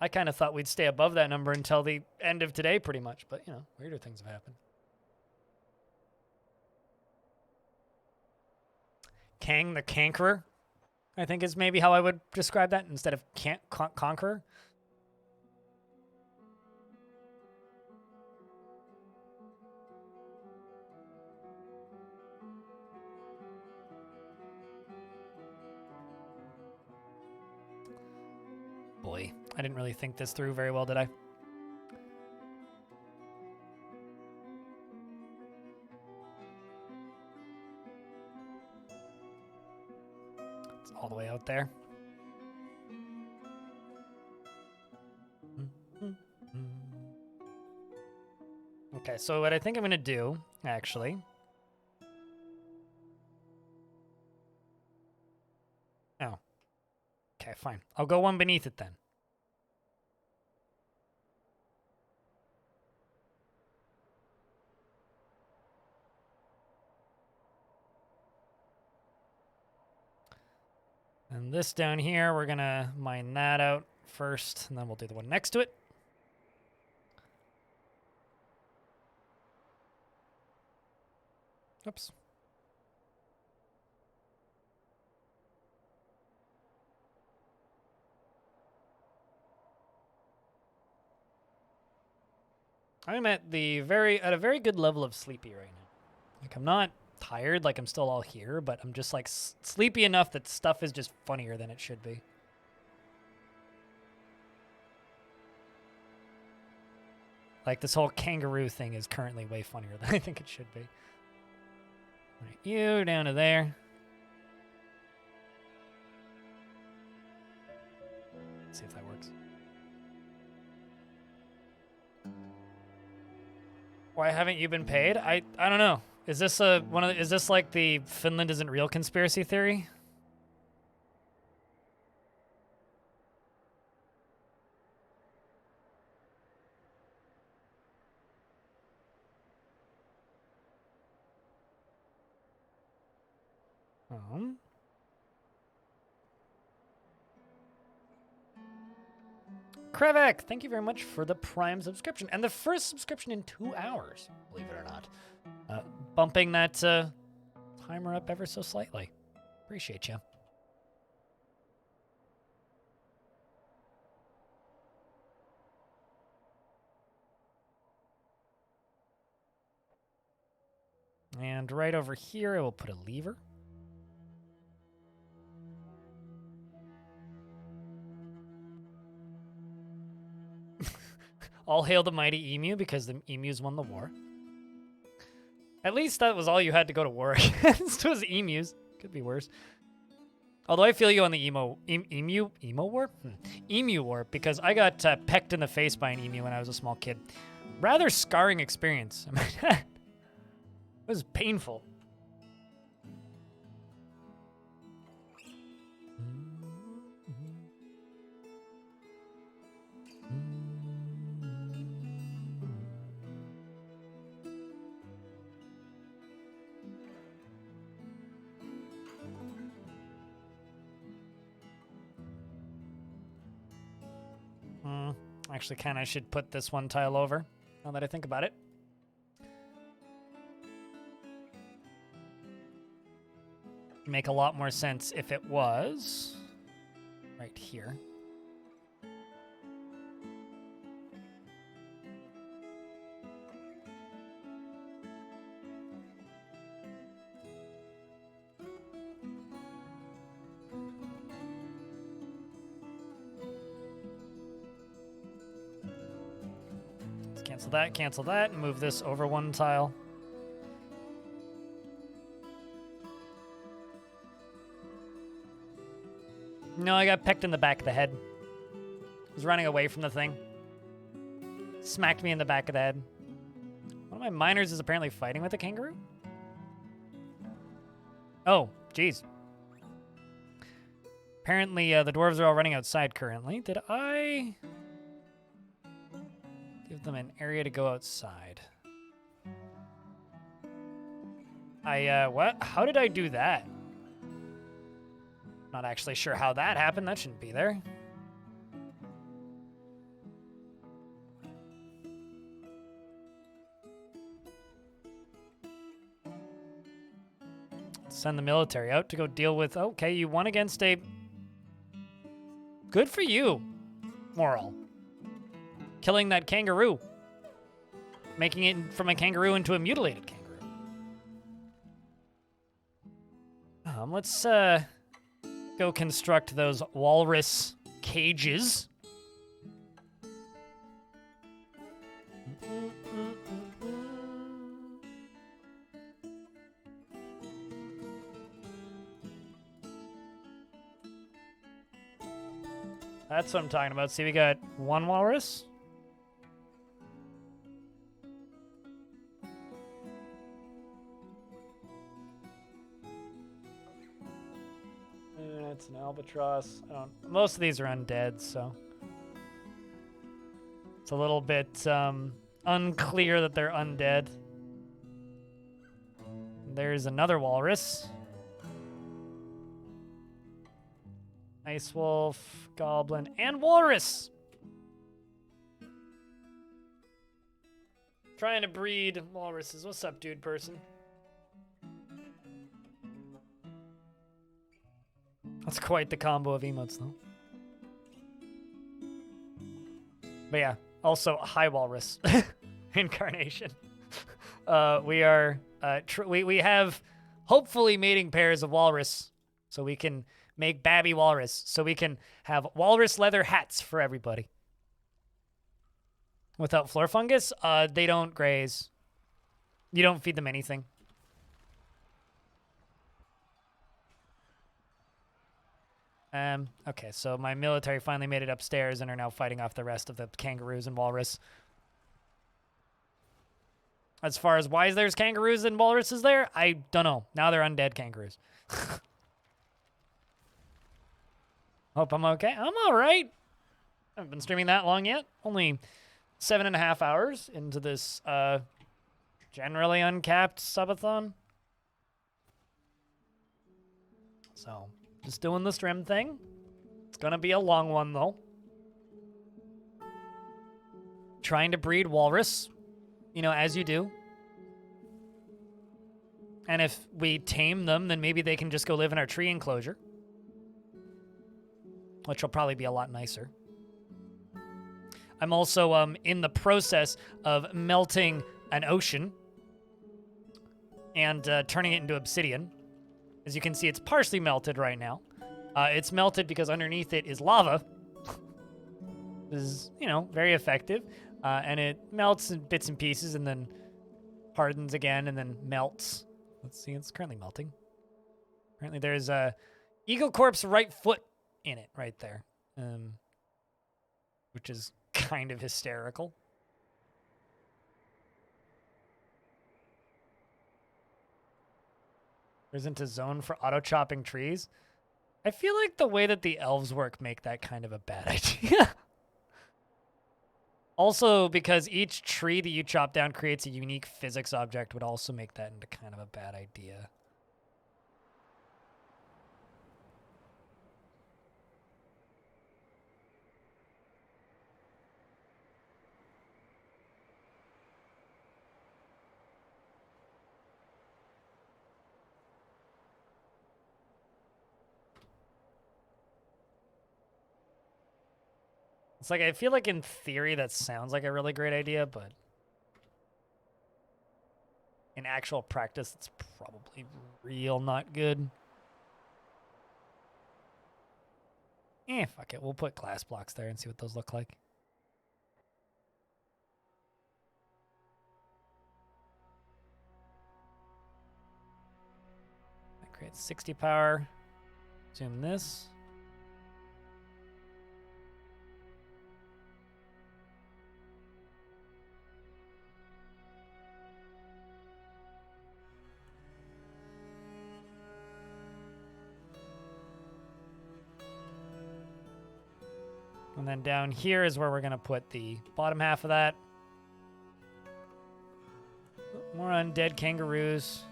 I kind of thought we'd stay above that number until the end of today, pretty much. But, you know, weirder things have happened. Kang the Cankerer, I think is maybe how I would describe that instead of Conqueror. Boy, I didn't really think this through very well, did I? It's all the way out there. Okay, so what I think I'm going to do, actually... Oh. Okay, fine. I'll go one beneath it then. And this down here, we're going to mine that out first, and then we'll do the one next to it. Oops. I'm at a very good level of sleepy right now. Like, I'm not tired, like I'm still all here, but I'm just like sleepy enough that stuff is just funnier than it should be. Like, this whole kangaroo thing is currently way funnier than I think it should be. Right, you down to there. Let's see if that works. Why haven't you been paid? I don't know. Is this is this like the Finland isn't real conspiracy theory? Krevek, thank you very much for the Prime subscription. And the first subscription in 2 hours, believe it or not. Bumping that timer up ever so slightly. Appreciate you. And right over here, I will put a lever. All hail the mighty emu, because the emus won the war. At least that was all you had to go to war against was emus. Could be worse. Although I feel you on the emu war? Emu war, because I got pecked in the face by an emu when I was a small kid. Rather scarring experience. I mean, it was painful. Actually, kind of should put this one tile over, now that I think about it. Make a lot more sense if it was right here. Cancel that, and move this over one tile. No, I got pecked in the back of the head. I was running away from the thing. Smacked me in the back of the head. One of my miners is apparently fighting with a kangaroo? Oh, jeez. Apparently, the dwarves are all running outside currently. Did I give them an area to go outside? What? How did I do that? Not actually sure how that happened. That shouldn't be there. Send the military out to go deal with... Okay, you won against a... Good for you, Moral. Killing that kangaroo. Making it from a kangaroo into a mutilated kangaroo. Let's go construct those walrus cages. That's what I'm talking about. See, we got one walrus. It's an albatross. Most of these are undead, so it's a little bit unclear that they're undead. There's another walrus. Ice wolf, goblin, and walrus. Trying to breed walruses. What's up, dude person? That's quite the combo of emotes, though. But yeah, also high walrus incarnation. We are we have hopefully mating pairs of walrus, so we can make babby walrus, so we can have walrus leather hats for everybody. Without floor fungus, they don't graze. You don't feed them anything. Okay, so my military finally made it upstairs and are now fighting off the rest of the kangaroos and walrus. As far as why there's kangaroos and walruses there, I don't know. Now they're undead kangaroos. Hope I'm okay. I'm all right. I haven't been streaming that long yet. Only 7.5 hours into this generally uncapped subathon. So, just doing the stream thing. It's gonna be a long one, though. Trying to breed walrus, you know, as you do. And if we tame them, then maybe they can just go live in our tree enclosure. Which will probably be a lot nicer. I'm also in the process of melting an ocean and turning it into obsidian. As you can see, it's partially melted right now. It's melted because underneath it is lava. This is, you know, very effective. And it melts in bits and pieces and then hardens again and then melts. Let's see, it's currently melting. Apparently there's a Eagle Corp's right foot in it right there. Which is kind of hysterical. There isn't a zone for auto-chopping trees. I feel like the way that the elves work make that kind of a bad idea. Also, because each tree that you chop down creates a unique physics object would also make that into kind of a bad idea. It's like, I feel like in theory that sounds like a really great idea, but in actual practice, it's probably real not good. Fuck it. We'll put glass blocks there and see what those look like. That creates 60 power. Zoom this. And then down here is where we're going to put the bottom half of that. More undead kangaroos.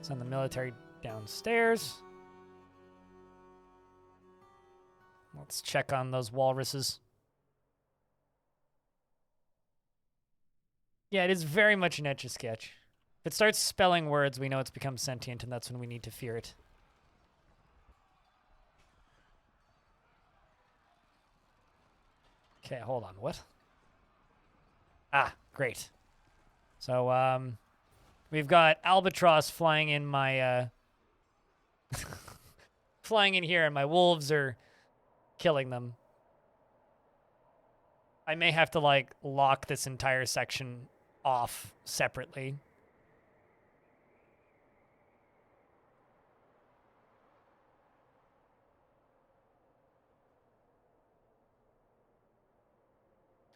Send the military downstairs. Let's check on those walruses. Yeah, it is very much an Etch-a-Sketch. If it starts spelling words, we know it's become sentient, and that's when we need to fear it. Okay, hold on. What? Ah, great. So, we've got albatross flying in my, flying in here, and my wolves are killing them. I may have to, like, lock this entire section off separately.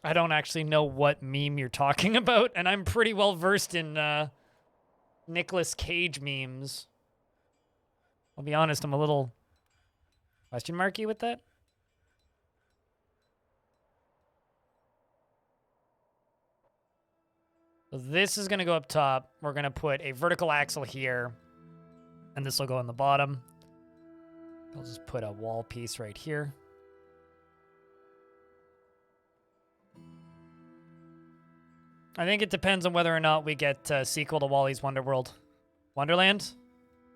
I don't actually know what meme you're talking about, and I'm pretty well versed in Nicolas Cage memes. I'll be honest, I'm a little question marky with that. So this is going to go up top. We're going to put a vertical axle here, and this will go on the bottom. I'll just put a wall piece right here. I think it depends on whether or not we get a sequel to Wally's Wonderworld. Wonderland?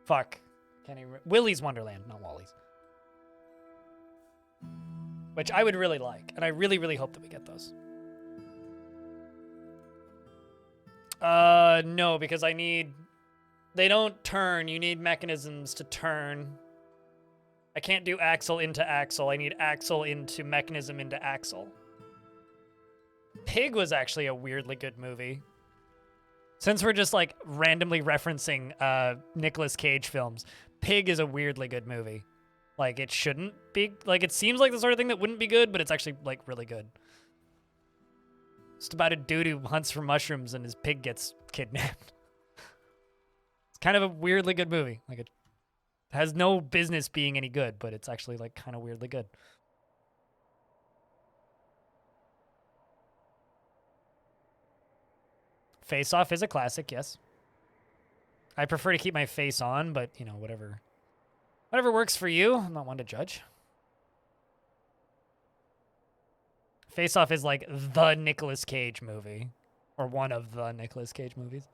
Fuck. Can't even... Willy's Wonderland, not Wally's. Which I would really like, and I really, really hope that we get those. No, because I need... They don't turn. You need mechanisms to turn. I can't do axle into axle. I need axle into mechanism into axle. Pig was actually a weirdly good movie. Since we're just, like, randomly referencing Nicolas Cage films, Pig is a weirdly good movie. Like, it shouldn't be... Like, it seems like the sort of thing that wouldn't be good, but it's actually, like, really good. It's about a dude who hunts for mushrooms and his pig gets kidnapped. It's kind of a weirdly good movie. Like, it has no business being any good, but it's actually, like, kind of weirdly good. Face Off is a classic, yes. I prefer to keep my face on, but, you know, whatever works for you. I'm not one to judge. Face Off is like the Nicolas Cage movie, or one of the Nicolas Cage movies.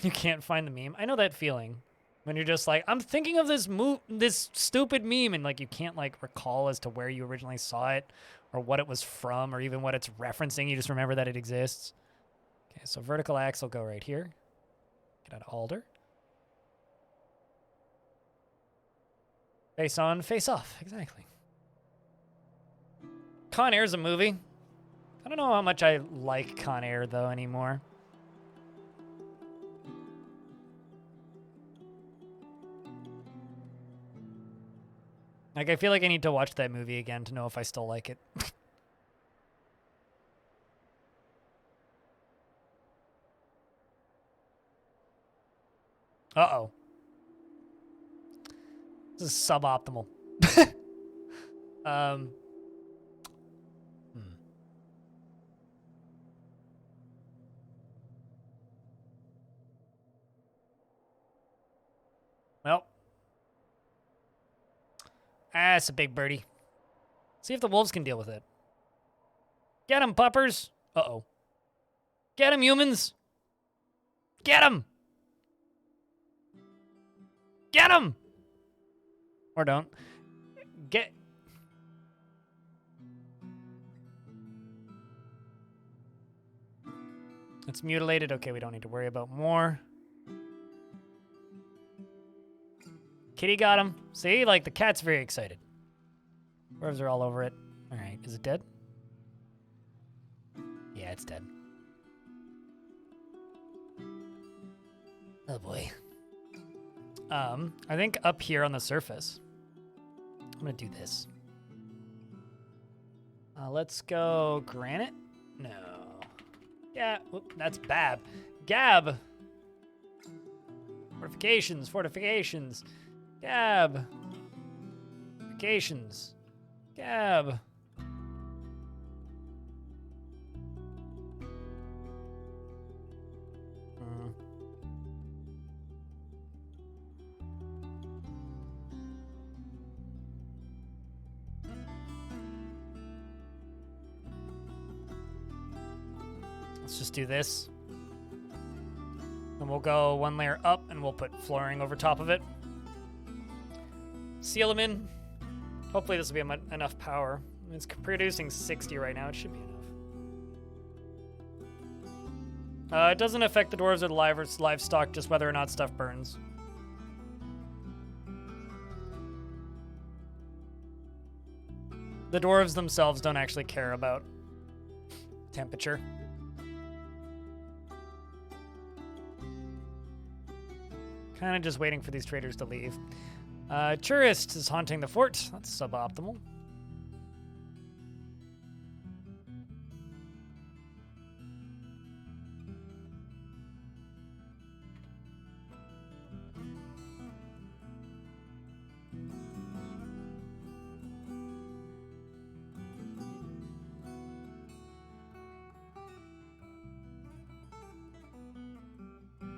You can't find the meme. I know that feeling. When you're just like, I'm thinking of this stupid meme, and like you can't like recall as to where you originally saw it, or what it was from, or even what it's referencing. You just remember that it exists. Okay, so vertical axle go right here. Get out of Alder. Face on, face off. Exactly. Con Air's a movie. I don't know how much I like Con Air though anymore. Like, I feel like I need to watch that movie again to know if I still like it. Uh-oh. This is suboptimal. Well. Ah, it's a big birdie. See if the wolves can deal with it. Get him, puppers. Uh-oh. Get him, humans. Get him. Get him. Or don't. Get... It's mutilated. Okay, we don't need to worry about more. Kitty got him. See? Like, the cat's very excited. Dwarves are all over it. All right. Is it dead? Yeah, it's dead. Oh, boy. I think up here on the surface, I'm going to do this. Let's go granite. No. Yeah, whoop, that's Bab. Gab. Fortifications, fortifications. Gab. Fortifications. Gab. Let's just do this. And we'll go one layer up and we'll put flooring over top of it. Seal them in. Hopefully this will be enough power. It's producing 60 right now. It should be enough. It doesn't affect the dwarves or the livestock, just whether or not stuff burns. The dwarves themselves don't actually care about temperature. Kind of just waiting for these traders to leave. Tourist is haunting the fort. That's suboptimal.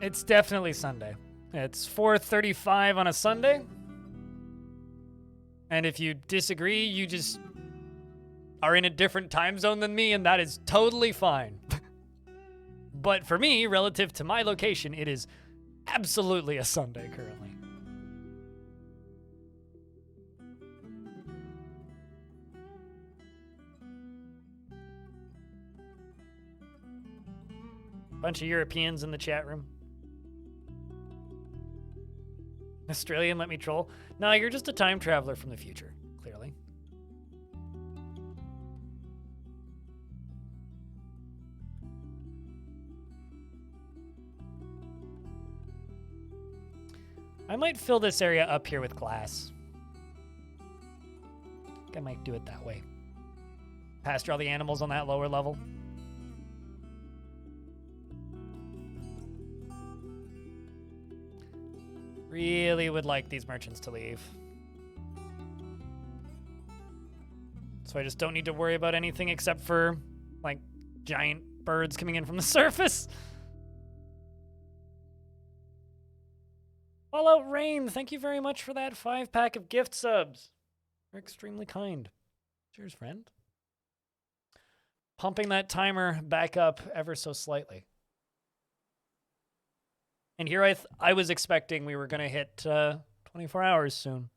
It's definitely Sunday. It's 4:35 on a Sunday. And if you disagree, you just are in a different time zone than me, and that is totally fine. But for me, relative to my location, it is absolutely a Sunday currently. Bunch of Europeans in the chat room. Australian, let me troll. No, you're just a time traveler from the future, clearly. I might fill this area up here with glass. I think I might do it that way. Pasture all the animals on that lower level. Really would like these merchants to leave. So I just don't need to worry about anything except for, like, giant birds coming in from the surface. Fallout Rain, thank you very much for that 5-pack of gift subs. You're extremely kind. Cheers, friend. Pumping that timer back up ever so slightly. And here I was expecting we were going to hit 24 hours soon.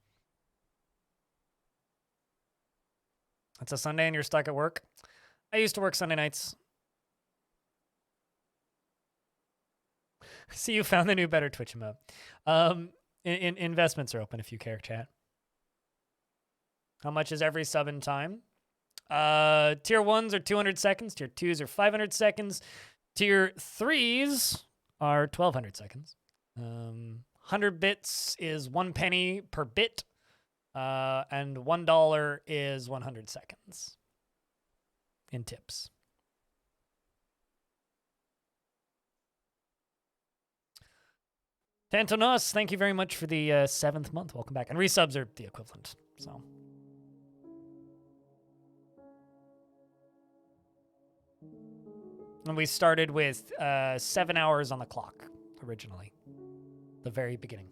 It's a Sunday and you're stuck at work. I used to work Sunday nights. See, you found the new better Twitch emote. Investments are open if you care, chat. How much is every sub in time? Tier 1s are 200 seconds. Tier 2s are 500 seconds. Tier 3s are 1,200 seconds. 100 bits is 1 penny per bit, and $1 is 100 seconds in tips. Tantonos, thank you very much for the 7th month. Welcome back. And resubs are the equivalent, so. And we started with 7 hours on the clock originally, the very beginning.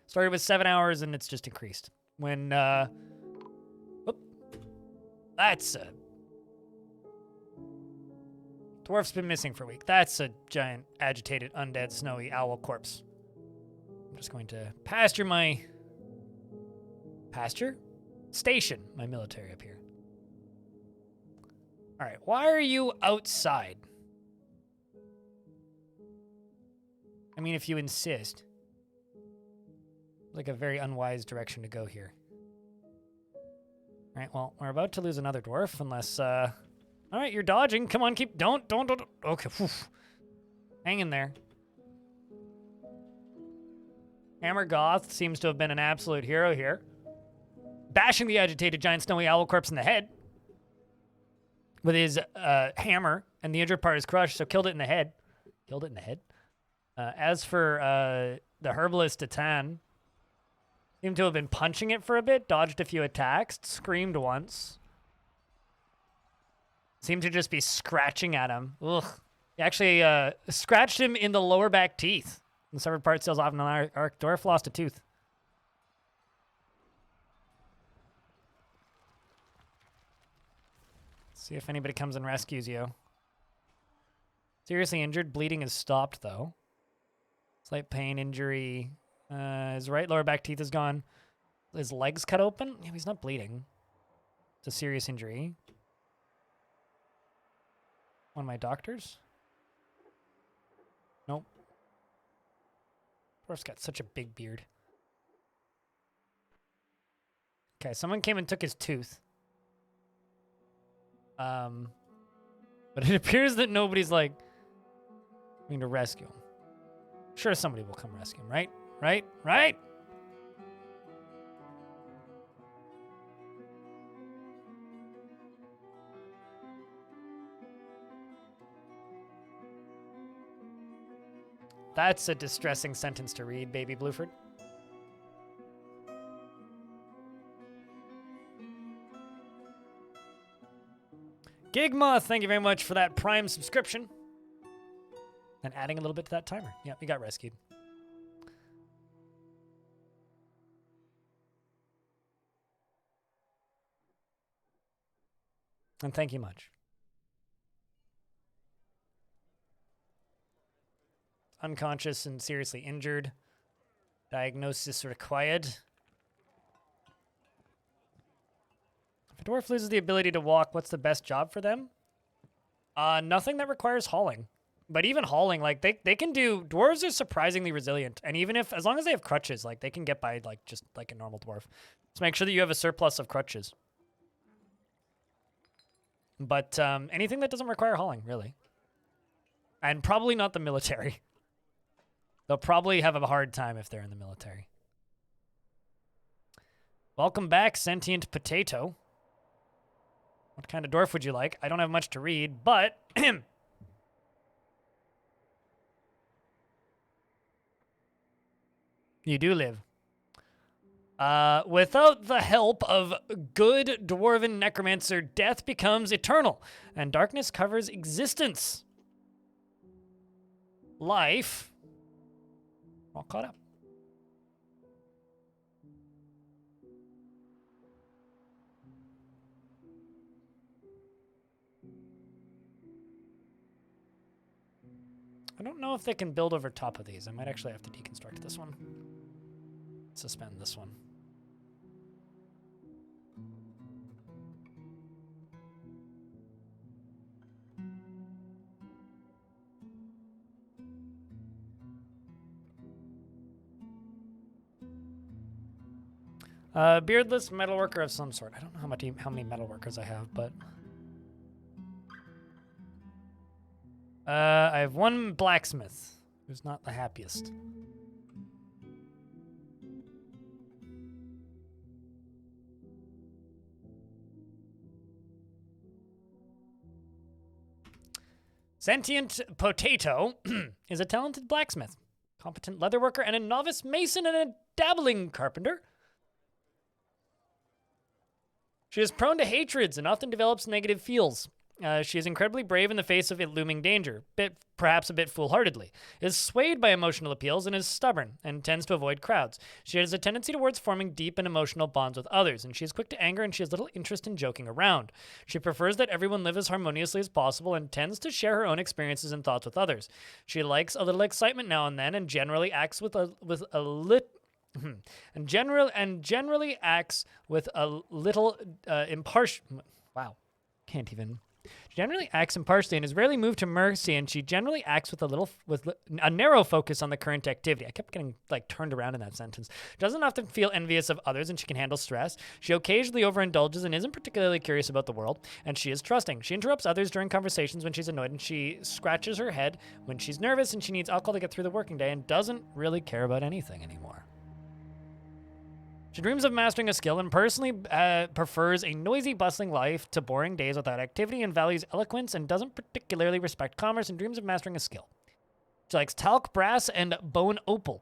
Started with 7 hours and it's just increased. When, whoop, that's a, dwarf's been missing for a week. That's a giant, agitated, undead, snowy owl corpse. I'm just going to pasture my, station my military up here. All right, why are you outside? I mean, if you insist. Like a very unwise direction to go here. All right, well, we're about to lose another dwarf unless, all right, you're dodging. Come on, don't. Okay, whew. Hang in there. Hammer Goth seems to have been an absolute hero here. Bashing the agitated giant snowy owl corpse in the head. with his hammer, and the injured part is crushed, so killed it in the head. Killed it in the head. As for the herbalist Titan, seemed to have been punching it for a bit, dodged a few attacks, screamed once. Seemed to just be scratching at him. Ugh. He actually scratched him in the lower back teeth. The severed part seals off in an arc. Dwarf lost a tooth. See if anybody comes and rescues you. Seriously injured. Bleeding is stopped, though. Slight pain, injury. His right lower back teeth is gone. His leg's cut open. Yeah, he's not bleeding. It's a serious injury. One of my doctors? Nope. Dwarf's got such a big beard. Okay, someone came and took his tooth. But it appears that nobody's like going to rescue him. Sure, somebody will come rescue him, right? Right? That's a distressing sentence to read, baby Blueford. Gigma, thank you very much for that Prime subscription. And adding a little bit to that timer. Yeah, we got rescued. And thank you much. Unconscious and seriously injured. Diagnosis required. If a dwarf loses the ability to walk, what's the best job for them? Nothing that requires hauling. But even hauling, like, they can do... Dwarves are surprisingly resilient. And even if... As long as they have crutches, like, they can get by, like, just like a normal dwarf. So make sure that you have a surplus of crutches. But anything that doesn't require hauling, really. And probably not the military. They'll probably have a hard time if they're in the military. Welcome back, Sentient Potato. What kind of dwarf would you like? I don't have much to read, but... You do live. Without the help of good Dwarven necromancer, death becomes eternal, and darkness covers existence. Life... All caught up. I don't know if they can build over top of these. I might actually have to deconstruct this one. Suspend this one. Beardless metalworker of some sort. I don't know how many metalworkers I have, but... I have one blacksmith, who's not the happiest. Sentient Potato is a talented blacksmith, competent leatherworker, and a novice mason and a dabbling carpenter. She is prone to hatreds and often develops negative feels. She is incredibly brave in the face of looming danger, perhaps a bit foolhardily, is swayed by emotional appeals and is stubborn, and tends to avoid crowds. She has a tendency towards forming deep and emotional bonds with others, and she is quick to anger and she has little interest in joking around. She prefers that everyone live as harmoniously as possible and tends to share her own experiences and thoughts with others. She likes a little excitement now and then and generally acts with a generally acts with a little impartial. Wow, can't even. She generally acts impartially and is rarely moved to mercy, and she generally acts with a narrow focus on the current activity. I kept getting like turned around in that sentence. She doesn't often feel envious of others, and she can handle stress. She occasionally overindulges and isn't particularly curious about the world, and she is trusting. She interrupts others during conversations when she's annoyed, and she scratches her head when she's nervous, and she needs alcohol to get through the working day, and doesn't really care about anything anymore. She dreams of mastering a skill and personally prefers a noisy, bustling life to boring days without activity and values eloquence and doesn't particularly respect commerce and dreams of mastering a skill. She likes talc, brass, and bone opal.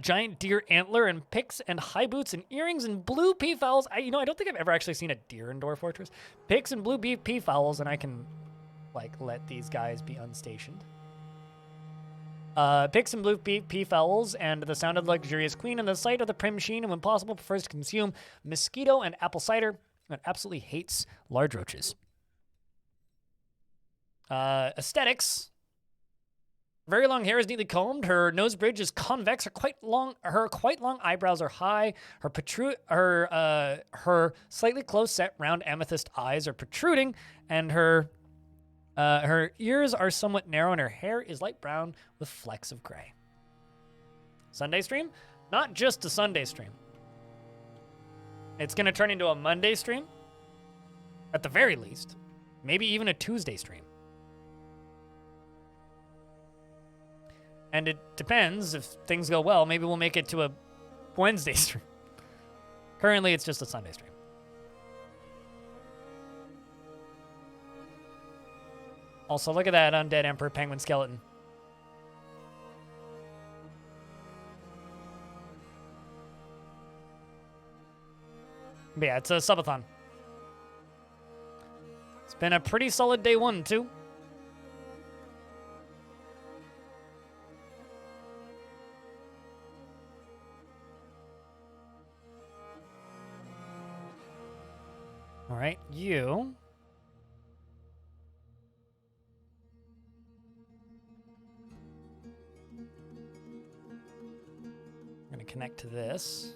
Giant deer antler and picks and high boots and earrings and blue peafowls. I don't think I've ever actually seen a deer in Dwarf Fortress. Picks and blue peafowls, and I can, like, let these guys be unstationed. Picks and blue peafowls and the sound of the luxurious queen and the sight of the prim sheen and when possible prefers to consume mosquito and apple cider and absolutely hates large roaches. Aesthetics. Very long hair is neatly combed. Her nose bridge is convex. Her quite long eyebrows are high. Her slightly close-set round amethyst eyes are protruding, and her ears are somewhat narrow, and her hair is light brown with flecks of gray. Sunday stream? Not just a Sunday stream. It's going to turn into a Monday stream, at the very least. Maybe even a Tuesday stream. And it depends. If things go well, maybe we'll make it to a Wednesday stream. Currently, it's just a Sunday stream. Also, look at that undead Emperor Penguin skeleton. But yeah, it's a subathon. It's been a pretty solid day one, too. All right, you. I'm going to connect to this.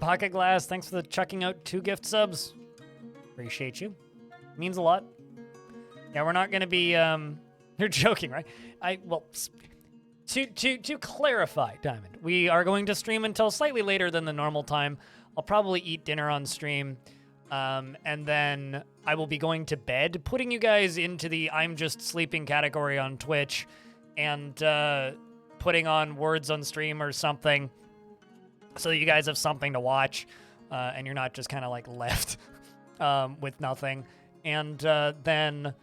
Pocket Glass, thanks for the chucking out 2 gift subs. Appreciate you. Means a lot. Yeah, we're not going to be, you're joking, right? To clarify, Diamond, we are going to stream until slightly later than the normal time. I'll probably eat dinner on stream, and then I will be going to bed, putting you guys into the I'm just sleeping category on Twitch, and putting on words on stream or something, so that you guys have something to watch, and you're not just kind of like left with nothing. And then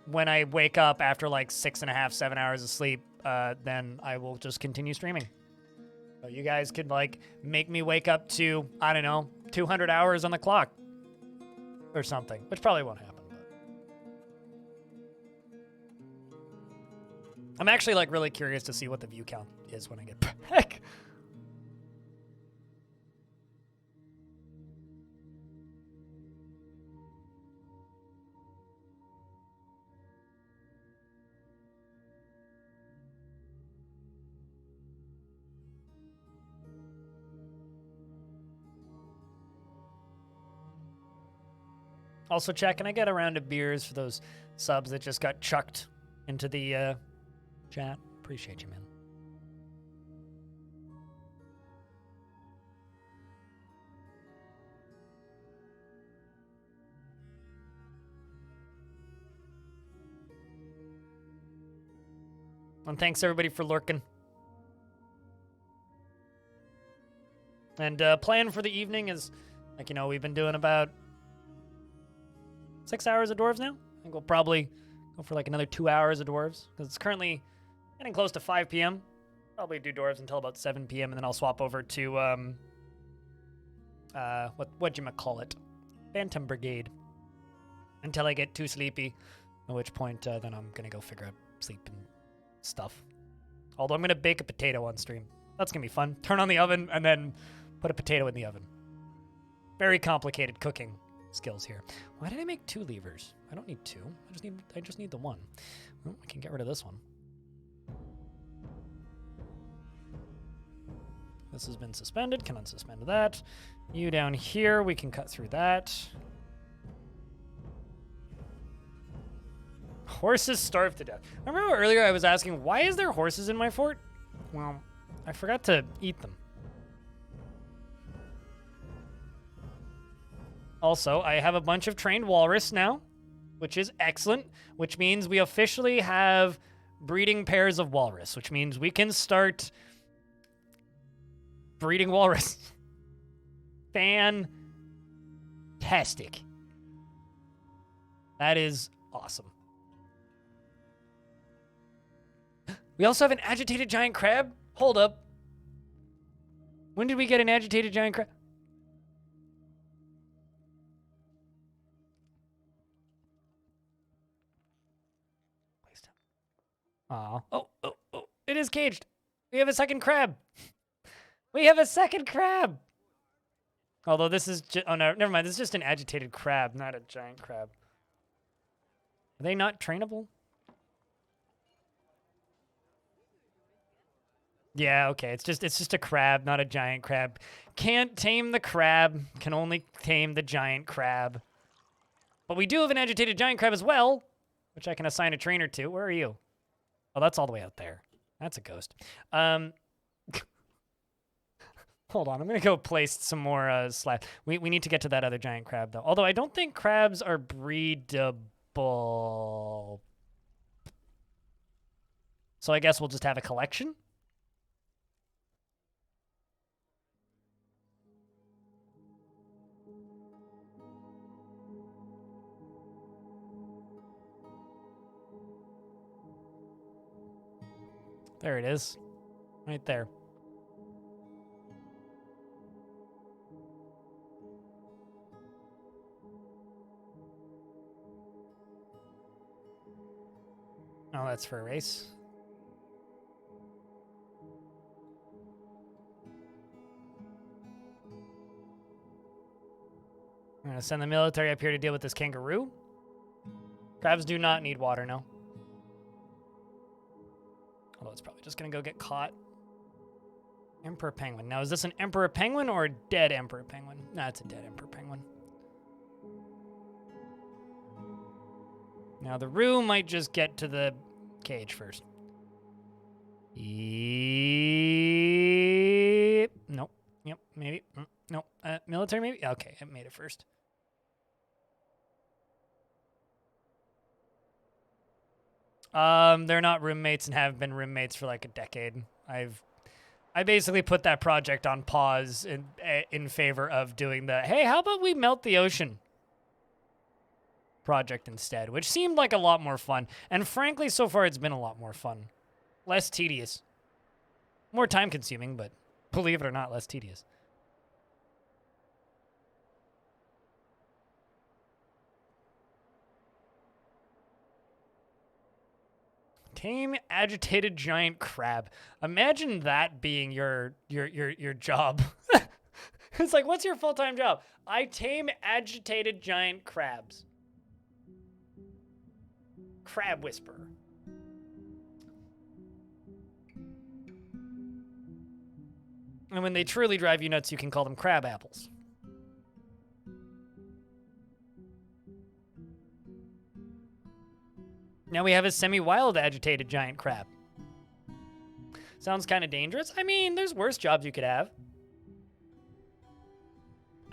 when I wake up after like 6.5, 7 hours of sleep, then I will just continue streaming. So you guys could like make me wake up to, I don't know, 200 hours on the clock or something, which probably won't happen. But I'm actually like really curious to see what the view count is when I get back. Also, chat, can I get a round of beers for those subs that just got chucked into the chat? Appreciate you, man. And thanks, everybody, for lurking. And plan for the evening is, like, we've been doing about 6 hours of dwarves now. I think we'll probably go for like another 2 hours of dwarves because it's currently getting close to 5 p.m. Probably do dwarves until about 7 p.m. and then I'll swap over to whatchamacallit, Phantom Brigade until I get too sleepy. At which point then I'm gonna go figure out sleep and stuff. Although I'm gonna bake a potato on stream. That's gonna be fun. Turn on the oven and then put a potato in the oven. Very complicated cooking skills here. Why did I make 2 levers? I don't need 2. I just need the 1. Well, I can get rid of this one. This has been suspended. Can unsuspend that. You down here, we can cut through that. horses starve to death. Remember earlier I was asking, why is there horses in my fort? Well, I forgot to eat them. Also, I have a bunch of trained walrus now, which is excellent, which means we officially have breeding pairs of walrus, which means we can start breeding walrus. Fantastic. That is awesome. We also have an agitated giant crab. Hold up. When did we get an agitated giant crab? Aw. Oh, it is caged. We have a second crab. We have a second crab. Although this is oh no, never mind. This is just an agitated crab, not a giant crab. Are they not trainable? Yeah, okay. It's just a crab, not a giant crab. Can't tame the crab. Can only tame the giant crab. But we do have an agitated giant crab as well, which I can assign a trainer to. Where are you? Oh, that's all the way out there. That's a ghost. Hold on, I'm gonna go place some more slab. We need to get to that other giant crab though. Although I don't think crabs are breedable. So I guess we'll just have a collection. There it is. Right there. Oh, that's for a race. I'm gonna send the military up here to deal with this kangaroo. Crabs do not need water, no. Although it's probably just gonna go get caught. Emperor penguin. Now, is this an emperor penguin or a dead emperor penguin? Nah, it's a dead emperor penguin. Now, the roo might just get to the cage first. Yep. Nope. Yep, maybe. Nope. Military, maybe? Okay, it made it first. They're not roommates and have been roommates for like a decade. I basically put that project on pause in favor of doing the, hey, how about we melt the ocean project instead, which seemed like a lot more fun. And frankly, so far it's been a lot more fun. Less tedious. More time consuming, but believe it or not, less tedious. Tame agitated giant crab. Imagine that being your job. It's like, what's your full-time job? I tame agitated giant crabs. Crab whisperer. And when they truly drive you nuts, you can call them crab apples. Now we have a semi-wild agitated giant crab. Sounds kind of dangerous. I mean, there's worse jobs you could have.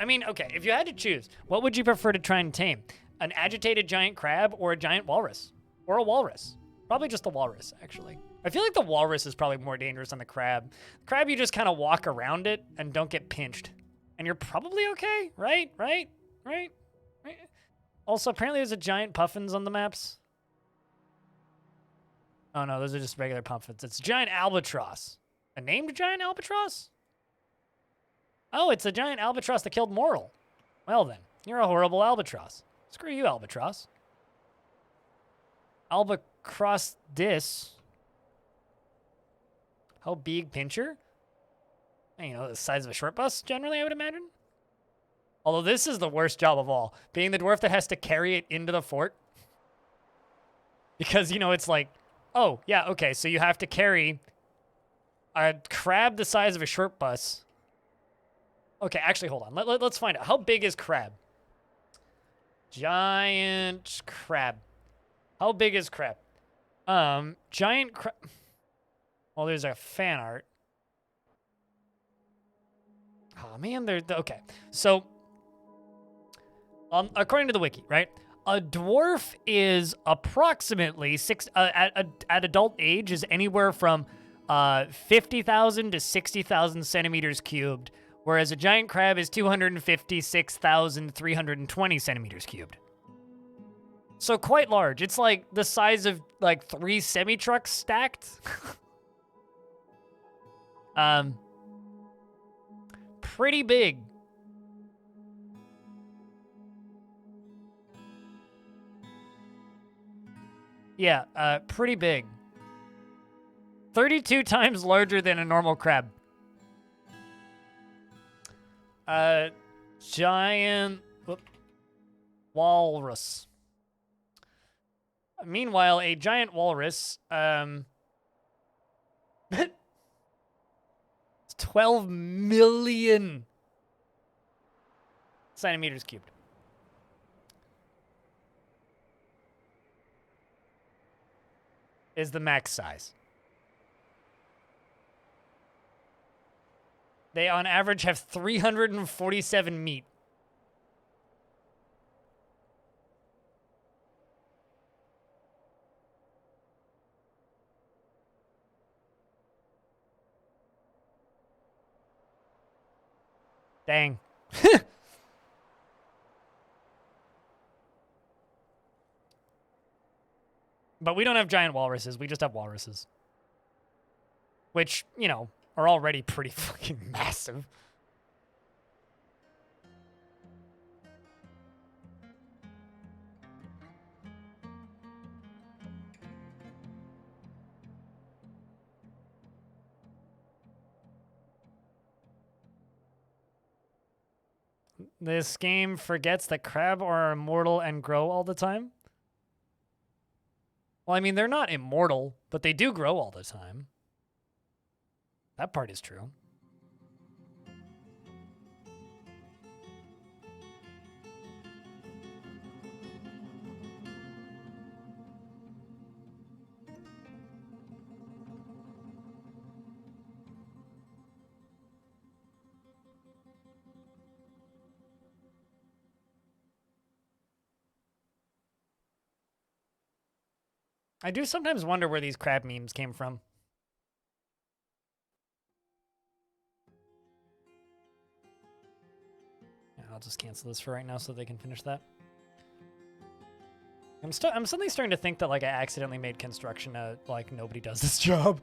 I mean, okay, if you had to choose, what would you prefer to try and tame? An agitated giant crab or a giant walrus? Or a walrus? Probably just a walrus, actually. I feel like the walrus is probably more dangerous than the crab. Crab, you just kind of walk around it and don't get pinched. And you're probably okay, right? Right? Also, apparently there's a giant puffins on the maps. Oh no, those are just regular puffins. It's giant albatross. A named giant albatross? Oh, it's a giant albatross that killed Moral. Well then, you're a horrible albatross. Screw you, albatross. Albacross dis. How big pincher? You know, the size of a short bus, generally, I would imagine. Although this is the worst job of all. Being the dwarf that has to carry it into the fort. Because, you know, it's like, oh, yeah, okay, so you have to carry a crab the size of a short bus. Okay, actually, hold on. Let's find out. How big is crab? Giant crab. How big is crab? Giant crab. Well, there's a fan art. Oh man, they're okay. So, according to the wiki, right? A dwarf is approximately at adult age is anywhere from 50,000 to 60,000 centimeters cubed, whereas a giant crab is 256,320 centimeters cubed. So quite large. It's like the size of like 3 semi-trucks stacked. Pretty big. Yeah, pretty big. 32 times larger than a normal crab. Giant walrus. Meanwhile, a giant walrus, it's 12 million centimeters cubed. Is the max size. They, on average, have 347 meat. Dang. But we don't have giant walruses. We just have walruses. Which, you know, are already pretty fucking massive. This game forgets that crab are immortal and grow all the time? Well, I mean, they're not immortal, but they do grow all the time. That part is true. I do sometimes wonder where these crab memes came from. Yeah, I'll just cancel this for right now so they can finish that. I'm suddenly starting to think that like I accidentally made construction like nobody does this job.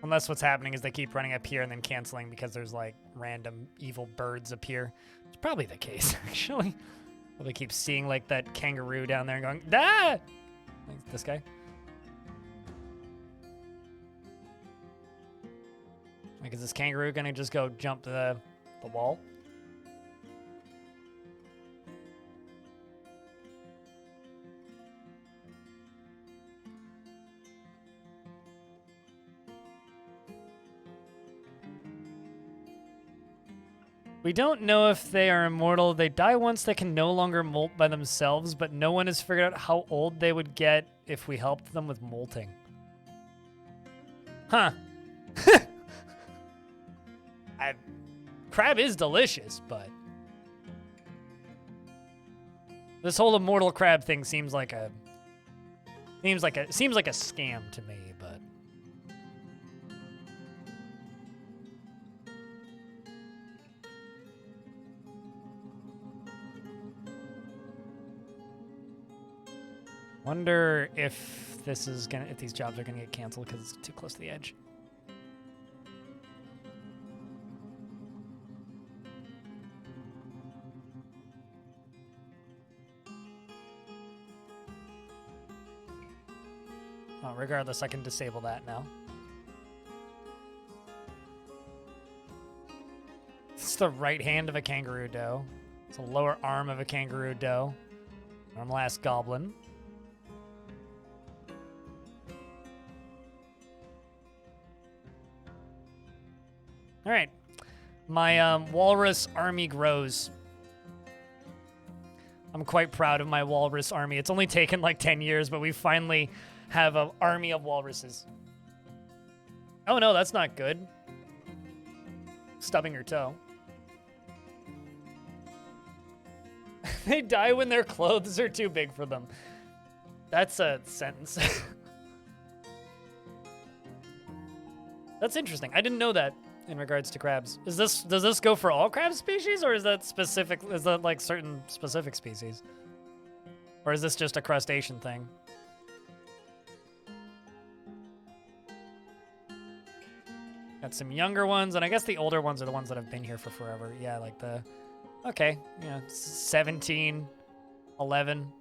Unless what's happening is they keep running up here and then canceling because there's like random evil birds up here. It's probably the case, actually. Well, they keep seeing like that kangaroo down there and going, ah! Like this guy. Like, is this kangaroo gonna just go jump the wall? We don't know if they are immortal. They die once they can no longer molt by themselves, but no one has figured out how old they would get if we helped them with molting. Huh. Crab is delicious, but this whole immortal crab thing seems like a scam to me, but wonder if these jobs are gonna get canceled because it's too close to the edge. Oh, regardless, I can disable that now. It's the right hand of a kangaroo doe. It's the lower arm of a kangaroo doe. Normal ass goblin. All right. My walrus army grows. I'm quite proud of my walrus army. It's only taken like 10 years, but we finally have an army of walruses. Oh no, that's not good. Stubbing her toe. They die when their clothes are too big for them. That's a sentence. That's interesting. I didn't know that in regards to crabs. Does this go for all crab species, or is that like certain specific species? Or is this just a crustacean thing? Got some younger ones, and I guess the older ones are the ones that have been here for forever. Yeah, like the... Okay, yeah, 17, 11.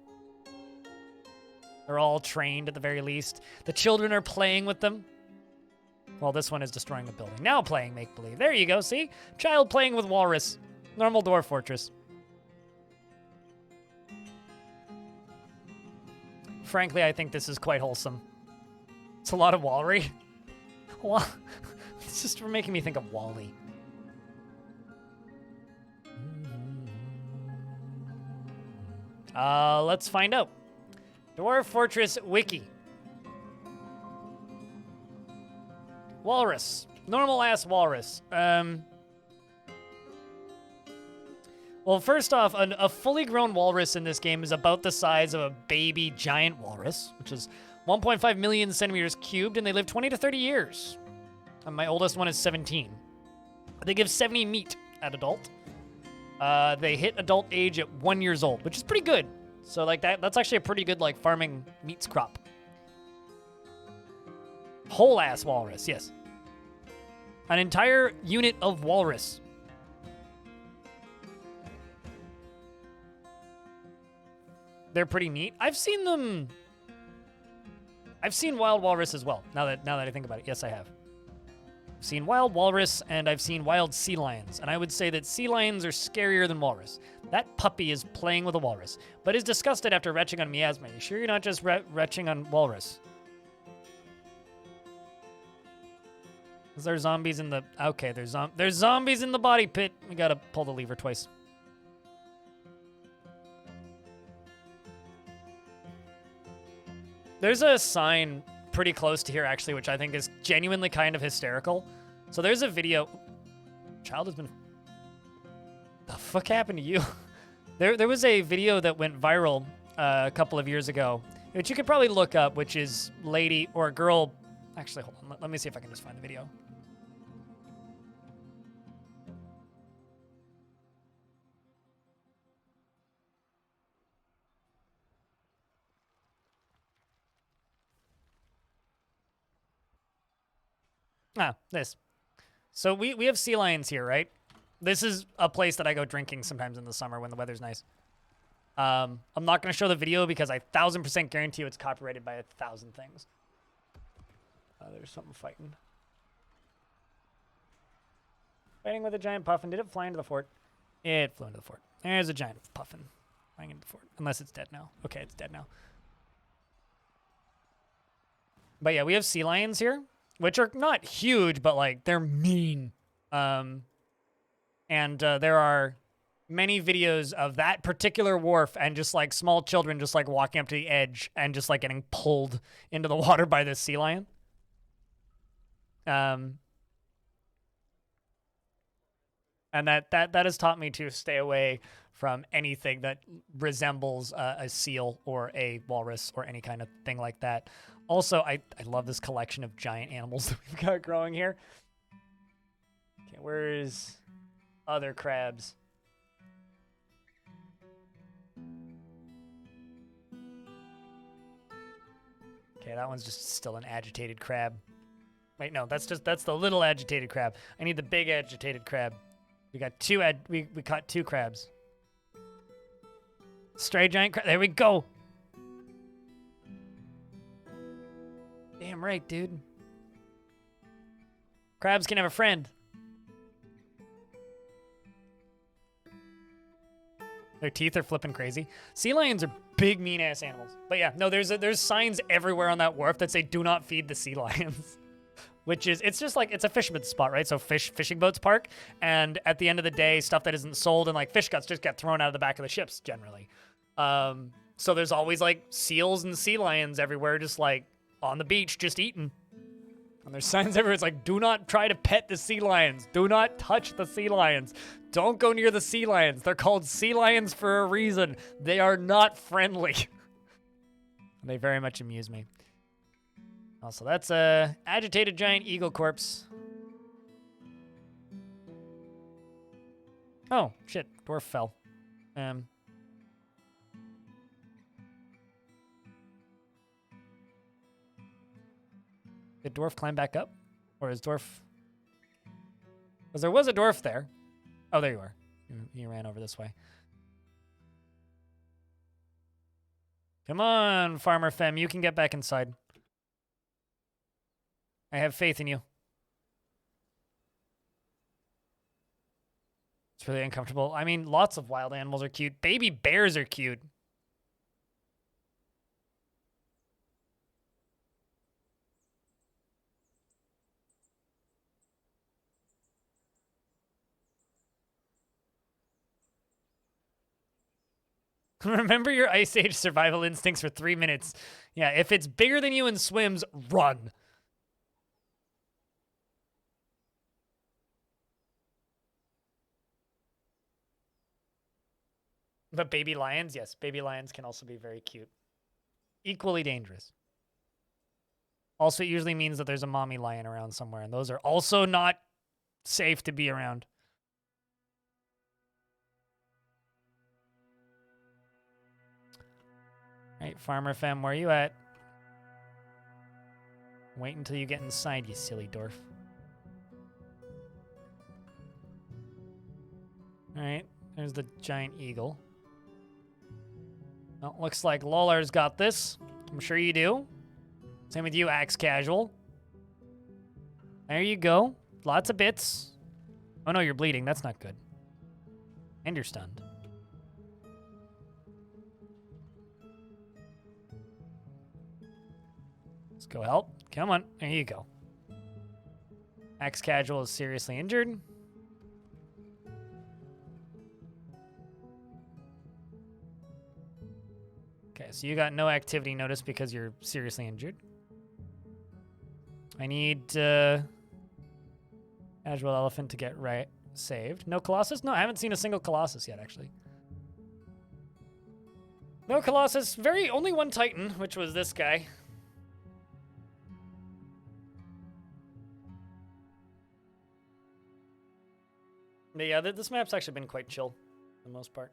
They're all trained at the very least. The children are playing with them. Well, this one is destroying the building. Now playing make-believe. There you go, see? Child playing with Walrus. Normal Dwarf Fortress. Frankly, I think this is quite wholesome. It's a lot of Walry. It's just making me think of Wally. Let's find out. Dwarf Fortress Wiki. Walrus. Normal-ass walrus. Well, first off, a fully grown walrus in this game is about the size of a baby giant walrus, which is 1.5 million centimeters cubed, and they live 20 to 30 years. And my oldest one is 17. They give 70 meat at adult. They hit adult age at 1 year old, which is pretty good. So like that's actually a pretty good like farming meats crop. Whole ass walrus, yes. An entire unit of walrus. They're pretty neat. I've seen wild walrus as well. Now that I think about it, yes, I have. I've seen wild walrus, and I've seen wild sea lions, and I would say that sea lions are scarier than walrus. That puppy is playing with a walrus, but is disgusted after retching on Miasma. You sure you're not just retching on walrus? Is there zombies in the... Okay, there's zombies in the body pit. We gotta pull the lever twice. There's a sign pretty close to here, actually, which I think is genuinely kind of hysterical. So there's a video... Child has been... The fuck happened to you? There was a video that went viral a couple of years ago, which you could probably look up, which is lady or girl... Actually, hold on. Let me see if I can just find the video. This. So we have sea lions here, right? This is a place that I go drinking sometimes in the summer when the weather's nice. I'm not going to show the video because I 1000% guarantee you it's copyrighted by 1,000 things. There's something fighting. Fighting with a giant puffin. Did it fly into the fort? It flew into the fort. There's a giant puffin flying into the fort. Unless it's dead now. Okay, it's dead now. But yeah, we have sea lions here, which are not huge, but like they're mean. And there are many videos of that particular wharf and just like small children just like walking up to the edge and just like getting pulled into the water by this sea lion. And that has taught me to stay away from anything that resembles a seal or a walrus or any kind of thing like that. Also, I love this collection of giant animals that we've got growing here. Okay, where's other crabs? Okay, that one's just still an agitated crab. Wait, no, that's the little agitated crab. I need the big agitated crab. We got we caught 2 crabs. Stray giant crab. There we go. Damn right, dude. Crabs can have a friend. Their teeth are flipping crazy. Sea lions are big, mean-ass animals. But yeah, no, there's signs everywhere on that wharf that say, do not feed the sea lions. which is, it's just like, it's a fisherman's spot, right? So fishing boats park, and at the end of the day, stuff that isn't sold and like fish guts just get thrown out of the back of the ships generally. So there's always like seals and sea lions everywhere, just like on the beach, just eating. And there's signs everywhere. It's like, do not try to pet the sea lions. Do not touch the sea lions. Don't go near the sea lions. They're called sea lions for a reason. They are not friendly. They very much amuse me. Also, that's a agitated giant eagle corpse. Oh, shit. Dwarf fell. Did dwarf climb back up? Or is dwarf... Because there was a dwarf there. Oh, there you are. You ran over this way. Come on, Farmer Fem. You can get back inside. I have faith in you. It's really uncomfortable. I mean, lots of wild animals are cute. Baby bears are cute. Remember your Ice Age survival instincts for 3 minutes. Yeah, if it's bigger than you and swims, run. But baby lions, yes, baby lions can also be very cute. Equally dangerous. Also, it usually means that there's a mommy lion around somewhere, and those are also not safe to be around. Right, Farmer Fem, where are you at? Wait until you get inside, you silly dwarf. Alright, there's the giant eagle. Well, looks like Lollar's got this. I'm sure you do. Same with you, Axe Casual. There you go. Lots of bits. Oh no, you're bleeding. That's not good. And you're stunned. Let's go help. Come on. There you go. Axe Casual is seriously injured. Okay, so you got no activity notice because you're seriously injured. I need Casual Elephant to get saved. No Colossus? No, I haven't seen a single Colossus yet, actually. No Colossus. Only one Titan, which was this guy. But yeah, this map's actually been quite chill for the most part.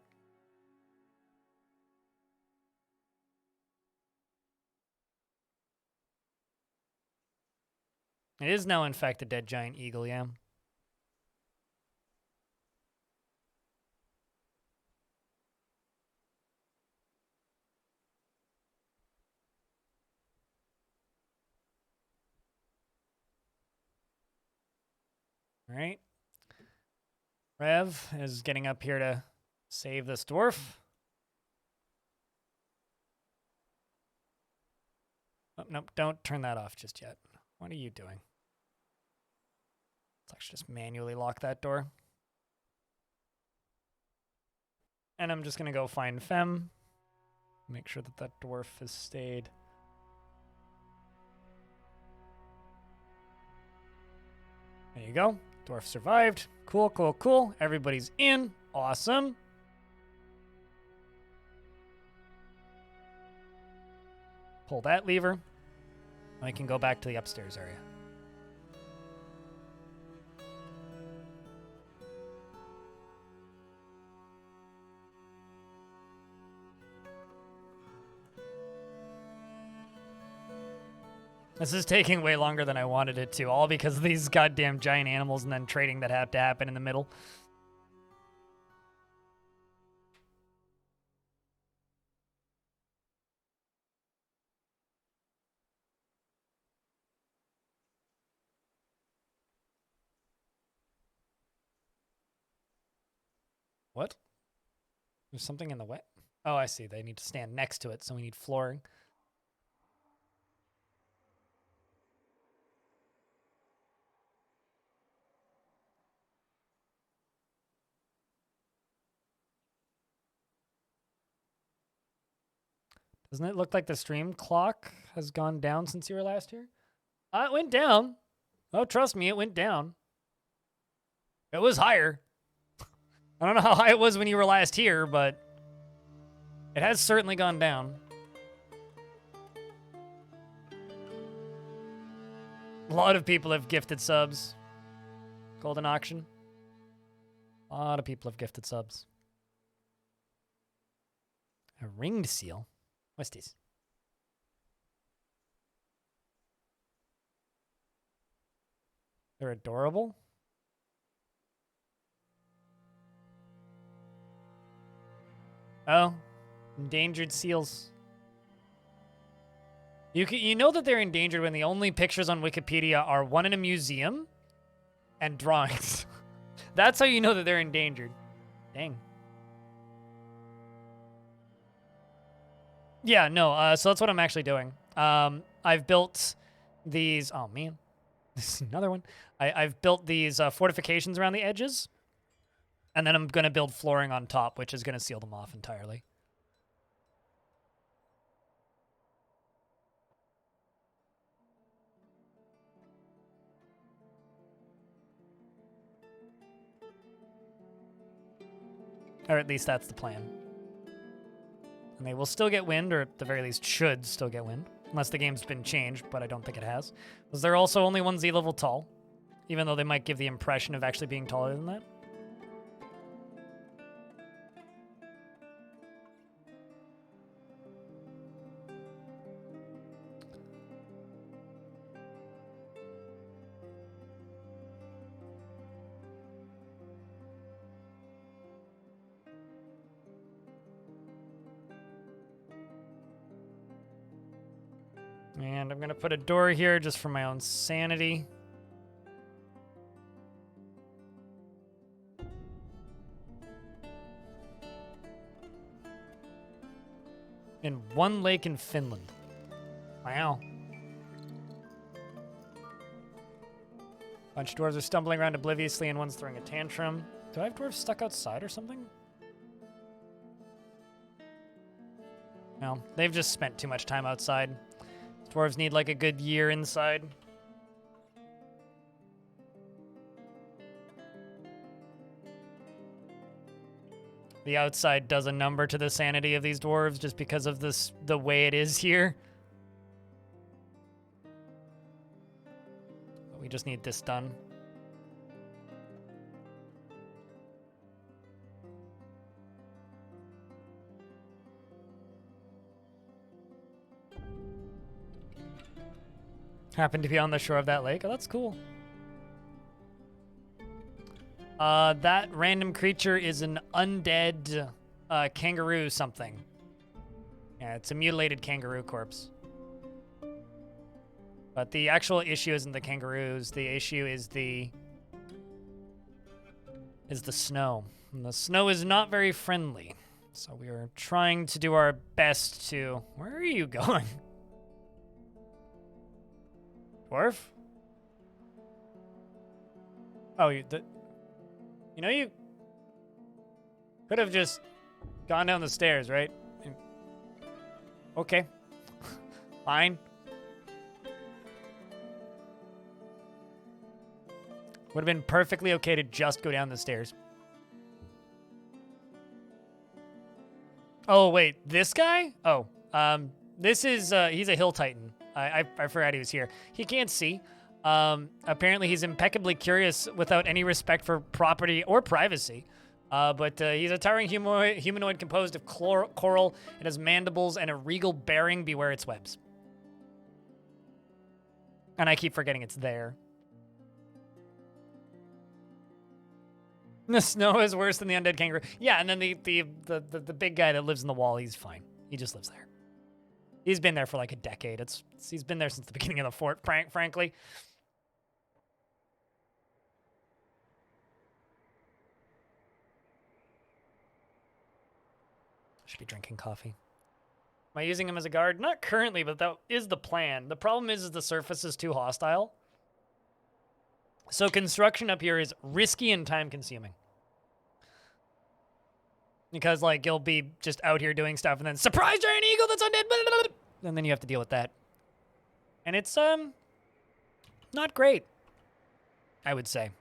It is now, in fact, a dead giant eagle, yeah. All right. Rev is getting up here to save this dwarf. Oh, nope, don't turn that off just yet. What are you doing? Let's actually just manually lock that door. And I'm just going to go find Fem. Make sure that that dwarf has stayed. There you go. Dwarf survived. Cool, cool, cool. Everybody's in. Awesome. Pull that lever. I can go back to the upstairs area. This is taking way longer than I wanted it to, all because of these goddamn giant animals and then trading that had to happen in the middle. What? There's something in the way. Oh, I see. They need to stand next to it, so we need flooring. Doesn't it look like the stream clock has gone down since you were last here? It went down. Oh, trust me, it went down. It was higher. I don't know how high it was when you were last here, but it has certainly gone down. A lot of people have gifted subs. Golden auction. A lot of people have gifted subs. A ringed seal? What's this? They're adorable. Oh, endangered seals. You know that they're endangered when the only pictures on Wikipedia are one in a museum and drawings. That's how you know that they're endangered. Dang. Yeah, no, so that's what I'm actually doing. I've built these, oh man, this is another one. I've built these fortifications around the edges, and then I'm gonna build flooring on top, which is gonna seal them off entirely. Or at least that's the plan. And they will still get wind, or at the very least should still get wind. Unless the game's been changed, but I don't think it has. Because they're also only 1 Z level tall. Even though they might give the impression of actually being taller than that. And I'm going to put a door here just for my own sanity. In one lake in Finland. Wow. Bunch of dwarves are stumbling around obliviously and one's throwing a tantrum. Do I have dwarves stuck outside or something? No, they've just spent too much time outside. Dwarves need like a good year inside. The outside does a number to the sanity of these dwarves just because of this, the way it is here. But we just need this done. Happen to be on the shore of that lake. Oh, that's cool. That random creature is an undead kangaroo something. Yeah, it's a mutilated kangaroo corpse. But the actual issue isn't the kangaroos. The issue is the snow. And the snow is not very friendly. So we are trying to do our best to... Where are you going? Dwarf? Oh, you know you could have just gone down the stairs, right? Okay. Fine. Would have been perfectly okay to just go down the stairs. Oh, wait, this guy? Oh, this is, he's a hill titan. I forgot he was here. He can't see. Apparently he's impeccably curious without any respect for property or privacy. But he's a towering humanoid composed of coral. It has mandibles and a regal bearing. Beware its webs. And I keep forgetting it's there. The snow is worse than the undead kangaroo. Yeah, and then the big guy that lives in the wall, he's fine. He just lives there. He's been there for like a decade. He's been there since the beginning of the fort, frankly. I should be drinking coffee. Am I using him as a guard? Not currently, but that is the plan. The problem is the surface is too hostile. So construction up here is risky and time-consuming. Because, like, you'll be just out here doing stuff and then, surprise, giant eagle that's undead! Blah, blah, blah, blah, and then you have to deal with that. And it's, not great, I would say.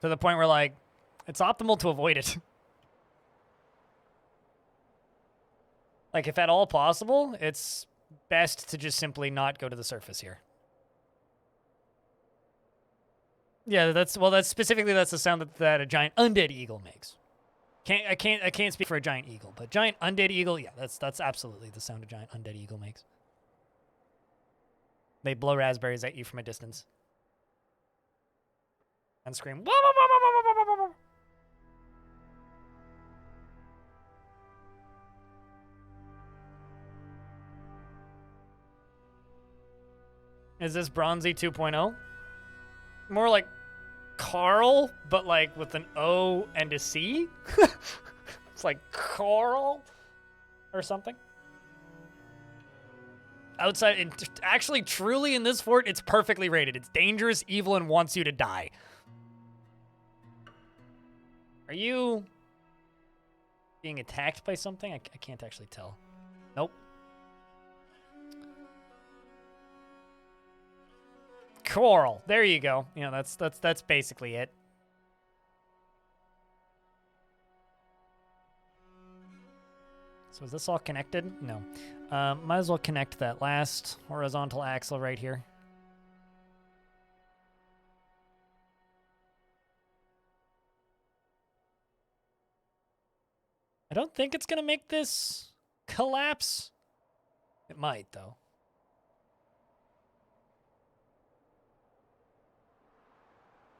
To the point where, like, it's optimal to avoid it. Like, if at all possible, it's best to just simply not go to the surface here. Yeah, that's specifically that's the sound that a giant undead eagle makes. I can't speak for a giant eagle, but giant undead eagle, yeah, that's absolutely the sound a giant undead eagle makes. They blow raspberries at you from a distance. And scream, wah, wah, wah, wah, wah, wah, wah, wah. Is this Bronzy 2.0? More like Carl, but like with an O and a C? It's like Carl or something. Outside, actually, truly in this fort, it's perfectly rated. It's dangerous, evil, and wants you to die. Are you being attacked by something? I can't actually tell. Nope. Coral. There you go. You know, that's basically it. So is this all connected? No. Might as well connect that last horizontal axle right here. I don't think it's gonna make this collapse. It might, though.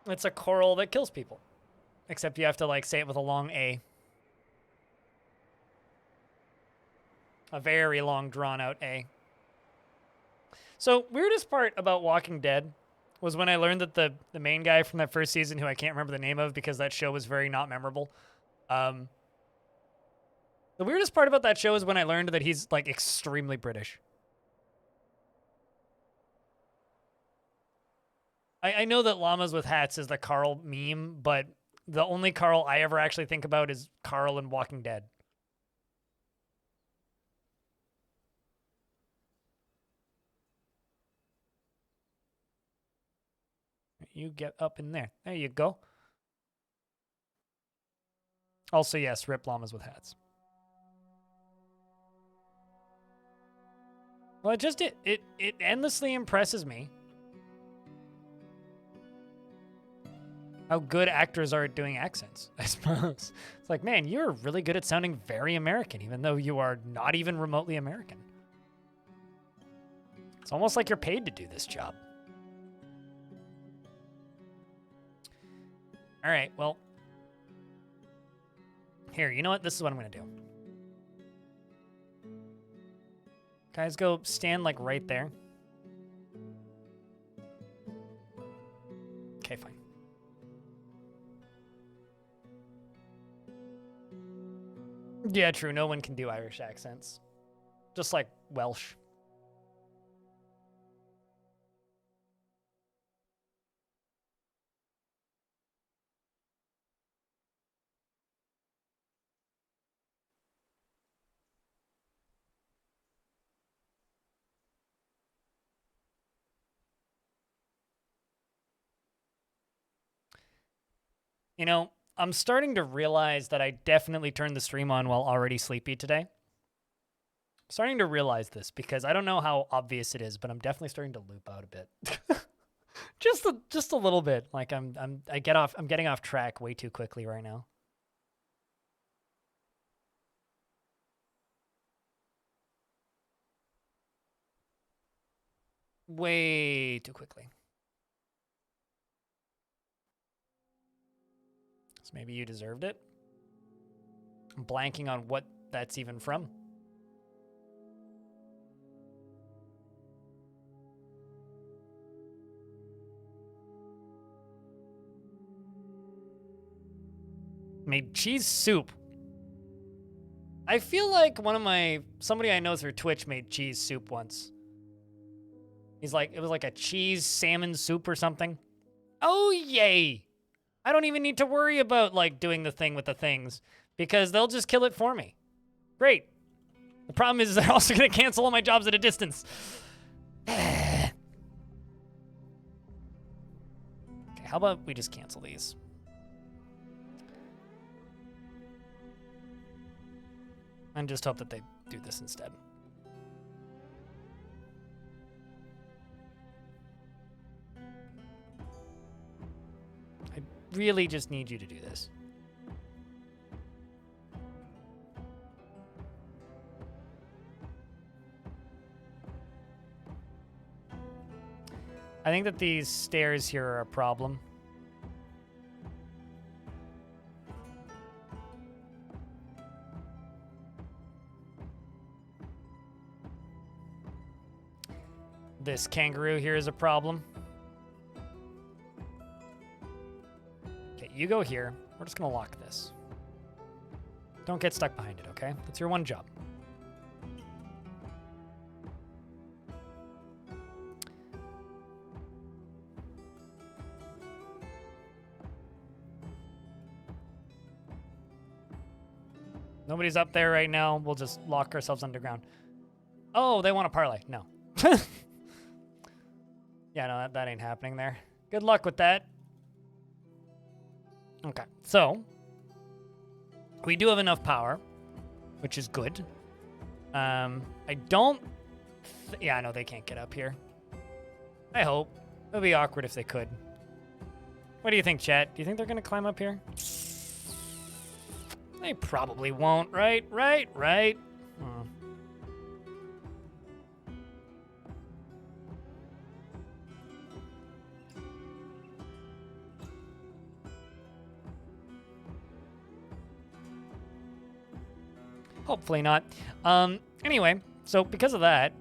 It's a coral that kills people. Except you have to, like, say it with a long A. A very long, drawn-out A. So, weirdest part about Walking Dead was when I learned that the main guy from that first season, who I can't remember the name of because that show was very not memorable. The weirdest part about that show is when I learned that he's, like, extremely British. I know that llamas with hats is the Carl meme, but the only Carl I ever actually think about is Carl in Walking Dead. You get up in there. There you go. Also, yes, rip llamas with hats. Well, it endlessly impresses me how good actors are at doing accents, I suppose. It's like, man, you're really good at sounding very American, even though you are not even remotely American. It's almost like you're paid to do this job. All right, well. Here, you know what? This is what I'm going to do. Guys, go stand, like, right there. Okay, fine. Yeah, true. No one can do Irish accents. Just like Welsh. You know, I'm starting to realize that I definitely turned the stream on while already sleepy today. I'm starting to realize this because I don't know how obvious it is, but I'm definitely starting to loop out a bit. just a little bit. Like I'm getting off track way too quickly right now. Way too quickly. So maybe you deserved it. I'm blanking on what that's even from. Made cheese soup. I feel like somebody I know through Twitch made cheese soup once. He's like, it was like a cheese salmon soup or something. Oh, yay. I don't even need to worry about, like, doing the thing with the things because they'll just kill it for me. Great. The problem is they're also going to cancel all my jobs at a distance. Okay, how about we just cancel these? And just hope that they do this instead. I really just need you to do this. I think that these stairs here are a problem. This kangaroo here is a problem. Okay, you go here. We're just gonna lock this. Don't get stuck behind it, okay? That's your one job. Nobody's up there right now. We'll just lock ourselves underground. Oh, they want to parlay. No. Yeah, no, that ain't happening there. Good luck with that. Okay, so we do have enough power, which is good. I don't... yeah, no, they can't get up here. I hope. It would be awkward if they could. What do you think, chat? Do you think they're going to climb up here? They probably won't, right? Right. Hmm. Hopefully not. Anyway, so because of that,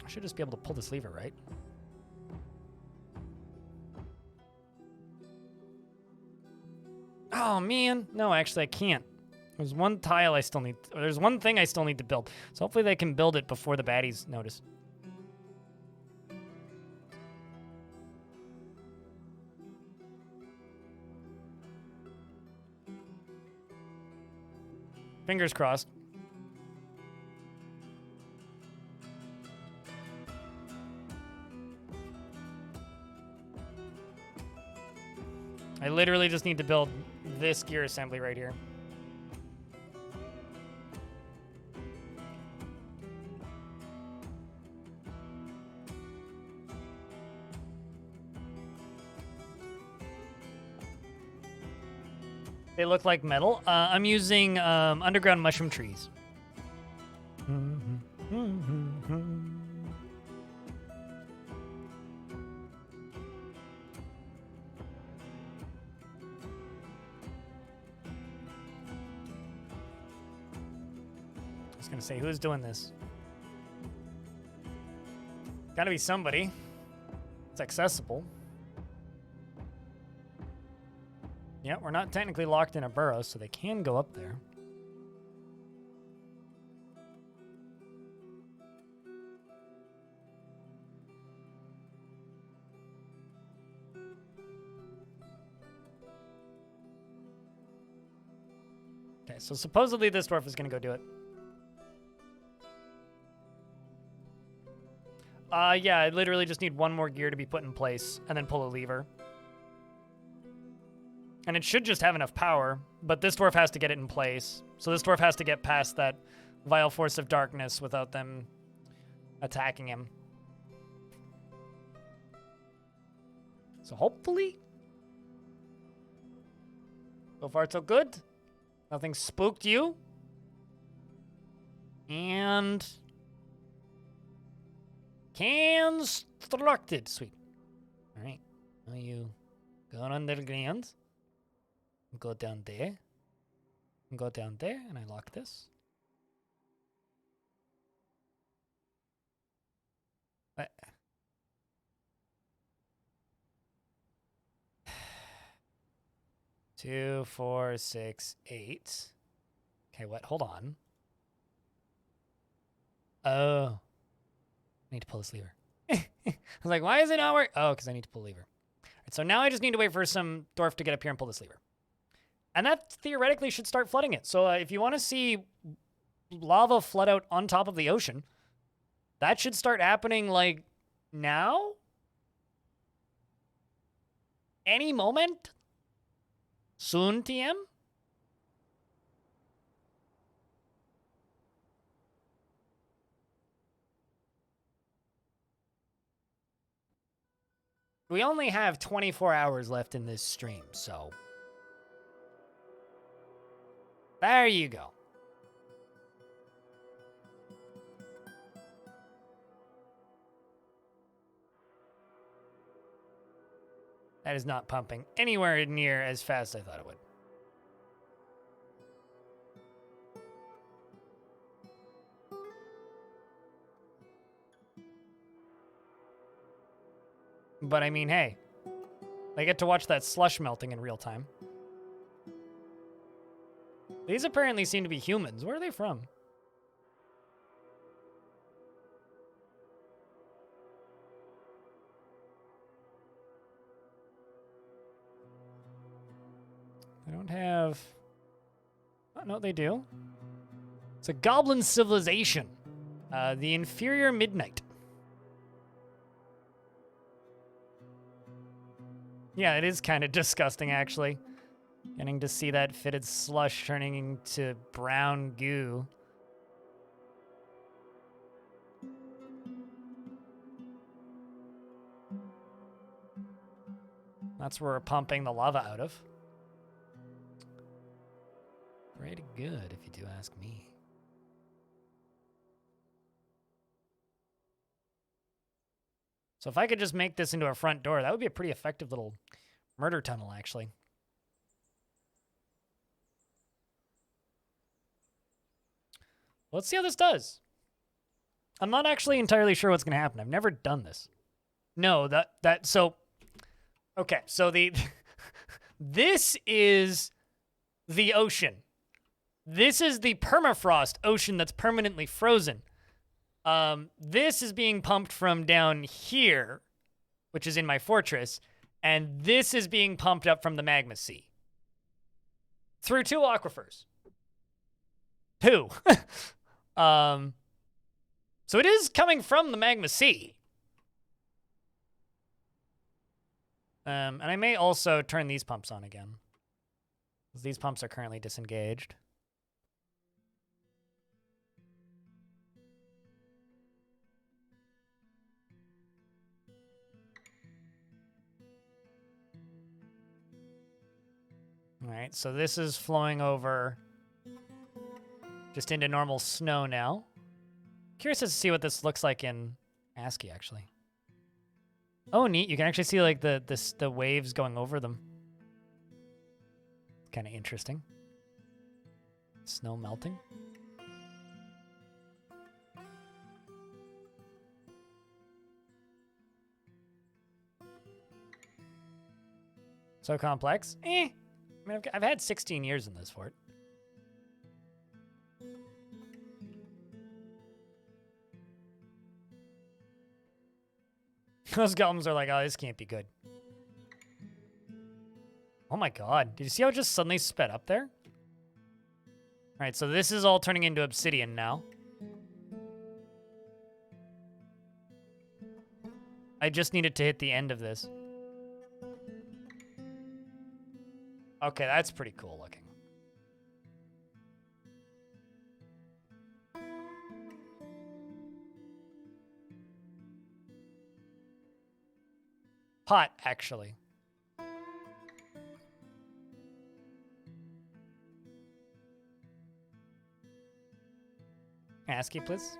I should just be able to pull this lever, right? Oh, man. No, actually, I can't. There's one tile I still need. There's one thing I still need to build. So hopefully they can build it before the baddies notice. Fingers crossed. I literally just need to build this gear assembly right here. They look like metal. I'm using underground mushroom trees. I was gonna say, who's doing this? Gotta be somebody. It's accessible. Yeah, we're not technically locked in a burrow, so they can go up there. Okay, so supposedly this dwarf is going to go do it. Yeah, I literally just need one more gear to be put in place and then pull a lever. And it should just have enough power, but this dwarf has to get it in place. So this dwarf has to get past that vile force of darkness without them attacking him. So hopefully, so far so good. Nothing spooked you. And constructed. Sweet. All right. Now you go underground. Go down there. Go down there, and I lock this. What? 2, 4, 6, 8. Okay, what? Hold on. Oh. I need to pull this lever. I was like, why is it not working? Oh, because I need to pull the lever. All So now I just need to wait for some dwarf to get up here and pull this lever. And that theoretically should start flooding it. So if you want to see lava flood out on top of the ocean, that should start happening like now? Any moment? Soon, TM? We only have 24 hours left in this stream, so there you go. That is not pumping anywhere near as fast as I thought it would. But I mean, hey, I get to watch that slush melting in real time. These apparently seem to be humans. Where are they from? I don't have... Oh, no, they do. It's a goblin civilization. The Inferior Midnight. Yeah, it is kind of disgusting, actually. Getting to see that fitted slush turning into brown goo. That's where we're pumping the lava out of. Pretty good, if you do ask me. So if I could just make this into a front door, that would be a pretty effective little murder tunnel, actually. Let's see how this does. I'm not actually entirely sure what's going to happen. I've never done this. No, so, okay, so this is the ocean. This is the permafrost ocean that's permanently frozen. This is being pumped from down here, which is in my fortress, and this is being pumped up from the magma sea. Through 2 aquifers. 2. So it is coming from the magma sea. And I may also turn these pumps on again, because these pumps are currently disengaged. All right, so this is flowing over just into normal snow now. Curious to see what this looks like in ASCII, actually. Oh, neat. You can actually see like the waves going over them. Kind of interesting. Snow melting. So complex. I mean, I've had 16 years in this fort. Those golems are like, oh, this can't be good. Oh my god. Did you see how it just suddenly sped up there? Alright, so this is all turning into obsidian now. I just needed to hit the end of this. Okay, that's pretty cool looking. Hot, actually. ASCII, please.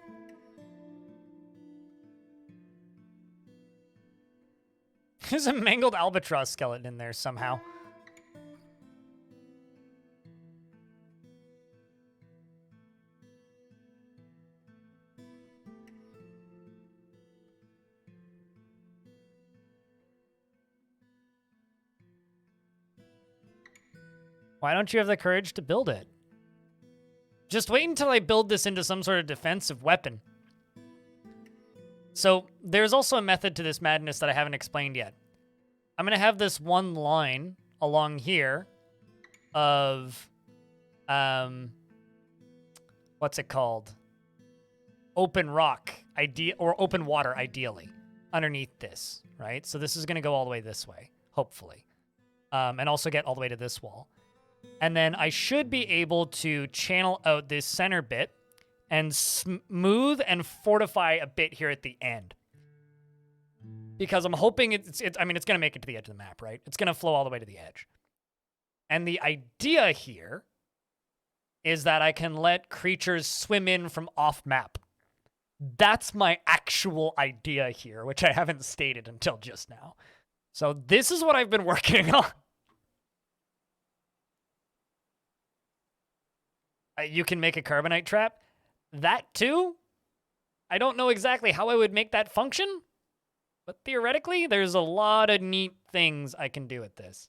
There's a mangled albatross skeleton in there somehow. Why don't you have the courage to build it? Just wait until I build this into some sort of defensive weapon. So, there's also a method to this madness that I haven't explained yet. I'm going to have this one line along here of, what's it called? Open rock, or open water, ideally, underneath this, right? So this is going to go all the way this way, hopefully. And also get all the way to this wall. And then I should be able to channel out this center bit and smooth and fortify a bit here at the end. Because I'm hoping it's going to make it to the edge of the map, right? It's going to flow all the way to the edge. And the idea here is that I can let creatures swim in from off map. That's my actual idea here, which I haven't stated until just now. So this is what I've been working on. You can make a carbonite trap. That too? I don't know exactly how I would make that function, but theoretically, there's a lot of neat things I can do with this.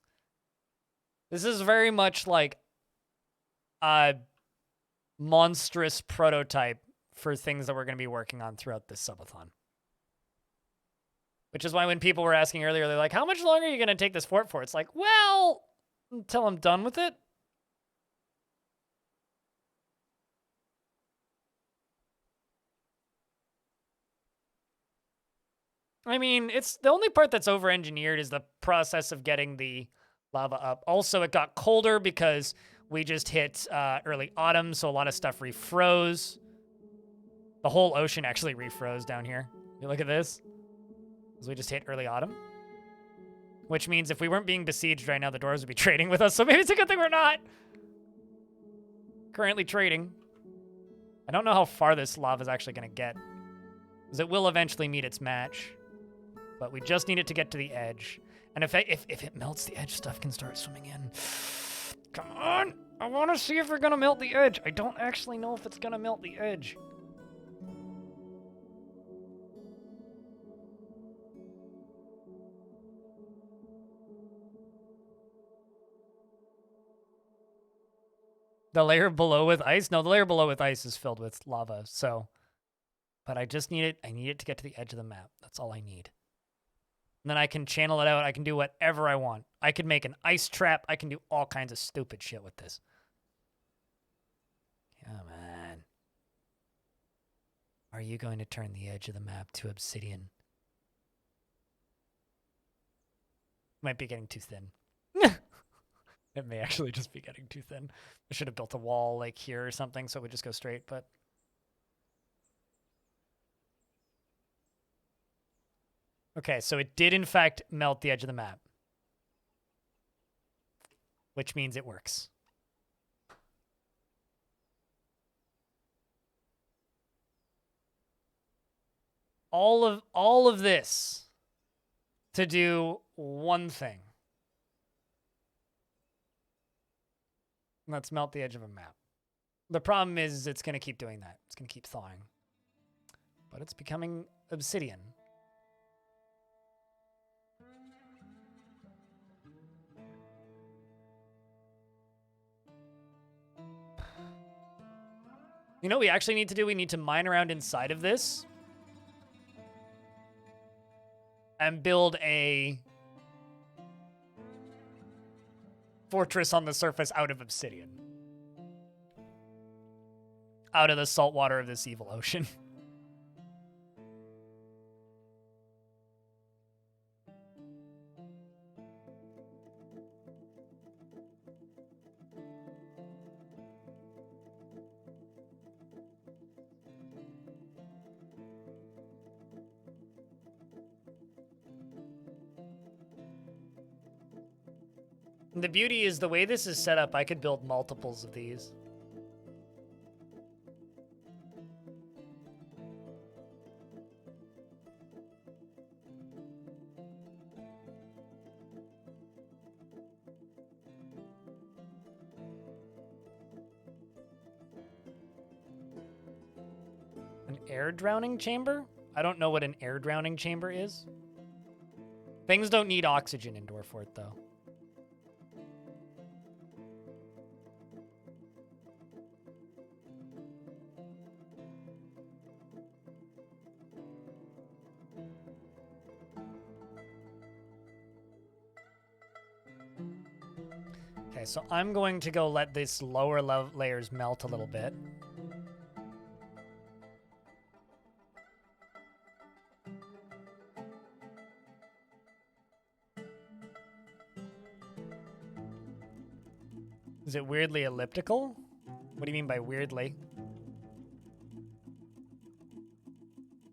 This is very much like a monstrous prototype for things that we're going to be working on throughout this subathon. Which is why when people were asking earlier, they're like, how much longer are you going to take this fort for? It's like, well, until I'm done with it. I mean, it's the only part that's over-engineered is the process of getting the lava up. Also, it got colder because we just hit early autumn, so a lot of stuff refroze. The whole ocean actually refroze down here. You look at this. Because we just hit early autumn. Which means if we weren't being besieged right now, the dwarves would be trading with us, so maybe it's a good thing we're not currently trading. I don't know how far this lava is actually going to get, because it will eventually meet its match. But we just need it to get to the edge. And if it melts the edge, stuff can start swimming in. Come on! I want to see if we're going to melt the edge. I don't actually know if it's going to melt the edge. The layer below with ice? No, the layer below with ice is filled with lava, so. But I just need it. I need it to get to the edge of the map. That's all I need. And then I can channel it out. I can do whatever I want. I could make an ice trap. I can do all kinds of stupid shit with this. Come on. Are you going to turn the edge of the map to obsidian? Might be getting too thin. It may actually just be getting too thin. I should have built a wall like here or something so it would just go straight, but... Okay, so it did in fact melt the edge of the map. Which means it works. All of this to do one thing. Let's melt the edge of a map. The problem is it's going to keep doing that. It's going to keep thawing. But it's becoming obsidian. You know what we actually need to do? We need to mine around inside of this. And build a fortress on the surface out of obsidian. Out of the salt water of this evil ocean. The beauty is the way this is set up, I could build multiples of these. An air drowning chamber? I don't know what an air drowning chamber is. Things don't need oxygen in Dwarf Fort, though. Okay, so I'm going to go let this lower layers melt a little bit. Is it weirdly elliptical? What do you mean by weirdly? I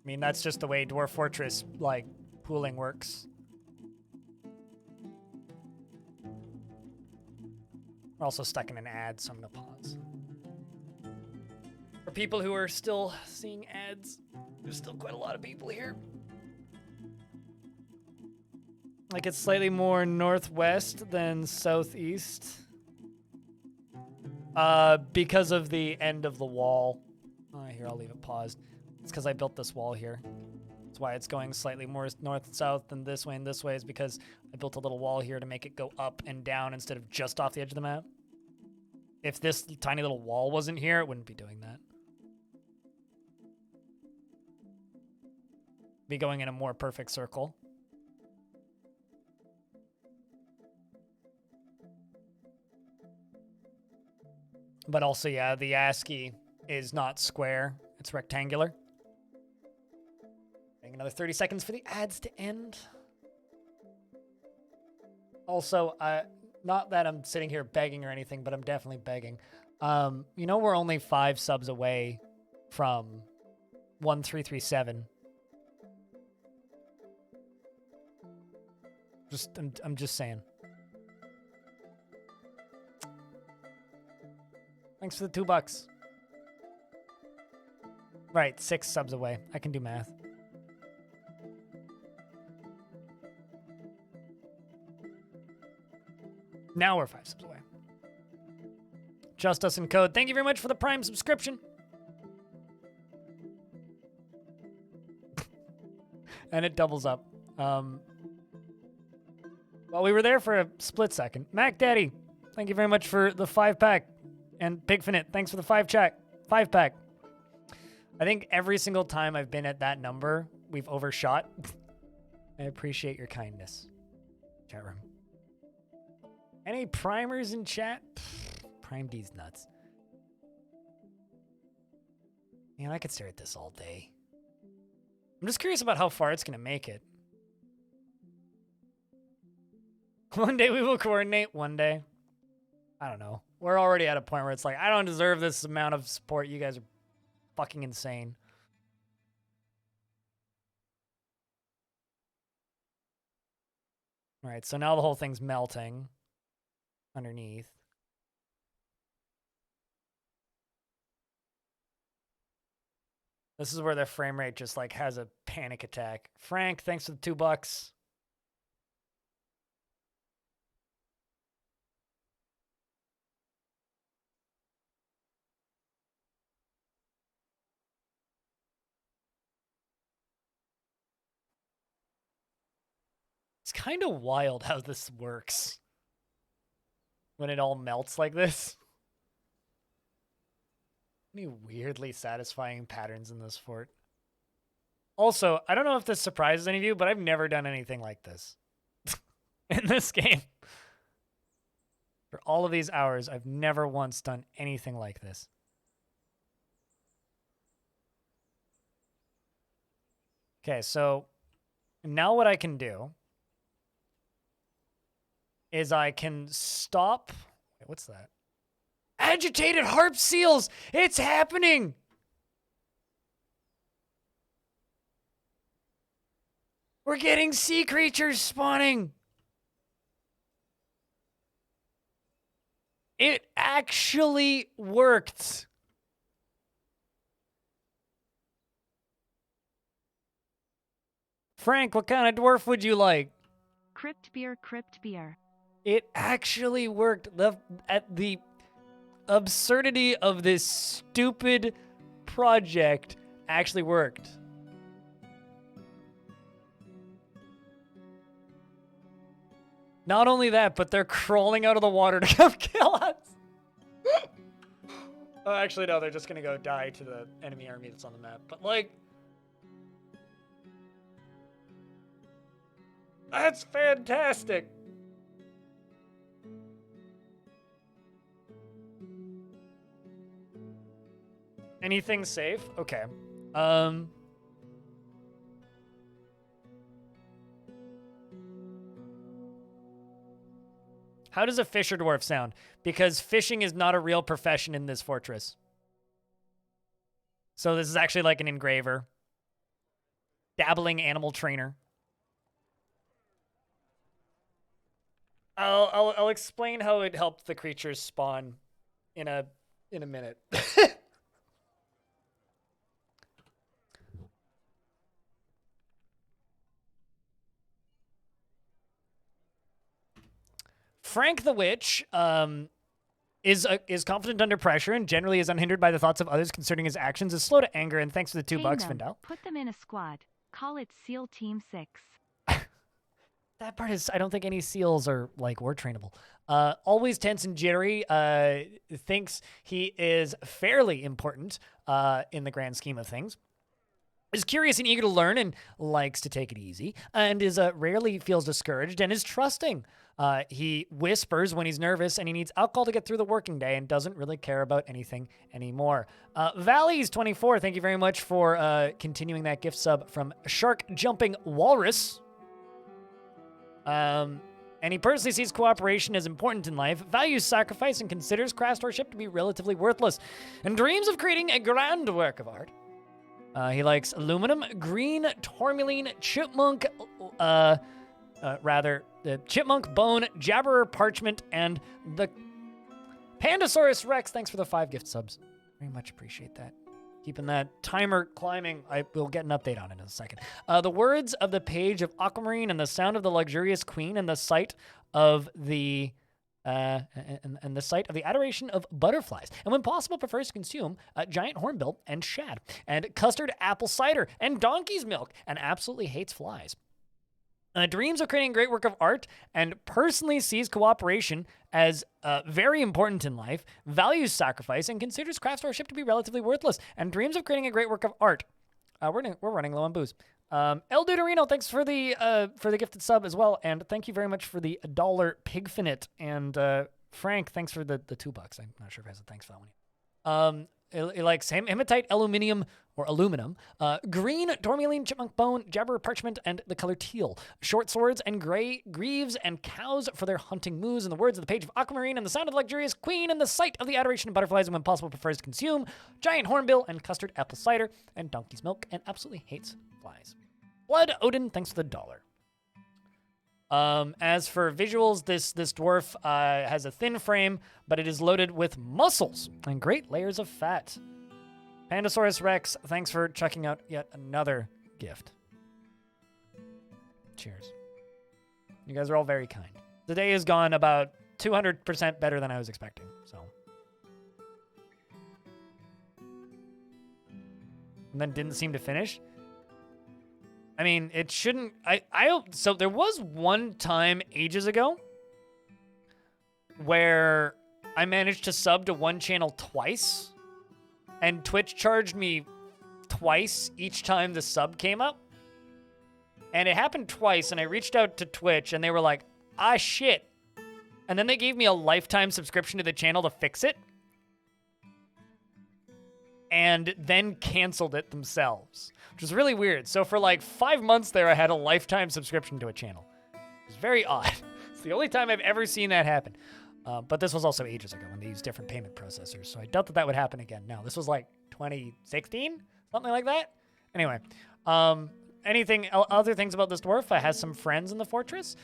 mean, that's just the way Dwarf Fortress, like, pooling works. We're also stuck in an ad, so I'm gonna pause. For people who are still seeing ads, there's still quite a lot of people here. Like, it's slightly more northwest than southeast. Because of the end of the wall. Here, I'll leave it paused. It's because I built this wall here. That's why it's going slightly more north and south than this way and this way, is because I built a little wall here to make it go up and down instead of just off the edge of the map. If this tiny little wall wasn't here, it wouldn't be doing that. Be going in a more perfect circle. But also, yeah, the ASCII is not square. It's rectangular. Another 30 seconds for the ads to end. Also, not that I'm sitting here begging or anything, but I'm definitely begging. You know, we're only 5 subs away from 1337. I'm just saying. Thanks for the $2. Right, 6 subs away. I can do math. Now we're 5 subs away. Just Us and Code. Thank you very much for the Prime subscription. And it doubles up. Well, we were there for a split second. Mac Daddy, thank you very much for the 5-pack. And Pigfinite, thanks for the 5-pack. I think every single time I've been at that number, we've overshot. I appreciate your kindness, chat room. Any primers in chat? Prime D's nuts. Man, I could stare at this all day. I'm just curious about how far it's going to make it. One day we will coordinate. One day. I don't know. We're already at a point where it's like, I don't deserve this amount of support. You guys are fucking insane. All right, so now the whole thing's melting underneath. This is where the frame rate just like has a panic attack. Frank, thanks for the $2. It's kind of wild how this works when it all melts like this. Any weirdly satisfying patterns in this fort. Also, I don't know if this surprises any of you, but I've never done anything like this in this game. For all of these hours, I've never once done anything like this. Okay, so now what I can do is I can stop. Wait, what's that? Agitated harp seals! It's happening! We're getting sea creatures spawning! It actually worked! Frank, what kind of dwarf would you like? Crypt beer, crypt beer. It actually worked. At the absurdity of this stupid project actually worked. Not only that, but they're crawling out of the water to come kill us. Oh, actually, no, they're just gonna go die to the enemy army that's on the map. But, like, that's fantastic. Anything safe? Okay. How does a fisher dwarf sound? Because fishing is not a real profession in this fortress. So this is actually like an engraver. Dabbling animal trainer. I'll explain how it helped the creatures spawn in a minute. Frank the Witch is confident under pressure and generally is unhindered by the thoughts of others concerning his actions, is slow to anger, and thanks for the $2, Findel. Put them in a squad. Call it SEAL Team 6. That part is, I don't think any seals are, like, word trainable. Always tense and jittery, thinks he is fairly important in the grand scheme of things. Is curious and eager to learn and likes to take it easy, and is rarely feels discouraged and is trusting. He whispers when he's nervous and he needs alcohol to get through the working day and doesn't really care about anything anymore. Valleys24, thank you very much for continuing that gift sub from Shark Jumping Walrus. And he personally sees cooperation as important in life, values sacrifice, and considers craftsmanship to be relatively worthless, and dreams of creating a grand work of art. He likes aluminum, green, tourmaline, chipmunk, chipmunk, bone, jabberer, parchment, and the Pandasaurus Rex. Thanks for the 5 gift subs. Very much appreciate that. Keeping that timer climbing. I will get an update on it in a second. The words of the page of Aquamarine and the sound of the luxurious queen and the sight of the and the sight of the adoration of butterflies, and when possible prefers to consume giant hornbill and shad, and custard apple cider, and donkey's milk, and absolutely hates flies. Dreams of creating a great work of art, and personally sees cooperation as very important in life, values sacrifice, and considers craftsmanship to be relatively worthless, and dreams of creating a great work of art. We're running low on booze. El Duderino, thanks for the gifted sub as well, and thank you very much for the $1 pigfinite. And Frank, thanks for the $2. I'm not sure if it has a thanks for that one. It likes hematite, aluminum, green, tourmaline, chipmunk bone, jabber, parchment, and the color teal. Short swords and gray greaves and cows for their hunting moves. In the words of the page of Aquamarine and the sound of the luxurious queen and the sight of the adoration of butterflies, and when possible prefers to consume giant hornbill and custard apple cider and donkey's milk, and absolutely hates flies. Blood Odin, thanks for the $1. As for visuals, this dwarf has a thin frame, but it is loaded with muscles and great layers of fat. Pandasaurus Rex, thanks for checking out yet another gift. Cheers. You guys are all very kind. The day has gone about 200% better than I was expecting, so. And then didn't seem to finish. I mean, it shouldn't. So there was one time ages ago where I managed to sub to one channel twice, and Twitch charged me twice each time the sub came up. And it happened twice, and I reached out to Twitch, and they were like, ah, shit. And then they gave me a lifetime subscription to the channel to fix it, and then canceled it themselves, which was really weird. So for like 5 months there, I had a lifetime subscription to a channel. It was very odd. It's the only time I've ever seen that happen. But this was also ages ago when they used different payment processors, so I doubt that would happen again. No, this was like 2016, something like that. Anyway, other things about this dwarf? I has some friends in the fortress.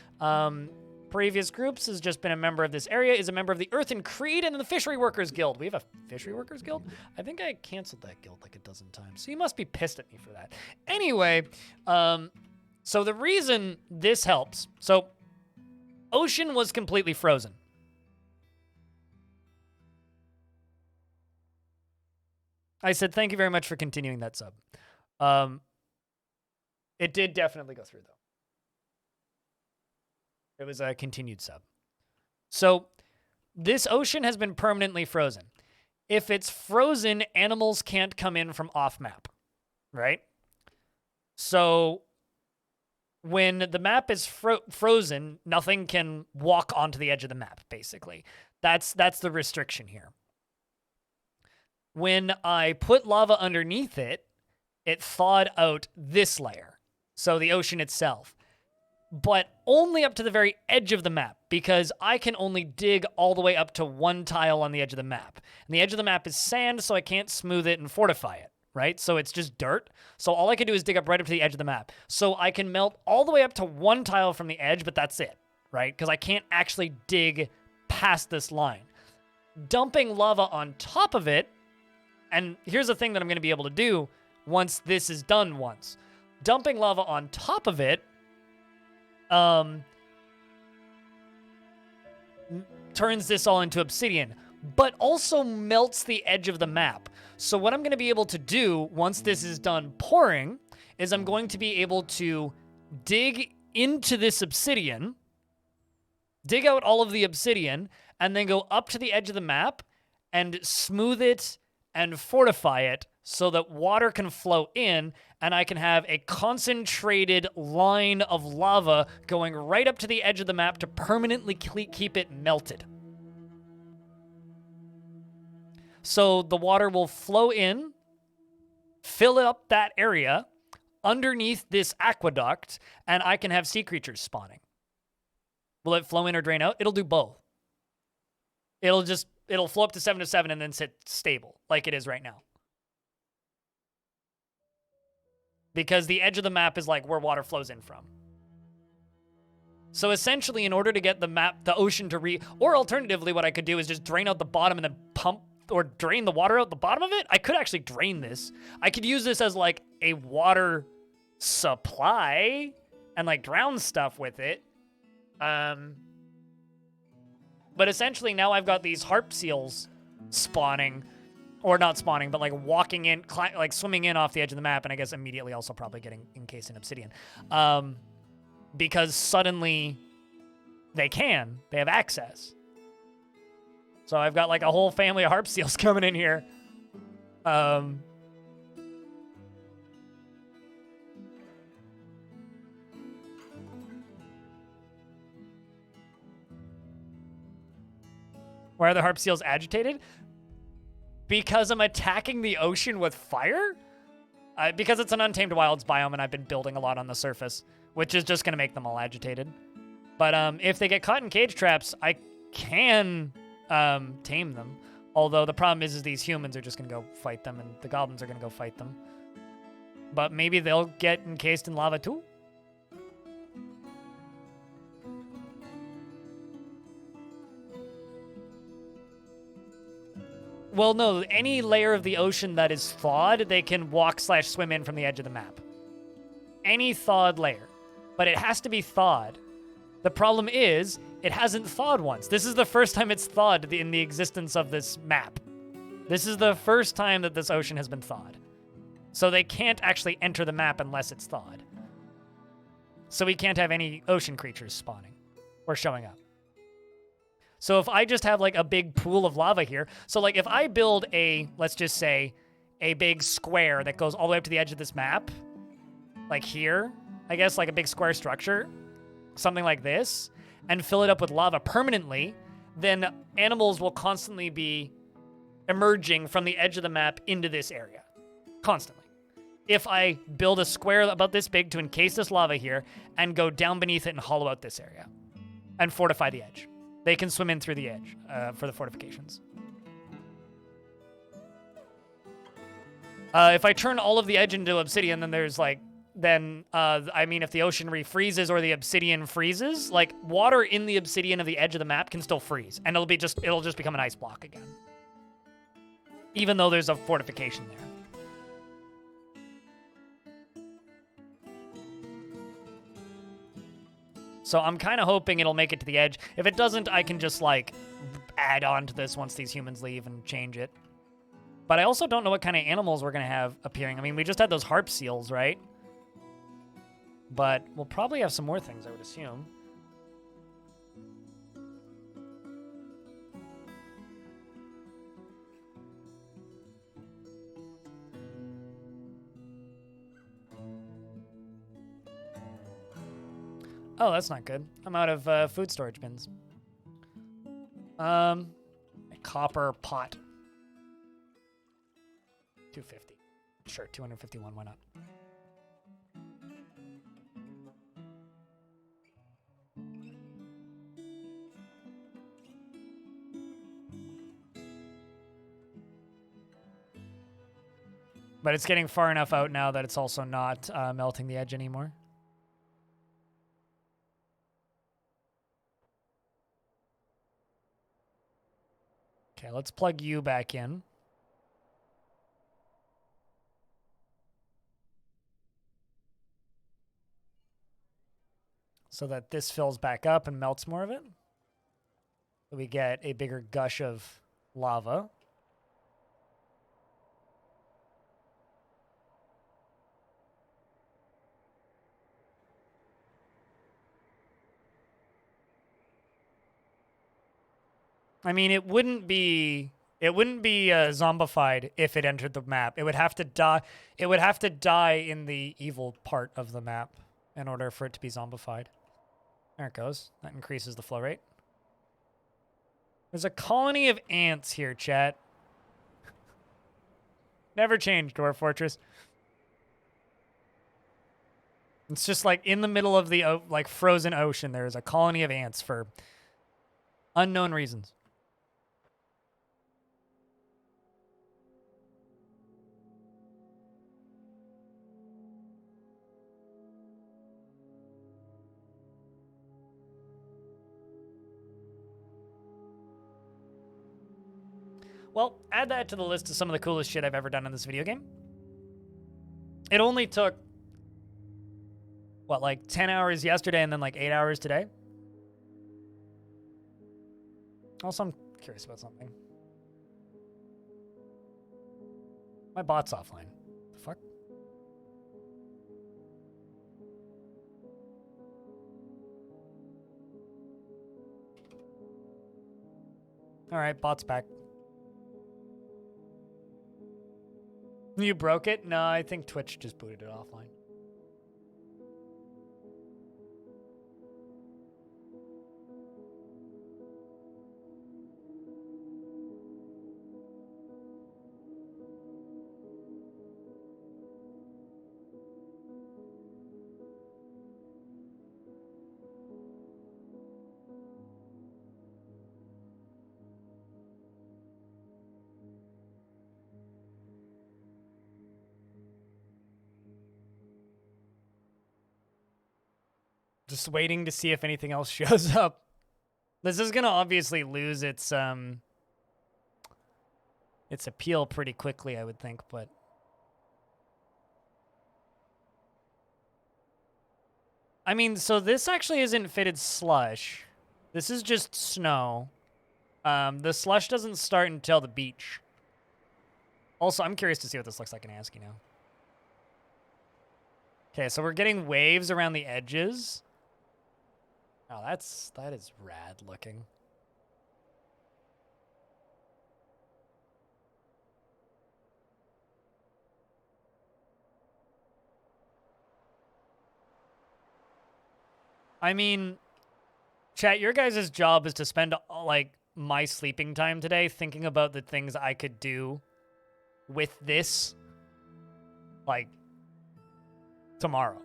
Previous groups, has just been a member of this area, is a member of the Earthen Creed and the Fishery Workers Guild. We have a Fishery Workers Guild? I think I canceled that guild like a dozen times, so you must be pissed at me for that. Anyway, so the reason this helps, so ocean was completely frozen. I said thank you very much for continuing that sub. It did definitely go through, though. It was a continued sub. So this ocean has been permanently frozen. If it's frozen, animals can't come in from off map, right? So when the map is frozen, nothing can walk onto the edge of the map, basically. That's the restriction here. when I put lava underneath it, it thawed out this layer, so the ocean itself. But only up to the very edge of the map, because I can only dig all the way up to one tile on the edge of the map. And the edge of the map is sand, so I can't smooth it and fortify it, right? So it's just dirt. So all I can do is dig up right up to the edge of the map. So I can melt all the way up to one tile from the edge, but that's it, right? Because I can't actually dig past this line. Dumping lava on top of it, and here's the thing that I'm going to be able to do once this is done once. Dumping lava on top of it turns this all into obsidian, but also melts the edge of the map. So what I'm going to be able to do once this is done pouring is I'm going to be able to dig into this obsidian, dig out all of the obsidian, and then go up to the edge of the map and smooth it and fortify it so that water can flow in and I can have a concentrated line of lava going right up to the edge of the map to permanently keep it melted. So the water will flow in, fill up that area underneath this aqueduct, and I can have sea creatures spawning. Will it flow in or drain out? It'll do both. It'll flow up to 7 to 7 and then sit stable like it is right now. Because the edge of the map is like where water flows in from. So essentially, in order to get the ocean to or alternatively, what I could do is just drain out the bottom and then pump or drain the water out the bottom of it. I could actually drain this. I could use this as like a water supply and like drown stuff with it. But essentially now I've got these harp seals spawning, or not spawning, but like walking in, like swimming in off the edge of the map, and I guess immediately also probably getting encased in obsidian. Because suddenly they have access. So I've got like a whole family of harp seals coming in here. Why are the harp seals agitated? Because I'm attacking the ocean with fire? Because it's an Untamed Wilds biome and I've been building a lot on the surface, which is just going to make them all agitated. But if they get caught in cage traps, I can tame them. Although the problem is these humans are just going to go fight them and the goblins are going to go fight them. But maybe they'll get encased in lava too? Well, no, any layer of the ocean that is thawed, they can walk/swim in from the edge of the map. Any thawed layer. But it has to be thawed. The problem is, it hasn't thawed once. This is the first time it's thawed in the existence of this map. This is the first time that this ocean has been thawed. So they can't actually enter the map unless it's thawed. So we can't have any ocean creatures spawning or showing up. So if I just have like a big pool of lava here, so like if I build let's just say, a big square that goes all the way up to the edge of this map, like here, I guess like a big square structure, something like this, and fill it up with lava permanently, then animals will constantly be emerging from the edge of the map into this area. Constantly. If I build a square about this big to encase this lava here and go down beneath it and hollow out this area and fortify the edge. They can swim in through the edge for the fortifications. If I turn all of the edge into obsidian, then there's like, I mean, if the ocean refreezes or the obsidian freezes, like water in the obsidian of the edge of the map can still freeze, and it'll just become an ice block again, even though there's a fortification there. So I'm kind of hoping it'll make it to the edge. If it doesn't, I can just, like, add on to this once these humans leave and change it. But I also don't know what kind of animals we're going to have appearing. I mean, we just had those harp seals, right? But we'll probably have some more things, I would assume. Oh, that's not good. I'm out of food storage bins. A copper pot. 250. Sure, 251, why not? But it's getting far enough out now that it's also not melting the edge anymore. Okay, let's plug you back in. So that this fills back up and melts more of it. So we get a bigger gush of lava. I mean, it wouldn't be zombified if it entered the map. It would have to die. It would have to die in the evil part of the map in order for it to be zombified. There it goes. That increases the flow rate. There's a colony of ants here, chat. Never changed, Dwarf Fortress. It's just like in the middle of the like frozen ocean. There's a colony of ants for unknown reasons. Well, add that to the list of some of the coolest shit I've ever done in this video game. It only took, what, like 10 hours yesterday and then like 8 hours today? Also, I'm curious about something. My bot's offline. The fuck? All right, bot's back. You broke it? No, I think Twitch just booted it offline. Just waiting to see if anything else shows up. This is gonna obviously lose its appeal pretty quickly, I would think, but I mean, so this actually isn't fitted slush. This is just snow. The slush doesn't start until the beach. Also, I'm curious to see what this looks like in ASCII now. Okay, so we're getting waves around the edges. Oh, that is rad looking. I mean, chat, your guys' job is to spend like my sleeping time today thinking about the things I could do with this like tomorrow.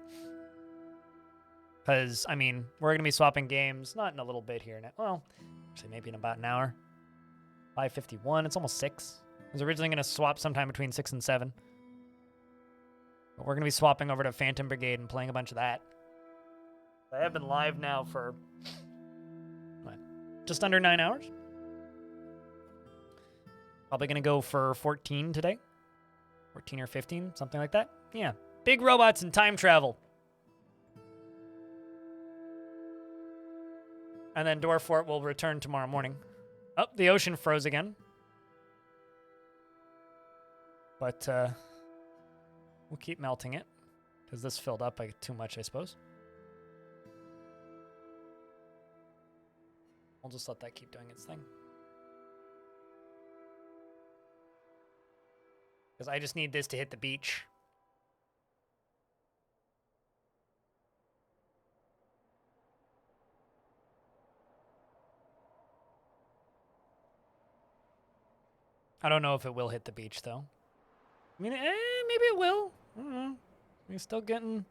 Because, I mean, we're going to be swapping games, not in a little bit here. Well, actually, maybe in about an hour. 5:51, it's almost 6. I was originally going to swap sometime between 6 and 7. But we're going to be swapping over to Phantom Brigade and playing a bunch of that. I have been live now for, what, just under 9 hours? Probably going to go for 14 today. 14 or 15, something like that. Yeah. Big robots and time travel. And then Dwarf Fort will return tomorrow morning. Oh, the ocean froze again. But we'll keep melting it. Because this filled up by too much, I suppose. I'll just let that keep doing its thing. Because I just need this to hit the beach. I don't know if it will hit the beach, though. I mean, maybe it will. I don't know. We're still getting...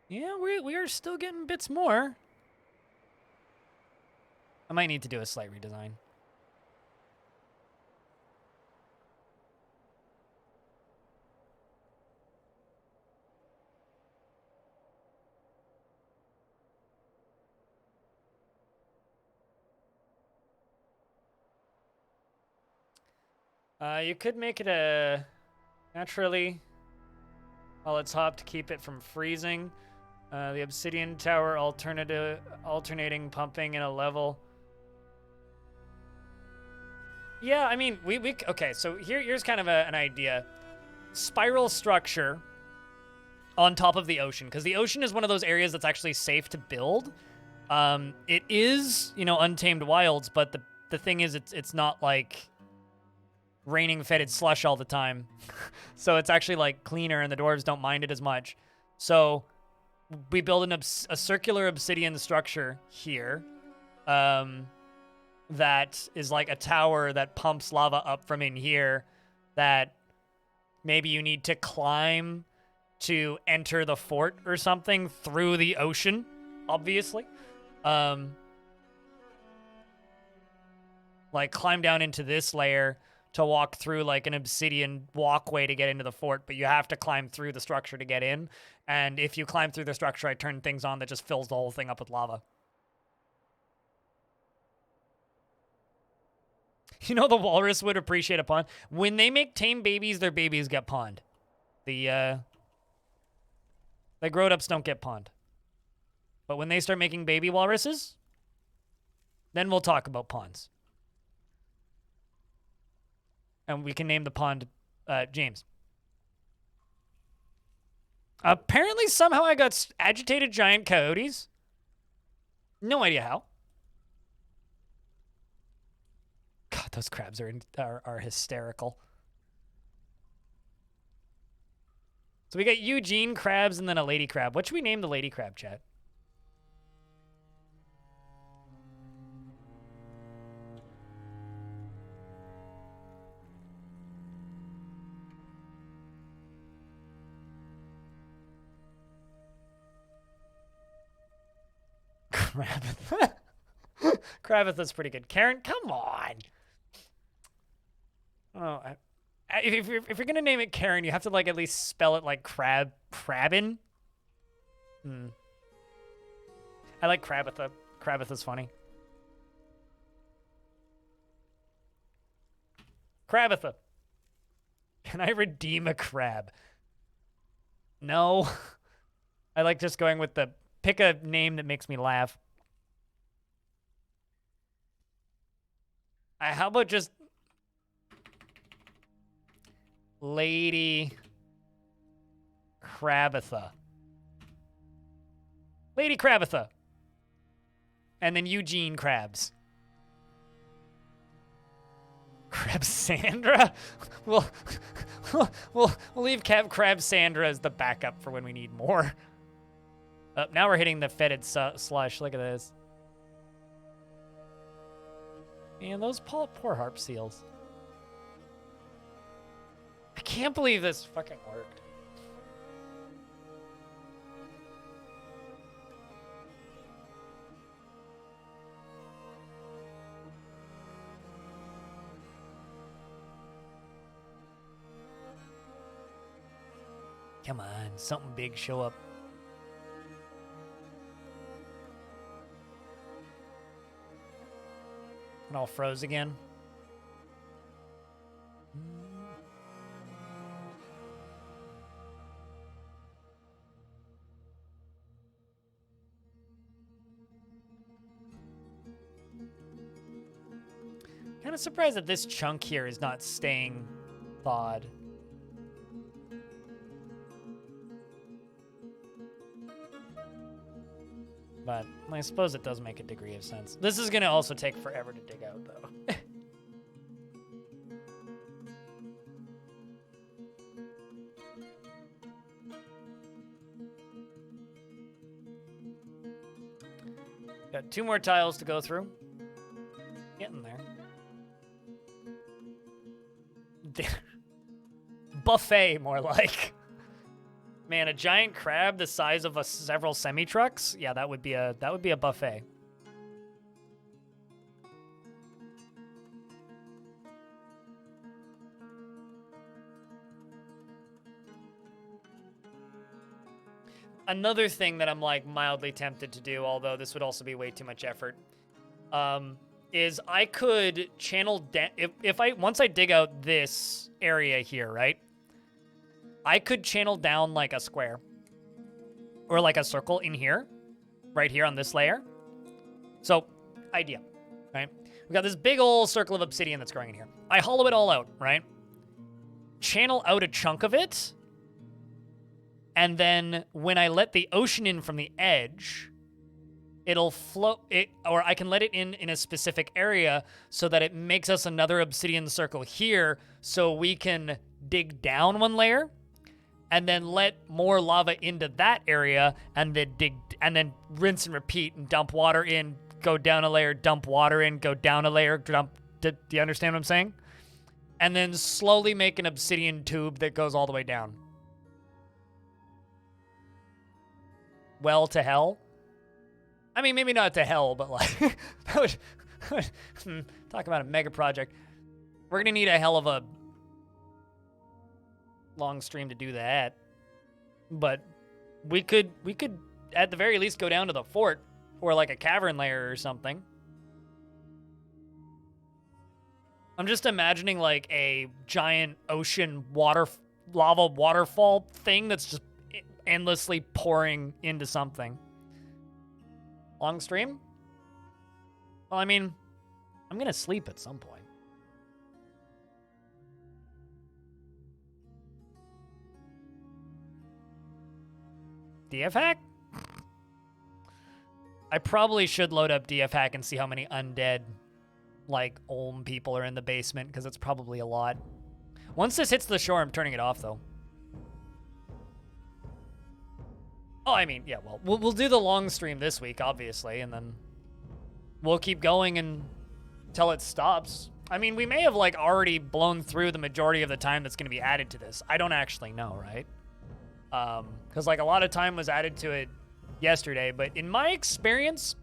Yeah, we are still getting bits more. I might need to do a slight redesign. You could make it a naturally while it's hot to keep it from freezing. The obsidian tower alternating pumping in a level. Yeah, I mean, we okay, so here's kind of an idea. Spiral structure on top of the ocean, because the ocean is one of those areas that's actually safe to build. It is, you know, untamed wilds, but the thing is it's not like raining fetid slush all the time. So it's actually like cleaner and the dwarves don't mind it as much. So we build a circular obsidian structure here. That is like a tower that pumps lava up from in here that maybe you need to climb to enter the fort or something through the ocean, obviously. Like climb down into this layer to walk through like an obsidian walkway to get into the fort, but you have to climb through the structure to get in. And if you climb through the structure, I turn things on that just fills the whole thing up with lava. You know, the walrus would appreciate a pond. When they make tame babies, their babies get pond. The grown-ups don't get pond. But when they start making baby walruses, then we'll talk about ponds. And we can name the pond James. Apparently, somehow I got agitated giant coyotes. No idea how. God, those crabs are hysterical. So we got Eugene crabs and then a lady crab. What should we name the lady crab, chat? Crabith. Crabith is pretty good. Karen, come on. Oh, if you're gonna name it Karen, you have to like at least spell it like crabbin. I like Crabitha. Crabitha's funny. Crabitha. Can I redeem a crab? No. I like just going with the pick a name that makes me laugh. How about just Lady Crabitha. Lady Crabitha. And then Eugene Krabs. Crabsandra? we'll leave Crabsandra as the backup for when we need more. Now we're hitting the fetid slush. Look at this. Man, those poor harp seals. I can't believe this fucking worked. Come on, something big show up. It all froze again. Kind of surprised that this chunk here is not staying thawed. But I suppose it does make a degree of sense. This is going to also take forever to dig out, though. Got 2 more tiles to go through. Getting there. buffet, more like. Man, a giant crab the size of several semi-trucks? Yeah, that would be a buffet. Another thing that I'm like mildly tempted to do, although this would also be way too much effort, is I could channel down once I dig out this area here, right? I could channel down like a square or like a circle in here, right here on this layer. So, idea, right? We got this big old circle of obsidian that's growing in here. I hollow it all out, right? Channel out a chunk of it. And then when I let the ocean in from the edge, it'll float it, or I can let it in a specific area so that it makes us another obsidian circle here so we can dig down one layer and then let more lava into that area and then rinse and repeat and dump water in, go down a layer, dump water in, go down a layer, dump. Do you understand what I'm saying? And then slowly make an obsidian tube that goes all the way down. Well to hell. I mean, maybe not to hell, but like, that would talk about a mega project. We're gonna need a hell of a long stream to do that. But we could at the very least go down to the fort or like a cavern layer or something. I'm just imagining like a giant ocean lava waterfall thing that's just endlessly pouring into something. Long stream? Well, I mean, I'm gonna sleep at some point. DF hack? I probably should load up DF hack and see how many undead, like, Olm people are in the basement, because it's probably a lot. Once this hits the shore, I'm turning it off, though. Oh, I mean, yeah, well, we'll do the long stream this week, obviously, and then we'll keep going until it stops. I mean, we may have, like, already blown through the majority of the time that's going to be added to this. I don't actually know, right? Because, like, a lot of time was added to it yesterday, but in my experience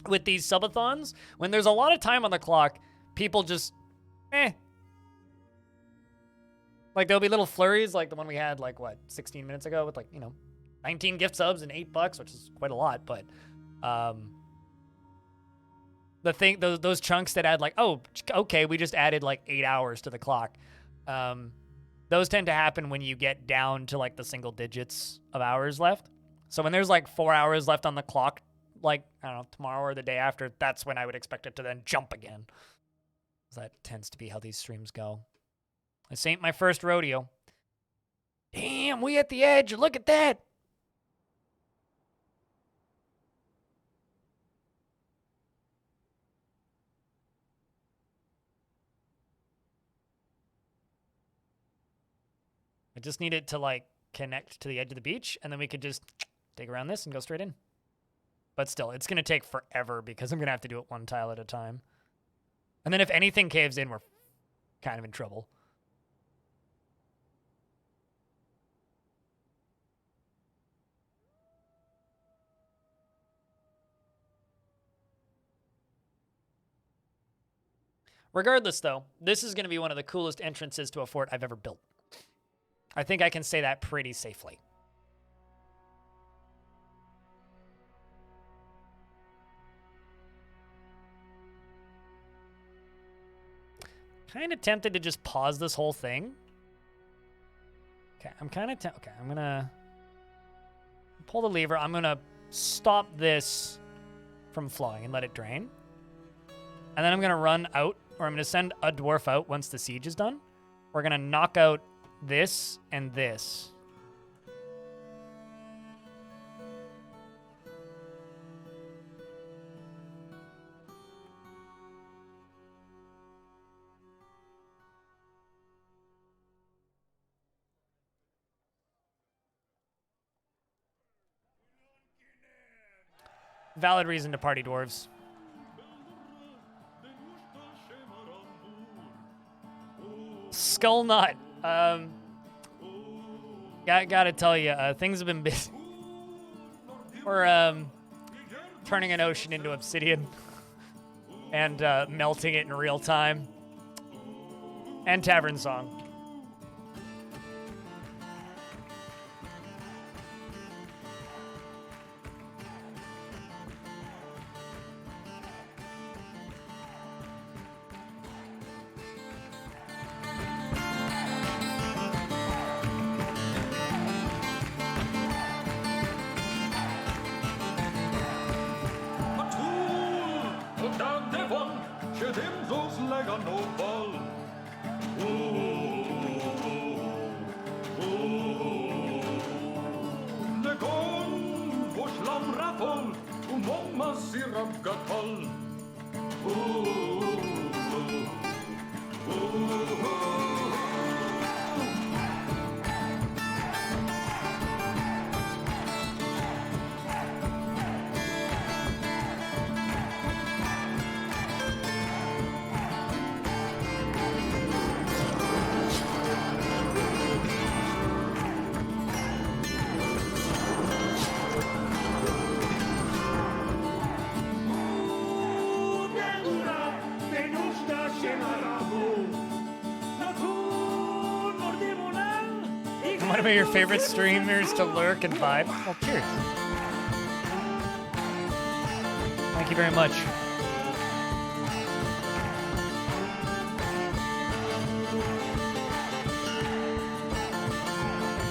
with these subathons, when there's a lot of time on the clock, people just, Like, there'll be little flurries, like the one we had, like, what, 16 minutes ago with, like, you know, 19 gift subs and $8, which is quite a lot, but those chunks that add like, oh, okay, we just added like 8 hours to the clock. Those tend to happen when you get down to like the single digits of hours left. So when there's like 4 hours left on the clock, like, I don't know, tomorrow or the day after, that's when I would expect it to then jump again. That tends to be how these streams go. This ain't my first rodeo. Damn, we at the edge. Look at that. I just need it to, like, connect to the edge of the beach, and then we could just dig around this and go straight in. But still, it's going to take forever because I'm going to have to do it one tile at a time. And then if anything caves in, we're kind of in trouble. Regardless, though, this is going to be one of the coolest entrances to a fort I've ever built. I think I can say that pretty safely. Kind of tempted to just pause this whole thing. Okay, I'm kind of okay, I'm going to pull the lever. I'm going to stop this from flowing and let it drain. And then I'm going to run out, or I'm going to send a dwarf out once the siege is done. We're going to knock out this and this. Valid reason to party, dwarves. Skull Nut. Gotta tell you, things have been busy. We're turning an ocean into obsidian and melting it in real time. And Tavern Song. One of your favorite streamers to lurk and vibe. Well, cheers. Thank you very much.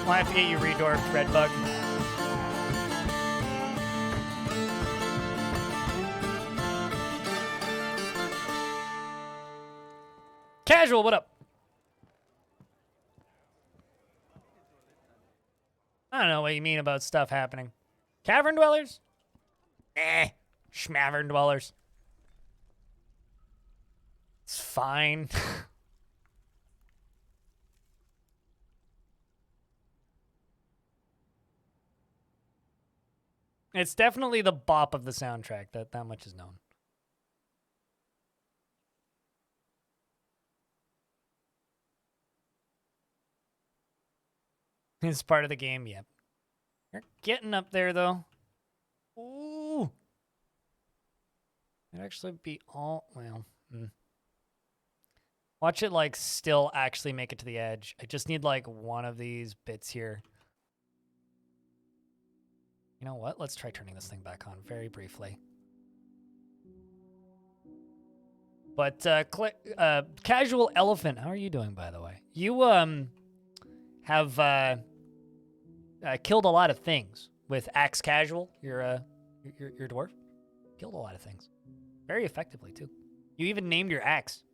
I'll have to get you redorfed, Redbug. Casual, what up? I don't know what you mean about stuff happening. Cavern dwellers? Schmavern dwellers. It's fine. It's definitely the bop of the soundtrack. That much is known. It's part of the game, yep. You're getting up there, though. Ooh. It'd actually be all, well. Watch it, like, still actually make it to the edge. I just need, like, one of these bits here. You know what? Let's try turning this thing back on very briefly. But, Casual Elephant, how are you doing, by the way? You, have, killed a lot of things with Axe Casual, your dwarf. Killed a lot of things. Very effectively, too. You even named your axe.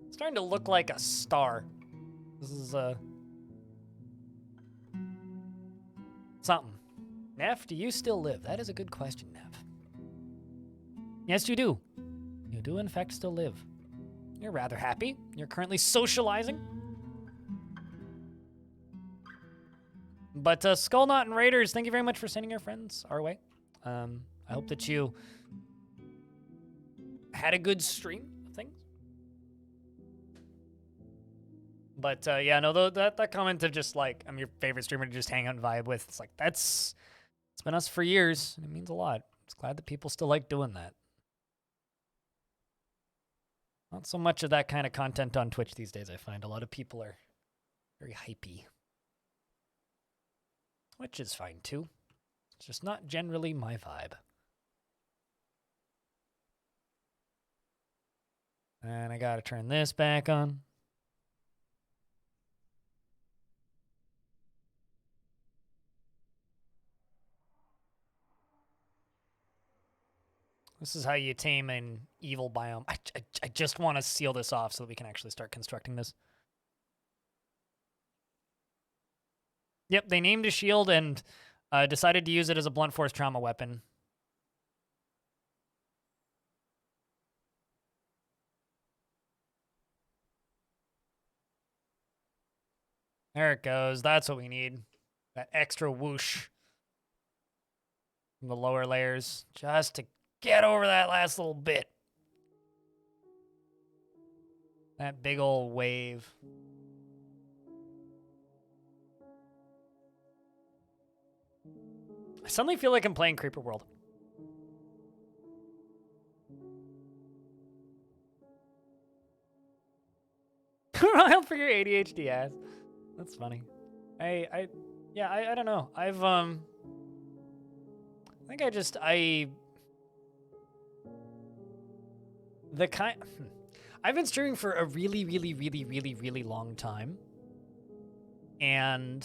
It's starting to look like a star. This is, something. Neff, do you still live? That is a good question, Neff. Yes, you do. You do, in fact, still live. You're rather happy. You're currently socializing. But, Skullknot and Raiders, thank you very much for sending your friends our way. I hope that you had a good stream of things. But, yeah, no, that comment of just, like, I'm your favorite streamer to just hang out and vibe with, it's like, it's been us for years, and it means a lot. It's glad that people still like doing that. Not so much of that kind of content on Twitch these days, I find. A lot of people are very hypey. Which is fine, too. It's just not generally my vibe. And I gotta turn this back on. This is how you tame an evil biome. I just want to seal this off so that we can actually start constructing this. Yep, they named a shield and decided to use it as a blunt force trauma weapon. There it goes. That's what we need. That extra whoosh. from the lower layers just to get over that last little bit. That big old wave. I suddenly feel like I'm playing Creeper World. I'll for your ADHD ass. That's funny. I don't know. I think I've been streaming for a really, really, really, really, really long time. And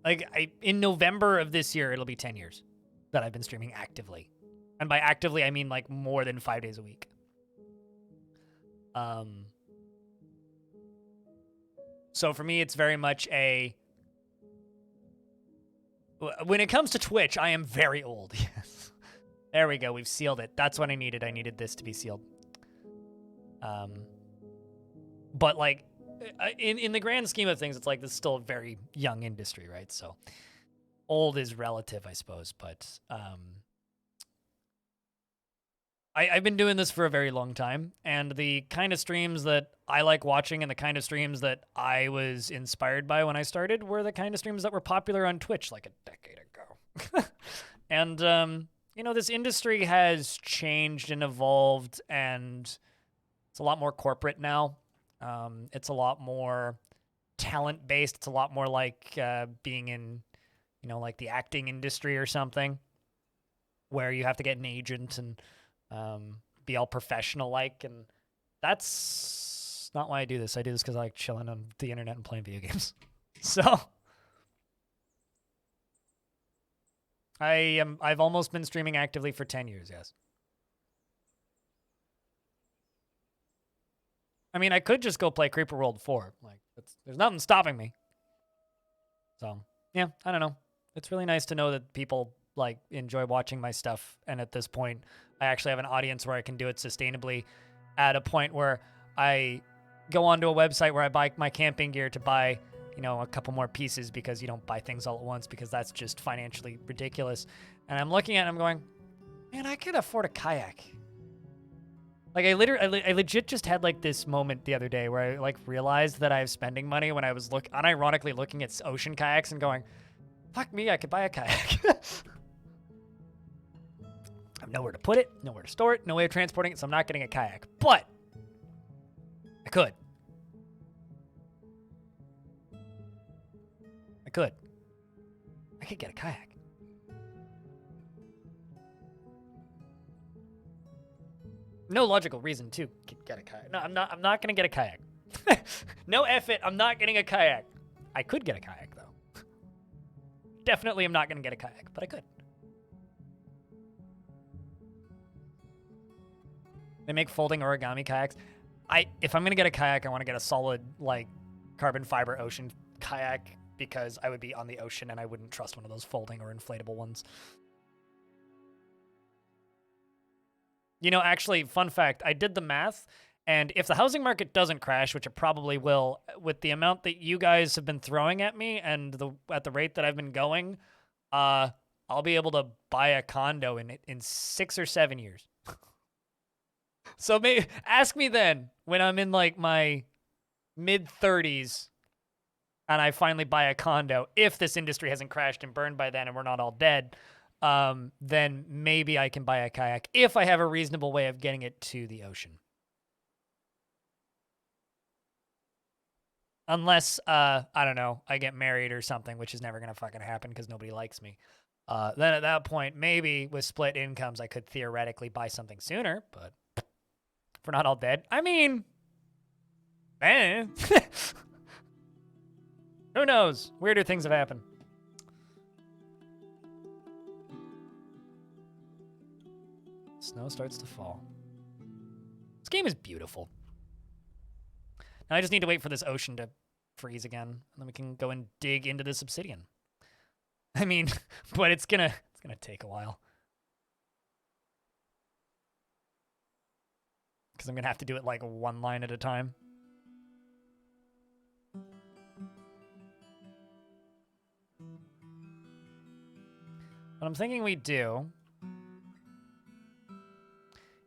like in November of this year, it'll be 10 years that I've been streaming actively. And by actively, I mean like more than 5 days a week. So for me, it's very much when it comes to Twitch, I am very old. Yes. There we go. We've sealed it. That's what I needed. I needed this to be sealed. But like in the grand scheme of things, it's like this is still a very young industry, right? So old is relative, I suppose. But I've been doing this for a very long time, and the kind of streams that I like watching and the kind of streams that I was inspired by when I started were the kind of streams that were popular on Twitch like a decade ago. And, you know, this industry has changed and evolved, and it's a lot more corporate now. It's a lot more talent-based. It's a lot more like being in, you know, like the acting industry or something, where you have to get an agent and be all professional-like, and that's not why I do this. I do this because I like chilling on the internet and playing video games. So I've almost been streaming actively for 10 years, yes. I mean, I could just go play Creeper World 4. Like, there's nothing stopping me. So, yeah, I don't know. It's really nice to know that people like enjoy watching my stuff, and at this point I actually have an audience where I can do it sustainably, at a point where I go onto a website where I buy my camping gear to buy, you know, a couple more pieces, because you don't buy things all at once because that's just financially ridiculous. And I'm looking at it and I'm going, man, I could afford a kayak. Like I legit just had like this moment the other day where I like realized that I have spending money when I was unironically looking at ocean kayaks and going, fuck me, I could buy a kayak. I have nowhere to put it, nowhere to store it, no way of transporting it, so I'm not getting a kayak. But I could. I could get a kayak. No logical reason to get a kayak. No, I'm not gonna get a kayak. No F it, I'm not getting a kayak. I could get a kayak though. Definitely I'm not gonna get a kayak, but I could. They make folding origami kayaks. If I'm gonna get a kayak, I want to get a solid like carbon fiber ocean kayak, because I would be on the ocean and I wouldn't trust one of those folding or inflatable ones. You know, actually, fun fact, I did the math, and if the housing market doesn't crash, which it probably will, with the amount that you guys have been throwing at me and at the rate that I've been going, I'll be able to buy a condo in 6 or 7 years. So ask me then, when I'm in like my mid-30s and I finally buy a condo, if this industry hasn't crashed and burned by then and we're not all dead, then maybe I can buy a kayak if I have a reasonable way of getting it to the ocean. Unless, I don't know, I get married or something, which is never going to fucking happen because nobody likes me. Then at that point, maybe with split incomes, I could theoretically buy something sooner, but if we're not all dead, I mean, who knows? Weirder things have happened. Snow starts to fall. This game is beautiful. Now I just need to wait for this ocean to freeze again, and then we can go and dig into this obsidian. I mean, but it's gonna take a while. Because I'm gonna have to do it like one line at a time. What I'm thinking we do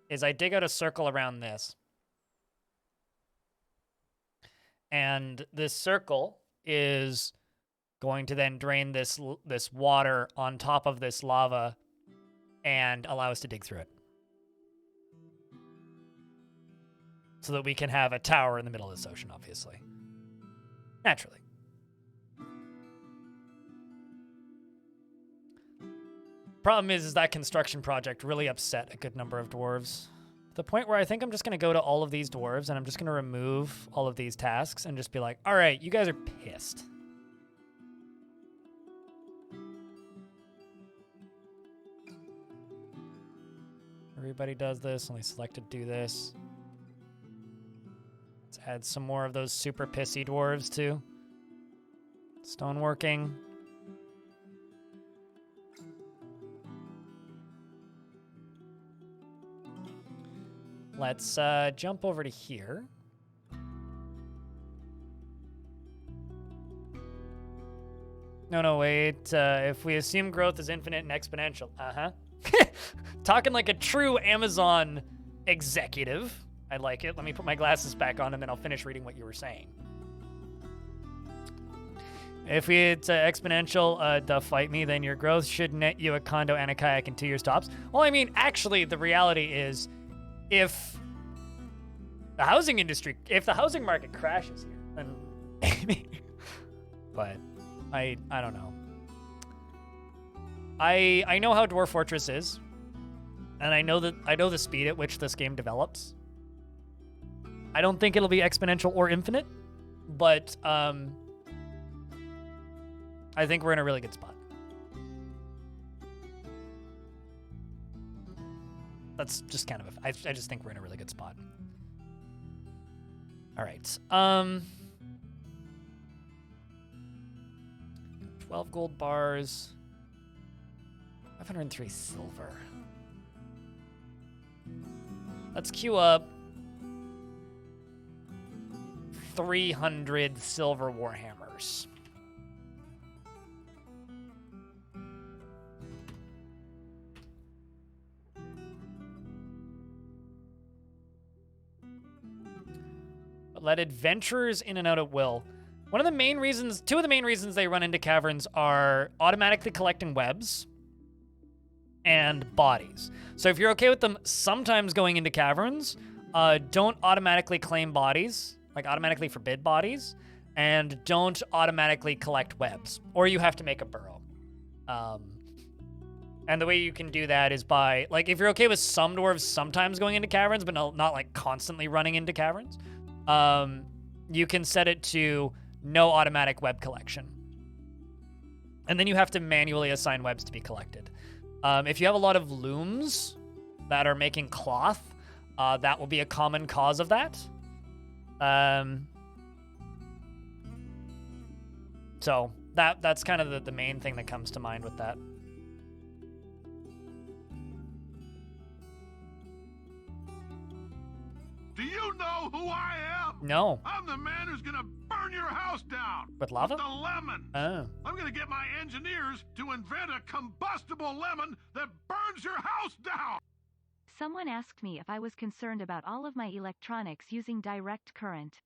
is I dig out a circle around this. And this circle is going to then drain this water on top of this lava and allow us to dig through it. So that we can have a tower in the middle of this ocean, obviously. Naturally. Problem is that construction project really upset a good number of dwarves. To the point where I think I'm just going to go to all of these dwarves and I'm just going to remove all of these tasks and just be like, all right, you guys are pissed. Everybody does this, only selected do this. Let's add some more of those super pissy dwarves too. Stoneworking. Let's jump over to here. No, wait. If we assume growth is infinite and exponential. Talking like a true Amazon executive. I like it. Let me put my glasses back on and then I'll finish reading what you were saying. If it's exponential to fight me, then your growth should net you a condo and a kayak in 2 years tops. Well, I mean, actually, the reality is, if the housing market crashes here, then maybe. But I don't know. I know how Dwarf Fortress is, and I know the speed at which this game develops. I don't think it'll be exponential or infinite, but I think we're in a really good spot. That's just kind of I just think we're in a really good spot. All right. 12 gold bars. 503 silver. Let's queue up 300 silver warhammers. Let adventurers in and out at will. Two of the main reasons they run into caverns are automatically collecting webs and bodies. So if you're okay with them sometimes going into caverns, don't automatically claim bodies, like automatically forbid bodies, and don't automatically collect webs, or you have to make a burrow. And the way you can do that is by, like, if you're okay with some dwarves sometimes going into caverns, but not like constantly running into caverns, you can set it to no automatic web collection. And then you have to manually assign webs to be collected. If you have a lot of looms that are making cloth, that will be a common cause of that. So that's kind of the main thing that comes to mind with that. Do you know who I am? No. I'm the man who's gonna burn your house down. With lava? With the lemon. Oh. I'm gonna get my engineers to invent a combustible lemon that burns your house down. Someone asked me if I was concerned about all of my electronics using direct current.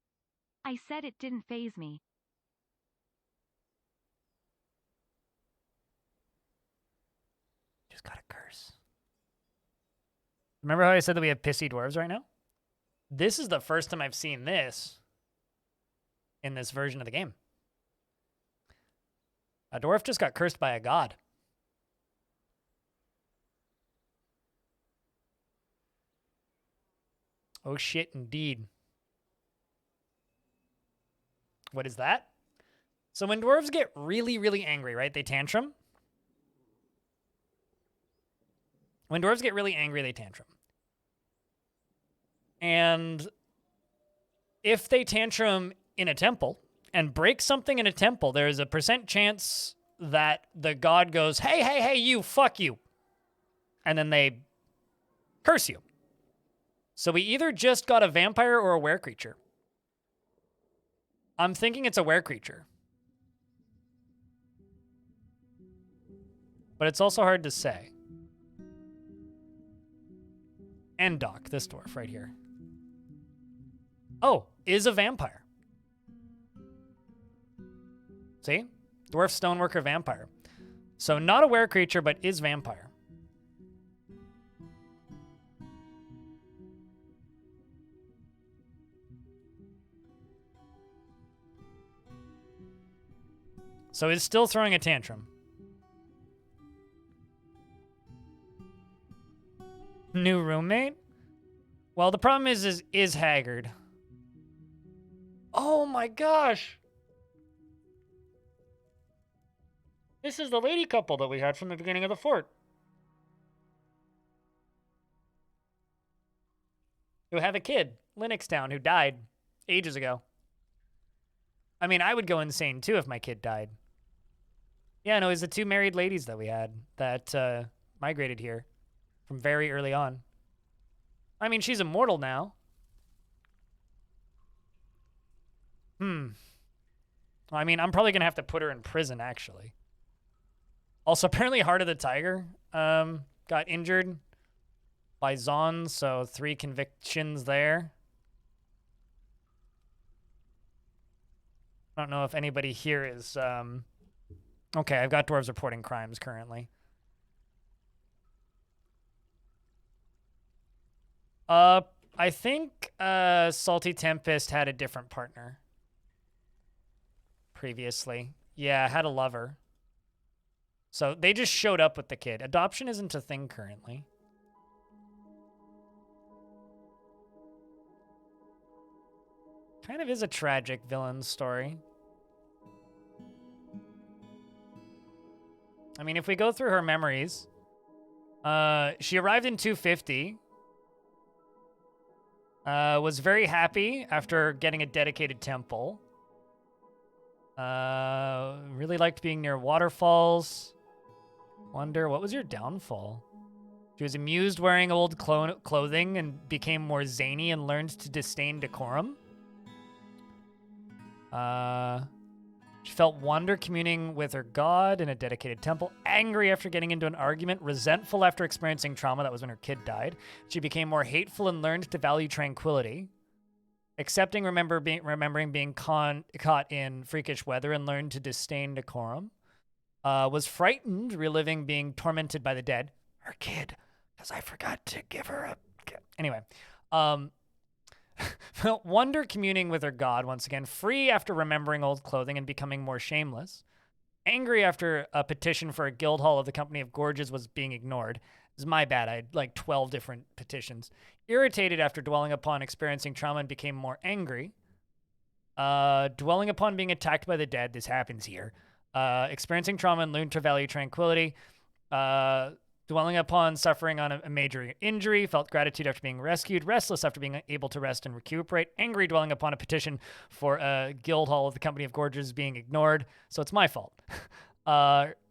I said it didn't faze me. Just got a curse. Remember how I said that we have pissy dwarves right now? This is the first time I've seen this in this version of the game. A dwarf just got cursed by a god. Oh shit, indeed. What is that? So when dwarves get really, really angry, right? They tantrum. When dwarves get really angry, they tantrum. And if they tantrum in a temple and break something in a temple, there is a % chance that the god goes, hey, you, fuck you. And then they curse you. So we either just got a vampire or a were creature. I'm thinking it's a were creature. but it's also hard to say. Endok, this dwarf right here. Oh, is a vampire. See? Dwarf stoneworker vampire. So not a were creature, but is vampire. So is still throwing a tantrum. New roommate? Well, the problem is haggard. Oh my gosh. This is the lady couple that we had from the beginning of the fort. Who have a kid, Linux Town, who died ages ago. I mean, I would go insane too if my kid died. Yeah, no, it was the two married ladies that we had that migrated here from very early on. I mean, she's immortal now. I mean, I'm probably going to have to put her in prison, actually. Also, apparently Heart of the Tiger got injured by Zon, so 3 convictions there. I don't know if anybody here is... Okay, I've got dwarves reporting crimes currently. I think Salty Tempest had a different partner previously. Yeah, had a lover. So they just showed up with the kid. Adoption isn't a thing currently. Kind of is a tragic villain story. I mean, if we go through her memories, she arrived in 250. Was very happy after getting a dedicated temple. Really liked being near waterfalls. Wonder, what was your downfall? She was amused wearing old clothing and became more zany and learned to disdain decorum. She felt wonder communing with her god in a dedicated temple. Angry after getting into an argument. Resentful after experiencing trauma. That was when her kid died. She became more hateful and learned to value tranquility. Accepting, remembering being caught in freakish weather and learned to disdain decorum. Was frightened, reliving being tormented by the dead. Her kid, because I forgot to give her a... Anyway. Felt wonder communing with her god once again. Free after remembering old clothing and becoming more shameless. Angry after a petition for a guild hall of the Company of Gorges was being ignored. This is my bad. I had like 12 different petitions. Irritated after dwelling upon experiencing trauma and became more angry. Dwelling upon being attacked by the dead. This happens here. Experiencing trauma and learned to value tranquility. Dwelling upon suffering on a major injury, felt gratitude after being rescued, restless after being able to rest and recuperate, angry dwelling upon a petition for a guild hall of the Company of Gorges being ignored, so it's my fault.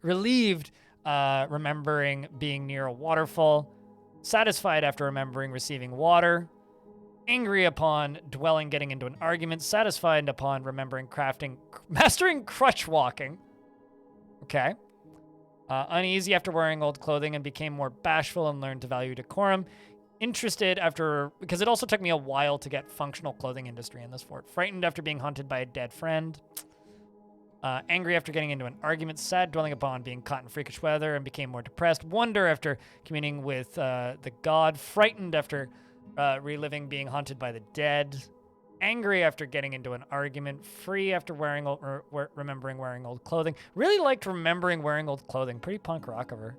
Relieved, remembering being near a waterfall, satisfied after remembering receiving water, angry upon dwelling getting into an argument, satisfied upon remembering mastering crutch walking. Okay. Uneasy after wearing old clothing and became more bashful and learned to value decorum. Interested after... Because it also took me a while to get functional clothing industry in this fort. Frightened after being haunted by a dead friend. Angry after getting into an argument. Sad dwelling upon being caught in freakish weather and became more depressed. Wonder after communing with the god. Frightened after reliving being haunted by the dead. Angry after getting into an argument. Free after remembering wearing old clothing. Really liked remembering wearing old clothing. Pretty punk rock of her.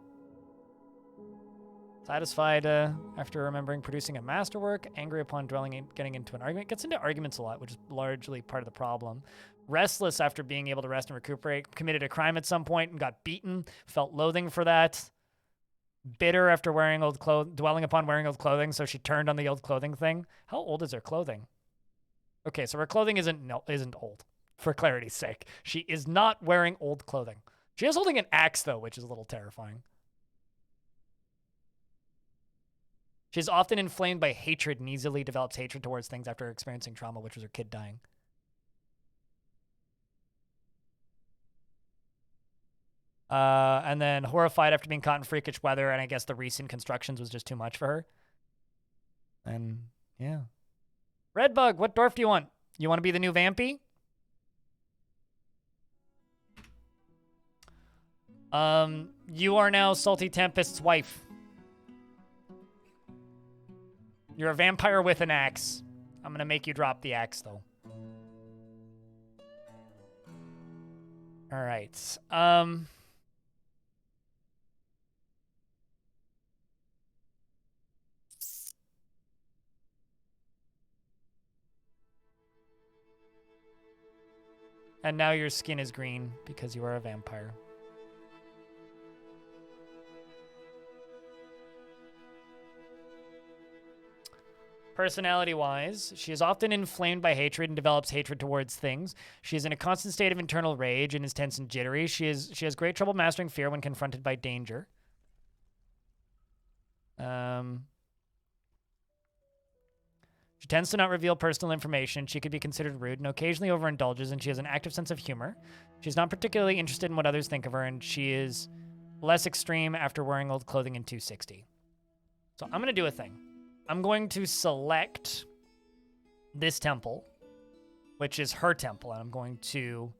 Satisfied after remembering producing a masterwork. Angry upon getting into an argument. Gets into arguments a lot, which is largely part of the problem. Restless after being able to rest and recuperate. Committed a crime at some point and got beaten. Felt loathing for that. Bitter after dwelling upon wearing old clothing, so she turned on the old clothing thing. How old is her clothing? Okay, so her clothing isn't old, for clarity's sake. She is not wearing old clothing. She is holding an axe, though, which is a little terrifying. She's often inflamed by hatred and easily develops hatred towards things after experiencing trauma, which was her kid dying. And then horrified after being caught in freakish weather, and I guess the recent constructions was just too much for her. And yeah. Redbug, what dwarf do you want? You want to be the new Vampy? You are now Salty Tempest's wife. You're a vampire with an axe. I'm gonna make you drop the axe, though. All right. And now your skin is green because you are a vampire. Personality-wise, she is often inflamed by hatred and develops hatred towards things. She is in a constant state of internal rage and is tense and jittery. She has great trouble mastering fear when confronted by danger. She tends to not reveal personal information. She could be considered rude and occasionally overindulges, and she has an active sense of humor. She's not particularly interested in what others think of her, and she is less extreme after wearing old clothing in 260. So I'm going to do a thing. I'm going to select this temple, which is her temple, and I'm going to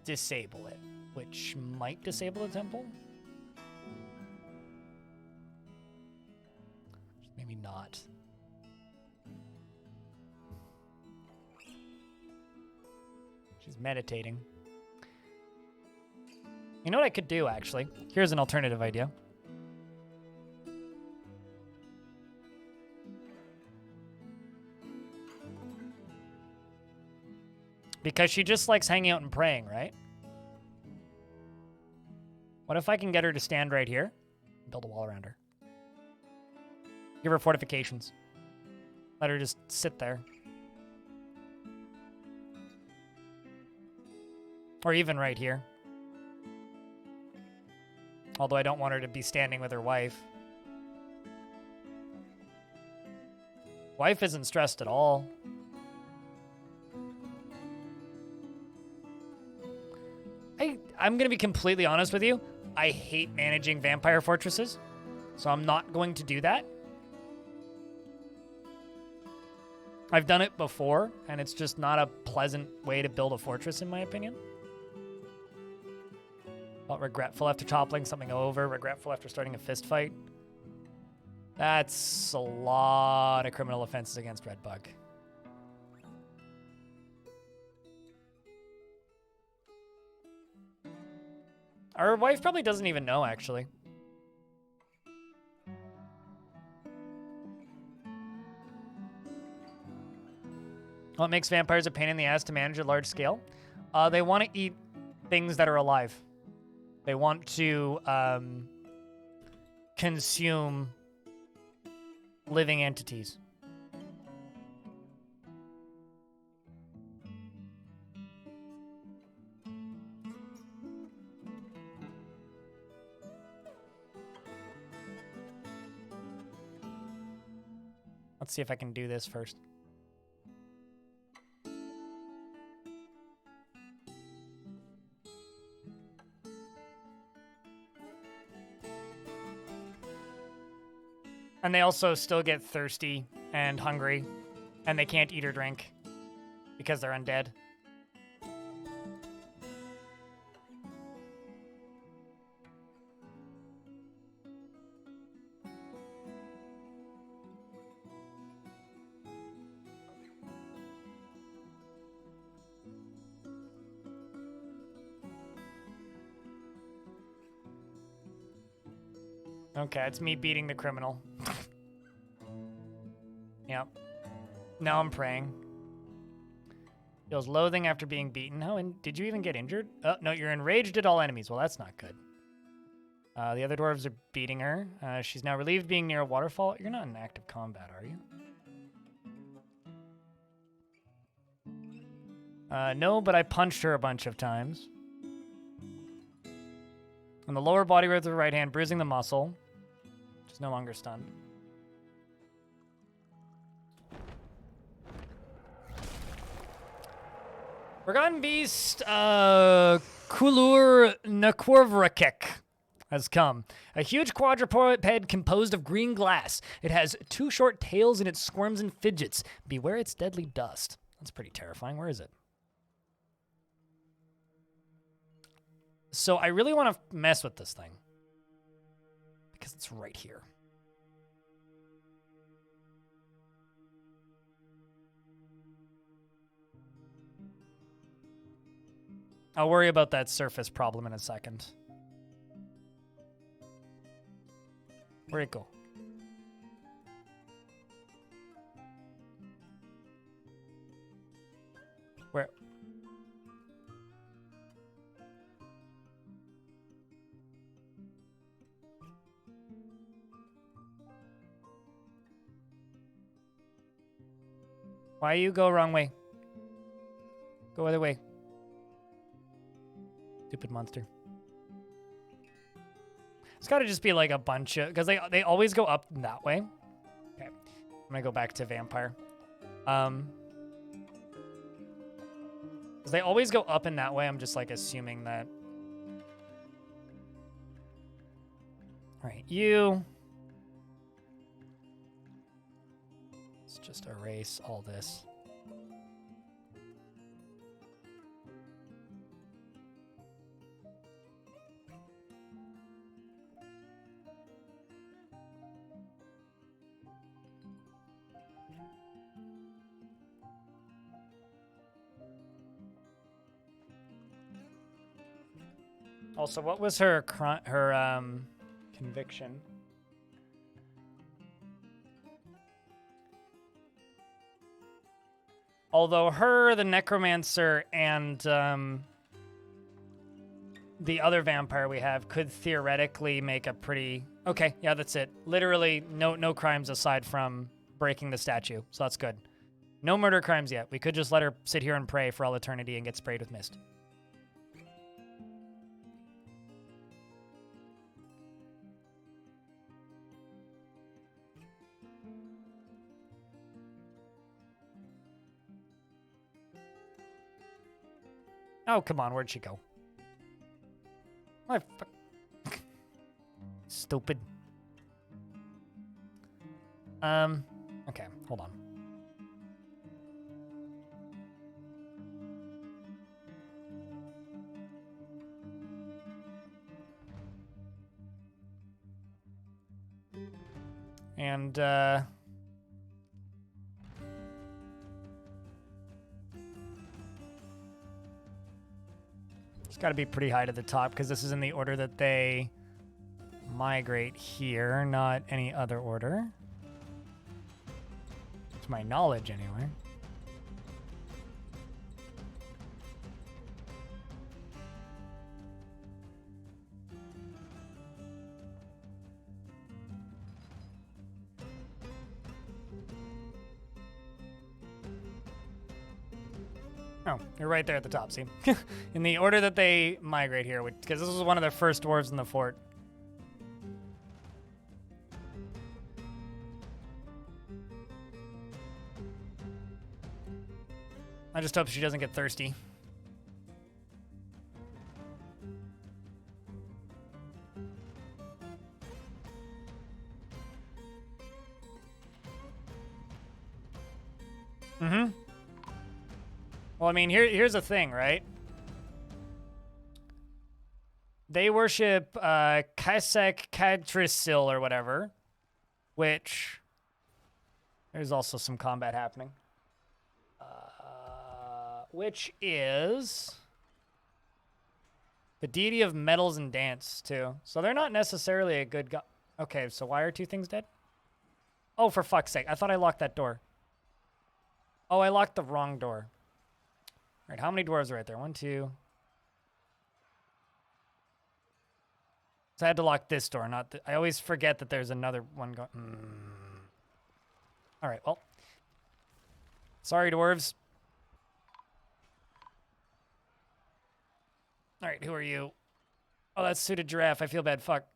disable it, which might disable the temple. Maybe not. She's meditating. You know what I could do, actually? Here's an alternative idea. Because she just likes hanging out and praying, right? What if I can get her to stand right here? Build a wall around her. Give her fortifications. Let her just sit there. Or even right here. Although I don't want her to be standing with her wife. Wife isn't stressed at all. I'm going to be completely honest with you. I hate managing vampire fortresses, so I'm not going to do that. I've done it before, and it's just not a pleasant way to build a fortress, in my opinion. Felt regretful after toppling something over, regretful after starting a fist fight. That's a lot of criminal offenses against Redbug. Our wife probably doesn't even know, actually. What makes vampires a pain in the ass to manage at large scale? They want to eat things that are alive. They want to consume living entities. Let's see if I can do this first. And they also still get thirsty and hungry, and they can't eat or drink because they're undead. Okay, it's me beating the criminal. Yep. Now I'm praying. Feels loathing after being beaten. Oh, and did you even get injured? Oh, no, you're enraged at all enemies. Well, that's not good. The other dwarves are beating her. She's now relieved being near a waterfall. You're not in active combat, are you? No, but I punched her a bunch of times. On the lower body with the right hand, bruising the muscle. She's no longer stunned. Forgotten Beast, Kulur Nakwarvrakek has come. A huge quadruped composed of green glass. It has 2 short tails and it squirms and fidgets. Beware its deadly dust. That's pretty terrifying. Where is it? So I really want to mess with this thing. Because it's right here. I'll worry about that surface problem in a second. Where'd it go? Where? Why you go wrong way? Go other way. Stupid monster. It's got to just be like a bunch of... Because they always go up that way. Okay. I'm going to go back to vampire. Because they always go up in that way. I'm just like assuming that... All right, you... Let's just erase all this. Also, what was her conviction? Although her, the necromancer, and the other vampire we have could theoretically make a pretty... Okay, yeah, that's it. Literally, no crimes aside from breaking the statue, so that's good. No murder crimes yet. We could just let her sit here and pray for all eternity and get sprayed with mist. Oh, come on. Where'd she go? Stupid. Okay. Hold on. And, it's got to be pretty high to the top because this is in the order that they migrate here, not any other order. To my knowledge, anyway. Oh, you're right there at the top, see? In the order that they migrate here, because this was one of the first dwarves in the fort. I just hope she doesn't get thirsty. Mm-hmm. Well, I mean, here's the thing, right? They worship Kaisek Kadrisil or whatever, which there's also some combat happening. Which is the deity of metals and dance, too. So they're not necessarily a good god. Okay, so why are 2 things dead? Oh, for fuck's sake. I thought I locked that door. Oh, I locked the wrong door. All right, how many dwarves are right there? 1, 2. So I had to lock this door, not I always forget that there's another one going. All right, well. Sorry, dwarves. All right, who are you? Oh, that's suited giraffe. I feel bad. Fuck.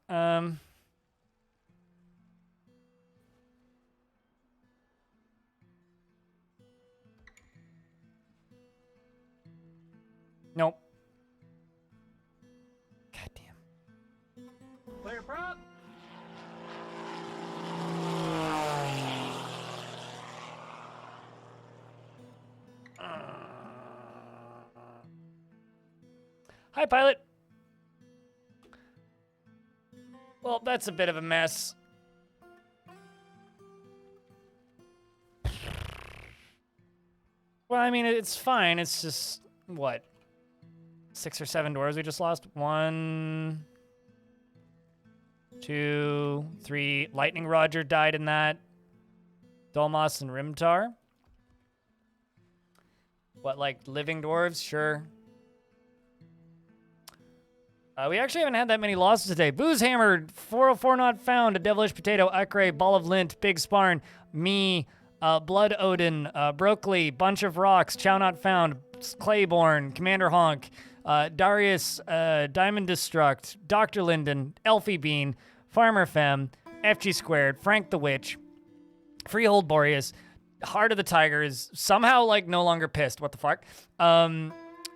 Nope. Hi, pilot. Well, that's a bit of a mess. Well, I mean, it's fine. It's just, what? 6 or 7 dwarves we just lost? 1, 2, 3. Lightning Roger died in that. Dolmas and Rimtar. What, like living dwarves? Sure. We actually haven't had that many losses today. Booze Hammered, 404 not found, a devilish potato, Akre, ball of lint, big sparn, me, Blood Odin, Brookley, bunch of rocks, chow not found, Clayborn, Commander Honk, Darius, Diamond Destruct, Dr. Linden, Elfie Bean, Farmer Fem, FG Squared, Frank the Witch, Freehold Boreas, Heart of the Tigers, somehow like no longer pissed. What the fuck? I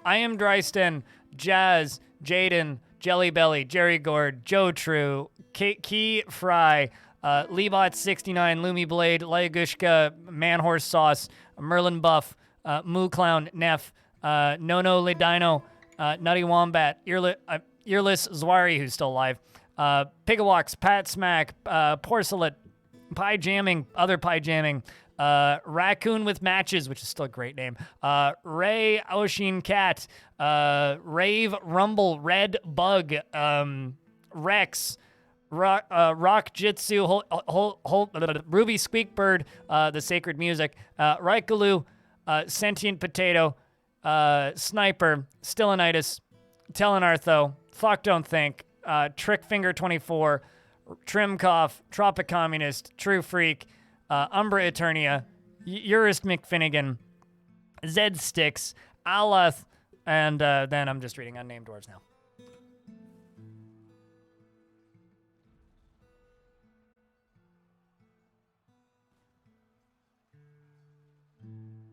am Dryston, Jazz, Jaden, Jelly Belly, Jerry Gord, Joe True, Key Fry, Leebot69, Loomy Blade, Lagushka, Manhorse Sauce, Merlin Buff, Moo Clown, Neff, Nono Ledino, Nutty Wombat, Earless Zwari, who's still alive, Pigawox, Pat Smack, Porcelet, Pie Jamming, Other Pie Jamming, Raccoon with Matches, which is still a great name, Ray Oshin Cat, Rave Rumble, Red Bug, Rex, Rock Jitsu, Ruby Squeakbird, The Sacred Music, Raikalu, Sentient Potato, Sniper, Stillinitis, Telenartho, Fuck Don't Think, Trickfinger24, Trimcoff, Tropic Communist, True Freak, Umbra Eternia, Urist McFinnigan, Zed Sticks, Alath, and then I'm just reading unnamed dwarves now.